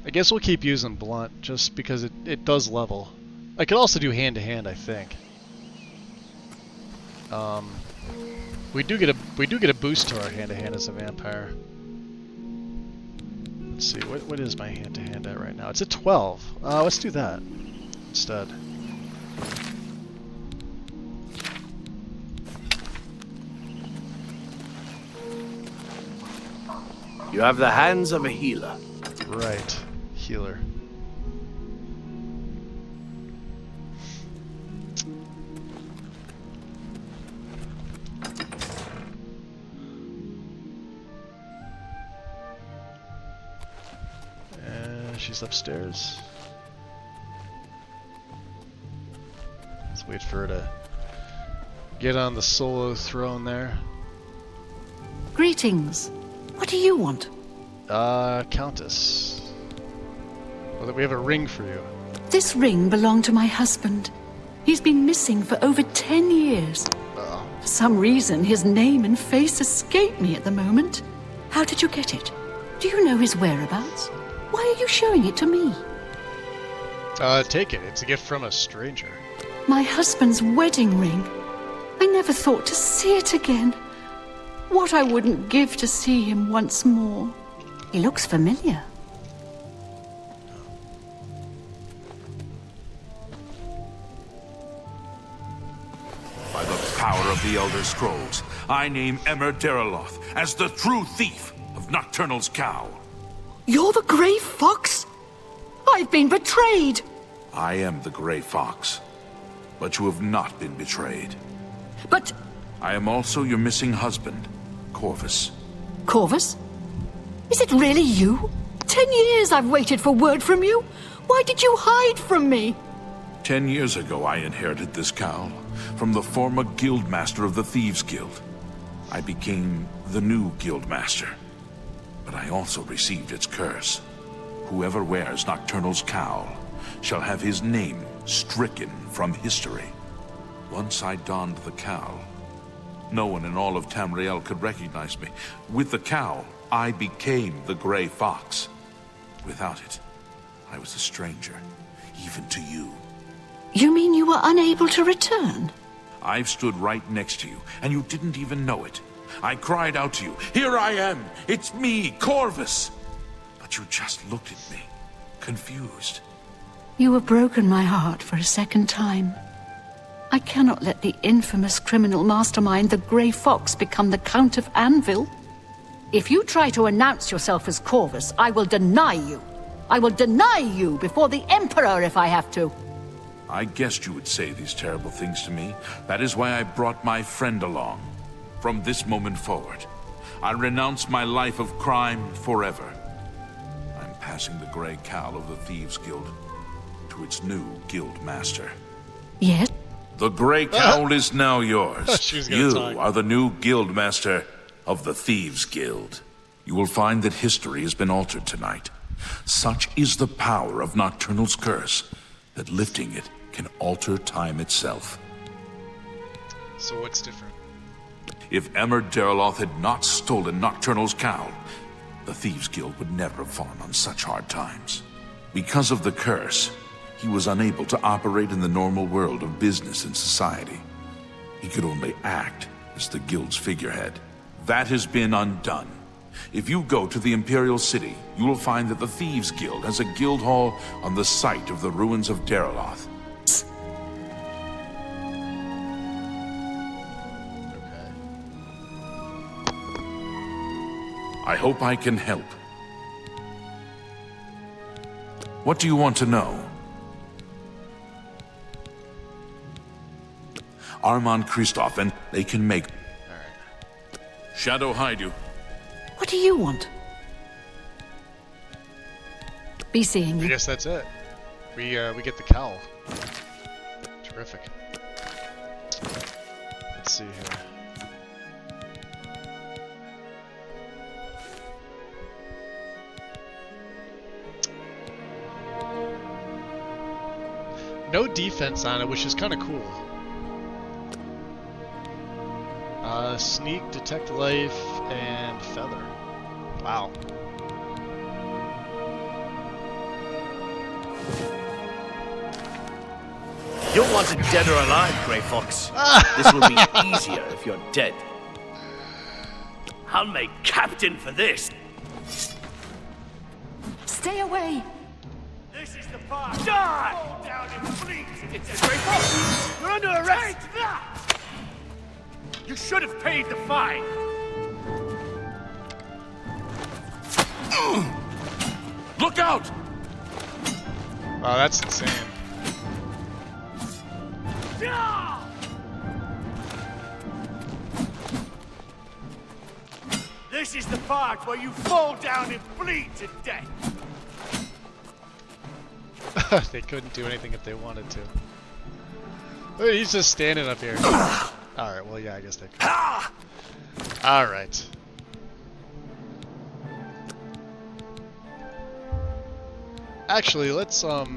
I guess we'll keep using blunt just because it does level. I could also do hand to hand, I think. We do get a boost to our hand to hand as a vampire. Let's see, what is my hand to hand at right now? It's at 12. Let's do that instead. You have the hands of a healer. Right, healer. She's upstairs. Let's wait for her to get on the solo throne there. Greetings. What do you want? Countess. Well, we have a ring for you. This ring belonged to my husband. He's been missing for over 10 years. For some reason, his name and face escape me at the moment. How did you get it? Do you know his whereabouts? Why are you showing it to me? Take it. It's a gift from a stranger. My husband's wedding ring. I never thought to see it again. What I wouldn't give to see him once more. He looks familiar. By the power of the Elder Scrolls, I name Emmer Deraloth as the true thief of of Nocturnal's cow. You're the Grey Fox? I've been betrayed. I am the Grey Fox, but you have not been betrayed. But... I am also your missing husband, Corvus. Corvus? Is it really you? 10 years I've waited for word from you. Why did you hide from me? 10 years ago, I inherited this cowl from the former guildmaster of the Thieves Guild. I became the new guildmaster, but I also received its curse. Whoever wears Nocturnal's cowl shall have his name stricken from history. Once I donned the cowl, no one in all of Tamriel could recognize me. With the cowl, I became the Grey Fox. Without it, I was a stranger, even to you. You mean you were unable to return? I've stood right next to you, and you didn't even know it. I cried out to you, "Here I am! It's me, Corvus!" But you just looked at me, confused. You have broken my heart for a second time. I cannot let the infamous criminal mastermind, the Grey Fox, become the Count of Anvil. If you try to announce yourself as Corvus, I will deny you. I will deny you before the Emperor if I have to. I guessed you would say these terrible things to me. That is why I brought my friend along. From this moment forward, I renounce my life of crime forever. I'm passing the Grey Cowl of the Thieves Guild to its new guild master. Yes? The Grey Cowl is now yours. You talk. are the new guild master of the Thieves Guild. You will find that history has been altered tonight. Such is the power of Nocturnal's curse that lifting it can alter time itself. So what's different? If Emmer Derloth had not stolen Nocturnal's cowl, the Thieves Guild would never have fallen on such hard times. Because of the curse, he was unable to operate in the normal world of business and society. He could only act as the Guild's figurehead. That has been undone. If you go to the Imperial City, you will find that the Thieves Guild has a guild hall on the site of the ruins of Derloth. I hope I can help. What do you want to know? Armand Christoph, and they can make... Shadow hide you. What do you want? Be seeing I you. guess that's it. We get the cowl. Terrific. Let's see here. No defense on it, which is kind of cool. Sneak, detect life, and feather. Wow. You don't want it dead or alive, Grey Fox. This will be easier if you're dead. I'll make captain for this. Stay away. This is the part. Die! Fall down and bleed. It's Grey Fox. You're under arrest. Take that! You should have paid the fine. Look out! Wow, that's insane. This is the part where you fall down and bleed to death. They couldn't do anything if they wanted to. Oh, he's just standing up here. Alright, well, yeah, I guess they could. Alright. Actually, let's, yeah,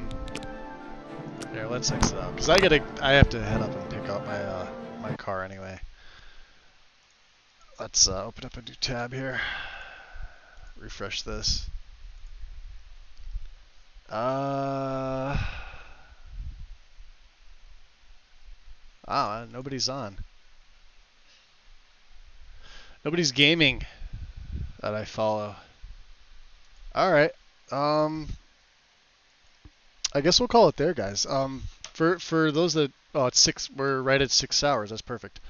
let's exit out. Because I have to head up and pick up my, my car anyway. Let's, open up a new tab here. Refresh this. Nobody's on. Nobody's gaming that I follow. Alright. I guess we'll call it there, guys. For those that... Oh, it's 6... We're right at 6 hours. That's perfect.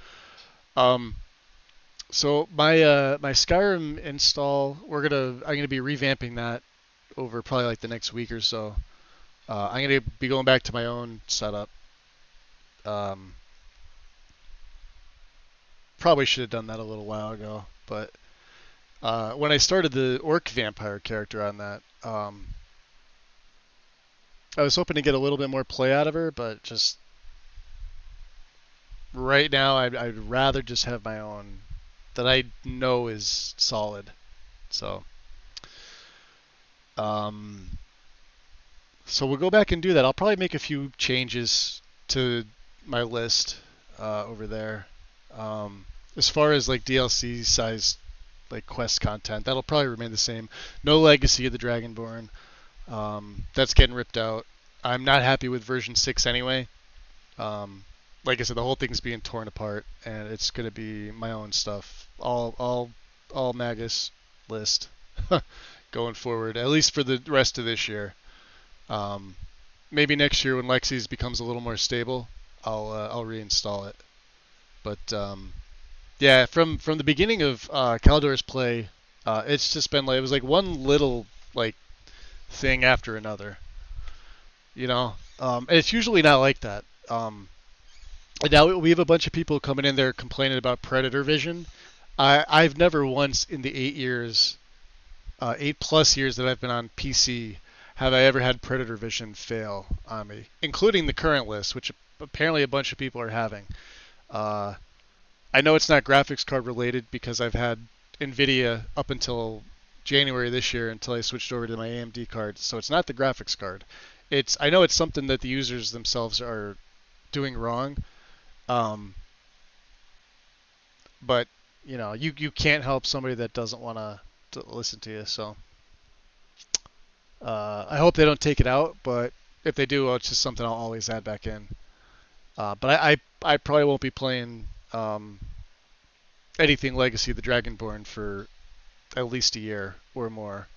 So my Skyrim install, I'm gonna be revamping that over probably like the next week or so. I'm gonna be going back to my own setup. Probably should have done that a little while ago, but when I started the orc vampire character on that, I was hoping to get a little bit more play out of her, but just right now I'd rather just have my own that I know is solid. So so we'll go back and do that. I'll probably make a few changes to my list over there. As far as like DLC size like quest content, that'll probably remain the same. No Legacy of the Dragonborn. That's getting ripped out. I'm not happy with version 6 anyway. Like I said, the whole thing's being torn apart, and it's gonna be my own stuff. All Magus list going forward, at least for the rest of this year. Maybe next year when Lexi's becomes a little more stable, I'll reinstall it. But yeah, from the beginning of Caldor's play, it's just been like it was like one little like thing after another. You know, and it's usually not like that. Now we have a bunch of people coming in there complaining about predator vision. I've never once in the 8+ years that I've been on PC, have I ever had predator vision fail on me, including the current list, which apparently a bunch of people are having. I know it's not graphics card related because I've had NVIDIA up until January this year until I switched over to my AMD card, so it's not the graphics card. I know it's something that the users themselves are doing wrong, but you know you can't help somebody that doesn't want to listen to you. So I hope they don't take it out, but if they do, it's just something I'll always add back in. But I probably won't be playing anything Legacy of the Dragonborn for at least a year or more.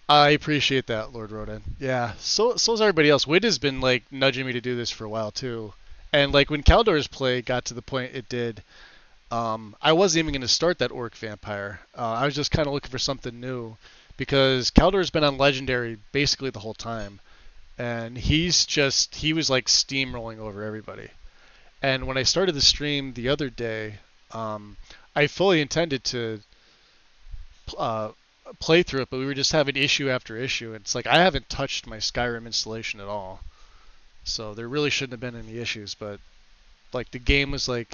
I appreciate that, Lord Rodan. Yeah, so's everybody else. Wid has been like nudging me to do this for a while too. And like when Caldor's play got to the point it did, I wasn't even going to start that orc vampire. I was just kind of looking for something new because Caldor's been on Legendary basically the whole time. And he was like steamrolling over everybody. And when I started the stream the other day, I fully intended to play through it, but we were just having issue after issue. It's like I haven't touched my Skyrim installation at all, so there really shouldn't have been any issues. But like the game was like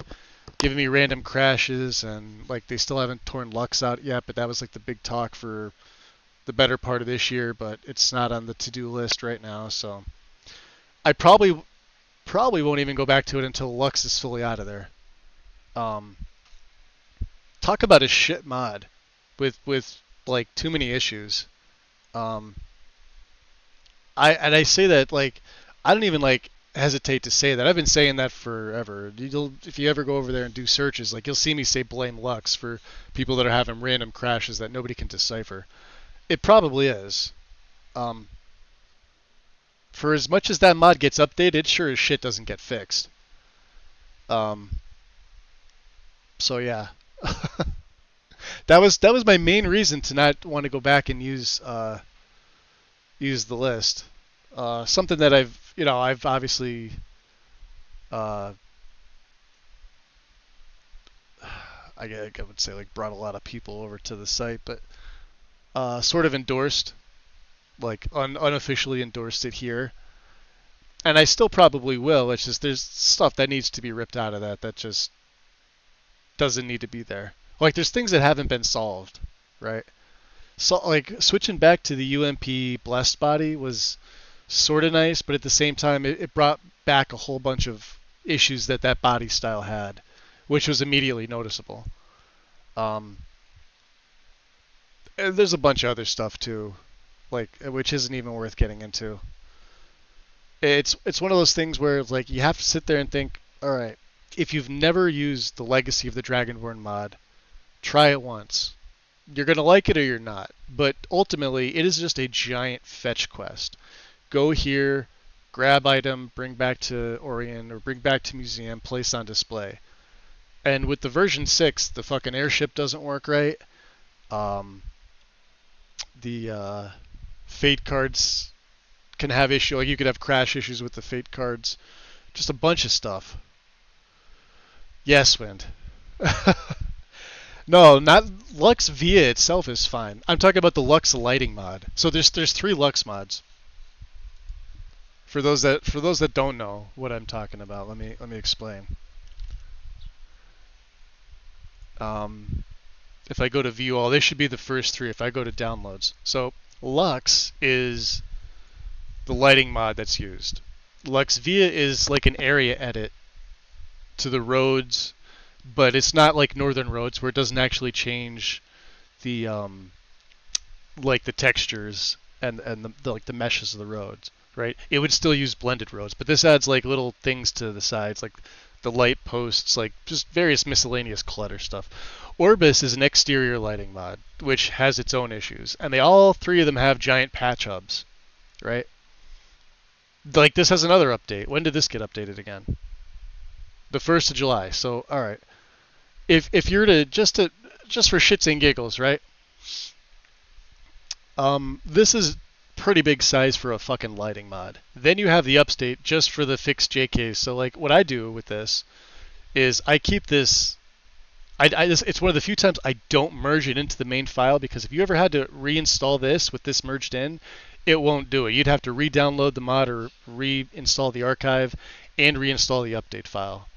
giving me random crashes, and like they still haven't torn Lux out yet. But that was like the big talk for the better part of this year. But it's not on the to-do list right now, so I probably won't even go back to it until Lux is fully out of there. Talk about a shit mod with like too many issues. I say that like I don't even like hesitate to say that. I've been saying that forever. If you ever go over there and do searches, like you'll see me say blame Lux for people that are having random crashes that nobody can decipher. It probably is. For as much as that mod gets updated, it sure as shit doesn't get fixed. So yeah. That was my main reason to not want to go back and use the list. Something that I've obviously I would say like brought a lot of people over to the site, but sort of endorsed, like unofficially endorsed it here. And I still probably will. It's just there's stuff that needs to be ripped out of that just doesn't need to be there. Like there's things that haven't been solved, right? So like switching back to the UMP blessed body was sort of nice, but at the same time it brought back a whole bunch of issues that body style had, which was immediately noticeable. And there's a bunch of other stuff too, like which isn't even worth getting into. It's one of those things where it's like you have to sit there and think, all right, if you've never used the Legacy of the Dragonborn mod, try it once. You're going to like it or you're not. But ultimately, it is just a giant fetch quest. Go here, grab item, bring back to Orion, or bring back to museum, place on display. And with the version 6, the fucking airship doesn't work right. The fate cards can have issue. Like you could have crash issues with the fate cards. Just a bunch of stuff. Yes, Wind. No, not Lux Via itself is fine. I'm talking about the Lux lighting mod. So there's 3 Lux mods. For those that don't know what I'm talking about, let me explain. If I go to view all, they should be the first 3 if I go to downloads. So Lux is the lighting mod that's used. Lux Via is like an area edit to the roads, but it's not like Northern Roads where it doesn't actually change the like the textures and the meshes of the roads, right? It would still use blended roads, but this adds like little things to the sides, like the light posts, like just various miscellaneous clutter stuff. Orbis is an exterior lighting mod, which has its own issues, and all 3 of them have giant patch hubs, right? Like this has another update. When did this get updated again? The 1st of July. So all right, if you're to just for shits and giggles, right? This is pretty big size for a fucking lighting mod. Then you have the update just for the fixed JKs. So like what I do with this is I keep this. It's one of the few times I don't merge it into the main file, because if you ever had to reinstall this with this merged in, it won't do it. You'd have to re-download the mod or reinstall the archive and reinstall the update file,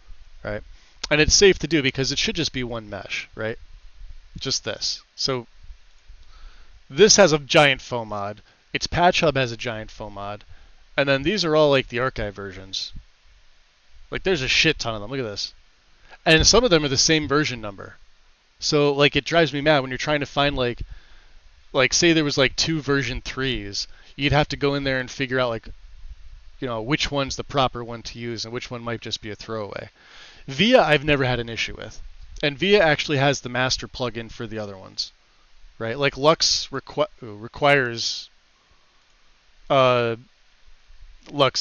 right? And it's safe to do because it should just be one mesh, right? Just this. So this has a giant foam mod. Its patch hub has a giant foam mod. And then these are all like the archive versions. Like there's a shit ton of them. Look at this. And some of them are the same version number. So like it drives me mad when you're trying to find like say there was like 2 version 3s, you'd have to go in there and figure out like, you know, which one's the proper one to use and which one might just be a throwaway. Via I've never had an issue with. And Via actually has the master plugin for the other ones. Right? Like Lux requires Lux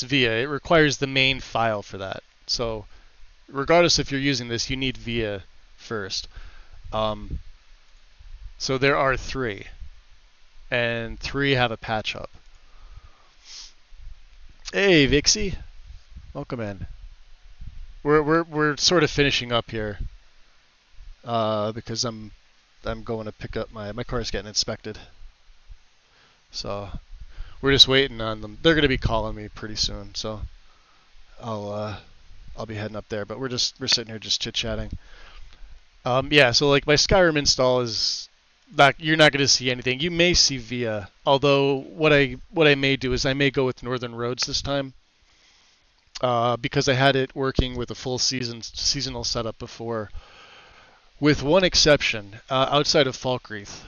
Via. It requires the main file for that. So regardless if you're using this, you need Via first. So there are 3. And 3 have a patch hub. Hey Vixie. Welcome in. We're sort of finishing up here. Because I'm going to pick up my car's getting inspected. So we're just waiting on them. They're gonna be calling me pretty soon, so I'll be heading up there. But we're sitting here just chit-chatting. Yeah, so like my Skyrim install is you're not gonna see anything. You may see Via, although what I may do is I may go with Northern Roads this time. Because I had it working with a full seasonal setup before. With one exception, outside of Falkreath,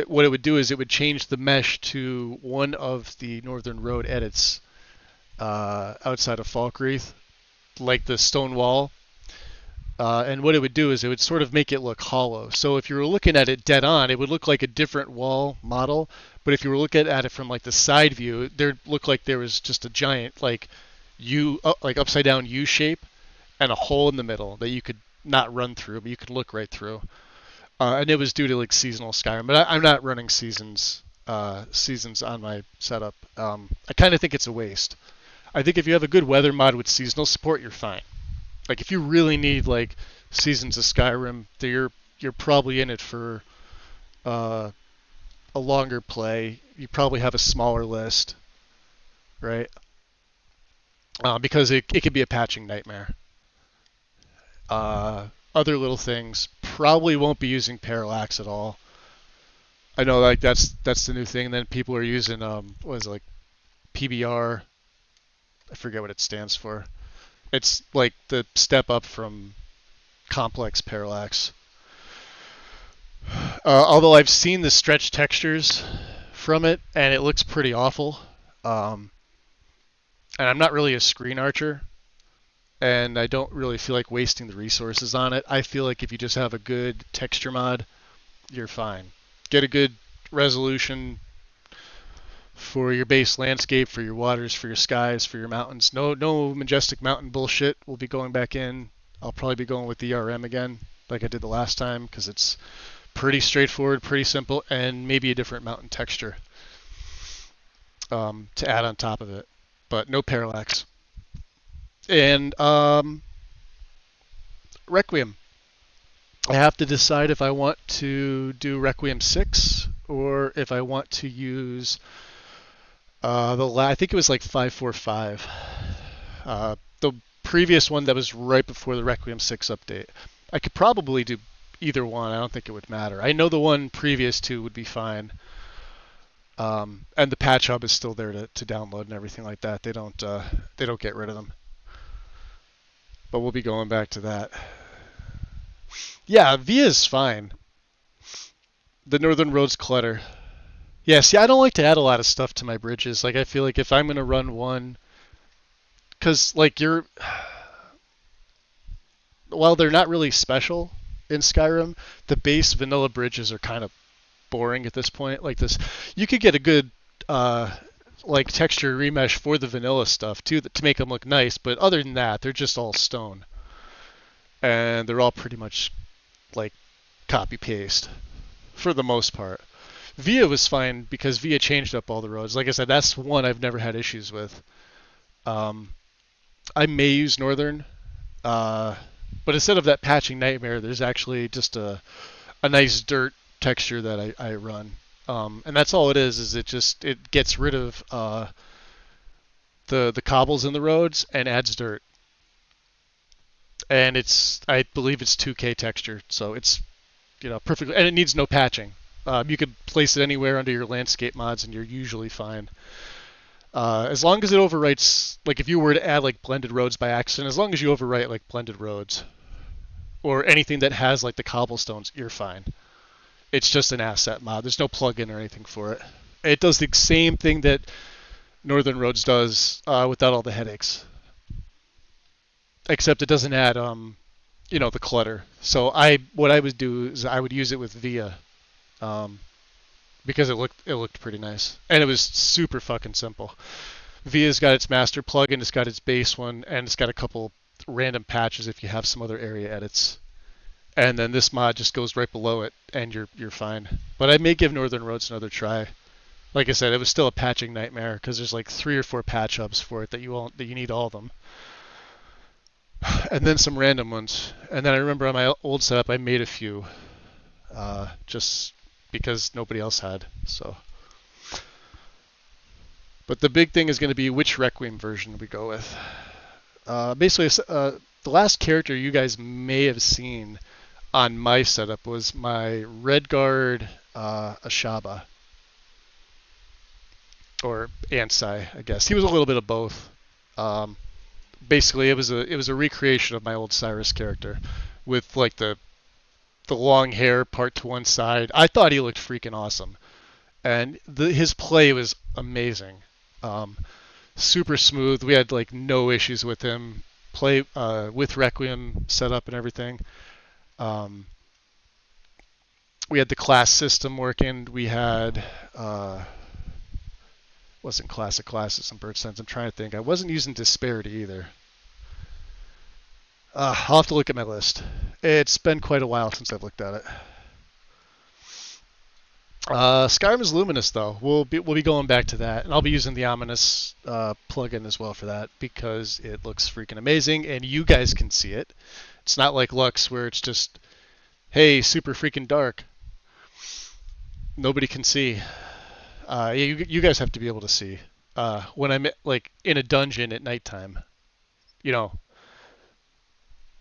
what it would do is it would change the mesh to one of the Northern Road edits outside of Falkreath, like the stone wall. And what it would do is it would sort of make it look hollow. So if you were looking at it dead on, it would look like a different wall model. But if you were looking at it from like the side view, there looked like there was just a giant like upside down U shape and a hole in the middle that you could not run through, but you could look right through. And it was due to like seasonal Skyrim, but I'm not running seasons on my setup. I kind of think it's a waste. I think if you have a good weather mod with seasonal support, you're fine. Like if you really need like seasons of Skyrim, you're probably in it for a longer play. You probably have a smaller list, right? Because it could be a patching nightmare. Other little things, probably won't be using parallax at all. I know like that's the new thing. And then people are using what is it, like PBR? I forget what it stands for. It's like the step up from complex parallax. Although I've seen the stretch textures from it, and it looks pretty awful. And I'm not really a screen archer, and I don't really feel like wasting the resources on it. I feel like if you just have a good texture mod, you're fine. Get a good resolution for your base landscape, for your waters, for your skies, for your mountains. No majestic mountain bullshit. We'll be going back in. I'll probably be going with the RM again, like I did the last time, because it's pretty straightforward, pretty simple, and maybe a different mountain texture to add on top of it. But no parallax. And Requiem. I have to decide if I want to do Requiem 6 or if I want to use I think it was like 545. The previous one that was right before the Requiem 6 update. I could probably do either one. I don't think it would matter. I know the one previous to would be fine. And the patch hub is still there to download and everything like that. They don't get rid of them. But we'll be going back to that. Yeah, Via's fine. The Northern Roads clutter. Yeah, see, I don't like to add a lot of stuff to my bridges. Like, I feel like if I'm going to run one... Because, like, while they're not really special in Skyrim, the base vanilla bridges are kind of boring at this point. Like this, you could get a good, like, texture remesh for the vanilla stuff, too, to make them look nice. But other than that, they're just all stone. And they're all pretty much, like, copy-paste for the most part. Via was fine because Via changed up all the roads. Like I said, that's one I've never had issues with. I may use Northern, but instead of that patching nightmare, there's actually just a nice dirt texture that I run. And that's all it is it gets rid of the cobbles in the roads and adds dirt. And I believe it's 2K texture, so it's perfectly, and it needs no patching. You could place it anywhere under your landscape mods, and you're usually fine. As long as it overwrites, like if you were to add like blended roads by accident, as long as you overwrite like blended roads or anything that has like the cobblestones, you're fine. It's just an asset mod. There's no plugin or anything for it. It does the same thing that Northern Roads does without all the headaches, except it doesn't add the clutter. So what I would do is I would use it with Via. Because it looked pretty nice, and it was super fucking simple. Via's got its master plugin, it's got its base one, and it's got a couple random patches if you have some other area edits. And then this mod just goes right below it, and you're fine. But I may give Northern Roads another try. Like I said, it was still a patching nightmare because there's like 3 or 4 patch hubs for it that you need all of them. And then some random ones. And then I remember on my old setup I made a few, just because nobody else had. So, but the big thing is going to be which Requiem version we go with. Basically, the last character you guys may have seen on my setup was my Redguard Ashaba, or Ansai, I guess. He was a little bit of both. Basically, it was a recreation of my old Cyrus character, with like the long hair part to one side. I thought he looked freaking awesome, and his play was amazing. Super smooth. We had like no issues with him. Play with Requiem setup and everything. We had the class system working. We had wasn't classic classes in Bird Sense. I'm trying to think. I wasn't using Disparity either. I'll have to look at my list. It's been quite a while since I've looked at it. Skyrim is Luminous, though. We'll be going back to that, and I'll be using the Ominous plugin as well for that because it looks freaking amazing, and you guys can see it. It's not like Lux where it's just, hey, super freaking dark. Nobody can see. You guys have to be able to see. When I'm like in a dungeon at nighttime,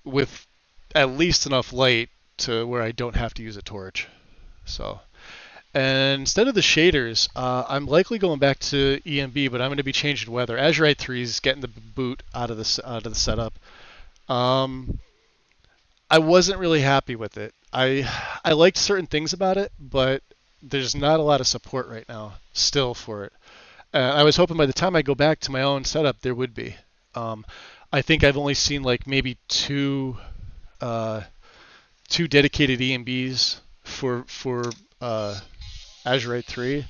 with at least enough light to where I don't have to use a torch. So, and instead of the shaders, I'm likely going back to EMB, but I'm going to be changing weather. Azurite 3 is getting the boot out of the setup. I wasn't really happy with it. I liked certain things about it, but there's not a lot of support right now still for it. I was hoping by the time I go back to my own setup there would be. I think I've only seen like maybe two dedicated EMBs for Azurite 3.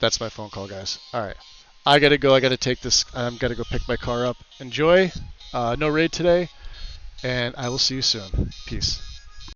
That's my phone call, guys. All right. I gotta go. I gotta take this. I'm gotta go pick my car up. Enjoy. No raid today, and I will see you soon. Peace.